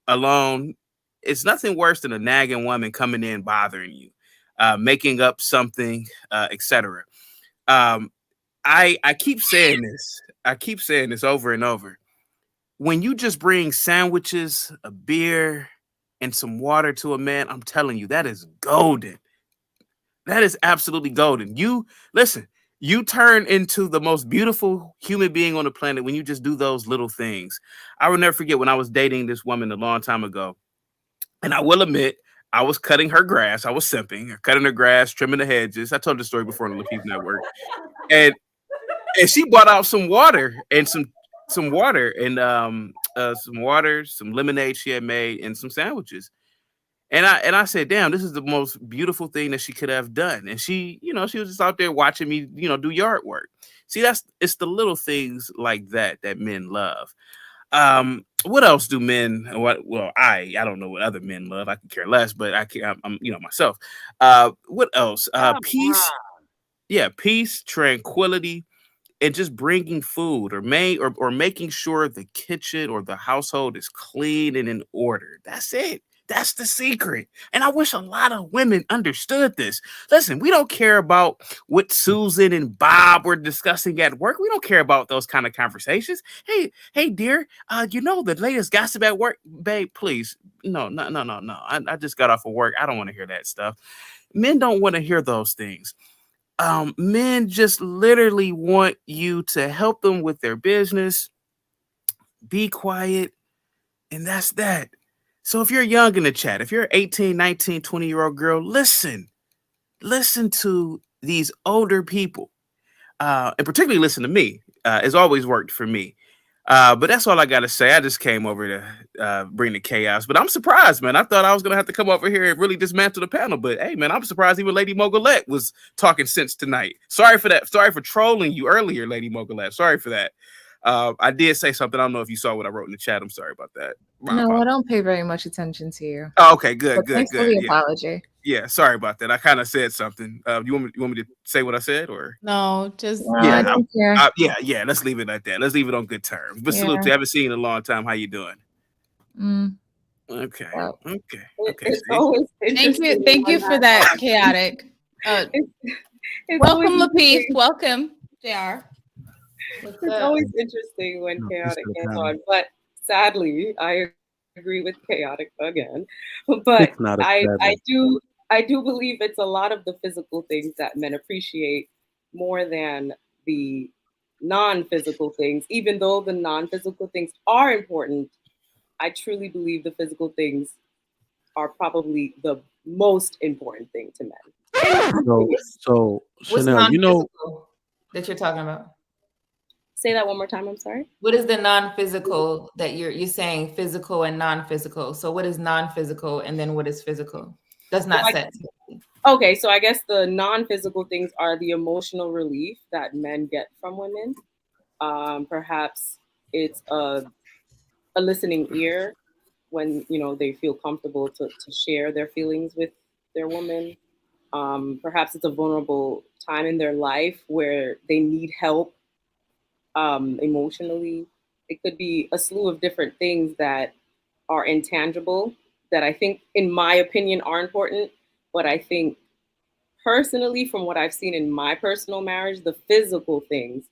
alone, it's nothing worse than a nagging woman coming in bothering you, making up something, etc. I keep saying this. I keep saying this over and over. When you just bring sandwiches, a beer, and some water to a man, I'm telling you, that is golden. That is absolutely golden. You turn into the most beautiful human being on the planet when you just do those little things. I will never forget when I was dating this woman a long time ago. And I will admit, I was cutting her grass. I was simping, cutting her grass, trimming the hedges. I told the story before on the Lapeef Network. And she brought out some water and some lemonade she had made, and some sandwiches. And I said, damn, this is the most beautiful thing that she could have done. And she, she was just out there watching me, do yard work. See, it's the little things like that men love. What else do men? I don't know what other men love. I can care less, but I'm myself. What else? Peace. Yeah, peace, tranquility, and just bringing food or making sure the kitchen or the household is clean and in order. That's it. That's the secret. And I wish a lot of women understood this. Listen, we don't care about what Susan and Bob were discussing at work. We don't care about those kind of conversations. Hey, dear, the latest gossip at work? Babe, please. No. I just got off of work. I don't want to hear that stuff. Men don't want to hear those things. Men just literally want you to help them with their business, be quiet, and that's that. So if you're young in the chat, if you're 18, 19, 20-year-old girl, listen to these older people, and particularly listen to me, has always worked for me. But that's all I got to say. I just came over to bring the chaos. But I'm surprised, man. I thought I was going to have to come over here and really dismantle the panel. But hey, man, I'm surprised even Lady Mogulette was talking sense tonight. Sorry for that. Sorry for trolling you earlier, Lady Mogulette. Sorry for that. I did say something. I don't know if you saw what I wrote in the chat. I'm sorry about that. No, I don't pay very much attention to you. Oh, okay, good, But good, thanks for good. the apology. Yeah, sorry about that. I kind of said something. You want me to say what I said, or No, just I don't care. yeah. Let's leave it like that. Let's leave it on good terms. But salute Yeah. to you. I haven't seen you in a long time. How you doing? Mm. Okay. Well, Okay. It's See? always Thank you. interesting Thank you when for that, chaotic. it's Welcome, always Lapeef. interesting. Welcome, JR. It's always interesting when chaotic gets on, but sadly, I agree with chaotic again. But It's not a I sadly. do believe it's a lot of the physical things that men appreciate more than the non-physical things. Even though the non-physical things are important, I truly believe the physical things are probably the most important thing to men. So What's Chanel, you know, non-physical that you're talking about? Say that one more time. I'm sorry. What is the non-physical that you're saying? Physical and non-physical. So what is non-physical, and then what is physical? That's not Like- set. Okay, so I guess the non-physical things are the emotional relief that men get from women. Perhaps it's a listening ear when they feel comfortable to share their feelings with their woman. Perhaps it's a vulnerable time in their life where they need help emotionally. It could be a slew of different things that are intangible that I think, in my opinion, are important. But I think personally, from what I've seen in my personal marriage, the physical things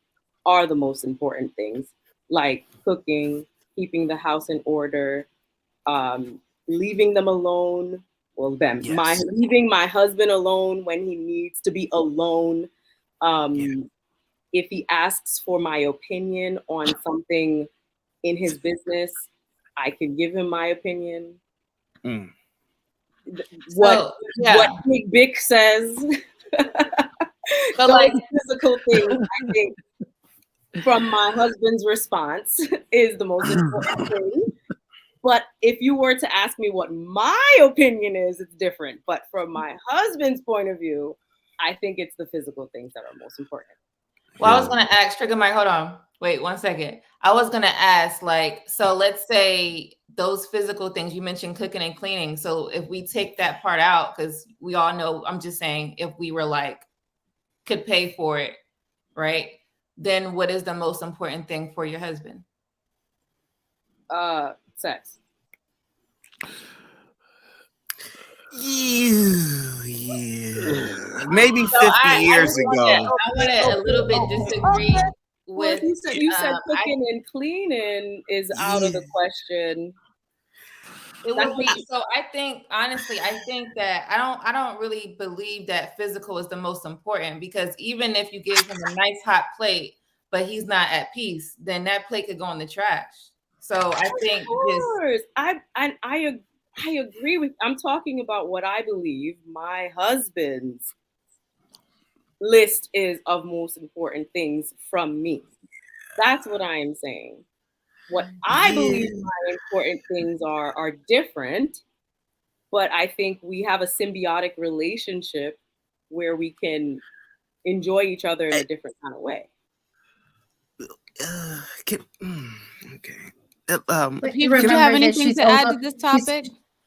are the most important things, like cooking, keeping the house in order, leaving them alone. Well, leaving my husband alone when he needs to be alone. If he asks for my opinion on something in his business, I can give him my opinion. Mm. What Big Bick says. Those physical things, I think, from my husband's response is the most important thing. But if you were to ask me what my opinion is, it's different. But from my husband's point of view, I think it's the physical things that are most important. Well, I was going to ask, Trigger Mike, hold on. Wait 1 second. I was going to ask, so let's say those physical things, you mentioned cooking and cleaning. So if we take that part out, because we all know, I'm just saying, if we were could pay for it, right? Then what is the most important thing for your husband? Sex. Yeah. Maybe 50 years ago. I want to a little bit disagree with. You said cooking and cleaning is out of the question. It would be so. I think honestly, I think that I don't really believe that physical is the most important, because even if you give him a nice hot plate, but he's not at peace, then that plate could go in the trash. So I think I agree with. I'm talking about what I believe my husband's list is of most important things from me. That's what I am saying. What I believe my important things are different, but I think we have a symbiotic relationship where we can enjoy each other in a different kind of way. But do you have anything to add to this topic?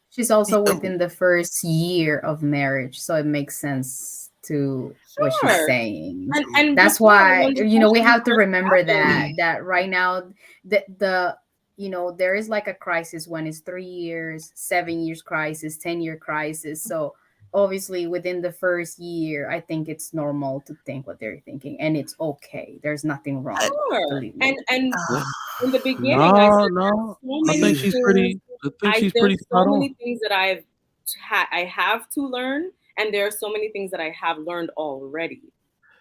She's also within the first year of marriage, so it makes sense to what she's saying. And that's why we have to remember happened. that right now the there is like a crisis when it's 3 years, 7 years crisis, 10-year crisis. So obviously within the first year, I think it's normal to think what they're thinking, and it's okay. There's nothing wrong. Believe me. And in the beginning, I think she's pretty. I think she's pretty spot so on. many things that I have to learn, and there are so many things that I have learned already.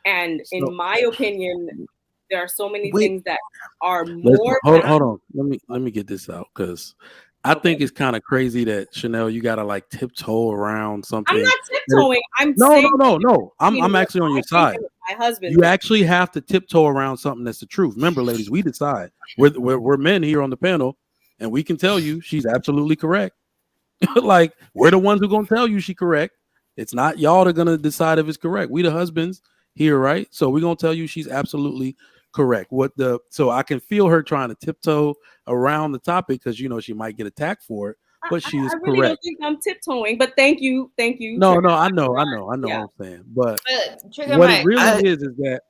And in my opinion, there are so many things that are more. Hold on. Let me get this out, because I think it's kind of crazy that Chanel, you gotta like tiptoe around something. I'm not tiptoeing. I'm no. saying I'm actually on your side. My husband. You actually have to tiptoe around something that's the truth. Remember, ladies, we decide. We're men here on the panel, and we can tell you she's absolutely correct. Like, we're the ones who gonna tell you she's correct. It's not y'all that are gonna decide if it's correct. We the husbands here, right? So we're gonna tell you she's absolutely correct. So I can feel her trying to tiptoe around the topic because she might get attacked for it, but she is I really correct. don't think I'm tiptoeing, but thank you. No, I know what I'm saying. But Trigger what Mike, it really is that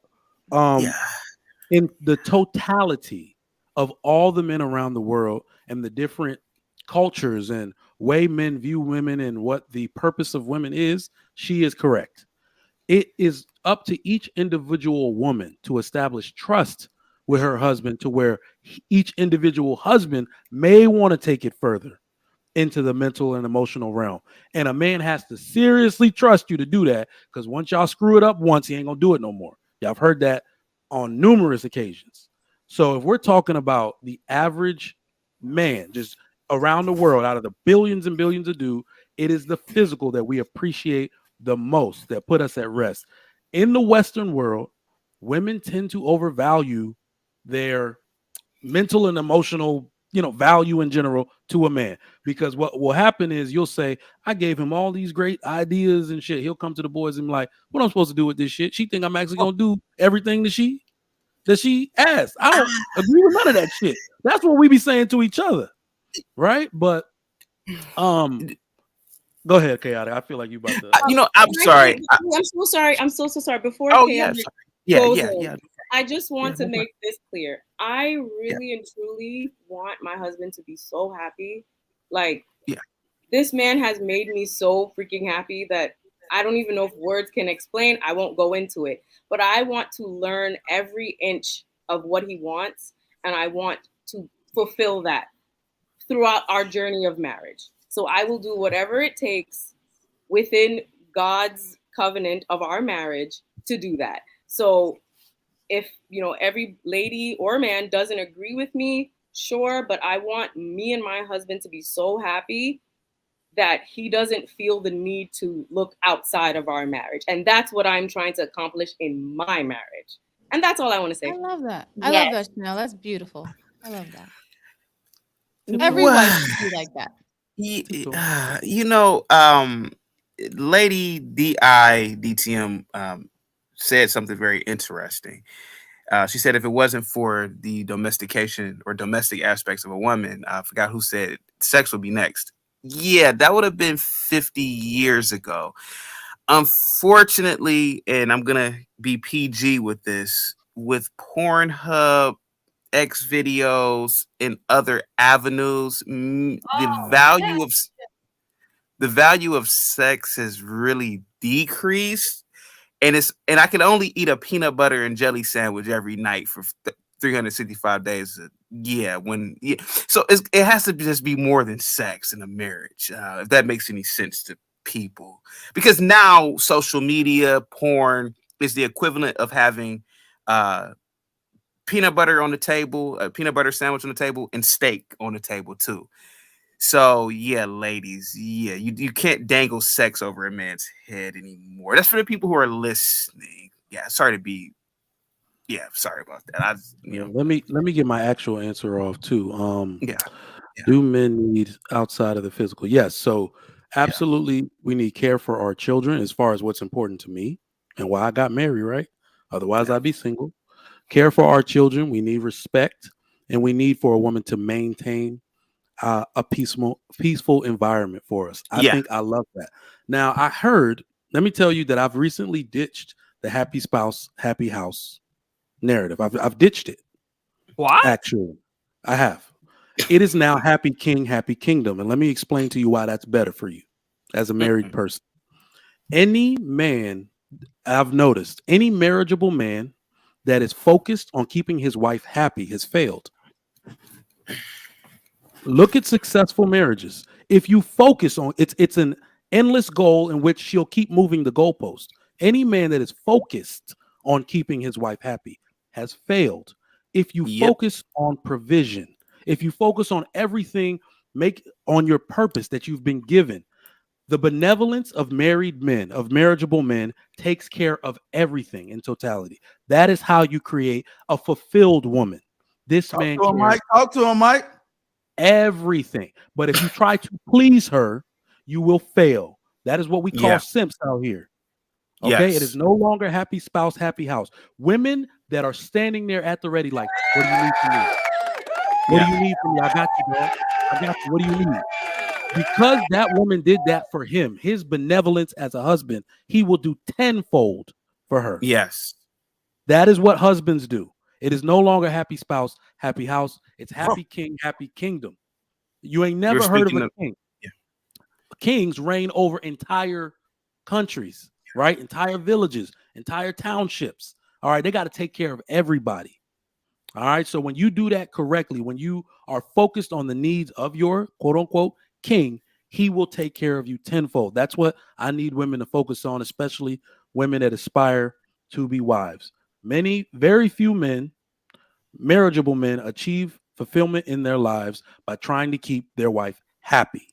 in the totality of all the men around the world and the different cultures and way men view women and what the purpose of women is, she is correct. It is up to each individual woman to establish trust with her husband to where each individual husband may want to take it further into the mental and emotional realm. And a man has to seriously trust you to do that, because once y'all screw it up once, he ain't gonna do it no more. Y'all have heard that on numerous occasions. So if we're talking about the average man just around the world, out of the billions and billions of dudes, it is the physical that we appreciate the most, that put us at rest. In the Western world, women tend to overvalue their mental and emotional value in general to a man, because what will happen is you'll say, I gave him all these great ideas and shit. He'll come to the boys and be like, what am I supposed to do with this shit? She think I'm actually gonna do everything that she asked. I don't agree with none of that shit. That's what we be saying to each other, right? But go ahead, Chaotic. I feel like you about to I'm sorry. I'm so sorry. I'm so sorry. Before Chaotic Yeah, in, I just want to make this clear. I really and truly want my husband to be so happy. Like, this man has made me so freaking happy that I don't even know if words can explain. I won't go into it. But I want to learn every inch of what he wants, and I want to fulfill that throughout our journey of marriage. So I will do whatever it takes within God's covenant of our marriage to do that. So if every lady or man doesn't agree with me, sure, but I want me and my husband to be so happy that he doesn't feel the need to look outside of our marriage. And that's what I'm trying to accomplish in my marriage. And that's all I want to say. I love that. I love that, Chanel. That's beautiful. I love that. Every wife should be like that. Lady DIDTM said something very interesting. She said if it wasn't for the domestication or domestic aspects of a woman, I forgot who said it, sex would be next. Yeah, that would have been 50 years ago. Unfortunately, and I'm going to be PG with this, with Pornhub, X videos, and other avenues, the value of sex has really decreased. And I can only eat a peanut butter and jelly sandwich every night for 365 days. So it has to just be more than sex in a marriage, if that makes any sense to people. Because now social media, porn is the equivalent of having peanut butter on the table, a peanut butter sandwich on the table, and steak on the table too. So yeah, ladies, you can't dangle sex over a man's head anymore. That's for the people who are listening. Yeah, sorry about that. Let me get my actual answer off too. Do men need outside of the physical? Yes. So absolutely, we need care for our children as far as what's important to me and why I got married, right? Otherwise, I'd be single. Care for our children. We need respect, and we need for a woman to maintain a peaceful environment for us. I think I love that. Now, let me tell you that I've recently ditched the happy spouse, happy house narrative. I've ditched it. What? Actually, I have. It is now happy king, happy kingdom. And let me explain to you why that's better for you as a married person. Any man, I've noticed, any marriageable man that is focused on keeping his wife happy has failed. Look at successful marriages. If you focus on it's an endless goal in which she'll keep moving the goalpost. Any man that is focused on keeping his wife happy has failed. If you focus on provision, if you focus on everything Make on your purpose that you've been given. The benevolence of married men, of marriageable men, takes care of everything in totality. That is how you create a fulfilled woman. This man Talk to him, cares Mike. Talk to him, Mike. everything. But if you try to please her, you will fail. That is what we call simps out here. Okay, it is no longer happy spouse, happy house. Women that are standing there at the ready, like, what do you need from me? What do you need from me? I got you, dog. I got you. What do you need? Because that woman did that for him, his benevolence as a husband, he will do tenfold for her. Yes. That is what husbands do. It is no longer happy spouse, happy house. It's happy king, happy kingdom. You ain't never heard of a king. Kings reign over entire countries, right? Entire villages, entire townships. All right, they got to take care of everybody. All right, so when you do that correctly, when you are focused on the needs of your quote unquote king, he will take care of you tenfold. That's what I need women to focus on, especially women that aspire to be wives. Very few men, marriageable men, achieve fulfillment in their lives by trying to keep their wife happy.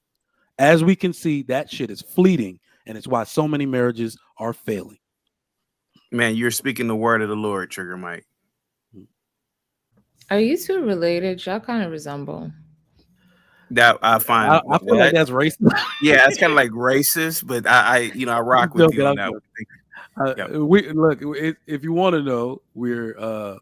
As we can see, that shit is fleeting, and it's why so many marriages are failing. Man, you're speaking the word of the Lord, Trigger Mike. Are you two related? Y'all kind of resemble. That I find. I feel like that's racist. Yeah, it's kind of like racist, but I rock with you on that. We look. If you want to know, we're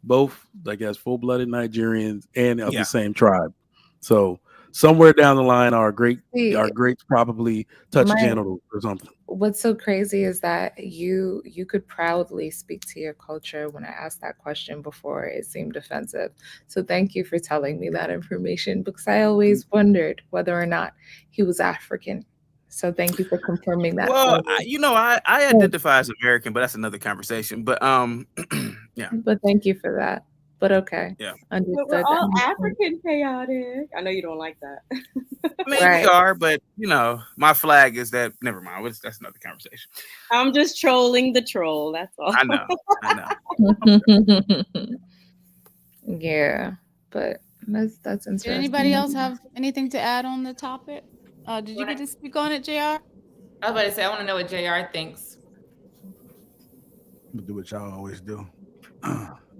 both, I guess, full-blooded Nigerians and of the same tribe. So somewhere down the line, our greats probably touch genitals or something. What's so crazy is that you could proudly speak to your culture. When I asked that question before, it seemed offensive. So thank you for telling me that information, because I always wondered whether or not he was African. So thank you for confirming that. Well, I identify as American, but that's another conversation. But yeah. But thank you for that. But okay. Yeah. Understood. But we're all African chaotic. I know you don't like that. Maybe we are, but my flag is that. Never mind. That's another conversation. I'm just trolling the troll. That's all. I know. Yeah, but that's interesting. Did anybody else have anything to add on the topic? Did you get to speak on it, JR? I was about to say, I want to know what JR thinks. I'm gonna do what y'all always do.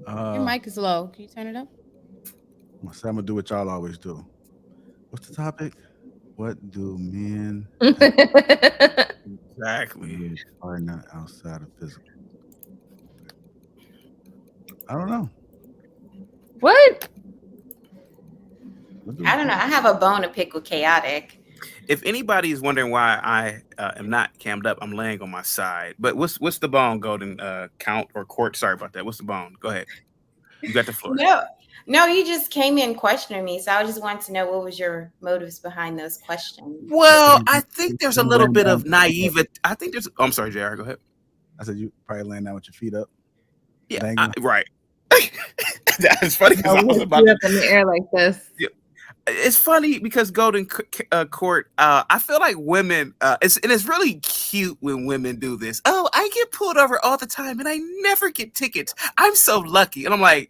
Your mic is low. Can you turn it up? I'm gonna do what y'all always do. What's the topic? What do men exactly are not outside of physical? I don't know. What? I don't know. I have a bone to pick with chaotic. If anybody is wondering why I am not cammed up, I'm laying on my side. But what's the bone, Golden? Count or court? Sorry about that. What's the bone? Go ahead. You got the floor. No, you just came in questioning me, so I just wanted to know what was your motives behind those questions. Well, I think there's a little bit of naivety. I think there's. I'm sorry, JR. Go ahead. I said you probably laying down with your feet up. Yeah, right. That's funny because I was about to up in the air like this. Yeah. It's funny because Golden Court, I feel like women, it's really cute when women do this. Oh, I get pulled over all the time and I never get tickets. I'm so lucky. And I'm like,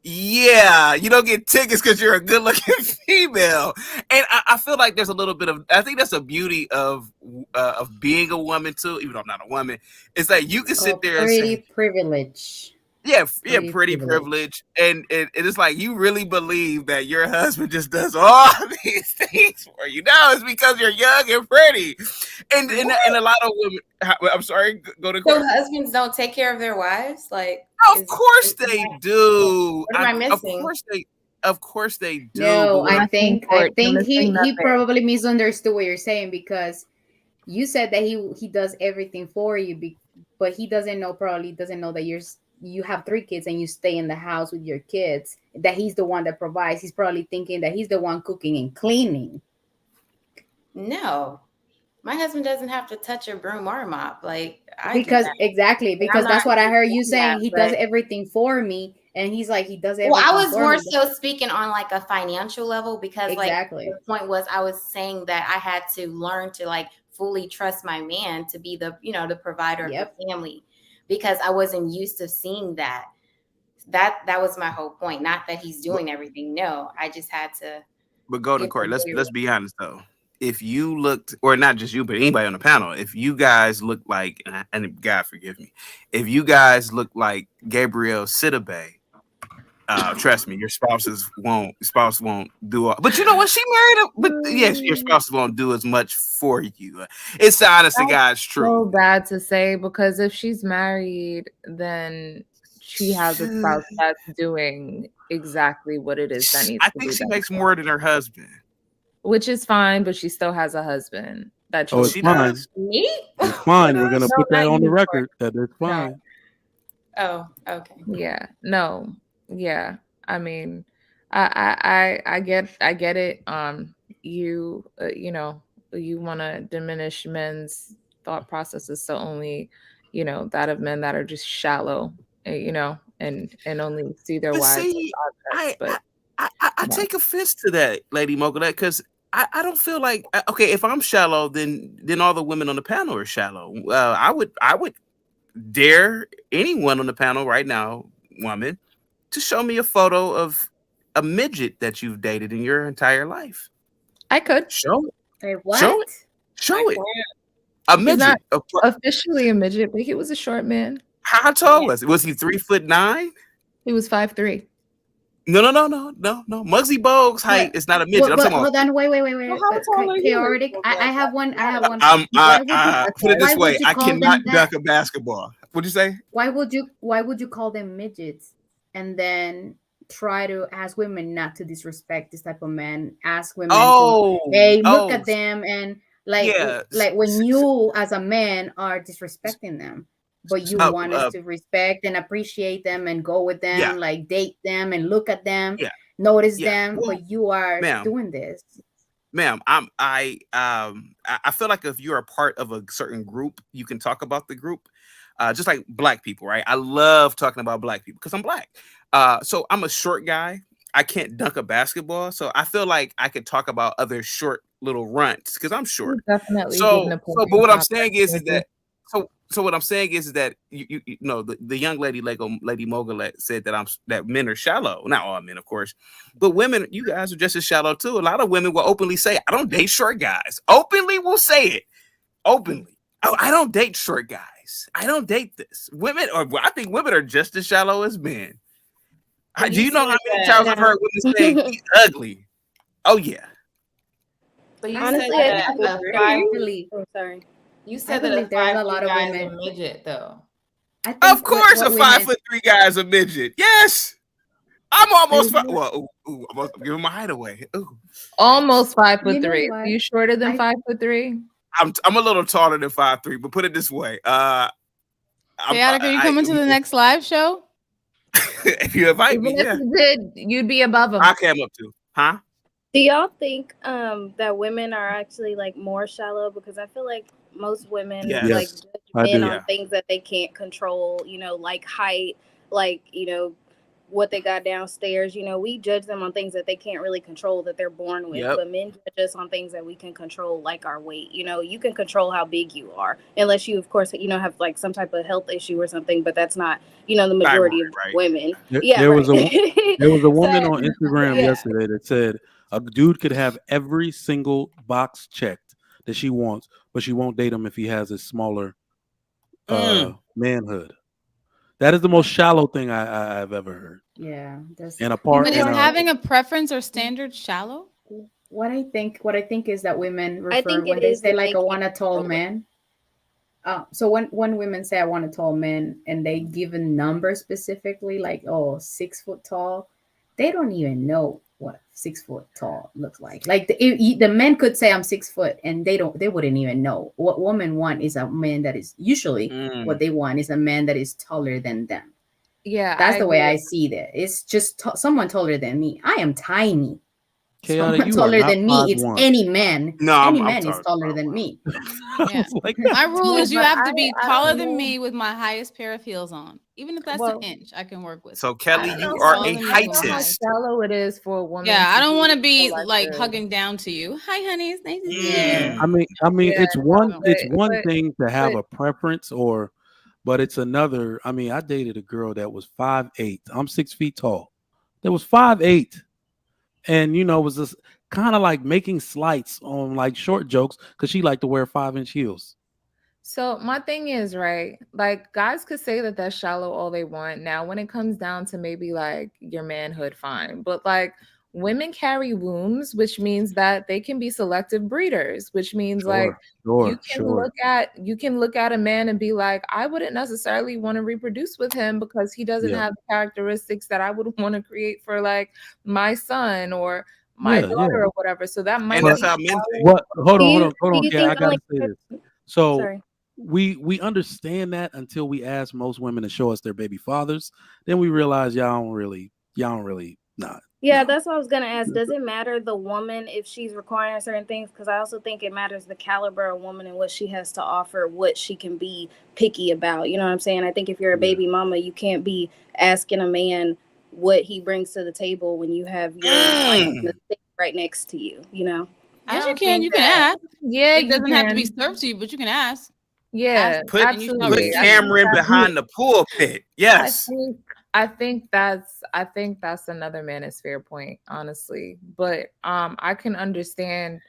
yeah, you don't get tickets because you're a good looking female. And I feel like there's a little bit of, I think that's a beauty of being a woman too, even though I'm not a woman. It's like you can sit there and say, privilege. Yeah, pretty privilege. And it's like you really believe that your husband just does all these things for you. No, it's because you're young and pretty. And a lot of women, I'm sorry, go to court. So husbands don't take care of their wives? Like, of course they do. What am I missing? Of course they do. No, I think he probably misunderstood what you're saying, because you said that he does everything for you, but he doesn't know that you have 3 kids and you stay in the house with your kids, that he's the one that provides. He's probably thinking that he's the one cooking and cleaning. No, my husband doesn't have to touch a broom or a mop. Because that's what I heard you saying. He does everything for me. And he's like, he does everything. Well, I was more so speaking on like a financial level, because the point was I was saying that I had to learn to fully trust my man to be the provider of the family, because I wasn't used to seeing that. That was my whole point. Not that he's doing everything. No, I just had to. But Golden If Court, I'm very let's be honest though. If you looked, or not just you, but anybody on the panel, if you guys look like, and God forgive me, if you guys look like Gabrielle Sidibe, trust me, your spouse won't do all. But you know what? She married him. But yes, your spouse won't do as much for you. It's the honest to God's truth. So bad to say, because if she's married, then she has a spouse that's doing exactly what it is that needs I to think be she done. makes more than her husband. Which is fine, but she still has a husband that Oh, it's she fine. does. Me? It's fine. We're gonna No, put that not on the you, record that it's fine. Oh, okay. Yeah, no, yeah. I mean, I get it. You you know, you want to diminish men's thought processes, so only, you know, that of men that are just shallow, you know, and only see their But wives as see, objects. But I no. take offense to that, Lady Mogolet, because I don't feel like okay, if I'm shallow, then all the women on the panel are shallow. I would dare anyone on the panel right now, woman, to show me a photo of a midget that you've dated in your entire life. I could Show it. Wait, what? Show it. Show it. A He's midget. not officially a midget, but he was a short man. How tall was he? Was he 3'9"? He was 5'3". No. Muggsy Bogues' height is not a midget. I'm talking about. Hold on, wait. Well, how tall are you? Chaotic. I have one. I have one. Put it this way: I call them cannot that? dunk a basketball. What'd you say? Why would you call them midgets and then try to ask women not to disrespect this type of men? Ask women to, hey, look at them, and like when you as a man are disrespecting them, but you want us to respect and appreciate them and go with them, like date them and look at them, notice them, Well, but you are ma'am. doing this. Ma'am, I feel like if you're a part of a certain group, you can talk about the group. Just like black people, right? I love talking about black people because I'm black. So I'm a short guy. I can't dunk a basketball. So I feel like I could talk about other short little runts because I'm short. Definitely. But what I'm saying is that what I'm saying is that you know the young lady Lady Mogolet said that men are shallow. Not all men, of course, but women, you guys are just as shallow too. A lot of women will openly say, "I don't date short guys." Openly will say it. Openly, I don't date short guys. I don't date this. I think women are just as shallow as men. Do you know how many times I've heard women say he's ugly? Oh yeah. But you Honestly, said I that sorry. You said believe that there's a 5'3" lot of guy is a women. midget, though. Of course, a 5'3" guy is a midget. Yes, I'm almost. Well, I'm giving my height away. Ooh. Almost 5'3". You know Are you shorter than 5'3"? I'm a little taller than 5'3", but put it this way. Chaotic, are you coming to the next live show? If you invite me, If you did, you'd be above him. I came up to, huh? Do y'all think that women are actually like more shallow? Because I feel like most women like judge men on things that they can't control, you know, like height, like, you know, what they got downstairs. You know, we judge them on things that they can't really control, that they're born with. But men judge us on things that we can control, like our weight. You know, you can control how big you are, unless you, of course, you know, have like some type of health issue or something. But that's not, you know, the majority of women. There was a woman on Instagram yesterday that said a dude could have every single box checked that she wants, but she won't date him if he has a smaller manhood. That is the most shallow thing I've ever heard. Yeah, and a part. But is having a preference or standard shallow? What I think is that women refer when they say like I want a tall man. So when women say I want a tall man and they give a number specifically, like 6 foot tall, they don't even know what 6 foot tall looks like. Like the men could say I'm 6 foot and they wouldn't even know. What women want is a man that is usually what they want is a man that is taller than them. Yeah, that's the way I see that. It's just someone taller than me. I am tiny. Someone taller than me. It's any man. Any man is taller than me. Yeah. My rule is you have to be taller than me with my highest pair of heels on. Even if that's an inch, I can work with. So Kelly, you are a heightist. How shallow it is for a woman. Yeah, I don't want to be like hugging down to you. Hi, honey. It's nice to see you. I mean, it's one thing to have a preference, but it's another. I mean, I dated a girl that was 5'8". I'm 6 feet tall. That was 5'8". And was kind of like making slights on like short jokes because she like to wear 5-inch heels. So my thing is, right, like guys could say that that's shallow all they want. Now, when it comes down to maybe like your manhood, fine. But like women carry wombs, which means that they can be selective breeders, which means like you can look at a man and be like, I wouldn't necessarily want to reproduce with him because he doesn't have the characteristics that I would want to create for like my son or my daughter or whatever. So that might And that's how men think. What? Hold on. Yeah, I gotta say like, this. So sorry. we understand that until we ask most women to show us their baby fathers. Then we realize y'all don't really not. Yeah, that's what I was gonna ask. Does it matter the woman if she's requiring certain things? Because I also think it matters the caliber of woman and what she has to offer, what she can be picky about. You know what I'm saying? I think if you're a baby mama, you can't be asking a man what he brings to the table when you have your wife in the sink right next to you. You know? Yes, you can. You can ask. Yeah, it doesn't have to be served to you, but you can ask. Yeah, Put absolutely. Cameron behind the pulpit. Yes. I think that's another manosphere point, honestly. But I can understand,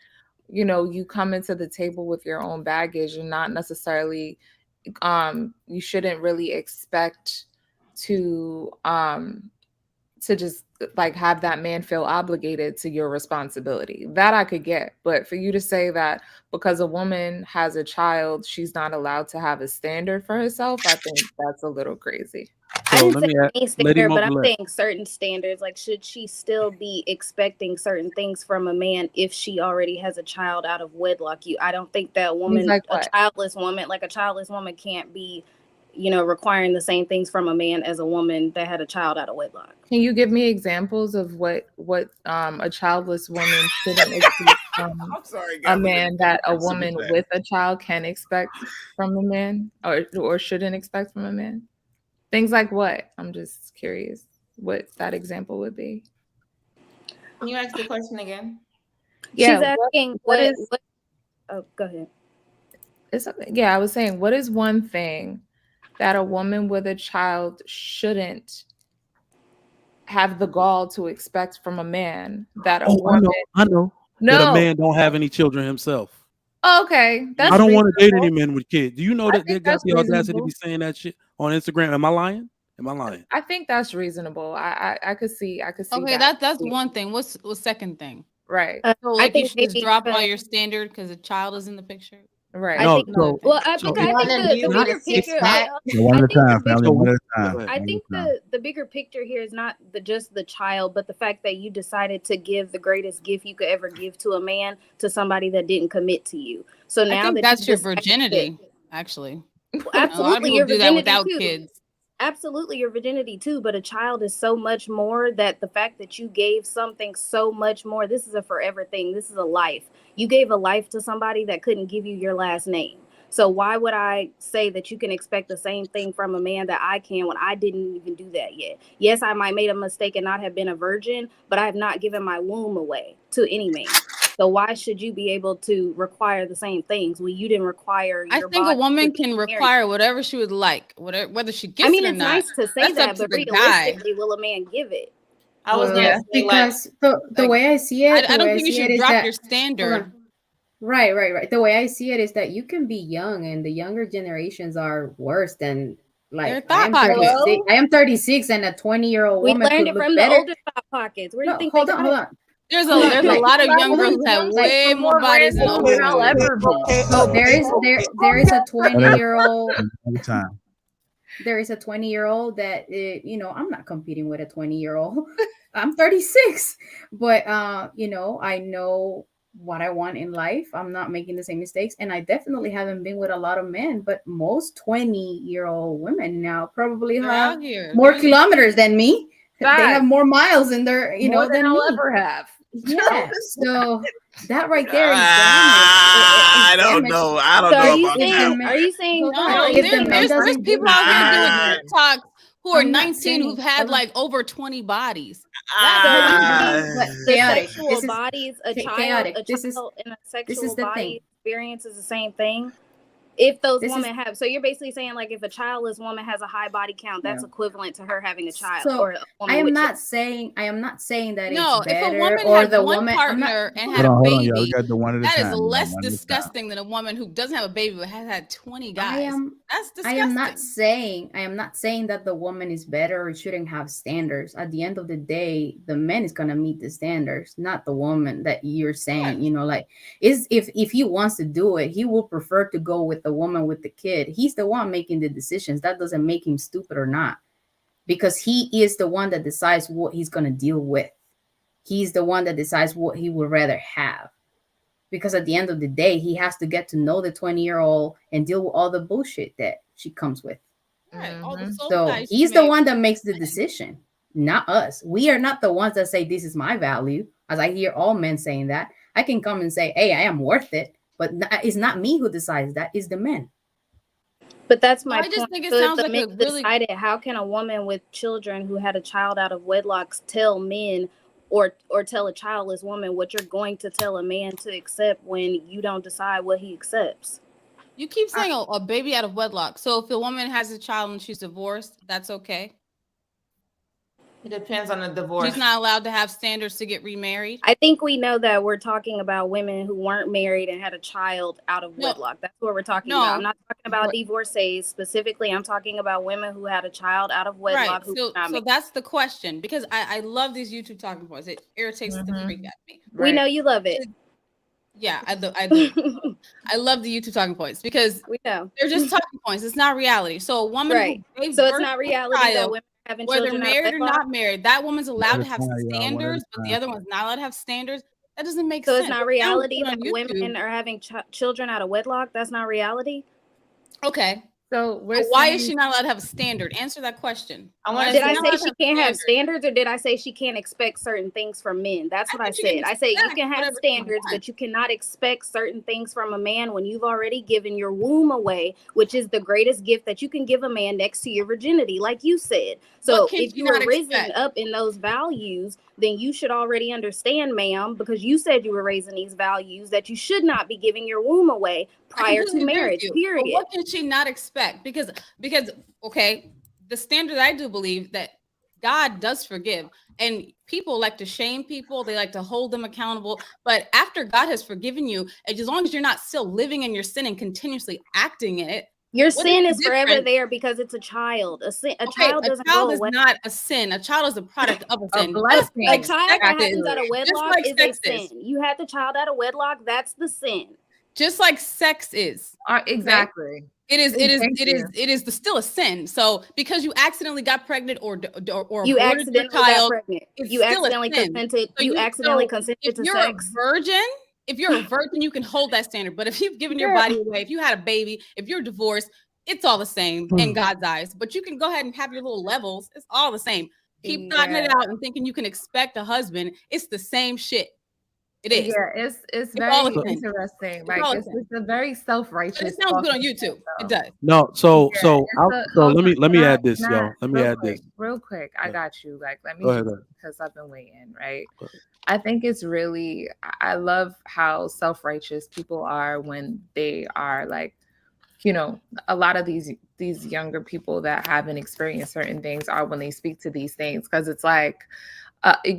you know, you come into the table with your own baggage and not necessarily you shouldn't really expect to just like have that man feel obligated to your responsibility. That I could get. But for you to say that because a woman has a child, she's not allowed to have a standard for herself, I think that's a little crazy. I didn't say any standard, but I'm saying certain standards. Like, should she still be expecting certain things from a man if she already has a child out of wedlock? I don't think that woman, like a childless woman can't be, you know, requiring the same things from a man as a woman that had a child out of wedlock. Can you give me examples of what a childless woman shouldn't expect from a man that a woman with a child can expect from a man or shouldn't expect from a man? Things like what? I'm just curious what that example would be. Can you ask the question again? Yeah, she's asking what oh, go ahead. I was saying, what is one thing that a woman with a child shouldn't have the gall to expect from a man that a woman... I know. No. That a man don't have any children himself. Oh, okay. I don't want to date any men with kids. Do you know that they got the audacity to be saying that shit on Instagram? Am I lying? I think that's reasonable. I could see. Okay, that's one thing. What's second thing? Right. So like you should just drop all your standard because a child is in the picture. Right. I think the bigger picture. One at a time, family. One at a time. I think the bigger picture here is not just the child, but the fact that you decided to give the greatest gift you could ever give to a man to somebody that didn't commit to you. So now I think that's your virginity, actually. Absolutely, a lot of people do that without kids. Absolutely your virginity too, but a child is so much more that the fact that you gave something so much more, this is a forever thing. This is a life. You gave a life to somebody that couldn't give you your last name. So why would I say that you can expect the same thing from a man that I can when I didn't even do that yet? Yes, I might made a mistake and not have been a virgin, but I have not given my womb away to any man. So why should you be able to require the same things when you didn't require your I think a woman can require whatever she would like, whether she gets it or not. It's nice to say that, but realistically, will a man give it? I was gonna say, because the way I see it, I don't think you should drop your standard. Right. The way I see it is that you can be young, and the younger generations are worse than like I am 36, and a 20-year-old woman learned it could from look better. the older thought pockets. Where do you think? Hold on. There's a lot of young girls who have way more bodies than older girls. So there is a 20-year-old. There is a 20-year-old that I'm not competing with a 20-year-old. I'm 36, but I know what I want in life. I'm not making the same mistakes, and I definitely haven't been with a lot of men. But most 20-year-old women now probably have more kilometers than me. They have more miles in their, more than I'll me. ever have. Yeah, so that right there is damage. I don't know. I don't know about that. Are you saying there's people out here doing TikToks who are 19 who've had like over 20 bodies? Sexual bodies, a child in a sexual body experience is the same thing. If those women have, so you're basically saying like if a childless woman has a high body count, that's equivalent to her having a child. So or a woman I am with not saying that No, it's if a better woman or has the one woman. partner and had Hold a on, y'all. We baby, got to do one at a that is time. less One at a time. disgusting than a woman who doesn't have a baby but has had 20 guys. That's disgusting. I am not saying that the woman is better or shouldn't have standards. At the end of the day, the man is gonna meet the standards, not the woman that you're saying. You know, like if he wants to do it, he will prefer to go with the woman with the kid. He's the one making the decisions. That doesn't make him stupid or not, because he is the one that decides what he's gonna deal with. He's the one that decides what he would rather have. Because at the end of the day, he has to get to know the 20-year-old and deal with all the bullshit that she comes with. Right. All the soul So ties he's she the made. one that makes the decision, not us. We are not the ones that say this is my value. As I hear all men saying that, I can come and say, hey, I am worth it. But it's not me who decides that, it's the men. But that's my I point. just think it So if sounds the like men a really decided, how can a woman with children who had a child out of wedlock tell men or tell a childless woman what you're going to tell a man to accept when you don't decide what he accepts? You keep saying a baby out of wedlock. So if a woman has a child and she's divorced, that's okay. It depends on the divorce. She's not allowed to have standards to get remarried. I think we know that we're talking about women who weren't married and had a child out of wedlock. That's what we're talking about. I'm not talking about divorcees specifically. I'm talking about women who had a child out of wedlock. Right. So that's the question, because I love these YouTube talking points. It irritates the freak out of me. We know you love it. Yeah, I do. I love the YouTube talking points because we know they're just talking points. It's not reality. So a woman, who gave so it's birth not to a reality that child, women are having whether children out of married or wedlock? not married, that woman's allowed to have One at a time, y'all. standards, One but at the a other one's not allowed to have standards. That doesn't make So sense. it's not It sounds reality good on that women YouTube. are having children out of wedlock? That's not reality? Okay. So why is she not allowed to have a standard? Answer that question. Did I say she can't have standards, or did I say she can't expect certain things from men? That's what I said. I said you can have standards, but you cannot expect certain things from a man when you've already given your womb away, which is the greatest gift that you can give a man next to your virginity, like you said. So if you were risen up in those values, then you should already understand, ma'am, because you said you were raising these values, that you should not be giving your womb away prior to marriage, period. But what can she not expect? Because okay, the standard, I do believe that God does forgive, and people like to shame people, they like to hold them accountable. But after God has forgiven you, and as long as you're not still living in your sin and continuously acting in it, your sin is forever there because it's a child. A child doesn't go away. Is not a sin. A child is a product of a sin. A child that happens out of wedlock is a sin. You had the child out of wedlock, that's the sin. Just like sex is. Exactly. It is still a sin. So because you accidentally got pregnant or you aborted your child, got pregnant. it's You still accidentally a sin. consented. So you accidentally consented to sex. If you're a virgin, you can hold that standard. But if you've given your body away, if you had a baby, if you're divorced, it's all the same in God's eyes. But you can go ahead and have your little levels. It's all the same. Keep thoughting it out and thinking you can expect a husband. It's the same shit. It is. Yeah, it's very interesting. Like it's a very self-righteous. It sounds good on YouTube. It does. No, so let me add this, y'all. Let me add this real quick. I got you. Like let me go ahead. because I've been waiting. Right. I think it's really. I love how self-righteous people are when they are like, you know, a lot of these younger people that haven't experienced certain things are when they speak to these things, because it's like.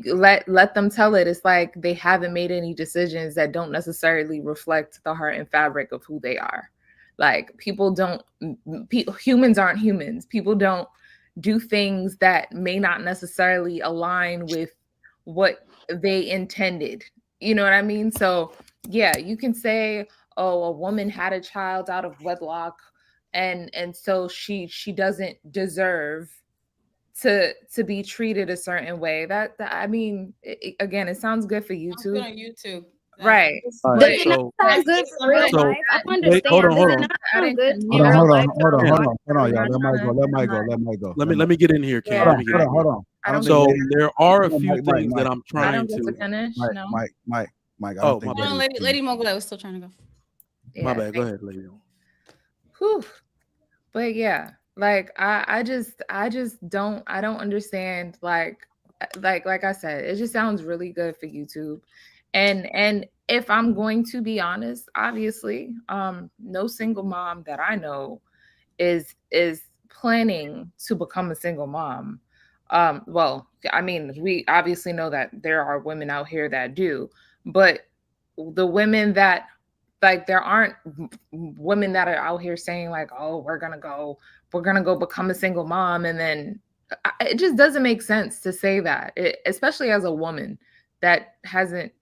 Let them tell it. It's like they haven't made any decisions that don't necessarily reflect the heart and fabric of who they are. Like humans aren't humans. People don't do things that may not necessarily align with what they intended. You know what I mean? So yeah, you can say, oh, a woman had a child out of wedlock and so she doesn't deserve to be treated a certain way. That I mean, again, it sounds good for YouTube. Good on YouTube. Right. Does it not sound good for real life? I understand. Hold on. Does it not sound good in real life? Hold on, y'all. Let Mike go. Let me get in here, Ken. Hold on. So there are a few things that I'm trying to finish. Mike. Oh, my bad. Lady Mogul, I was still trying to go. My bad. Go ahead, lady. Whew. But yeah, like I just don't understand. Like I said, it just sounds really good for YouTube. And if I'm going to be honest, obviously, no single mom that I know is planning to become a single mom. Well, I mean, we obviously know that there are women out here that do, but the women that, like, there aren't women that are out here saying like, oh, we're gonna go become a single mom, and then it just doesn't make sense to say that, especially as a woman that hasn't.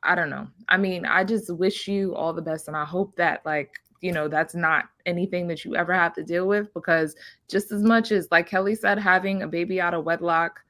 I don't know. I mean, I just wish you all the best, and I hope that, like, you know, that's not anything that you ever have to deal with, because just as much as, like Kelly said, having a baby out of wedlock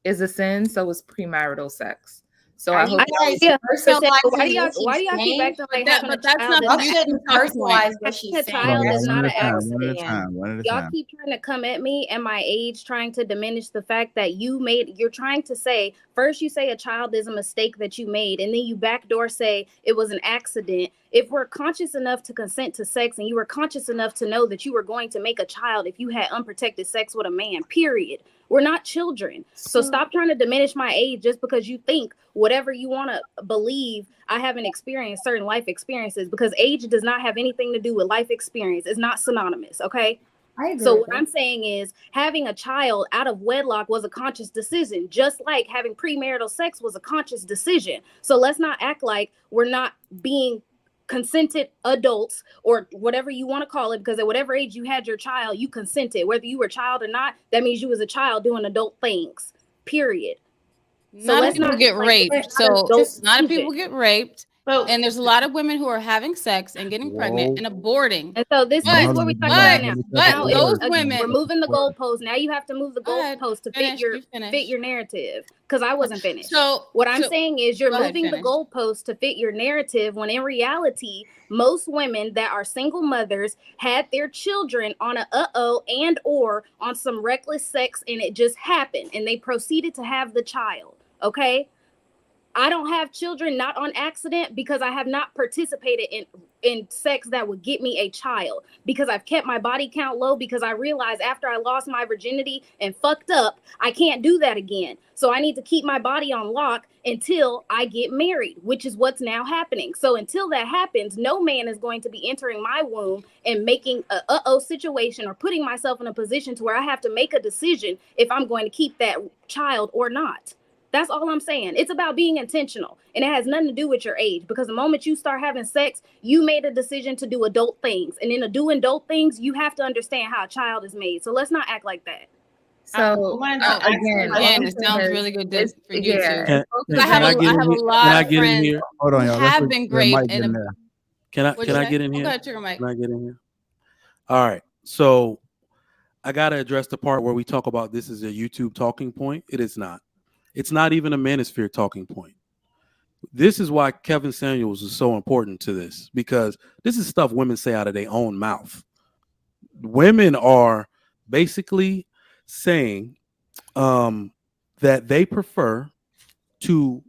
is a sin, so is premarital sex. So I hope why do y'all keep acting like having a child? Y'all shouldn't personalize what she's A saying. child is not an One at a accident. time. One at a Y'all time. keep trying to come at me and my age, trying to diminish the fact that you're trying to say, first you say a child is a mistake that you made, and then you backdoor say it was an accident. If we're conscious enough to consent to sex, and you were conscious enough to know that you were going to make a child if you had unprotected sex with a man, period. We're not children. So stop trying to diminish my age just because you think whatever you want to believe. I haven't experienced certain life experiences, because age does not have anything to do with life experience. It's not synonymous. Okay. I agree. So what I'm saying is, having a child out of wedlock was a conscious decision, just like having premarital sex was a conscious decision. So let's not act like we're not being consented adults, or whatever you want to call it, because at whatever age you had your child, you consented. Whether you were a child or not, that means you was a child doing adult things, period. So not if people get raped. So not if people get raped. And there's a lot of women who are having sex and getting pregnant and aborting. And so this is what we're talking about now. Now those women, we're moving the goalpost. Now you have to move the goalpost to fit your narrative. Because I wasn't finished. So what I'm saying is, you're moving the goalpost to fit your narrative, when in reality, most women that are single mothers had their children on a and or on some reckless sex, and it just happened, and they proceeded to have the child. Okay. I don't have children not on accident, because I have not participated in sex that would get me a child, because I've kept my body count low, because I realized after I lost my virginity and fucked up, I can't do that again. So I need to keep my body on lock until I get married, which is what's now happening. So until that happens, no man is going to be entering my womb and making a situation, or putting myself in a position to where I have to make a decision if I'm going to keep that child or not. That's all I'm saying. It's about being intentional, and it has nothing to do with your age, because the moment you start having sex, you made a decision to do adult things. And in doing adult things, you have to understand how a child is made. So let's not act like that. So again, it sounds really good for you too. Can I have a lot of friends Hold on, y'all. who have been raped. Can I get in here? Okay, Trigger Mike. Can I get in here? All right. So I got to address the part where we talk about this is a YouTube talking point. It is not. It's not even a manosphere talking point. This is why Kevin Samuels is so important to this, because this is stuff women say out of their own mouth. Women are basically saying that they prefer to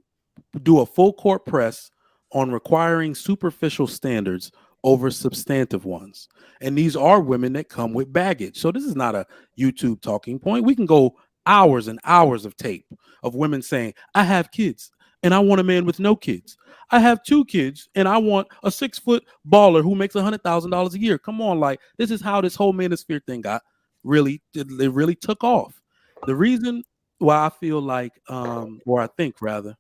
do a full court press on requiring superficial standards over substantive ones. And these are women that come with baggage. So this is not a YouTube talking point. We can go hours and hours of tape of women saying, I have kids and I want a man with no kids. I have 2 kids and I want a 6-foot baller who makes $100,000 a year. Come on, like, this is how this whole manosphere thing got really took off. The reason why I feel like, or I think rather,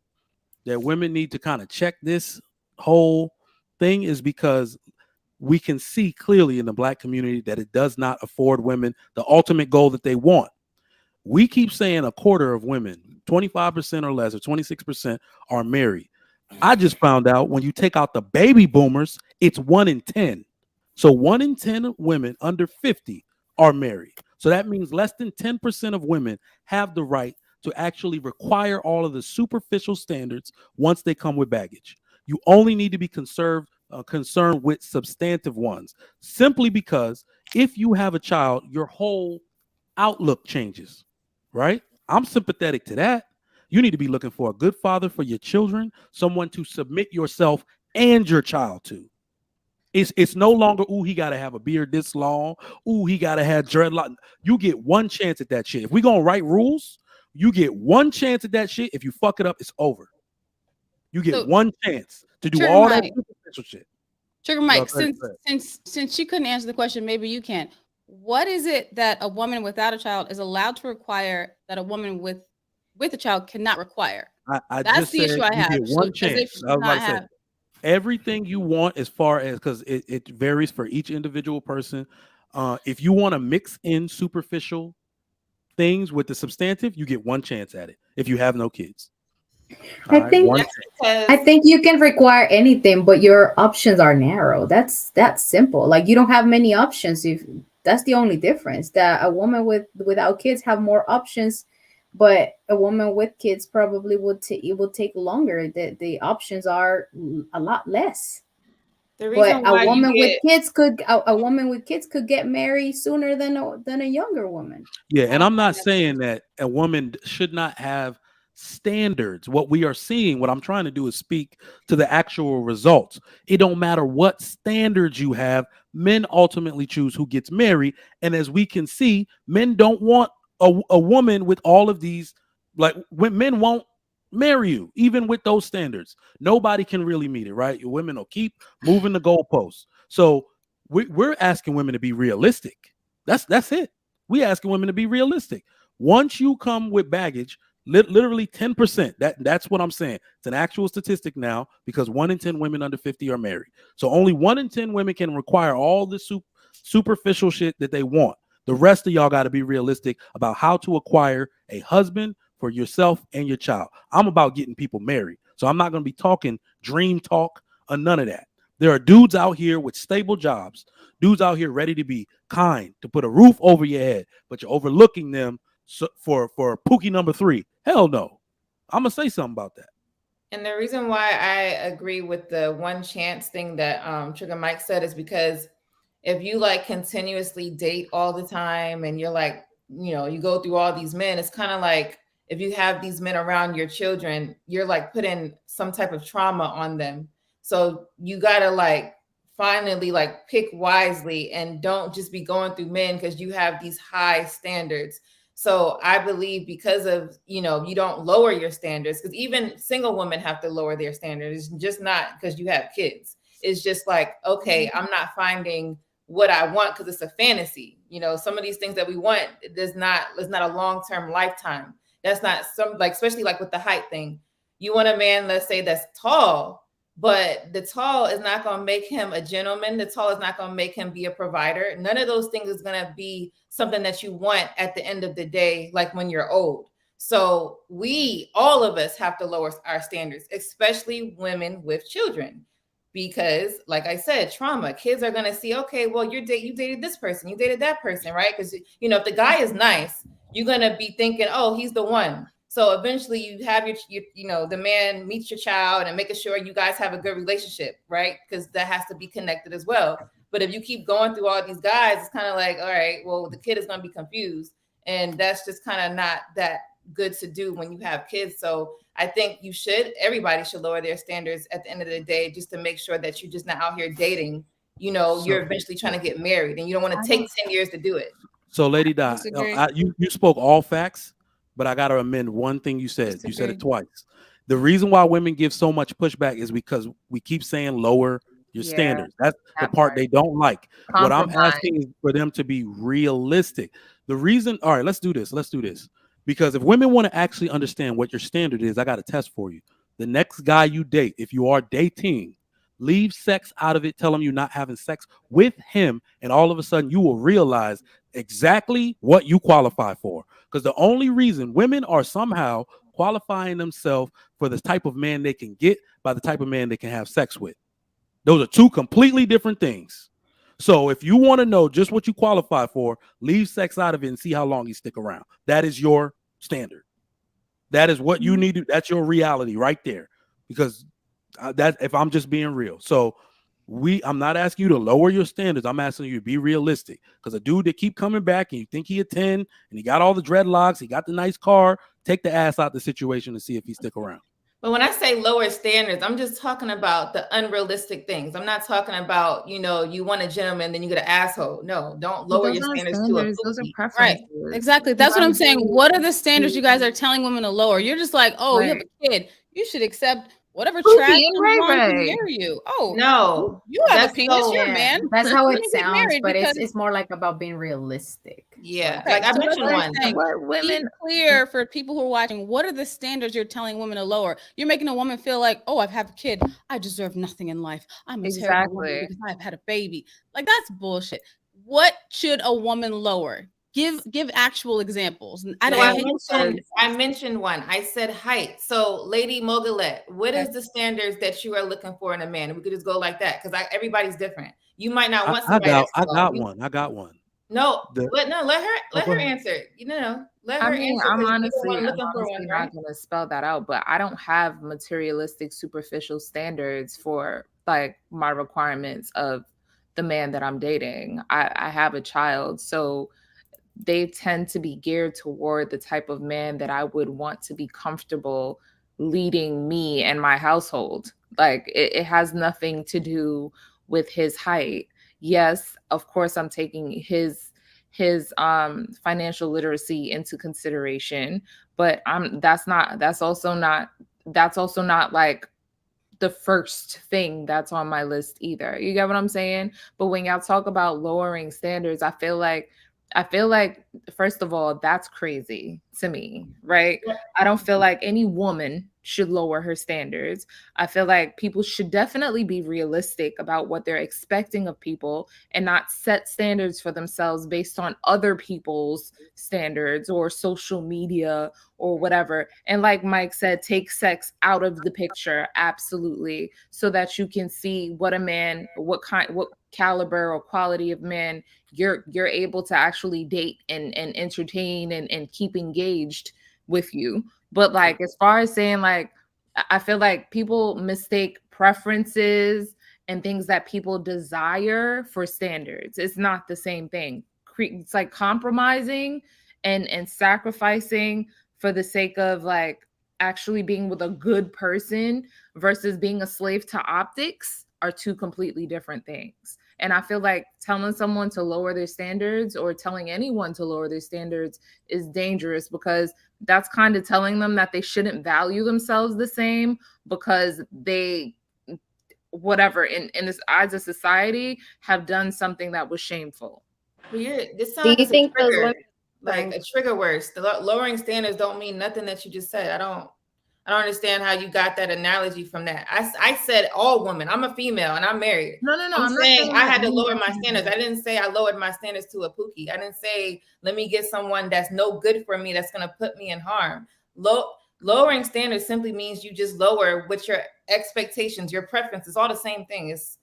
that women need to kind of check this whole thing is because we can see clearly in the Black community that it does not afford women the ultimate goal that they want. We keep saying a quarter of women, 25% or less, or 26% are married. I just found out when you take out the baby boomers, it's 1 in 10. So 1 in 10 women under 50 are married. So that means less than 10% of women have the right to actually require all of the superficial standards once they come with baggage. You only need to be concerned with substantive ones, simply because if you have a child, your whole outlook changes, right? I'm sympathetic to that. You need to be looking for a good father for your children, someone to submit yourself and your child to. It's no longer, ooh, he got to have a beard this long. Ooh, he got to have dreadlock. You get one chance at that shit. If we're going to write rules, you get one chance at that shit. If you fuck it up, it's over. You get So, one chance to do Sugar all that Mike. superficial shit. Sugar No, Mike, go ahead, go ahead. since you couldn't answer the question, maybe you can. What is it that a woman without a child is allowed to require that a woman with a child cannot require? I That's just the said issue I you have. get So one as chance. if she I was does about not to say have. everything you want, as far as because it varies for each individual person. If you want to mix in superficial things with the substantive, you get one chance at it if you have no kids. I All right, think one chance. I think you can require anything, but your options are narrow. That's simple. Like you don't have many options. If that's the only difference, that a woman without kids have more options, but a woman with kids probably it would take longer. The options are a lot less. The But reason why a woman with kids could get married sooner than a younger woman. Yeah, and I'm not saying that a woman should not have standards. What we are seeing, what I'm trying to do is speak to the actual results. It don't matter what standards you have, men ultimately choose who gets married. And as we can see, men don't want a woman with all of these, like when men won't marry you, even with those standards. Nobody can really meet it, right? Your women will keep moving the goalposts. So we're asking women to be realistic. That's it. We asking women to be realistic. Once you come with baggage, literally 10%. That's what I'm saying. It's an actual statistic now because 1 in 10 women under 50 are married. So only 1 in 10 women can require all the superficial shit that they want. The rest of y'all got to be realistic about how to acquire a husband for yourself and your child. I'm about getting people married. So I'm not going to be talking dream talk or none of that. There are dudes out here with stable jobs, dudes out here ready to be kind, to put a roof over your head, but you're overlooking them for Pookie number 3. Hell no. I'm going to say something about that. And the reason why I agree with the one chance thing that Sugar Mike said is because if you like continuously date all the time and you're like, you go through all these men, it's kind of like if you have these men around your children, you're like putting some type of trauma on them. So you got to like finally like pick wisely and don't just be going through men because you have these high standards. So I believe because of, you don't lower your standards, because even single women have to lower their standards. It's just not because you have kids. It's just like, okay, I'm not finding what I want because it's a fantasy. Some of these things that we want, it's not a long-term lifetime. That's not especially like with the height thing. You want a man, let's say, that's tall, but the tall is not going to make him a gentleman. The tall is not going to make him be a provider. None of those things is going to be something that you want at the end of the day, like when you're old. So all of us have to lower our standards, especially women with children. Because like I said, trauma, kids are going to see, okay, well, you dated this person, you dated that person, right? Because, if the guy is nice, you're going to be thinking, oh, he's the one. So eventually you have your the man meets your child and making sure you guys have a good relationship, right? Because that has to be connected as well. But if you keep going through all these guys, it's kind of like, all right, well, the kid is going to be confused. And that's just kind of not that good to do when you have kids. So I think everybody should lower their standards at the end of the day, just to make sure that you're just not out here dating. You're eventually trying to get married and you don't want to take 10 years to do it. So Lady Di, you spoke all facts, but I got to amend one thing you said. You said it twice. The reason why women give so much pushback is because we keep saying lower your standards. That's the part they don't like. What I'm asking is for them to be realistic. The reason, all right, let's do this. Because if women want to actually understand what your standard is, I got a test for you. The next guy you date, if you are dating, leave sex out of it. Tell him you're not having sex with him. And all of a sudden you will realize exactly what you qualify for. Because the only reason women are somehow qualifying themselves for the type of man they can get by the type of man they can have sex with. Those are two completely different things. So if you want to know just what you qualify for, leave sex out of it and see how long you stick around. That is your standard. That is what you need to, that's your reality right there. Because that, if I'm just being real. So I'm not asking you to lower your standards. I'm asking you to be realistic. Because a dude that keep coming back and you think he a 10 and he got all the dreadlocks, he got the nice car, take the ass out the situation and see if he stick around. But when I say lower standards, I'm just talking about the unrealistic things. I'm not talking about, you want a gentleman, then you get an asshole. No, don't lower your standards to a Those are pookie. preferences. Right. Exactly. That's what I'm saying. What are the standards you guys are telling women to lower? You're just like, oh, you have a kid. You should accept Whatever Pookie trash and comes Ray along to Ray. marry you. Oh, No, you have a that's penis, so. you're a Yeah, man. that's how Let it me get sounds, married but because it's more like about being realistic. Yeah, okay, like I so that's mentioned what I'm one. saying. What Be women clear for people who are watching. What are the standards you're telling women to lower? You're making a woman feel like, oh, I've had a kid. I deserve nothing in life. I'm a terrible woman exactly. because I've had a baby. Like that's bullshit. What should a woman lower? Give actual examples. I So hate I mentioned one. I said height. So, Lady Mogulette, what is the standards that you are looking for in a man? We could just go like that because everybody's different. You might not want somebody that's I tall. got one. No, The- let go her ahead. answer. Let I her mean, answer I'm because you're the honestly, one looking for one, right? not going to spell that out, but I don't have materialistic, superficial standards for like my requirements of the man that I'm dating. I have a child, so they tend to be geared toward the type of man that I would want to be comfortable leading me and my household. Like it has nothing to do with his height. Yes, of course I'm taking his financial literacy into consideration, but that's also not like the first thing that's on my list either. You get what I'm saying? But when y'all talk about lowering standards, I feel like first of all, that's crazy to me, right? I don't feel like any woman should lower her standards. I feel like people should definitely be realistic about what they're expecting of people and not set standards for themselves based on other people's standards or social media or whatever. And like Mike said, take sex out of the picture, absolutely, so that you can see what caliber or quality of man you're able to actually date and entertain and keep engaged with you. But like as far as saying like I feel like people mistake preferences and things that people desire for standards. It's not the same thing. It's like compromising and sacrificing for the sake of like actually being with a good person versus being a slave to optics are two completely different things. And I feel like telling someone to lower their standards or telling anyone to lower their standards is dangerous because that's kind of telling them that they shouldn't value themselves the same because they whatever in this eyes of society have done something that was shameful. This Do sounds you like think a those trigger, women like a trigger words. The lowering standards don't mean nothing that you just said. I don't understand how you got that analogy from that. I said all women. I'm a female and I'm married. No. I'm not saying I had to that. lower my standards. I didn't say I lowered my standards to a pookie. I didn't say let me get someone that's no good for me that's gonna put me in harm. Lowering standards simply means you just lower what your expectations, your preferences, all the same thing. It's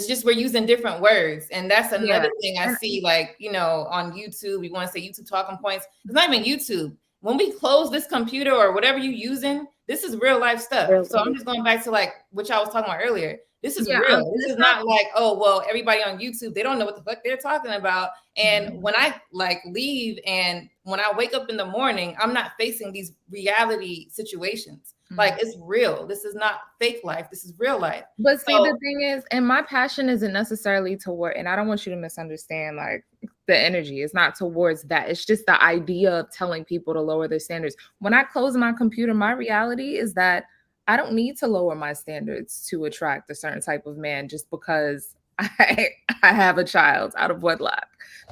just we're using different words. And that's another thing I see, like, on YouTube, we want to say YouTube talking points. It's not even YouTube. When we close this computer or whatever you're using, this is real life stuff. So I'm just going back to like what y'all was talking about earlier. This is real. This is not like, oh, well, everybody on YouTube, they don't know what the fuck they're talking about. And when I like leave and when I wake up in the morning, I'm not facing these reality situations. Like it's real. This is not fake life. This is real life. But see, the thing is, and my passion isn't necessarily toward, and I don't want you to misunderstand like the energy. It's not towards that. It's just the idea of telling people to lower their standards. When I close my computer, my reality is that I don't need to lower my standards to attract a certain type of man just because I have a child out of wedlock.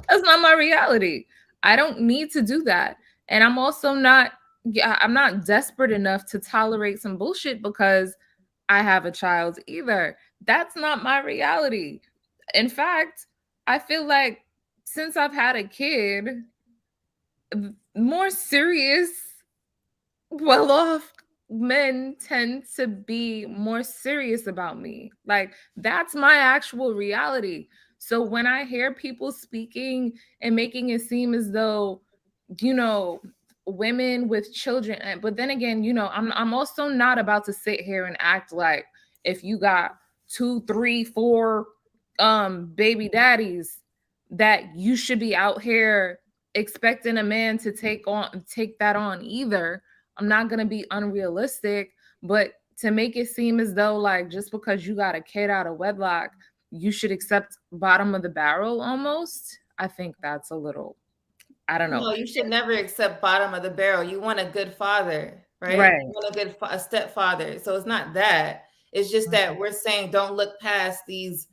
That's not my reality. I don't need to do that. And I'm also not desperate enough to tolerate some bullshit because I have a child either. That's not my reality. In fact, I feel like since I've had a kid, more serious, well-off men tend to be more serious about me. Like that's my actual reality. So when I hear people speaking and making it seem as though, women with children, but then again, I'm also not about to sit here and act like if you got 2, 3, 4 baby daddies that you should be out here expecting a man to take that on either. I'm not going to be unrealistic, but to make it seem as though like just because you got a kid out of wedlock, you should accept bottom of the barrel almost. I think that's a little, I don't know. No, you should never accept bottom of the barrel. You want a good father, right? Right. You want a stepfather. So it's not that. It's just that we're saying don't look past these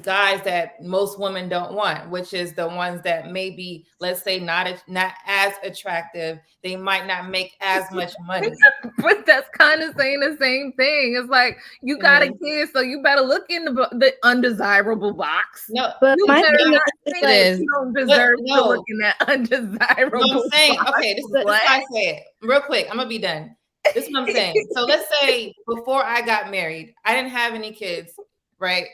guys that most women don't want, which is the ones that maybe, let's say, not as attractive. They might not make as much money. But that's kind of saying the same thing. It's like, you got a kid, so you better look in the undesirable box. No, But you my better thing not is, think like, you don't deserve to no. look in that undesirable No, I'm saying, box. okay, this is why I say it real quick. I'm gonna be done. This is what I'm saying. So let's say before I got married, I didn't have any kids, right?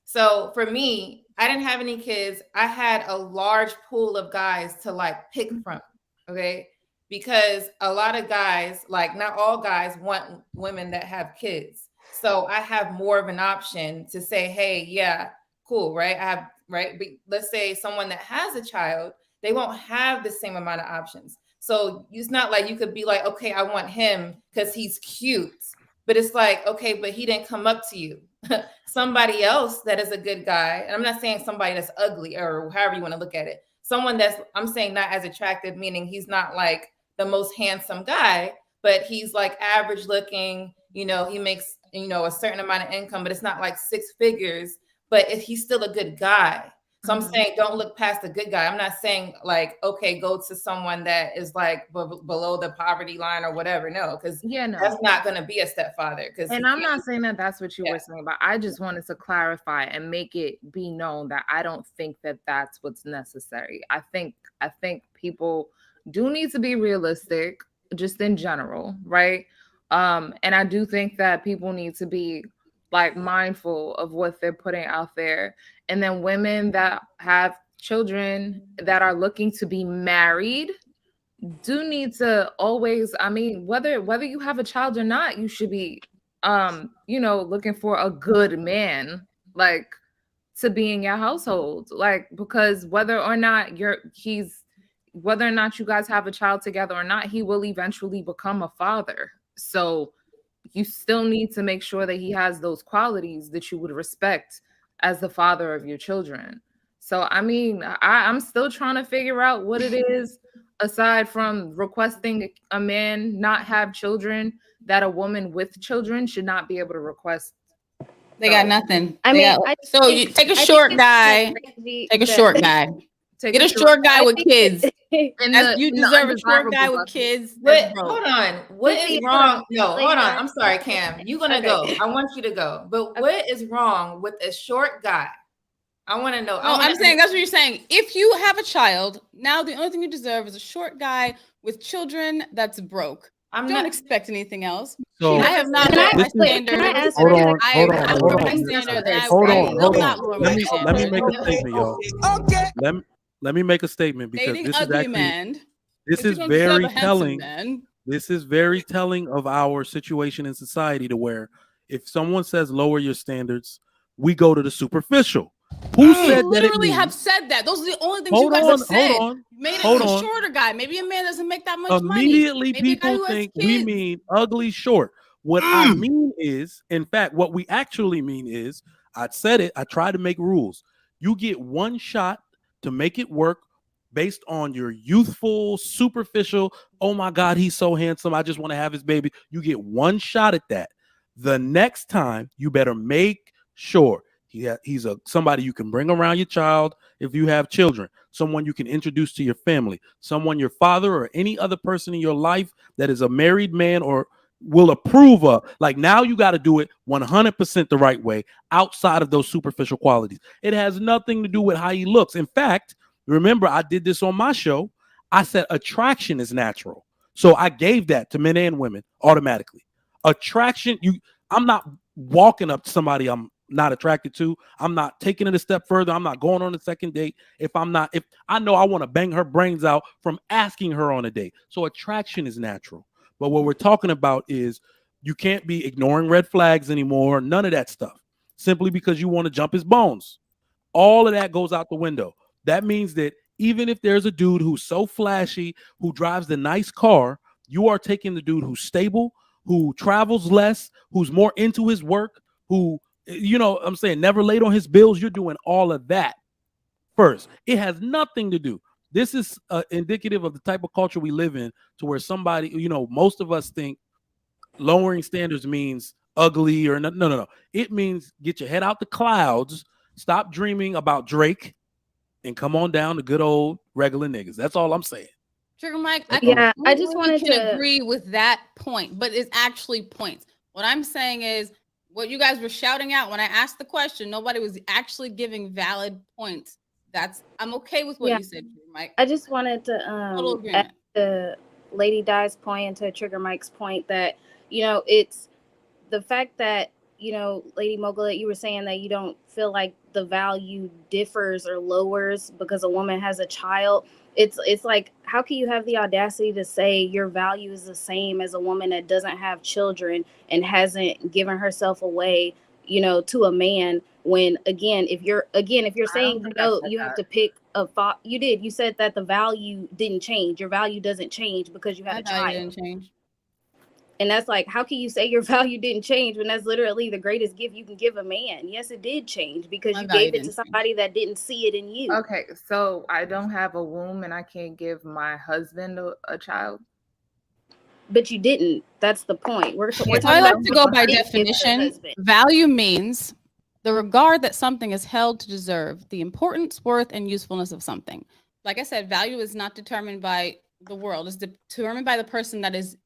So for me, I didn't have any kids. I had a large pool of guys to like pick from, okay? Because a lot of guys, like not all guys want women that have kids. So I have more of an option to say, hey, yeah, cool, right? I have, right? But let's say someone that has a child, they won't have the same amount of options. So it's not like you could be like, okay, I want him because he's cute. But it's like, okay, but he didn't come up to you. Somebody else that is a good guy, and I'm not saying somebody that's ugly or however you want to look at it. Someone that's, I'm saying not as attractive, meaning he's not like the most handsome guy, but he's like average looking, you know, he makes, you know, a certain amount of income, but it's not like 6 figures, but if he's still a good guy. So I'm saying don't look past the good guy. I'm not saying like, okay, go to someone that is like below the poverty line or whatever. No, because that's not going to be a stepfather. And I'm not saying that that's what you were saying, but I just wanted to clarify and make it be known that I don't think that that's what's necessary. I think people do need to be realistic just in general, right? And I do think that people need to be like mindful of what they're putting out there. And then women that have children that are looking to be married do need to always, I mean, whether you have a child or not, you should be you know, looking for a good man like to be in your household, like, because whether or not whether or not you guys have a child together or not, he will eventually become a father. So you still need to make sure that he has those qualities that you would respect as the father of your children. So, I mean, I'm still trying to figure out what it is, aside from requesting a man not have children, that a woman with children should not be able to request. They got nothing. I They mean, got- I so think- you take a I think short it's guy. crazy Take a that- short guy. Get a short guy with kids. You deserve a short guy with kids. But hold on, what is wrong? No, like, hold on. I'm sorry, Cam. You're gonna Okay. go. I want you to go. But what is wrong with a short guy? I want to know. No, I'm saying that's what you're saying. If you have a child, now the only thing you deserve is a short guy with children that's broke. Don't not expect anything else. So- I have not Can lowered I- my listen, standards. hold on, I hold have on, not hold lowered my on. standards, and I Hold on, will hold not on. lower my Let me standards. make a statement, y'all. Let me make a statement because Dating this is ugly actually men. this but you is don't deserve very a handsome telling. man. This is very telling of our situation in society, to where if someone says lower your standards, we go to the superficial. Who said that? It Literally have means, said that. Those are the only things Hold you guys on, have said. hold on, Made it hold a on. shorter guy. Maybe a man doesn't make that much money. Immediately Maybe a guy people who has think we kids. mean ugly short. What I mean is, in fact, what we actually mean is, I said it, I try to make rules. You get one shot to make it work based on your youthful, superficial, oh my God, he's so handsome, I just want to have his baby. You get one shot at that. The next time, you better make sure he's somebody you can bring around your child if you have children, someone you can introduce to your family, someone your father or any other person in your life that is a married man or will approve of. Like, now you got to do it 100% the right way, outside of those superficial qualities. It has nothing to do with how he looks. In fact, remember, I did this on my show. I said attraction is natural. So I gave that to men and women automatically. Attraction, I'm not walking up to somebody I'm not attracted to. I'm not taking it a step further. I'm not going on a second date if I know I want to bang her brains out from asking her on a date. So attraction is natural. But what we're talking about is you can't be ignoring red flags anymore. None of that stuff. Simply because you want to jump his bones. All of that goes out the window. That means that even if there's a dude who's so flashy, who drives the nice car, you are taking the dude who's stable, who travels less, who's more into his work, who, I'm saying, never late on his bills. You're doing all of that first. It has nothing to do This is indicative of the type of culture we live in, to where somebody, most of us think lowering standards means ugly or no. It means get your head out the clouds, stop dreaming about Drake, and come on down to good old regular niggas. That's all I'm saying. Trigger Mike, I just wanted can to agree with that point, but it's actually points. What I'm saying is what you guys were shouting out when I asked the question, nobody was actually giving valid points. I'm okay with what you said, Trigger Mike. I just wanted to add to Lady Di's point and to Trigger Mike's point that, it's the fact that, Lady Mogul, that you were saying that you don't feel like the value differs or lowers because a woman has a child. It's like, how can you have the audacity to say your value is the same as a woman that doesn't have children and hasn't given herself away, to a man, when if you're saying you have to pick you said that the value didn't change. Your value doesn't change because you had a child. Didn't change. And that's like, how can you say your value didn't change when that's literally the greatest gift you can give a man? Yes, it did change because you gave it to somebody that didn't see it in you. Okay, so I don't have a womb and I can't give my husband a child? But you didn't. That's the point. We're I like to go by definition. Value means the regard that something is held to deserve, the importance, worth, and usefulness of something. Like I said, value is not determined by the world. It's determined by the person that is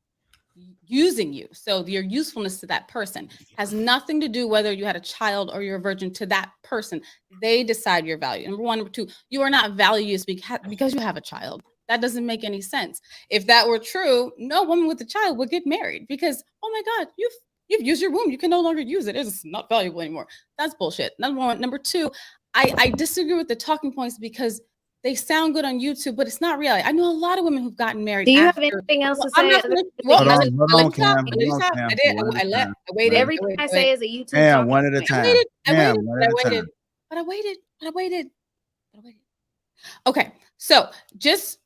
using you. So your usefulness to that person has nothing to do whether you had a child or you're a virgin. To that person, they decide your value. Number one. Number two, you are not valueless because you have a child. That doesn't make any sense. If that were true, no woman with a child would get married because, oh my God, you've used your womb. You can no longer use it. It's not valuable anymore. That's bullshit. Number one. Number two, I disagree with the talking points because they sound good on YouTube, but it's not reality. I know a lot of women who've gotten married. Do you have anything else to say? Hold on, Cam. I waited. Everything I say is a YouTube. Cam, one at a time. I waited. Okay, so just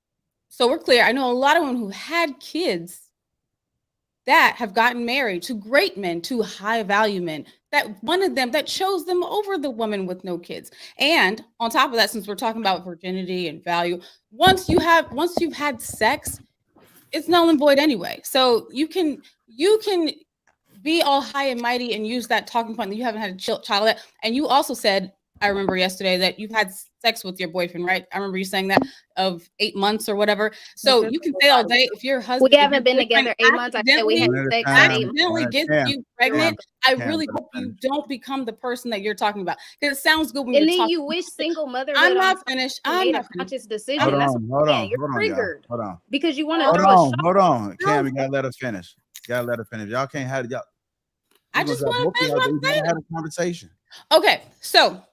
so we're clear, I know a lot of women who had kids that have gotten married to great men, to high value men, that one of them that chose them over the woman with no kids. And on top of that, since we're talking about virginity and value, once you've had sex, it's null and void anyway. So you can be all high and mighty and use that talking point that you haven't had a child yet. And you also said, I remember yesterday, that you've had sex with your boyfriend, right? I remember you saying that, of 8 months or whatever. So you can say all day, if your husband, we haven't been together 8 months. I said we had sex. Accidentally gets you pregnant. I really hope you don't become the person that you're talking about, because it sounds good when you're talking. And then you wish single motherhood. I'm not finished. I'm not conscious decision. Hold on. You're triggered. Hold on. Because you want to throw a shot. Hold on. Cam, you gotta let her finish. Y'all can't have it. Y'all. I just want to finish what I'm saying. Have a conversation. Okay, so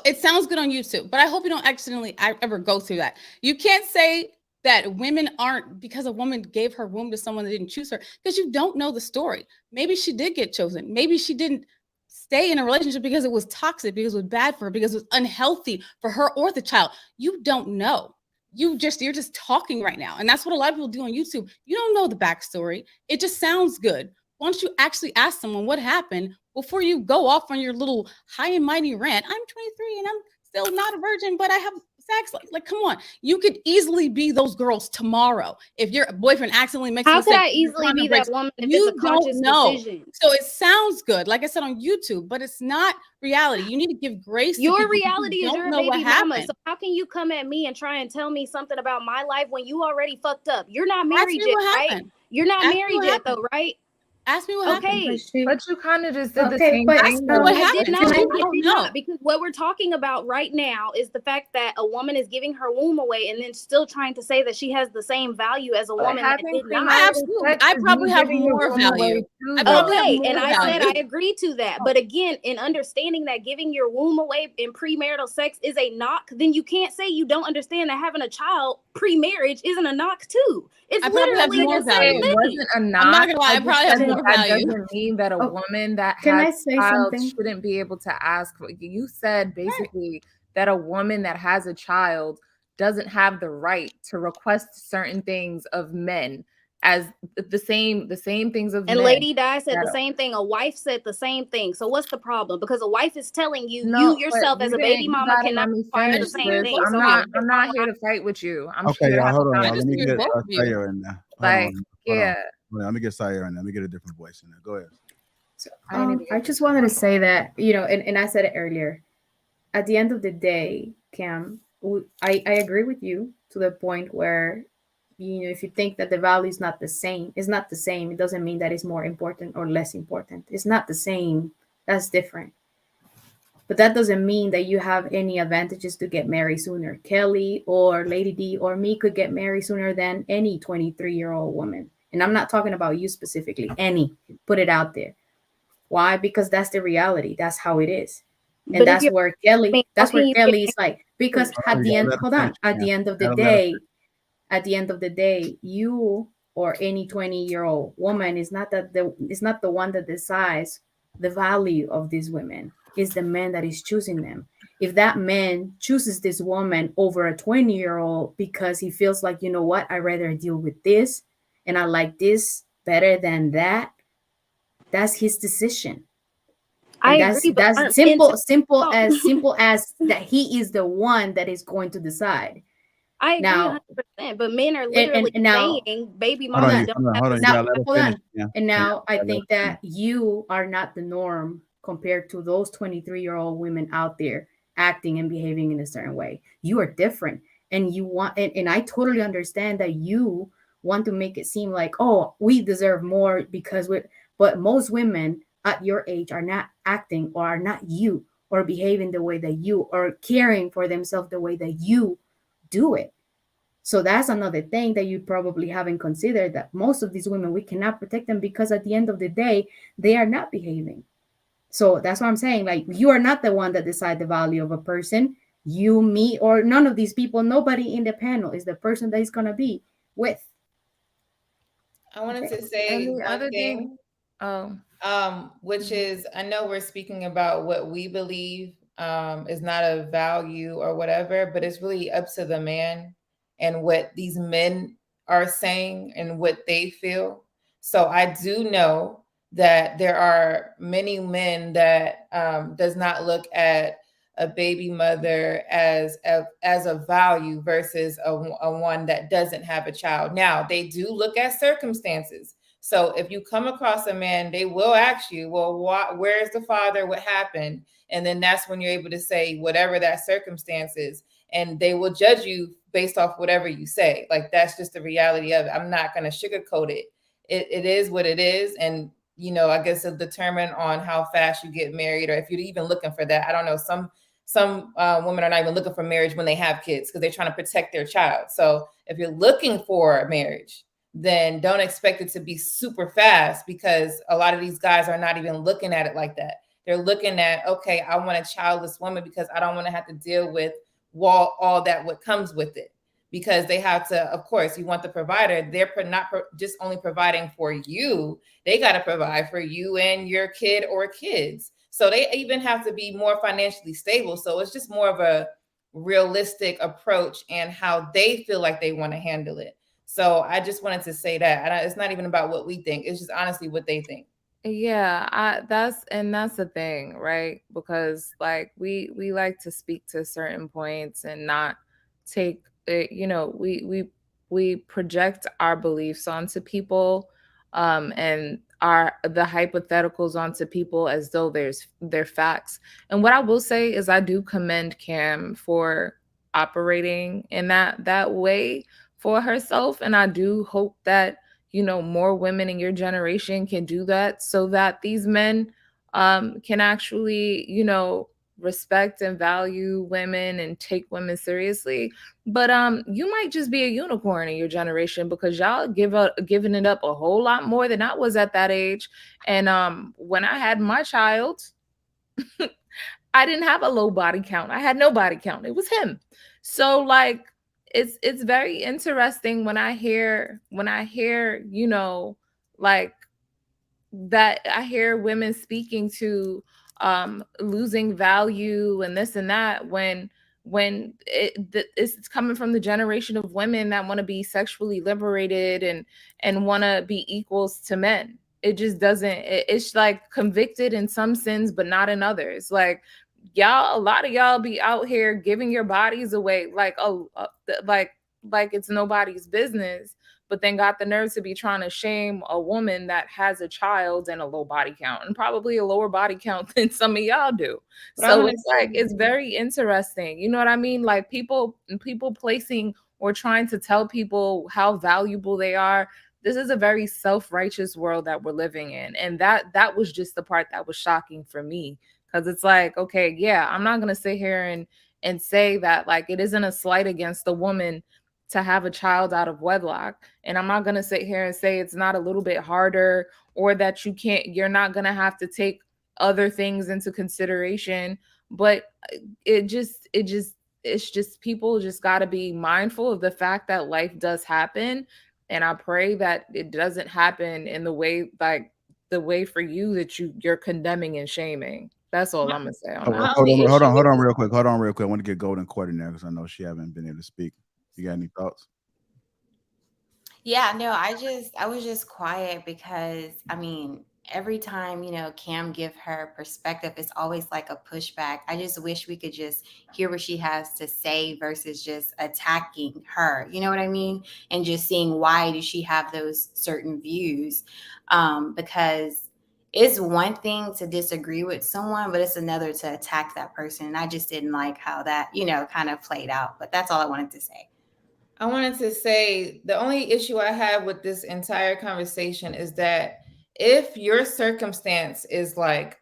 it sounds good on YouTube, but I hope you don't accidentally ever go through that. You can't say that women aren't, because a woman gave her womb to someone that didn't choose her, because you don't know the story. Maybe she did get chosen. Maybe she didn't stay in a relationship because it was toxic, because it was bad for her, because it was unhealthy for her or the child. You don't know. You're just talking right now. And that's what a lot of people do on YouTube. You don't know the backstory. It just sounds good. Once you actually ask someone what happened, before you go off on your little high and mighty rant, I'm 23 and I'm still not a virgin, but I have sex. Like, come on. You could easily be those girls tomorrow. If your boyfriend accidentally makes How could I easily be that woman if it's a conscious decision? So it sounds good, like I said, on YouTube, but it's not reality. You need to give grace. Your reality is your baby mama. So how can you come at me and try and tell me something about my life when you already fucked up? You're not married yet, right? You're not married yet, though, right? Ask me what happened. But you kind of just did the same thing. I did not. Because what we're talking about right now is the fact that a woman is giving her womb away and then still trying to say that she has the same value as a woman that did not. Absolutely. I probably have more value. Okay, and I said I agree to that. But again, in understanding that giving your womb away in premarital sex is a knock, then you can't say you don't understand that having a child pre-marriage isn't a knock too. It's literally the same thing. It wasn't a knock. I'm not gonna lie, I probably have more that value. doesn't mean that a woman that has a child shouldn't be able to ask. You said basically that a woman that has a child doesn't have the right to request certain things of men as the same things of And men. Lady Di said the same thing. A wife said the same thing. So what's the problem? Because a wife is telling you, you yourself as a baby mama cannot require the same thing. So I'm not here to fight with you. I'm Okay, here to y'all, have hold a on, y'all. Let me conversation get with both of you. Sayer in there. Like, yeah. Let me get Sayer in there. Let me get a different voice in there. Go ahead. So, I just wanted to say that, you know, and I said it earlier. At the end of the day, Cam, I agree with you to the point where, you know, if you think that the value is not the same, it's not the same. It doesn't mean that it's more important or less important. It's not the same. That's different. But that doesn't mean that you have any advantages to get married sooner. Kelly or Lady D or me could get married sooner than any 23-year-old woman. And I'm not talking about you specifically, any. Put it out there. Why? Because that's the reality. That's how it is. And that's where Kelly, is like, because at the end, hold on, at the end of the day, you or any 20-year-old woman is not the one that decides the value of these women. It's the man that is choosing them. If that man chooses this woman over a 20-year-old because he feels like, you know what, I'd rather deal with this and I like this better than that, that's his decision. And that's simple as that he is the one that is going to decide. I agree 100%, but men are literally saying baby mama don't have to. And now I think that you are not the norm compared to those 23-year-old women out there acting and behaving in a certain way. You are different, and you want, and I totally understand that you want to make it seem like, oh, we deserve more because but most women at your age are not acting or are not you or behaving the way that you or caring for themselves the way that you do it. So that's another thing that you probably haven't considered, that most of these women, we cannot protect them because at the end of the day, they are not behaving. So that's what I'm saying. Like, you are not the one that decide the value of a person. You, me, or none of these people, nobody in the panel is the person that is going to be with. I wanted to say one thing. Which is, I know we're speaking about what we believe is not a value or whatever, but it's really up to the man and what these men are saying and what they feel. So I do know that there are many men that does not look at a baby mother as a value versus a one that doesn't have a child. Now, they do look at circumstances. So if you come across a man, they will ask you, well, where's the father? What happened? And then that's when you're able to say whatever that circumstance is. And they will judge you based off whatever you say. Like, that's just the reality of it. I'm not going to sugarcoat it. It is what it is. And, you know, I guess it'll determine on how fast you get married or if you're even looking for that. I don't know. Some women are not even looking for marriage when they have kids because they're trying to protect their child. So if you're looking for a marriage, then don't expect it to be super fast because a lot of these guys are not even looking at it like that. They're looking at, okay, I want a childless woman because I don't want to have to deal with all that what comes with it. Because they have to, of course, you want the provider. They're not just only providing for you. They got to provide for you and your kid or kids. So they even have to be more financially stable. So it's just more of a realistic approach and how they feel like they want to handle it. So I just wanted to say that. It's not even about what we think. It's just honestly what they think. Yeah, that's the thing, right? Because like we like to speak to certain points and not take it, you know, we project our beliefs onto people and the hypotheticals onto people as though they're facts. And what I will say is I do commend Cam for operating in that way for herself, and I do hope that, you know, more women in your generation can do that so that these men can actually, you know, respect and value women and take women seriously. But you might just be a unicorn in your generation because y'all giving it up a whole lot more than I was at that age. And when I had my child, I didn't have a low body count. I had no body count. It was him. So like, it's very interesting when I hear, you know, like that I hear women speaking to losing value and this and that when when it's coming from the generation of women that want to be sexually liberated and want to be equals to men. It just doesn't, it's like convicted in some sins, but not in others. Like y'all, a lot of y'all be out here giving your bodies away like it's nobody's business, but then got the nerve to be trying to shame a woman that has a child and a low body count, and probably a lower body count than some of y'all do. So it's like, it's very interesting. You know what I mean? Like people placing or trying to tell people how valuable they are. This is a very self-righteous world that we're living in. And that was just the part that was shocking for me. Because it's like, okay, yeah, I'm not going to sit here and say that like it isn't a slight against the woman to have a child out of wedlock. And I'm not going to sit here and say it's not a little bit harder, or that you're not going to have to take other things into consideration. But it's just people just got to be mindful of the fact that life does happen. And I pray that it doesn't happen in the way, like the way for you that you're condemning and shaming. That's all I'm gonna say on that. Hold on real quick. I want to get Golden Court in there because I know she haven't been able to speak. You got any thoughts? Yeah, no, I was just quiet because I mean, every time, Cam give her perspective, it's always like a pushback. I just wish we could just hear what she has to say versus just attacking her. You know what I mean? And just seeing why does she have those certain views? Because it's one thing to disagree with someone, but it's another to attack that person. And I just didn't like how that, kind of played out. But that's all I wanted to say. I wanted to say the only issue I have with this entire conversation is that if your circumstance is like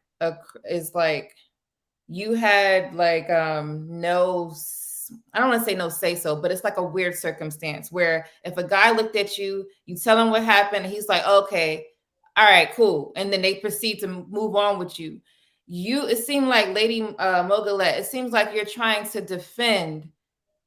you had like no, I don't want to say no say so, but it's like a weird circumstance where if a guy looked at you, you tell him what happened, and he's like, okay, all right, cool, and then they proceed to move on with you. It seemed like Lady Mogulette, it seems like you're trying to defend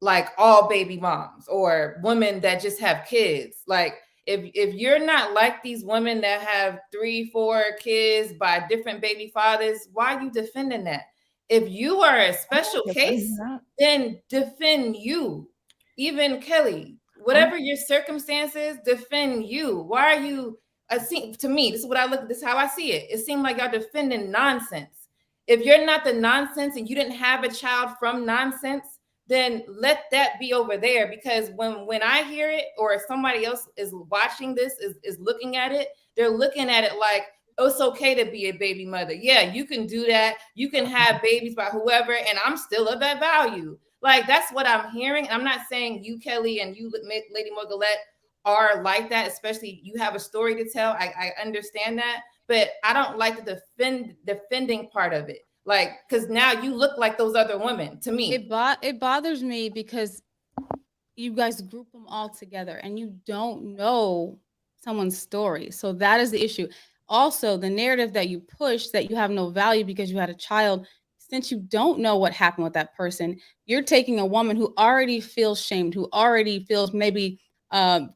like all baby moms or women that just have kids. Like if you're not like these women that have 3-4 kids by different baby fathers, why are you defending that? If you are a special case, then defend you. Even Kelly, whatever your circumstances, defend you. Why are you? To me, this is how I see it. It seemed like y'all defending nonsense. If you're not the nonsense and you didn't have a child from nonsense, then let that be over there. Because when I hear it, or if somebody else is watching this, is looking at it, they're looking at it like, oh, it's okay to be a baby mother. Yeah, you can do that. You can have babies by whoever, and I'm still of that value. Like, that's what I'm hearing. I'm not saying you, Kelly, and you, Lady Mogulette, are like that, especially you have a story to tell. I understand that, but I don't like the defending part of it. Like, because now you look like those other women to me. It bothers me because you guys group them all together and you don't know someone's story. So that is the issue. Also, the narrative that you push that you have no value because you had a child, since you don't know what happened with that person, you're taking a woman who already feels shamed, who already feels maybe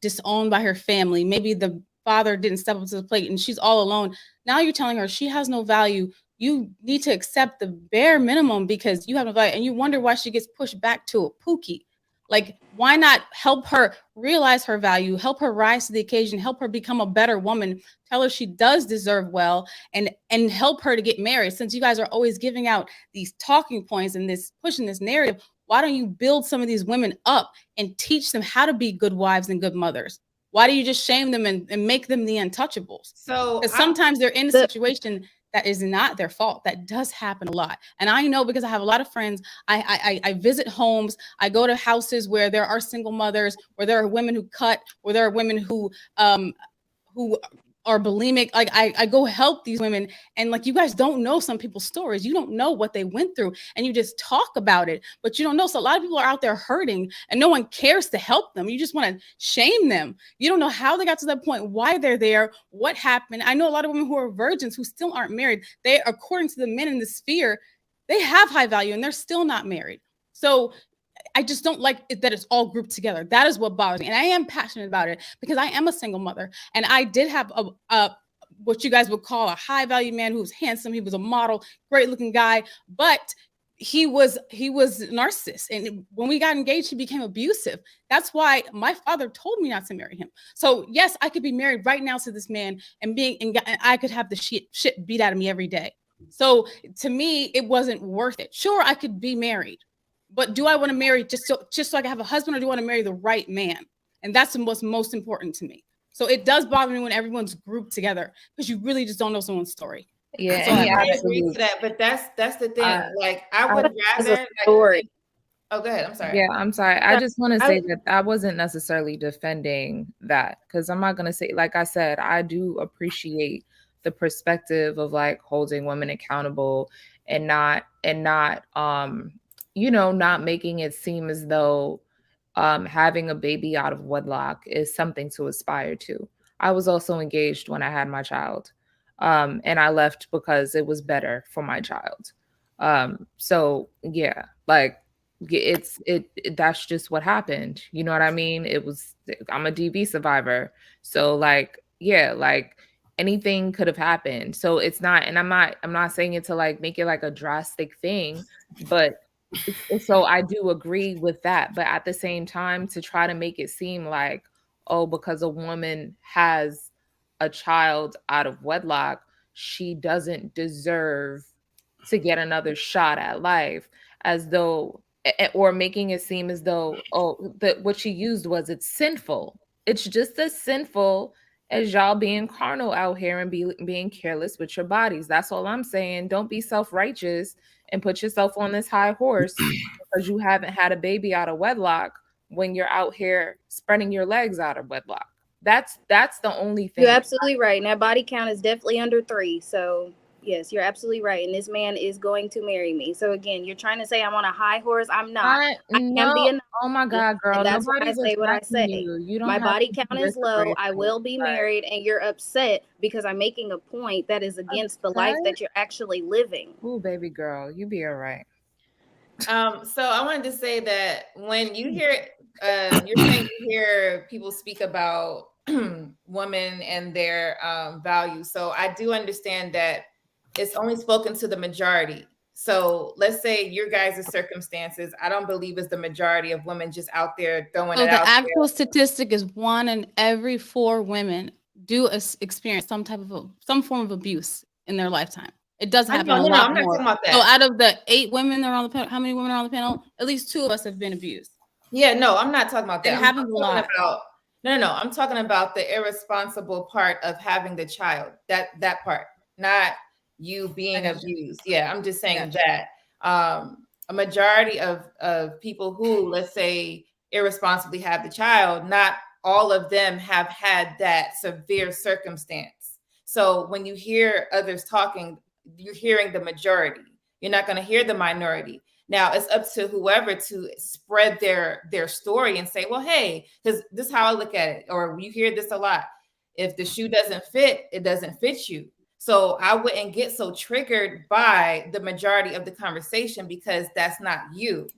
disowned by her family. Maybe the father didn't step up to the plate and she's all alone. Now you're telling her she has no value. You need to accept the bare minimum because you have no value, and you wonder why she gets pushed back to a pookie. Like, why not help her realize her value, help her rise to the occasion, help her become a better woman, tell her she does deserve well, and help her to get married. Since you guys are always giving out these talking points and this pushing this narrative, why don't you build some of these women up and teach them how to be good wives and good mothers? Why do you just shame them and make them the untouchables? So sometimes they're in a situation that is not their fault. That does happen a lot. And I know because I have a lot of friends. I visit homes. I go to houses where there are single mothers, where there are women who cut, where there are women who are bulimic. Like I go help these women, and like, you guys don't know some people's stories. You don't know what they went through, and you just talk about it, but you don't know. So a lot of people are out there hurting and no one cares to help them. You just want to shame them. You don't know how they got to that point, why they're there, what happened. I know a lot of women who are virgins who still aren't married. They, according to the men in the sphere, they have high value and they're still not married. So I just don't like it that it's all grouped together. That is what bothers me. And I am passionate about it because I am a single mother. And I did have a what you guys would call a high value man who was handsome. He was a model, great looking guy. But he was narcissist, and when we got engaged he became abusive. That's why my father told me not to marry him. So yes, I could be married right now to this man and I could have the shit beat out of me every day. So to me it wasn't worth it. Sure, I could be married, but do I want to marry just so I can have a husband, or do I want to marry the right man? And that's what's most important to me. So it does bother me when everyone's grouped together, because you really just don't know someone's story. Yeah, I agree to that, but that's the thing. Like, I would rather story. Oh, go ahead. I'm sorry. Yeah, I'm sorry. I just want to say that I wasn't necessarily defending that, because I'm not going to say, like I said, I do appreciate the perspective of like holding women accountable and not not making it seem as though having a baby out of wedlock is something to aspire to. I was also engaged when I had my child. And I left because it was better for my child. So yeah, like that's just what happened. You know what I mean? I'm a DV survivor. So like, yeah, like anything could have happened. So it's not, and I'm not saying it to like make it like a drastic thing, but so I do agree with that. But at the same time, to try to make it seem like, oh, because a woman has a child out of wedlock, she doesn't deserve to get another shot at life, as though, or making it seem as though, oh, that what she used was, it's sinful. It's just as sinful as y'all being carnal out here and being careless with your bodies. That's all I'm saying. Don't be self-righteous and put yourself on this high horse because you haven't had a baby out of wedlock when you're out here spreading your legs out of wedlock. That's the only thing. You're absolutely right. And that body count is definitely under 3. So yes, you're absolutely right. And this man is going to marry me. So again, you're trying to say I'm on a high horse. I'm not. I am the Oh my God, girl. And that's why I say what I say. You don't My have body to count is low. I will be married, and you're upset because I'm making a point that is against the life that you're actually living. Ooh, baby girl, you be all right. So I wanted to say that when you hear, you're saying you hear people speak about women and their values. So I do understand that it's only spoken to the majority. So let's say your guys' circumstances, I don't believe is the majority of women just out there throwing it out. The actual statistic is 1 in every 4 women do experience some form of abuse in their lifetime. It does happen a lot I'm not more. talking about that. So out of the 8 women that are on the panel, how many women are on the panel? At least 2 of us have been abused. Yeah, no, I'm not talking about that. It happens a lot. No, I'm talking about the irresponsible part of having the child. That part, not you being abused. Yeah, I'm just saying that a majority of people who, let's say, irresponsibly have the child, not all of them have had that severe circumstance. So when you hear others talking, you're hearing the majority. You're not going to hear the minority. Now it's up to whoever to spread their story and say, well, hey, because this is how I look at it. Or you hear this a lot. If the shoe doesn't fit, it doesn't fit you. So I wouldn't get so triggered by the majority of the conversation because that's not you.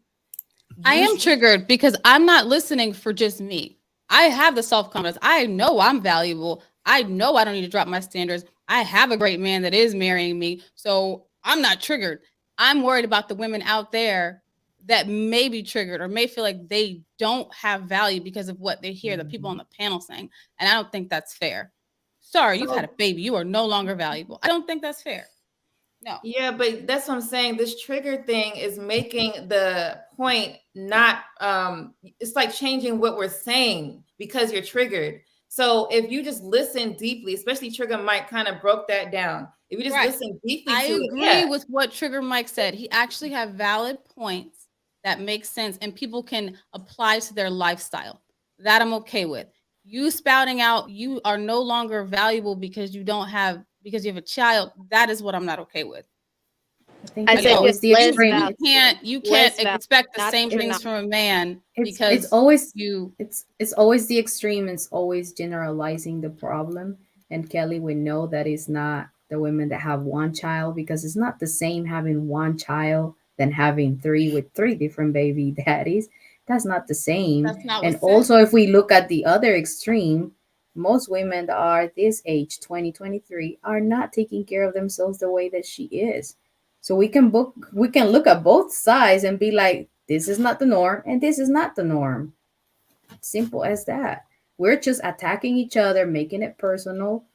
I am triggered because I'm not listening for just me. I have the self-confidence. I know I'm valuable. I know I don't need to drop my standards. I have a great man that is marrying me. So I'm not triggered. I'm worried about the women out there that may be triggered or may feel like they don't have value because of what they hear the people on the panel saying. And I don't think that's fair. Sorry, you've had a baby. You are no longer valuable. I don't think that's fair. No. Yeah, but that's what I'm saying. This trigger thing is making the point not, it's like changing what we're saying because you're triggered. So if you just listen deeply, especially Trigger Mike kind of broke that down. If you just listen deeply I to agree it, with what Trigger Mike said. He actually have valid points that make sense and people can apply to their lifestyle. That I'm okay with. You spouting out you are no longer valuable because you have a child. That is what I'm not okay with. I said it's the extreme. You can't expect the same things from a man because it's always the extreme. It's always generalizing the problem. And Kelly would know that it's not the women that have 1 child, because it's not the same having 1 child than having 3 with 3 different baby daddies. That's not the same. That's not and also, if we look at the other extreme, most women that are this age, 2023, are not taking care of themselves the way that she is. So we can look at both sides and be like, this is not the norm and this is not the norm. Simple as that. We're just attacking each other, making it personal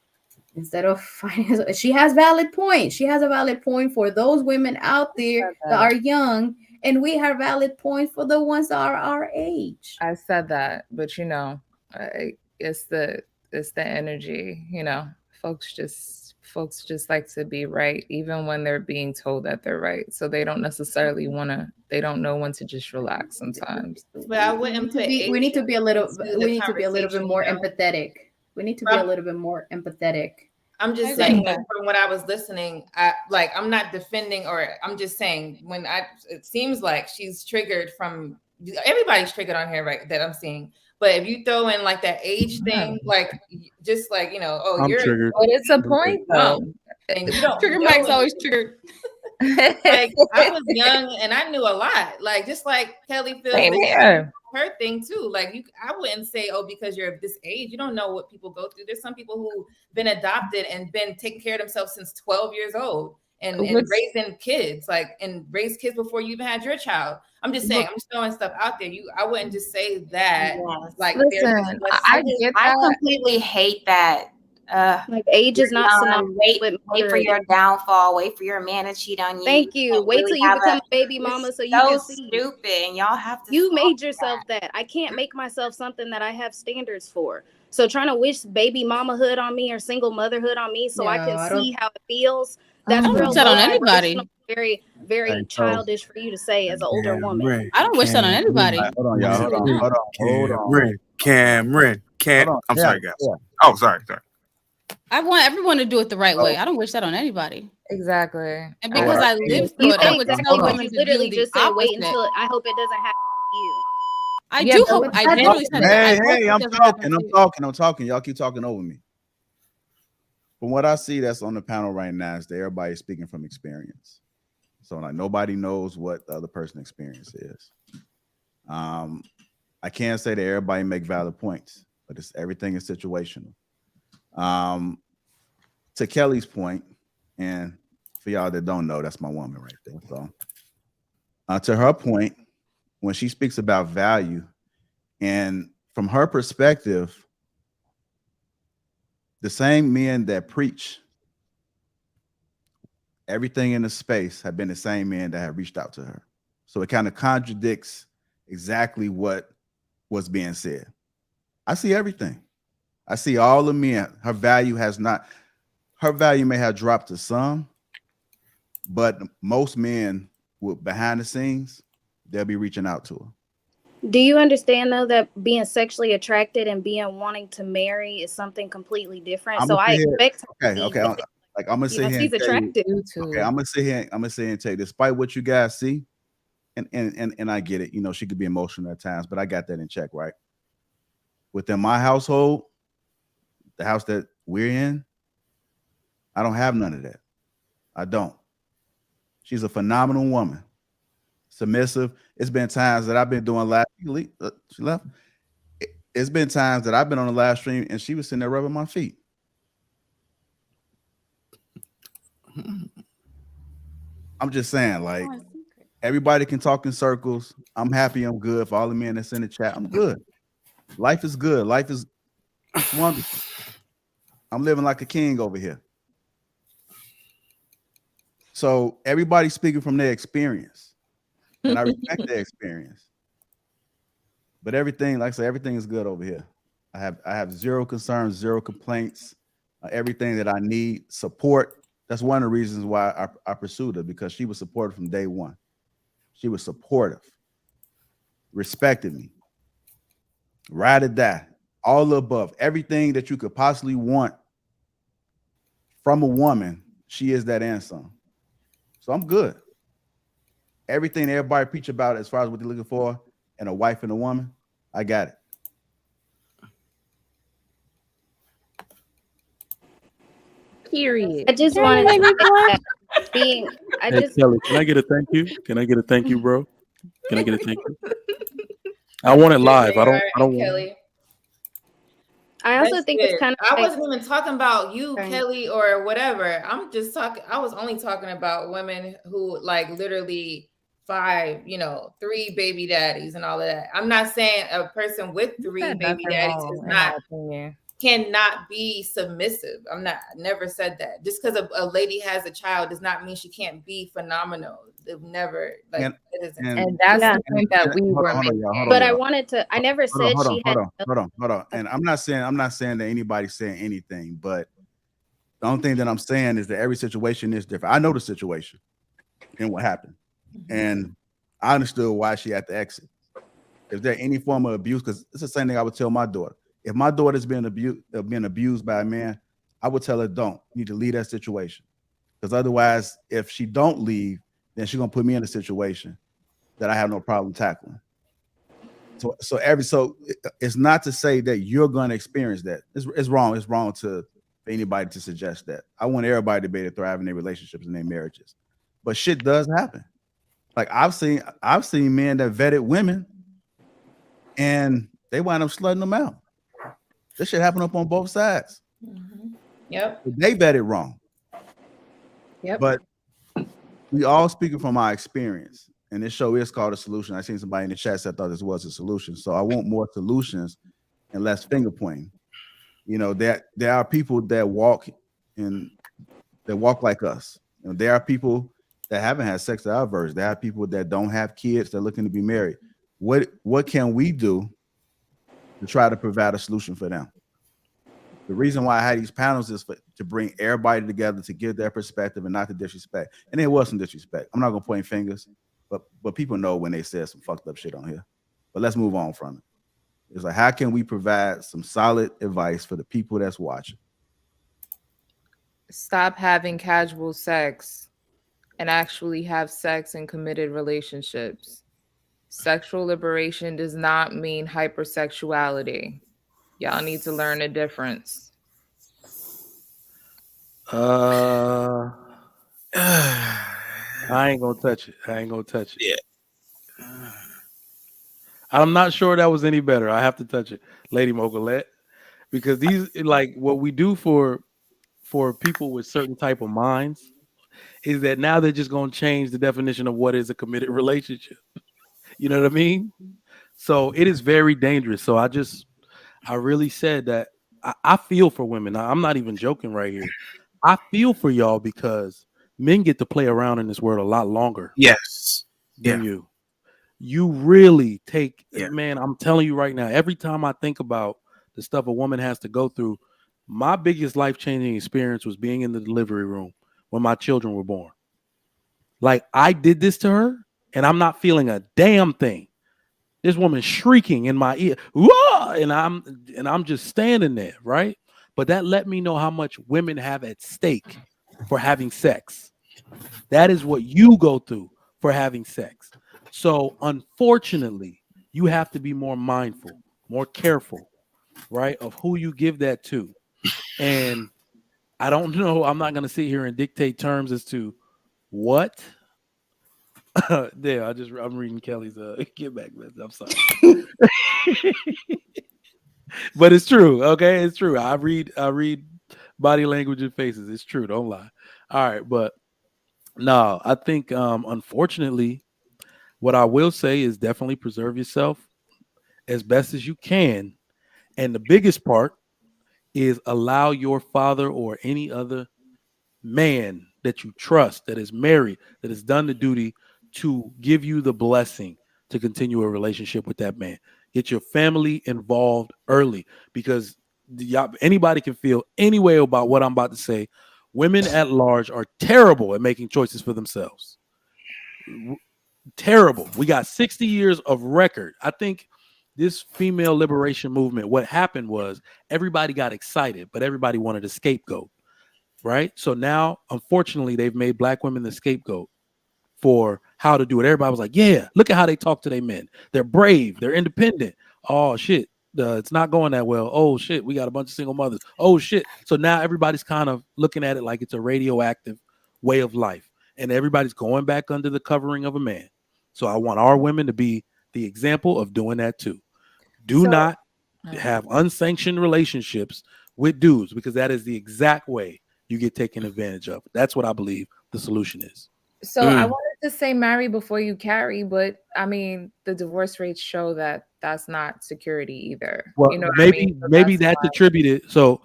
instead of finding. She has valid points. She has a valid point for those women out there that are young, and we have valid points for the ones that are our age. I said that, but you know, it's the energy. You know, folks just like to be right, even when they're being told that they're right. So they don't necessarily they don't know when to just relax sometimes. But I wouldn't put. We need to be a little bit more empathetic. We need to be a little bit more empathetic. I'm just saying, like, from what I was listening, I'm not defending, or I'm just saying it seems like she's triggered from, everybody's triggered on here, right? That I'm seeing. But if you throw in like that age thing, like just like, I'm you're triggered. But it's a point though. And you don't Trigger Mike's always triggered. Like, I was young and I knew a lot. Like, just like Kelly feels her thing too. Like, I wouldn't say, oh, because you're of this age, you don't know what people go through. There's some people who've been adopted and been taking care of themselves since 12 years old and raising kids, and raised kids before you even had your child. I'm just saying, I'm just throwing stuff out there. I wouldn't just say that. Yes. Like, listen, I completely hate that. Like, age is not synonymous with wait for your downfall. Wait for your man to cheat on you. Thank you. Wait till you become a baby mama so you can see. Stupid, and y'all have to. You made yourself that. I can't make myself something that I have standards for. So trying to wish baby mamahood on me or single motherhood on me so I can see how it feels. That's I don't wish that on anybody. Very, very childish for you to say as an older woman. I don't wish that on anybody. Hold on, y'all. Hold on. Cameron. I'm sorry, guys. Oh, sorry. I want everyone to do it the right way. I don't wish that on anybody. Exactly. And because I lived through it, I would tell women to literally do just the said, opposite. wait until I hope it doesn't happen to you. I do hope. I literally said that. Hey, I'm talking. Y'all keep talking over me. From what I see that's on the panel right now is that everybody's speaking from experience. So like nobody knows what the other person's experience is. I can't say that everybody make valid points, but everything is situational. To Kelly's point, and for y'all that don't know, that's my woman right there. So to her point, when she speaks about value, and from her perspective, the same men that preach everything in the space have been the same men that have reached out to her. So it kind of contradicts exactly what was being said. I see everything. I see all the men. Her value may have dropped to some, but most men behind the scenes, they'll be reaching out to her. Do you understand though that being sexually attracted and being wanting to marry is something completely different? So I expect her to okay. Like I'm gonna sit here. She's attractive. Okay, I'm gonna sit here and tell you, despite what you guys see, and I get it, she could be emotional at times, but I got that in check, right? Within my household, the house that we're in, I don't have none of that. I don't. She's a phenomenal woman, submissive. It's been times that I've been doing she left. It's been times that I've been on the live stream and she was sitting there rubbing my feet. I'm just saying, like, everybody can talk in circles. I'm happy. I'm good. For all the men that's in the chat, I'm good. Life is good. Life is wonderful. I'm living like a king over here. So everybody's speaking from their experience, and I respect their experience. But everything, like I say, everything is good over here. I have zero concerns, zero complaints, everything that I need, support. That's one of the reasons why I pursued her, because she was supportive from day one. She was supportive, respected me, ride or die, all the above, everything that you could possibly want from a woman. She is that and some. So I'm good. Everything everybody preach about as far as what they're looking for in a wife and a woman, I got it. Period. I just wanted to being. Kelly, can I get a thank you? Can I get a thank you, bro? Can I get a thank you? I want it live. I don't want. Kelly. I also That's think it's good. kind of I like, wasn't even talking about you, okay. Kelly, or whatever. I'm just talking. I was only talking about women who like literally 5, 3 baby daddies and all of that. I'm not saying a person with 3 said baby nothing daddies wrong, is in my not opinion. cannot be submissive. I never said that. Just because a lady has a child does not mean she can't be phenomenal. They've never like And, it isn't. And that's Yeah. the point that we were hold on, y'all, hold on, But I y'all. wanted to. I never said hold on, she had. hold on. And I'm not saying that anybody's saying anything, but the only thing that I'm saying is that every situation is different. I know the situation and what happened, and I understood why she had to exit. Is there any form of abuse? Because it's the same thing I would tell my daughter. If my daughter's being abused by a man, I would tell her, don't. You need to leave that situation. Because otherwise, if she don't leave, then she's gonna put me in a situation that I have no problem tackling. So it's not to say that you're gonna experience that. It's wrong. It's wrong for anybody to suggest that. I want everybody to be able to thrive in their relationships and their marriages. But shit does happen. Like I've seen men that vetted women and they wind up slutting them out. This shit happened up on both sides. Yep. They vetted wrong. Yep. But we all speaking from our experience. And this show is called A Solution. I seen somebody in the chat said I thought this was a solution. So I want more solutions and less finger pointing. There are people that walk like us. There are people that haven't had sex at our verge. There are people that don't have kids, that are looking to be married. What can we do to try to provide a solution for them? The reason why I had these panels is to bring everybody together to give their perspective and not to disrespect. And there was some disrespect. I'm not gonna point fingers, but people know when they said some fucked up shit on here. But let's move on from it. It's like, how can we provide some solid advice for the people that's watching? Stop having casual sex and actually have sex in committed relationships. Sexual liberation does not mean hypersexuality. Y'all need to learn the difference. I ain't gonna touch it. Yeah. I'm not sure that was any better. I have to touch it, Lady Mogulette, because these like what we do for people with certain type of minds is that now they're just gonna change the definition of what is a committed relationship. You know what I mean? So it is very dangerous. So I really said that I feel for women. I'm not even joking right here. I feel for y'all because men get to play around in this world a lot longer. Yes. Than you. You really take, man, I'm telling you right now, every time I think about the stuff a woman has to go through, my biggest life-changing experience was being in the delivery room when my children were born. Like, I did this to her, and I'm not feeling a damn thing. This woman shrieking in my ear, whoa! And I'm just standing there, right? But that let me know how much women have at stake for having sex. That is what you go through for having sex. So unfortunately, you have to be more mindful, more careful, right, of who you give that to. And I don't know, I'm not going to sit here and dictate terms as to what. There, I'm reading Kelly's get back message. I'm sorry. But it's true, okay? It's true. I read body language and faces. It's true, don't lie. All right, but no, I think unfortunately, what I will say is definitely preserve yourself as best as you can. And the biggest part is allow your father or any other man that you trust, that is married, that has done the duty to give you the blessing to continue a relationship with that man. Get your family involved early because anybody can feel any way about what I'm about to say. Women at large are terrible at making choices for themselves. Terrible. We got 60 years of record. I think this female liberation movement, what happened was everybody got excited, but everybody wanted a scapegoat, right? So now, unfortunately, they've made black women the scapegoat for how to do it. Everybody was like, yeah, look at how they talk to their men. They're brave. They're independent. Oh, shit. It's not going that well. Oh, shit. We got a bunch of single mothers. Oh, shit. So now everybody's kind of looking at it like it's a radioactive way of life. And everybody's going back under the covering of a man. So I want our women to be the example of doing that too. Do not have unsanctioned relationships with dudes, because that is the exact way you get taken advantage of. That's what I believe the solution is. So I wanted to say marry before you carry, but I mean the divorce rates show that that's not security either. Well, You know what I maybe mean? So maybe that's that's attributed. So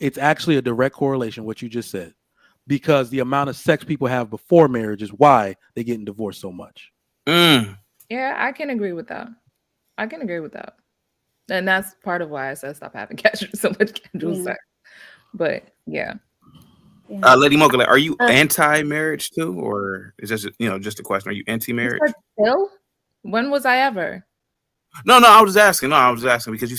it's actually a direct correlation what you just said, because the amount of sex people have before marriage is why they're getting divorced so much. yeah, I can agree with that. I can agree with that. And that's part of why I said stop having so much casual sex. But yeah. Lady Mocha, are you anti-marriage too, or is this just a question? Are you anti-marriage? Still? When was I ever? No, I was asking. No, I was asking because you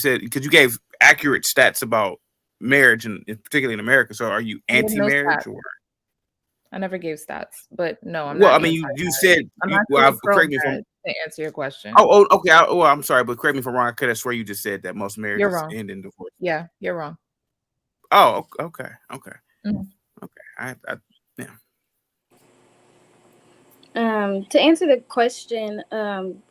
gave accurate stats about marriage, and particularly in America. So, are you anti-marriage stats. or? I never gave stats, but no, I'm Well, not. I mean, you said. Correct me if I'm. To answer your question. Oh, okay. I'm sorry, but correct me if I'm wrong. I could have swear you just said that most marriages You're wrong. end in divorce. Yeah, you're wrong. Oh, okay. Mm-hmm. Okay. Yeah. To answer the question,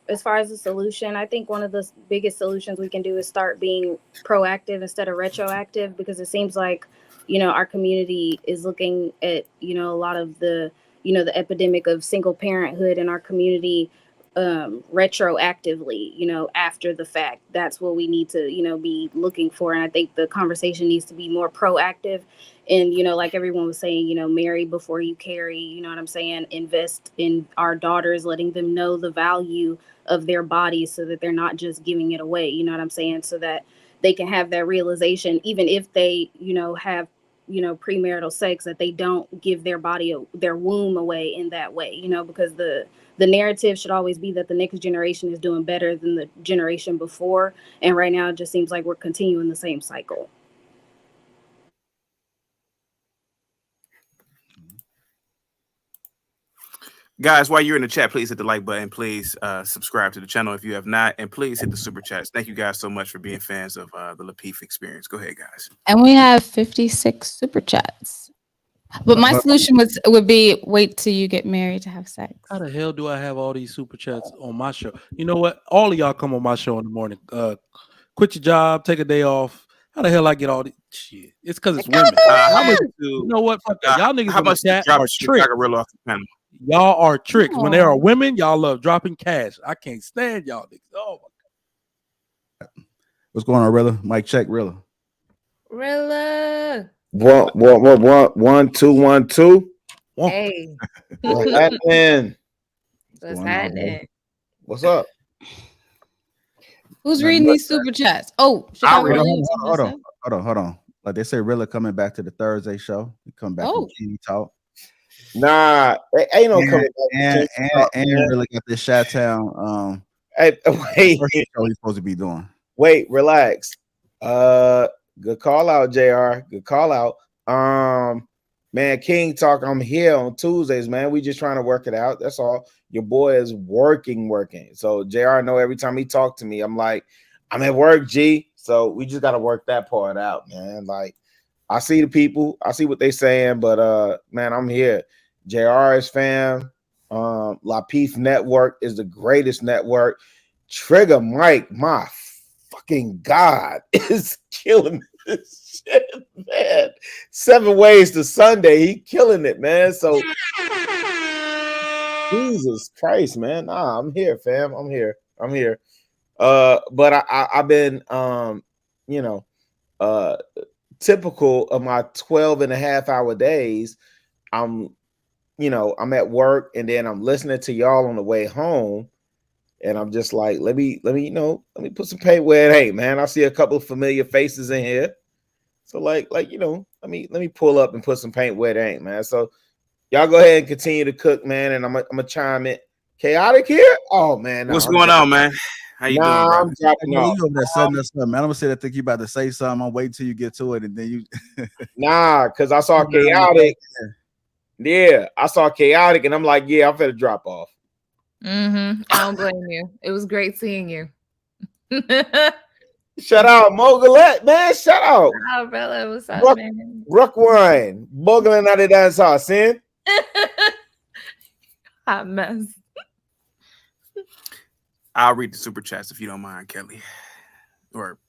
as far as the solution, I think one of the biggest solutions we can do is start being proactive instead of retroactive, because it seems like, our community is looking at, a lot of the, the epidemic of single parenthood in our community retroactively, after the fact. That's what we need to, be looking for. And I think the conversation needs to be more proactive. And, like everyone was saying, marry before you carry, you know what I'm saying? Invest in our daughters, letting them know the value of their bodies so that they're not just giving it away, you know what I'm saying? So that they can have that realization, even if they, have, premarital sex, that they don't give their body, their womb away in that way, because the narrative should always be that the next generation is doing better than the generation before. And right now, it just seems like we're continuing the same cycle. Guys, while you're in the chat, please hit the like button. Please subscribe to the channel if you have not, and please hit the super chats. Thank you guys so much for being fans of the Lapeef experience. Go ahead, guys. And we have 56 super chats. But my solution would be wait till you get married to have sex. How the hell do I have all these super chats on my show? You know what? All of y'all come on my show in the morning. Quit your job, take a day off. How the hell I get all this shit? It's because it's women. You know what? Fuck that. Y'all niggas How in the much chat drop are tricks. off the panel? Y'all are tricks. When there are women, y'all love dropping cash. I can't stand y'all niggas. Oh my God. What's going on, Rilla? Mic check, Rilla. Rilla. 1 2 1 2. Hey. What's happening? What's happening? What's up? Who's reading these super chats? Oh, hold on. Like they say, Rilla coming back to the Thursday show. We come back to Kenny Talk. Nah, ain't no coming back. And Rilla got this Chi-Town. Hey, wait. Show he's supposed to be doing. Wait, relax. Good call out, JR. Good call out. Man, King Talk. I'm here on Tuesdays, man. We just trying to work it out. That's all. Your boy is working. So JR know every time he talk to me, I'm like, I'm at work, G. So we just gotta work that part out, man. Like, I see the people, I see what they saying, but man, I'm here. JR is fam. Lapeef Network is the greatest network. Trigger Mike, my fucking God, is killing this shit, man. 7 Ways to Sunday, he killing it, man. So Jesus Christ, man. Nah, I'm here, fam. I'm here. But I've been typical of my 12.5-hour days. I'm at work and then I'm listening to y'all on the way home. And I'm just like, let me put some paint where it ain't, man. I see a couple of familiar faces in here. So let me pull up and put some paint where it ain't, man. So y'all go ahead and continue to cook, man. And I'm gonna chime in. Chaotic here? Oh man. What's going on, man? How you doing, bro? I'm dropping You off. over there setting us up, man. I'm gonna say I think you about to say something. I'm waiting till you get to it, and then you Nah, because I saw Chaotic. Yeah, I saw Chaotic, and I'm like, yeah, I'm finna drop off. I don't blame you. It was great seeing you. Shout out Mogulette, man. Shout out. Oh, brother, what's up, man? Brookwine. Boggling out of dance house, sin. Hot mess. I'll read the super chats if you don't mind, Kelly. Or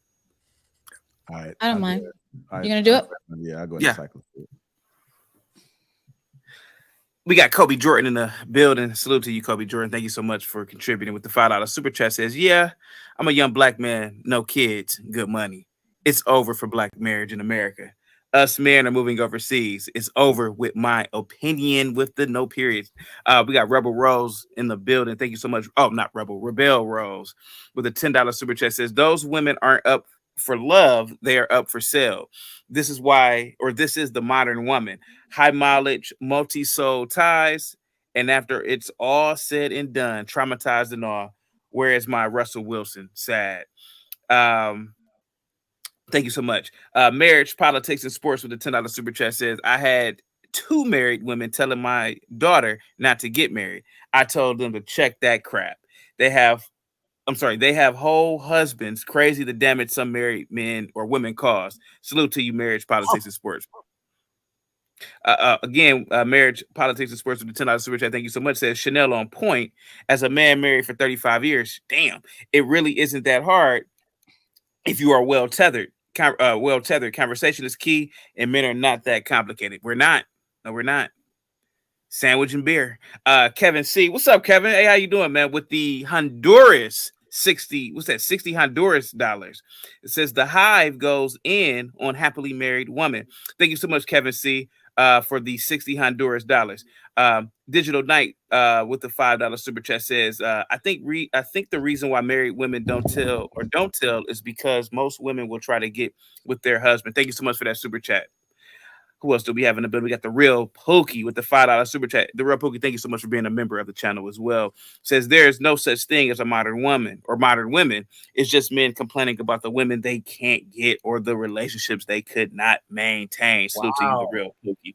All right. I don't mind. All right. You gonna do it? Yeah, I'll go Yeah. encyclopedia. We got Kobe Jordan in the building. Salute to you, Kobe Jordan. Thank you so much for contributing with the $5 super chat. Says, yeah, I'm a young black man, no kids, good money. It's over for black marriage in America. Us men are moving overseas. It's over with my opinion with the no periods. We got Rebel Rose in the building. Thank you so much. Oh, not Rebel, Rebel Rose with a $10 super chat. Says, those women aren't up for love, they are up for sale. This is why, or this is the modern woman. High mileage, multi-soul ties, and after it's all said and done, traumatized and all. Where is my Russell Wilson? Sad. Thank you so much. Marriage, politics, and sports with the $10 super chat says, I had 2 married women telling my daughter not to get married. I told them to check that crap. They have whole husbands. Crazy the damage some married men or women cause. Salute to you, marriage, politics, and sports. Again, marriage, politics, and sports with the $10 super chat. Thank you so much. Says Chanel on point. As a man married for 35 years, damn, it really isn't that hard if you are well tethered. Conversation is key, and men are not that complicated. We're not. No, we're not. Sandwich and beer. Kevin C. What's up, Kevin? Hey, how you doing, man? With the Honduras 60, what's that? 60 Honduras dollars. It says the hive goes in on happily married woman. Thank you so much, Kevin C. For the 60 Honduras dollars. Digital Knight with the $5 super chat says, I think the reason why married women don't tell is because most women will try to get with their husband. Thank you so much for that super chat. Who else do we have in the building? We got the Real Pookie with the $5 super chat. The Real Pookie, thank you so much for being a member of the channel as well. Says there's no such thing as a modern woman or modern women. It's just men complaining about the women they can't get or the relationships they could not maintain. Salute to you, the Real Pookie.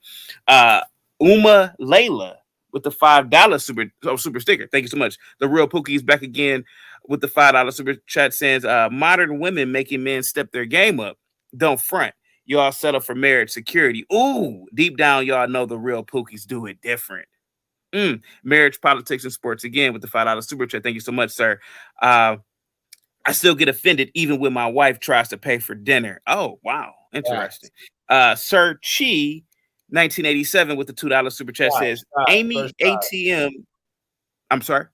Uma Layla with the $5 super sticker. Thank you so much. The Real Pookie is back again with the $5 super chat. Says modern women making men step their game up. Don't front. Y'all settle for marriage security. Ooh, deep down, y'all know the Real Pookies do it different. Marriage, politics, and sports again with the $5 super chat. Thank you so much, sir. I still get offended even when my wife tries to pay for dinner. Oh, wow. Interesting. Sir Chi, 1987 with the $2 super chat says, Amy ATM. I'm sorry?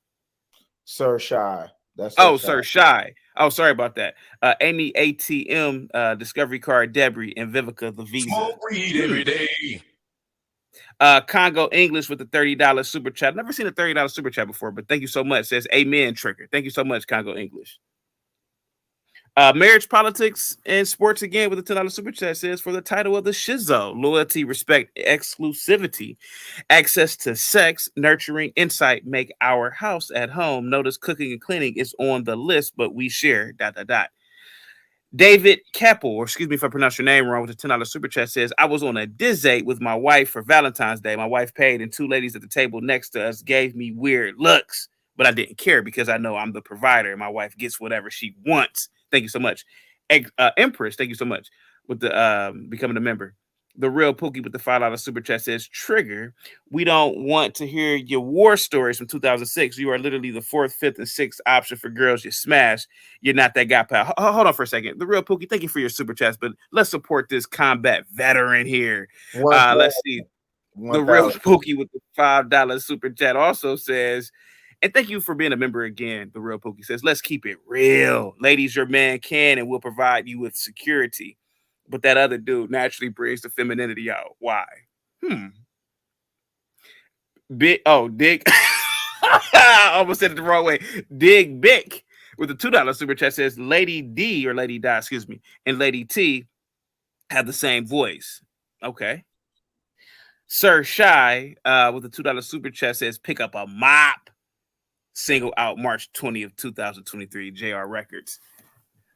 Sir Shy. That's Sir Shy. Oh, sorry about that. Amy ATM, Discovery Card Debris, and Vivica the Visa. Smoke weed every day. Congo English with the $30 super chat. Never seen a $30 super chat before, but thank you so much. Says Amen Trigger. Thank you so much, Congo English. Marriage, politics, and sports again with a $10 super chat says for the title of the Shizzo: loyalty, respect, exclusivity, access to sex, nurturing, insight, make our house at home. Notice cooking and cleaning is on the list, but we share ... David Keppel, or excuse me if I pronounce your name wrong, with a $10 super chat says, I was on a date with my wife for Valentine's Day. My wife paid, and 2 ladies at the table next to us gave me weird looks, but I didn't care because I know I'm the provider and my wife gets whatever she wants. Thank you so much. Empress, thank you so much with the becoming a member. The Real Pookie with the $5 super chat says, Trigger, we don't want to hear your war stories from 2006. You are literally the 4th, 5th, and 6th option for girls you smash. You're not that guy, pal. Hold on for a second. The Real Pookie, thank you for your super chats, but let's support this combat veteran here. Let's see. The Real Pookie with the $5 super chat also says, and thank you for being a member again. The Real Pookie says, let's keep it real. Ladies, your man can and will provide you with security. But that other dude naturally brings the femininity out. Why? Dick. I almost said it the wrong way. Dig Bick with the $2 super chat says, Lady D, or Lady Di, excuse me, and Lady T have the same voice. Okay. Sir Shy with the $2 super chat says, pick up a mop. Single out March 20th, 2023, JR Records.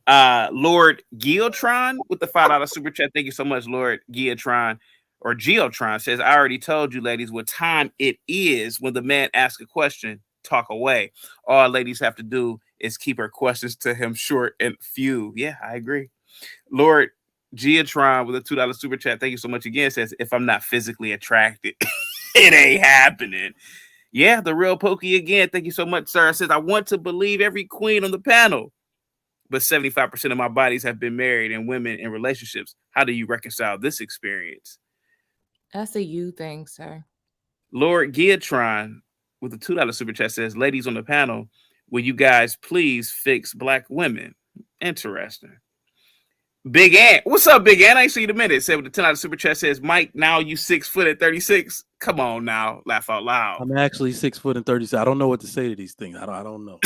Lord Geotron with the $5 super chat. Thank you so much, Lord Geotron, or Geotron says, I already told you, ladies, what time it is when the man asks a question. Talk away. All ladies have to do is keep her questions to him short and few. Yeah, I agree. Lord Geotron with a $2 super chat. Thank you so much again. Says, if I'm not physically attracted, it ain't happening. Yeah, the Real Pokey again. Thank you so much, sir. Says, I want to believe every queen on the panel, but 75% of my bodies have been married and women in relationships. How do you reconcile this experience? That's a you thing, sir. Lord Giatron with the $2 super chat says, ladies on the panel, will you guys please fix black women? Interesting. Big Ant, what's up, Big Ant? I ain't seen you in a minute. Said with the $10 super chat says, Mike, now you 6 foot at 36. Come on now, laugh out loud. I'm actually 6 foot and 36. I don't know what to say to these things. I don't know.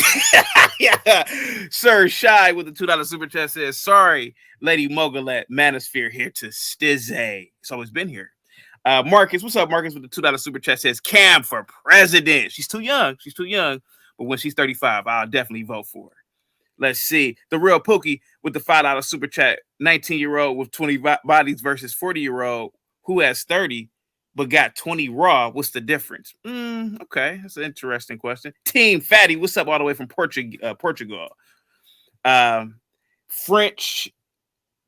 Yeah, Sir Shy with the $2 super chat says, sorry, Lady Mogalet, Manosphere here to stizzy. It's always been here. Marcus, what's up, Marcus? With the $2 super chat says, Cam for president. She's too young. She's too young. But when she's 35, I'll definitely vote for her. Let's see. The Real Pookie with the $5 super chat. 19-year-old with 20 bodies versus 40-year-old who has 30 but got 20 raw. What's the difference? Okay, that's an interesting question. Team Fatty, what's up all the way from Portugal? French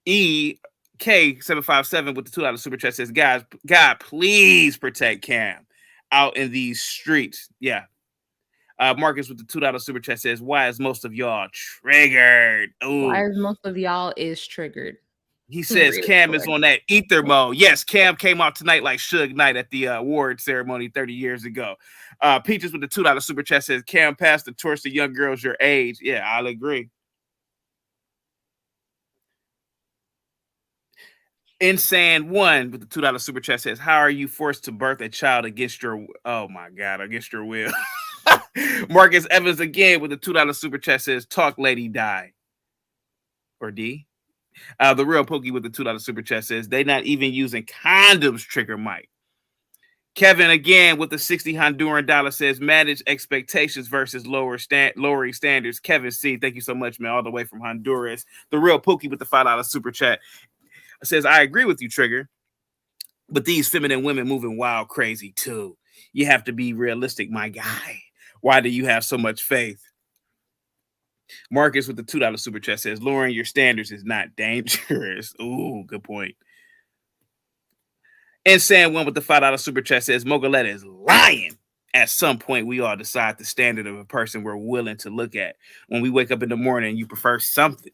EK757 with the $2 super chat says, guys, God, please protect Cam out in these streets. Yeah. Marcus with the $2 super chat says, why is most of y'all triggered? Ooh. Why is most of y'all is triggered? He says Really Cam quick. is on that ether mode. Yes, Cam came out tonight like Suge Knight at the award ceremony 30 years ago. Peaches with the $2 super chat says, Cam passed the torch to young girls your age. Yeah, I'll agree. Insane One with the $2 super chat says, how are you forced to birth a child against your against your will? Marcus Evans again with the $2 super chat says, talk lady die. Or D. The Real Pokey with the $2 super chat says, they not even using condoms, trigger Mike. Kevin again with the 60 Honduran dollar says, manage expectations versus lowering standards. Kevin C, thank you so much, man, all the way from Honduras. The Real Pokey with the $5 super chat says, I agree with you, Trigger, but these feminine women moving wild crazy too. You have to be realistic, my guy. Why do you have so much faith? Marcus with the $2 super chat says, lowering your standards is not dangerous. Ooh, good point. And Sam One with the $5 super chat says, Mogalet is lying. At some point, we all decide the standard of a person we're willing to look at. When we wake up in the morning, you prefer something.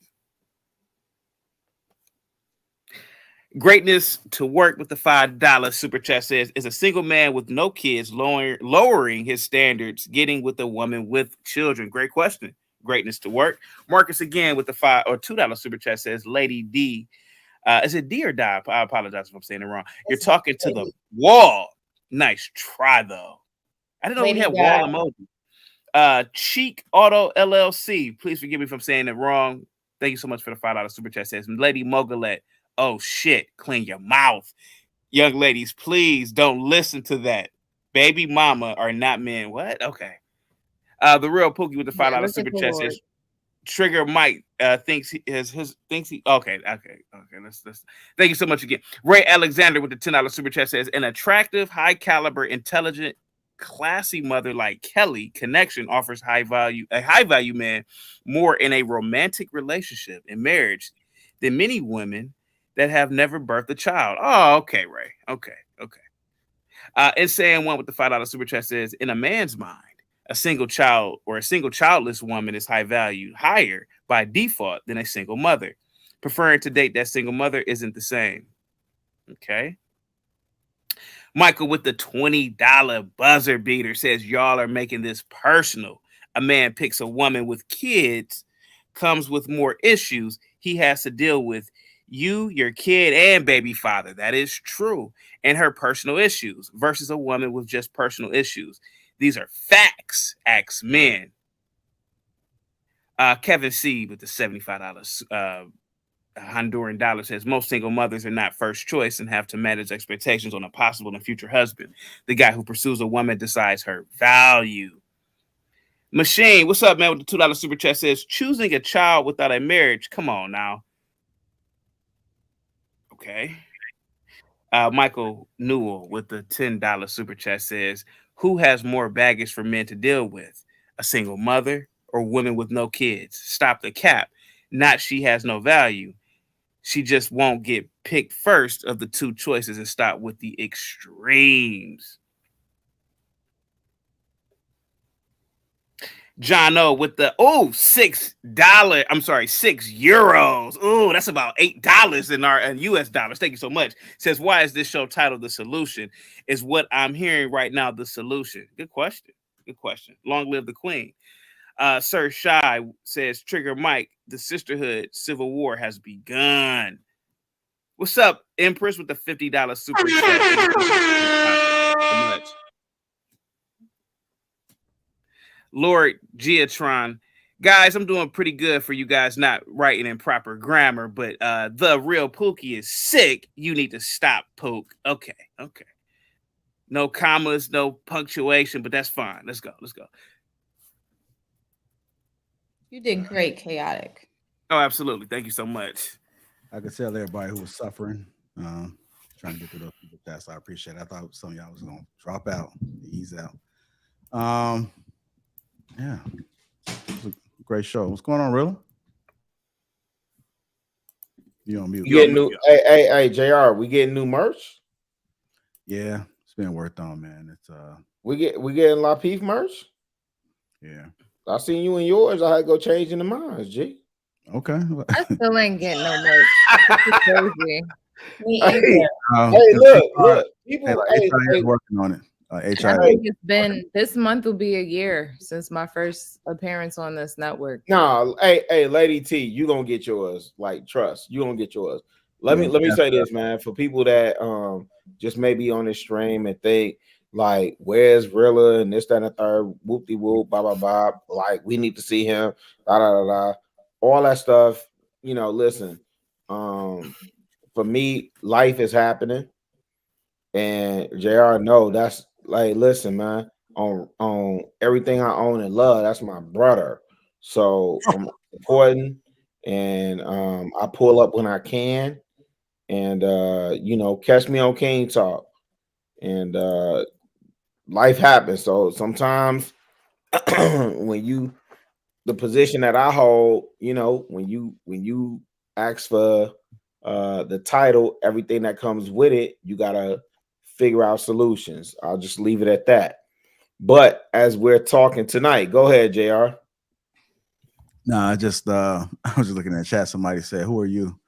Greatness to Work with the $5 super chat says, is a single man with no kids lowering his standards, getting with a woman with children? Great question. Greatness to Work. Marcus again with the $2 super chat says, Lady D. Is it D or Die? I apologize if I'm saying it wrong. You're talking to the wall. Nice try, though. I didn't know we had wall emoji. Cheek Auto LLC. Please forgive me if I'm saying it wrong. Thank you so much for the $5 super chat says, Lady Mogalet. Oh shit, clean your mouth. Young ladies, please don't listen to that. Baby mama are not men. What? Okay. The Real Pookie with the $5 super chat says, Trigger Mike thinks he okay. Let's thank you so much again. Ray Alexander with the $10 super chat says, an attractive, high caliber, intelligent, classy mother like Kelly connection offers a high value man more in a romantic relationship and marriage than many women that have never birthed a child. Oh, okay, Ray. Okay. Insane One with the $5 super chat says, in a man's mind, a single child or a single childless woman is higher by default than a single mother. Preferring to date that single mother isn't the same. Okay. Michael with the $20 buzzer beater says, y'all are making this personal. A man picks a woman with kids, comes with more issues he has to deal with. You, your kid, and baby father. That is true. And her personal issues versus a woman with just personal issues. These are facts, ask men. Kevin C with the $75 Honduran dollar says, most single mothers are not first choice and have to manage expectations on a possible and future husband. The guy who pursues a woman decides her value. Machine, what's up, man? With the $2 super chat says, choosing a child without a marriage. Come on now. Okay. Michael Newell with the $10 super chat says, who has more baggage for men to deal with? A single mother or women with no kids? Stop the cap. Not she has no value. She just won't get picked first of the two choices and stop with the extremes. John O with the $6. I'm sorry, €6. Oh, that's about $8 in US dollars. Thank you so much. Says, why is this show titled The Solution? Is what I'm hearing right now the solution. Good question. Good question. Long live the queen. Sir Shy says, Trigger Mike, the sisterhood civil war has begun. What's up, Empress, with the $50 super chat? Thank you so much. Lord Giatron, guys, I'm doing pretty good for you guys not writing in proper grammar, but the real Pookie is sick. You need to stop, Pook. Okay. No commas, no punctuation, but that's fine. Let's go. You did great, Chaotic. Oh, absolutely. Thank you so much. I could tell everybody who was suffering, trying to get through those people. That's I appreciate it. I thought some of y'all was gonna drop out, ease out. Yeah, it was a great show. What's going on, Rilla? You on mute? Getting new. Hey, Jr. We getting new merch. Yeah, it's been worked on, man. It's we getting Lapeef merch. Yeah, I seen you in yours. I had to go change into mine, G. Okay. I still ain't getting no merch. It's crazy. Hey, look. People, HI is working on it. I think it's been this month will be a year since my first appearance on this network. No, hey, Lady T, you gonna get yours. Like, trust, you gonna get yours. Let me say this, man. For people that just maybe on this stream and think like, where's Rilla and this, that, and the third, whoop de whoop, blah blah blah. Like, we need to see him, da da da da. All that stuff. Listen. For me, life is happening, and JR, no, that's like, listen, man. On everything I own and love, that's my brother. So I'm supporting, and I pull up when I can, and catch me on King Talk, and life happens. So sometimes when the position that I hold, when you ask for the title, everything that comes with it, you gotta figure out solutions. I'll just leave it at that. But as we're talking tonight, go ahead, JR. No, I was just looking at the chat. Somebody said, "Who are you?"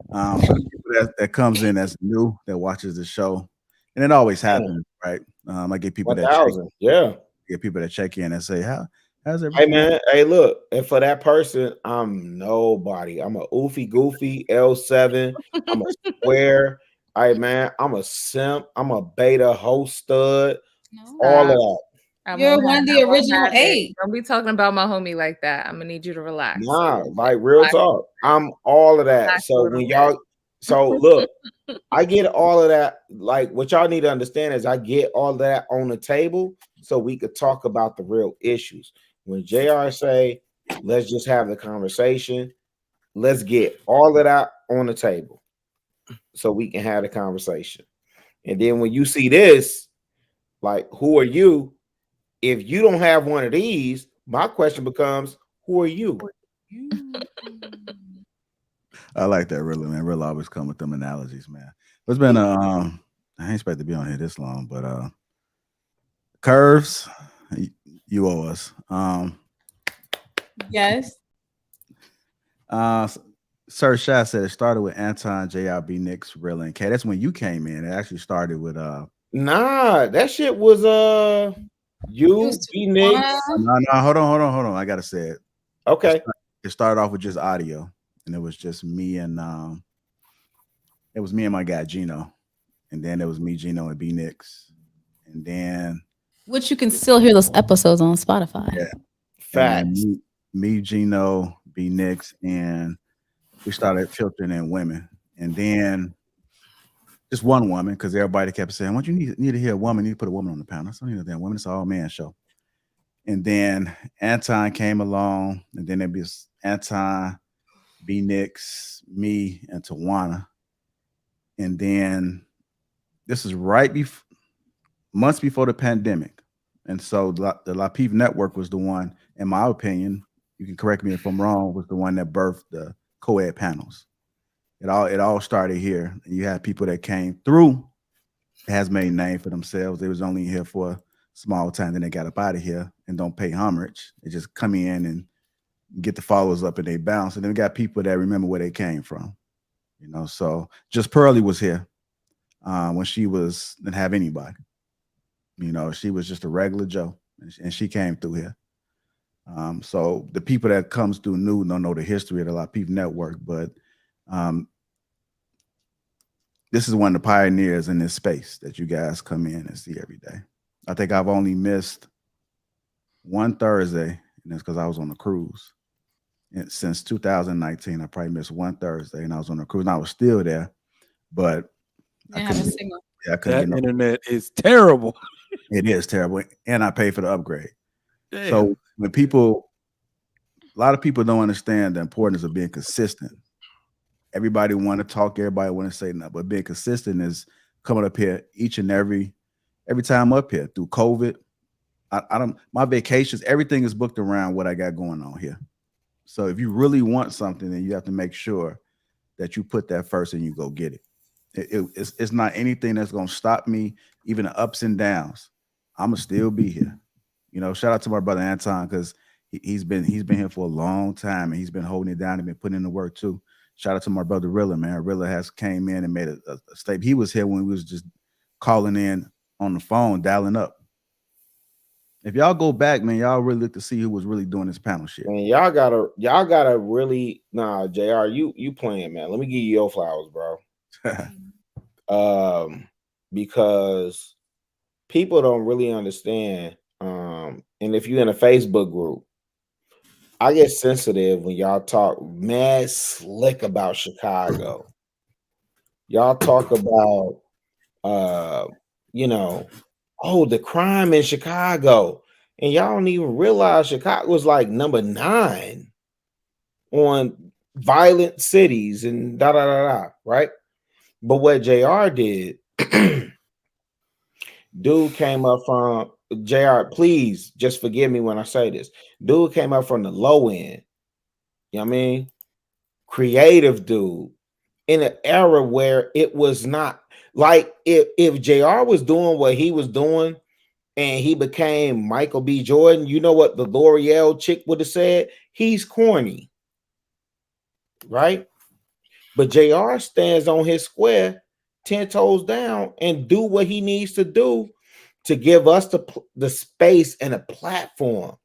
That comes in as new, that watches the show, and it always happens, right? I get people 1,000, get people that check in and say, "How's everything?" Hey man, hey look, and for that person, I'm nobody. I'm a oofy goofy L7. I'm a square. Hey man, I'm a simp. I'm a beta host stud. All of that. You're one of the original 8. Don't be talking about my homie like that. I'm gonna need you to relax. Nah, like real talk. I'm all of that. So when look, I get all of that. Like, what y'all need to understand is I get all of that on the table so we could talk about the real issues. When JR say, let's just have the conversation, let's get all of that on the table so we can have the conversation. And then when you see this, like, who are you? If you don't have one of these, my question becomes, who are you? I like that, Rilla, man. Rilla always come with them analogies, man. It's been I ain't expect to be on here this long, but Curves, you owe us. Yes. Sir Shy said it started with Anton, JRB, Nix, Rilla, and K. That's when you came in. It actually started with Nah, that shit was you, B Nix. No, hold on. I gotta say it. Okay. It started off with just audio, and it was just me and my guy Gino, and then it was me, Gino, and B Nix, and then which you can still hear those episodes on Spotify. Yeah, facts. Me, Gino, B Nix, and we started filtering in women, and then just one woman, because everybody kept saying, "What you need to hear a woman? You need to put a woman on the panel." I don't need a damn woman. It's an all man show. And then Anton came along, and then it was Anton, B Nix, me, and Tawana. And then this is months before the pandemic. And so the Lapeef Network was the one, in my opinion, you can correct me if I'm wrong, was the one that birthed the co-ed panels. It all started here. And you had people that came through, has made a name for themselves. They was only here for small time. Then they got up out of here and don't pay homage. They just come in and get the followers up and they bounce. And then we got people that remember where they came from. You know, so just Pearlie was here when she didn't have anybody. You know, she was just a regular Joe, and she came through here. So the people that comes through new don't know the history of the Lapeef Network, but this is one of the pioneers in this space that you guys come in and see every day. I think I've only missed one Thursday, and it's because I was on a cruise. And since 2019, I probably missed one Thursday, and I was on a cruise, and I was still there, but I couldn't That get no internet is terrible. It is terrible, and I paid for the upgrade. Damn. So when a lot of people don't understand the importance of being consistent. Everybody want to talk, everybody want to say nothing, but being consistent is coming up here each and every time I'm up here through COVID. My vacations, everything is booked around what I got going on here. So if you really want something, then you have to make sure that you put that first and you go get it. It's not anything that's going to stop me, even the ups and downs. I'm gonna still be here. You know, shout out to my brother Anton, because he's been here for a long time and he's been holding it down and been putting in the work too. Shout out to my brother Rilla, man. Rilla has came in and made a statement. He was here when we was just calling in on the phone, dialing up. If y'all go back, man, y'all really look to see who was really doing this panel shit. Man, y'all gotta really JR, you playing, man. Let me give you your flowers, bro. Because people don't really understand. And if you're in a Facebook group, I get sensitive when y'all talk mad slick about Chicago. Y'all talk about the crime in Chicago. And y'all don't even realize Chicago was like number 9 on violent cities and right? But what JR did, dude came up from JR, please just forgive me when I say this. Dude came up from the low end. You know what I mean? Creative dude in an era where it was not like if JR was doing what he was doing and he became Michael B. Jordan, you know what the L'Oreal chick would have said? He's corny. Right? But JR stands on his square 10 toes down and do what he needs to do to give us the space and a platform.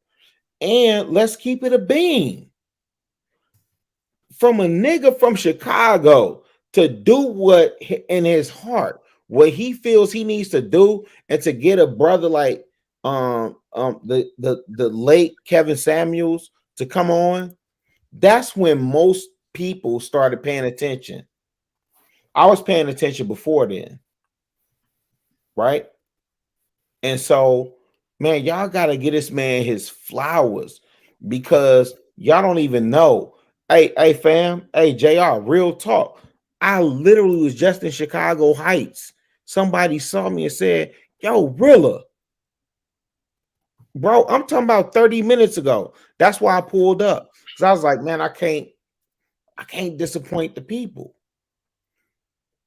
And let's keep it a beam. From a nigga from Chicago to do what in his heart, what he feels he needs to do, and to get a brother like the late Kevin Samuels to come on, that's when most people started paying attention. I was paying attention before then, right? And so, man, y'all got to get this man his flowers, because y'all don't even know. Hey, fam. Hey, JR, real talk. I literally was just in Chicago Heights. Somebody saw me and said, yo, Rilla. Bro, I'm talking about 30 minutes ago. That's why I pulled up. Because I was like, man, I can't disappoint the people.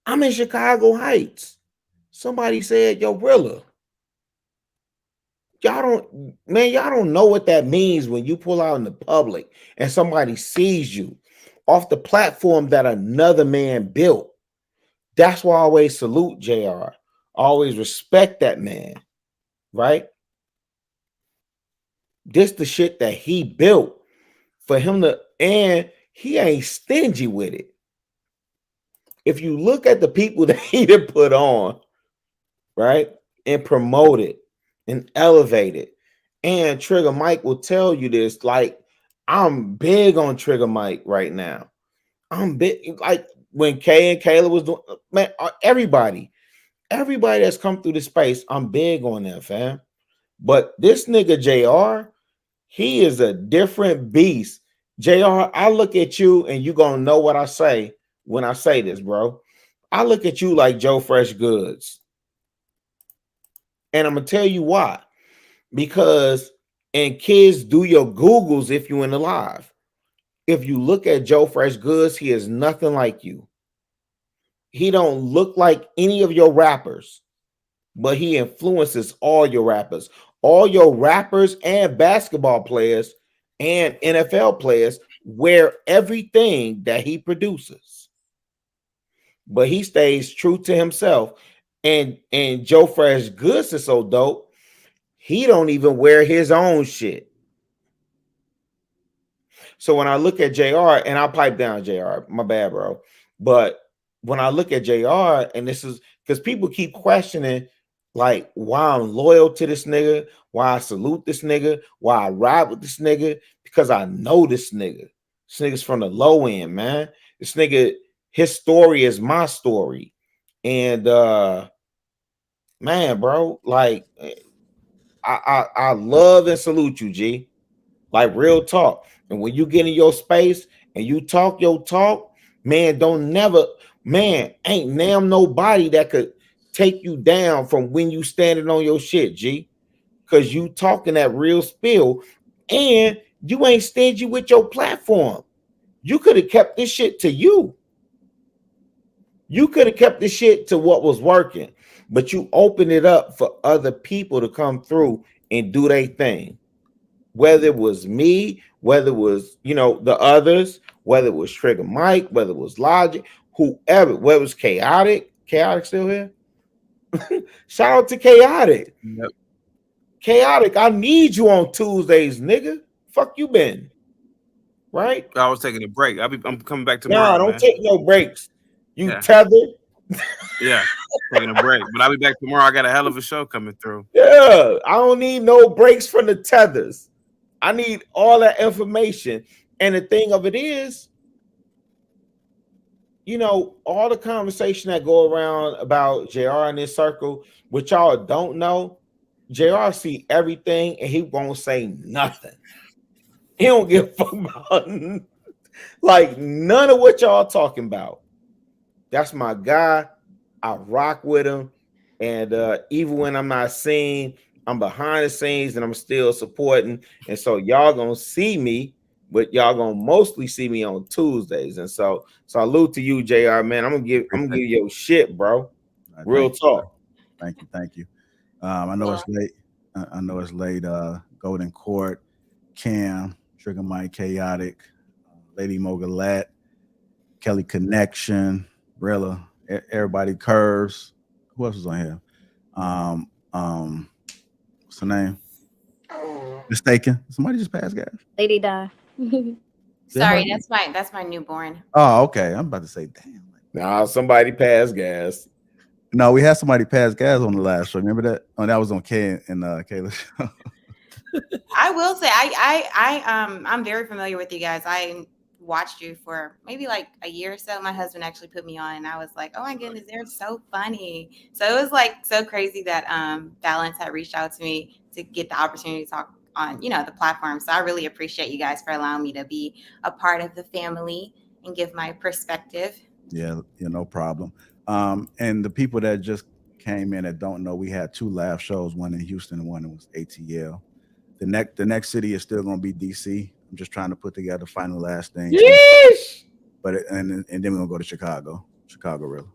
I'm in Chicago Heights. Somebody said, yo, Rilla. Y'all don't know what that means when you pull out in the public and somebody sees you off the platform that another man built. That's why I always salute JR. I always respect that man, right? This the shit that he built for him to, and he ain't stingy with it. If you look at the people that he done put on, right, and promote it and elevate it, and Trigger Mike will tell you this, like, I'm big on Trigger Mike right now. I'm big, like when Kay and Kayla was doing, man, everybody that's come through the space, I'm big on that, fam. But this nigga JR, he is a different beast. JR, I look at you and you gonna know what I say when I say this, bro. I look at you like Joe Fresh Goods. And I'm gonna tell you why. Because, and kids, do your Googles if you in the live. If you look at Joe Fresh Goods, he is nothing like you. He don't look like any of your rappers. but he influences all your rappers. All your rappers and basketball players and NFL players wear everything that he produces. But he stays true to himself. And Joe Fresh Goods is so dope, he don't even wear his own shit. So when I look at JR, and I'll pipe down JR, my bad, bro. But when I look at JR, and this is because people keep questioning, like, why I'm loyal to this nigga, why I salute this nigga, why I ride with this nigga, because I know this nigga. This nigga's from the low end, man. This nigga, his story is my story. And man, bro, like I love and salute you, G. Like real talk. And when you get in your space and you talk your talk, man, don't never, man, ain't damn nobody that could take you down from when you standing on your shit, G. Because you talking that real spill and you ain't stingy with your platform. You could have kept this shit to you. You could have kept this shit to what was working, but you opened it up for other people to come through and do their thing. Whether it was me, whether it was, you know, the others, whether it was Trigger Mike, whether it was Logic, whoever, whether it was Chaotic still here. Shout out to Chaotic. Yep. Chaotic, I need you on Tuesdays, nigga. Fuck you been. Right? I was taking a break. I'm coming back tomorrow. Nah, don't take no breaks. You Yeah. tethered. Yeah, taking a break. But I'll be back tomorrow. I got a hell of a show coming through. Yeah, I don't need no breaks from the tethers. I need all that information. And the thing of it is, you know, all the conversation that go around about JR in this circle, which y'all don't know, JR see everything and he won't say nothing. He don't give a fuck about like none of what y'all talking about. That's my guy. I rock with him. And even when I'm not seen, I'm behind the scenes and I'm still supporting. And so y'all gonna see me, but y'all gonna mostly see me on Tuesdays. And so salute to you, JR, man. I'm gonna give you your shit, bro. Real talk. Thank you. I know it's late. I know it's late. Golden Court, Cam, Trigger Mike, Chaotic, Lady Mogalat, Kelly Connection, Rilla, everybody Curves. Who else was on here? What's her name? Mistaken. Somebody just passed gas. Lady Di. Sorry, that's my newborn. Oh, okay. I'm about to say, damn. Nah, somebody passed gas. No, we had somebody pass gas on the last show. Remember that? Oh, that was on Kay and Kayla's show. I will say I'm very familiar with you guys. I watched you for maybe like a year or so. My husband actually put me on and I was like, oh my goodness, they're so funny. So it was like so crazy that Balance had reached out to me to get the opportunity to talk on, you know, the platform. So I really appreciate you guys for allowing me to be a part of the family and give my perspective. Yeah, no problem. And the people that just came in that don't know, we had 2 live shows, one in Houston and one was ATL. The next city is still going to be DC. I'm just trying to put together final last thing. Yeesh! But and then we're going to go to Chicago really.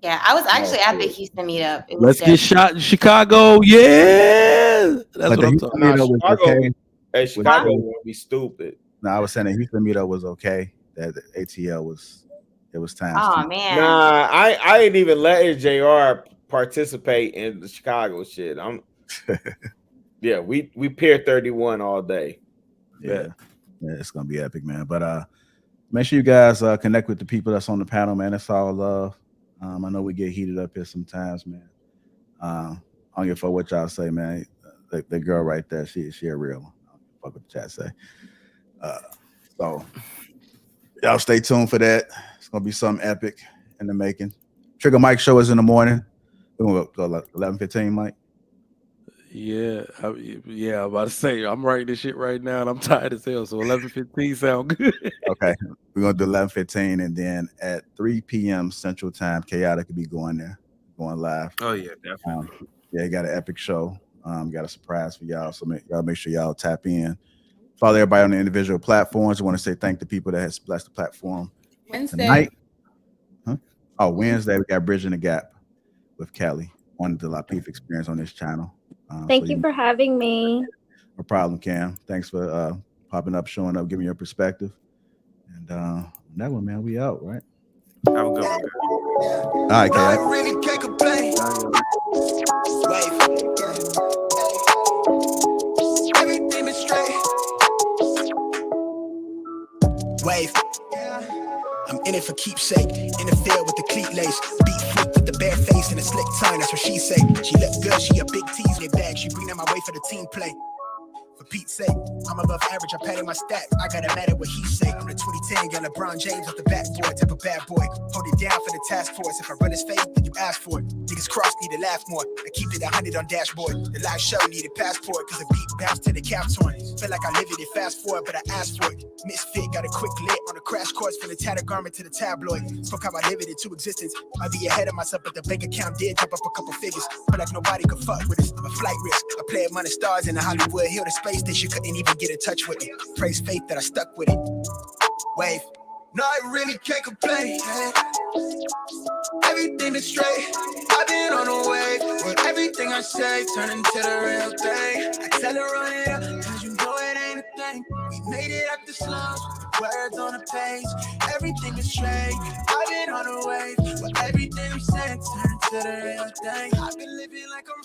Yeah, I was actually at the Houston meetup. It was Let's get shot in Chicago. Yeah. That's what I'm talking about. Chicago won't be stupid. No, I was saying the Houston meetup was okay. That the ATL was time. Oh man. Nah, I ain't even letting JR participate in the Chicago shit. Yeah, we Pier 31 all day. Yeah, it's gonna be epic, man. But make sure you guys connect with the people that's on the panel, man. It's all love. I know we get heated up here sometimes, man. I don't give a fuck what y'all say, man. The girl right there, she a real one. I don't give a fuck what the chat say. So y'all stay tuned for that. It's gonna be something epic in the making. Trigger Mike show is in the morning. We're gonna go 11:15, Mike. Yeah, I'm about to say I'm writing this shit right now, and I'm tired as hell. So 11:15 sound good. Okay, we're gonna do 11:15, and then at 3 p.m. Central Time, Chaotic will be going live. Oh yeah, definitely. Yeah, got an epic show. Got a surprise for y'all, so make sure y'all tap in. Follow everybody on the individual platforms. I want to say thank the people that has blessed the platform Wednesday. tonight. Huh? Oh, Wednesday we got Bridging the Gap with Kelly on the Lapeef experience on this channel. Thank you for having me. No problem, Cam. Thanks for popping up, showing up, giving your perspective. And on that one, man, we out, right? Have a good one. All right, Kay. Really can't complain. Wave. Everything is straight. Wave. I'm in it for keepsake. In the field with the cleat lace. Beat freak with the bare face and a slick tongue. That's what she say. She look good. She a big tease. Get bag. She bring them my way for the team play. For Pete's sake, I'm above average, I padded my stats. I gotta matter what he say. I'm the 2010, got LeBron James off the backboard, type of bad boy. Hold it down for the task force. If I run his face, then you ask for it. Niggas cross need to laugh more. I keep it 100 on dashboard. The live show need a passport, cause the beat bounced to the cap torn. Feel like I live it fast forward, but I asked for it. Misfit, got a quick lit on a crash course from the tattered garment to the tabloid. Spoke how I live it into existence. I be ahead of myself, but the bank account did top up a couple figures. But like nobody could fuck with us. I'm a flight risk. I play among the stars in the Hollywood Hill, the space station couldn't even get in touch with me. Praise faith that I stuck with it. Wave. No, I really can't complain. Everything is straight. I've been on a wave. With everything I say, turn into the real thing. I tell her run it up, cause you know it ain't a thing. We made it up the slums, words on the page. Everything is straight. I've been on a wave. With everything we say, turn into the real thing. I've been living like I'm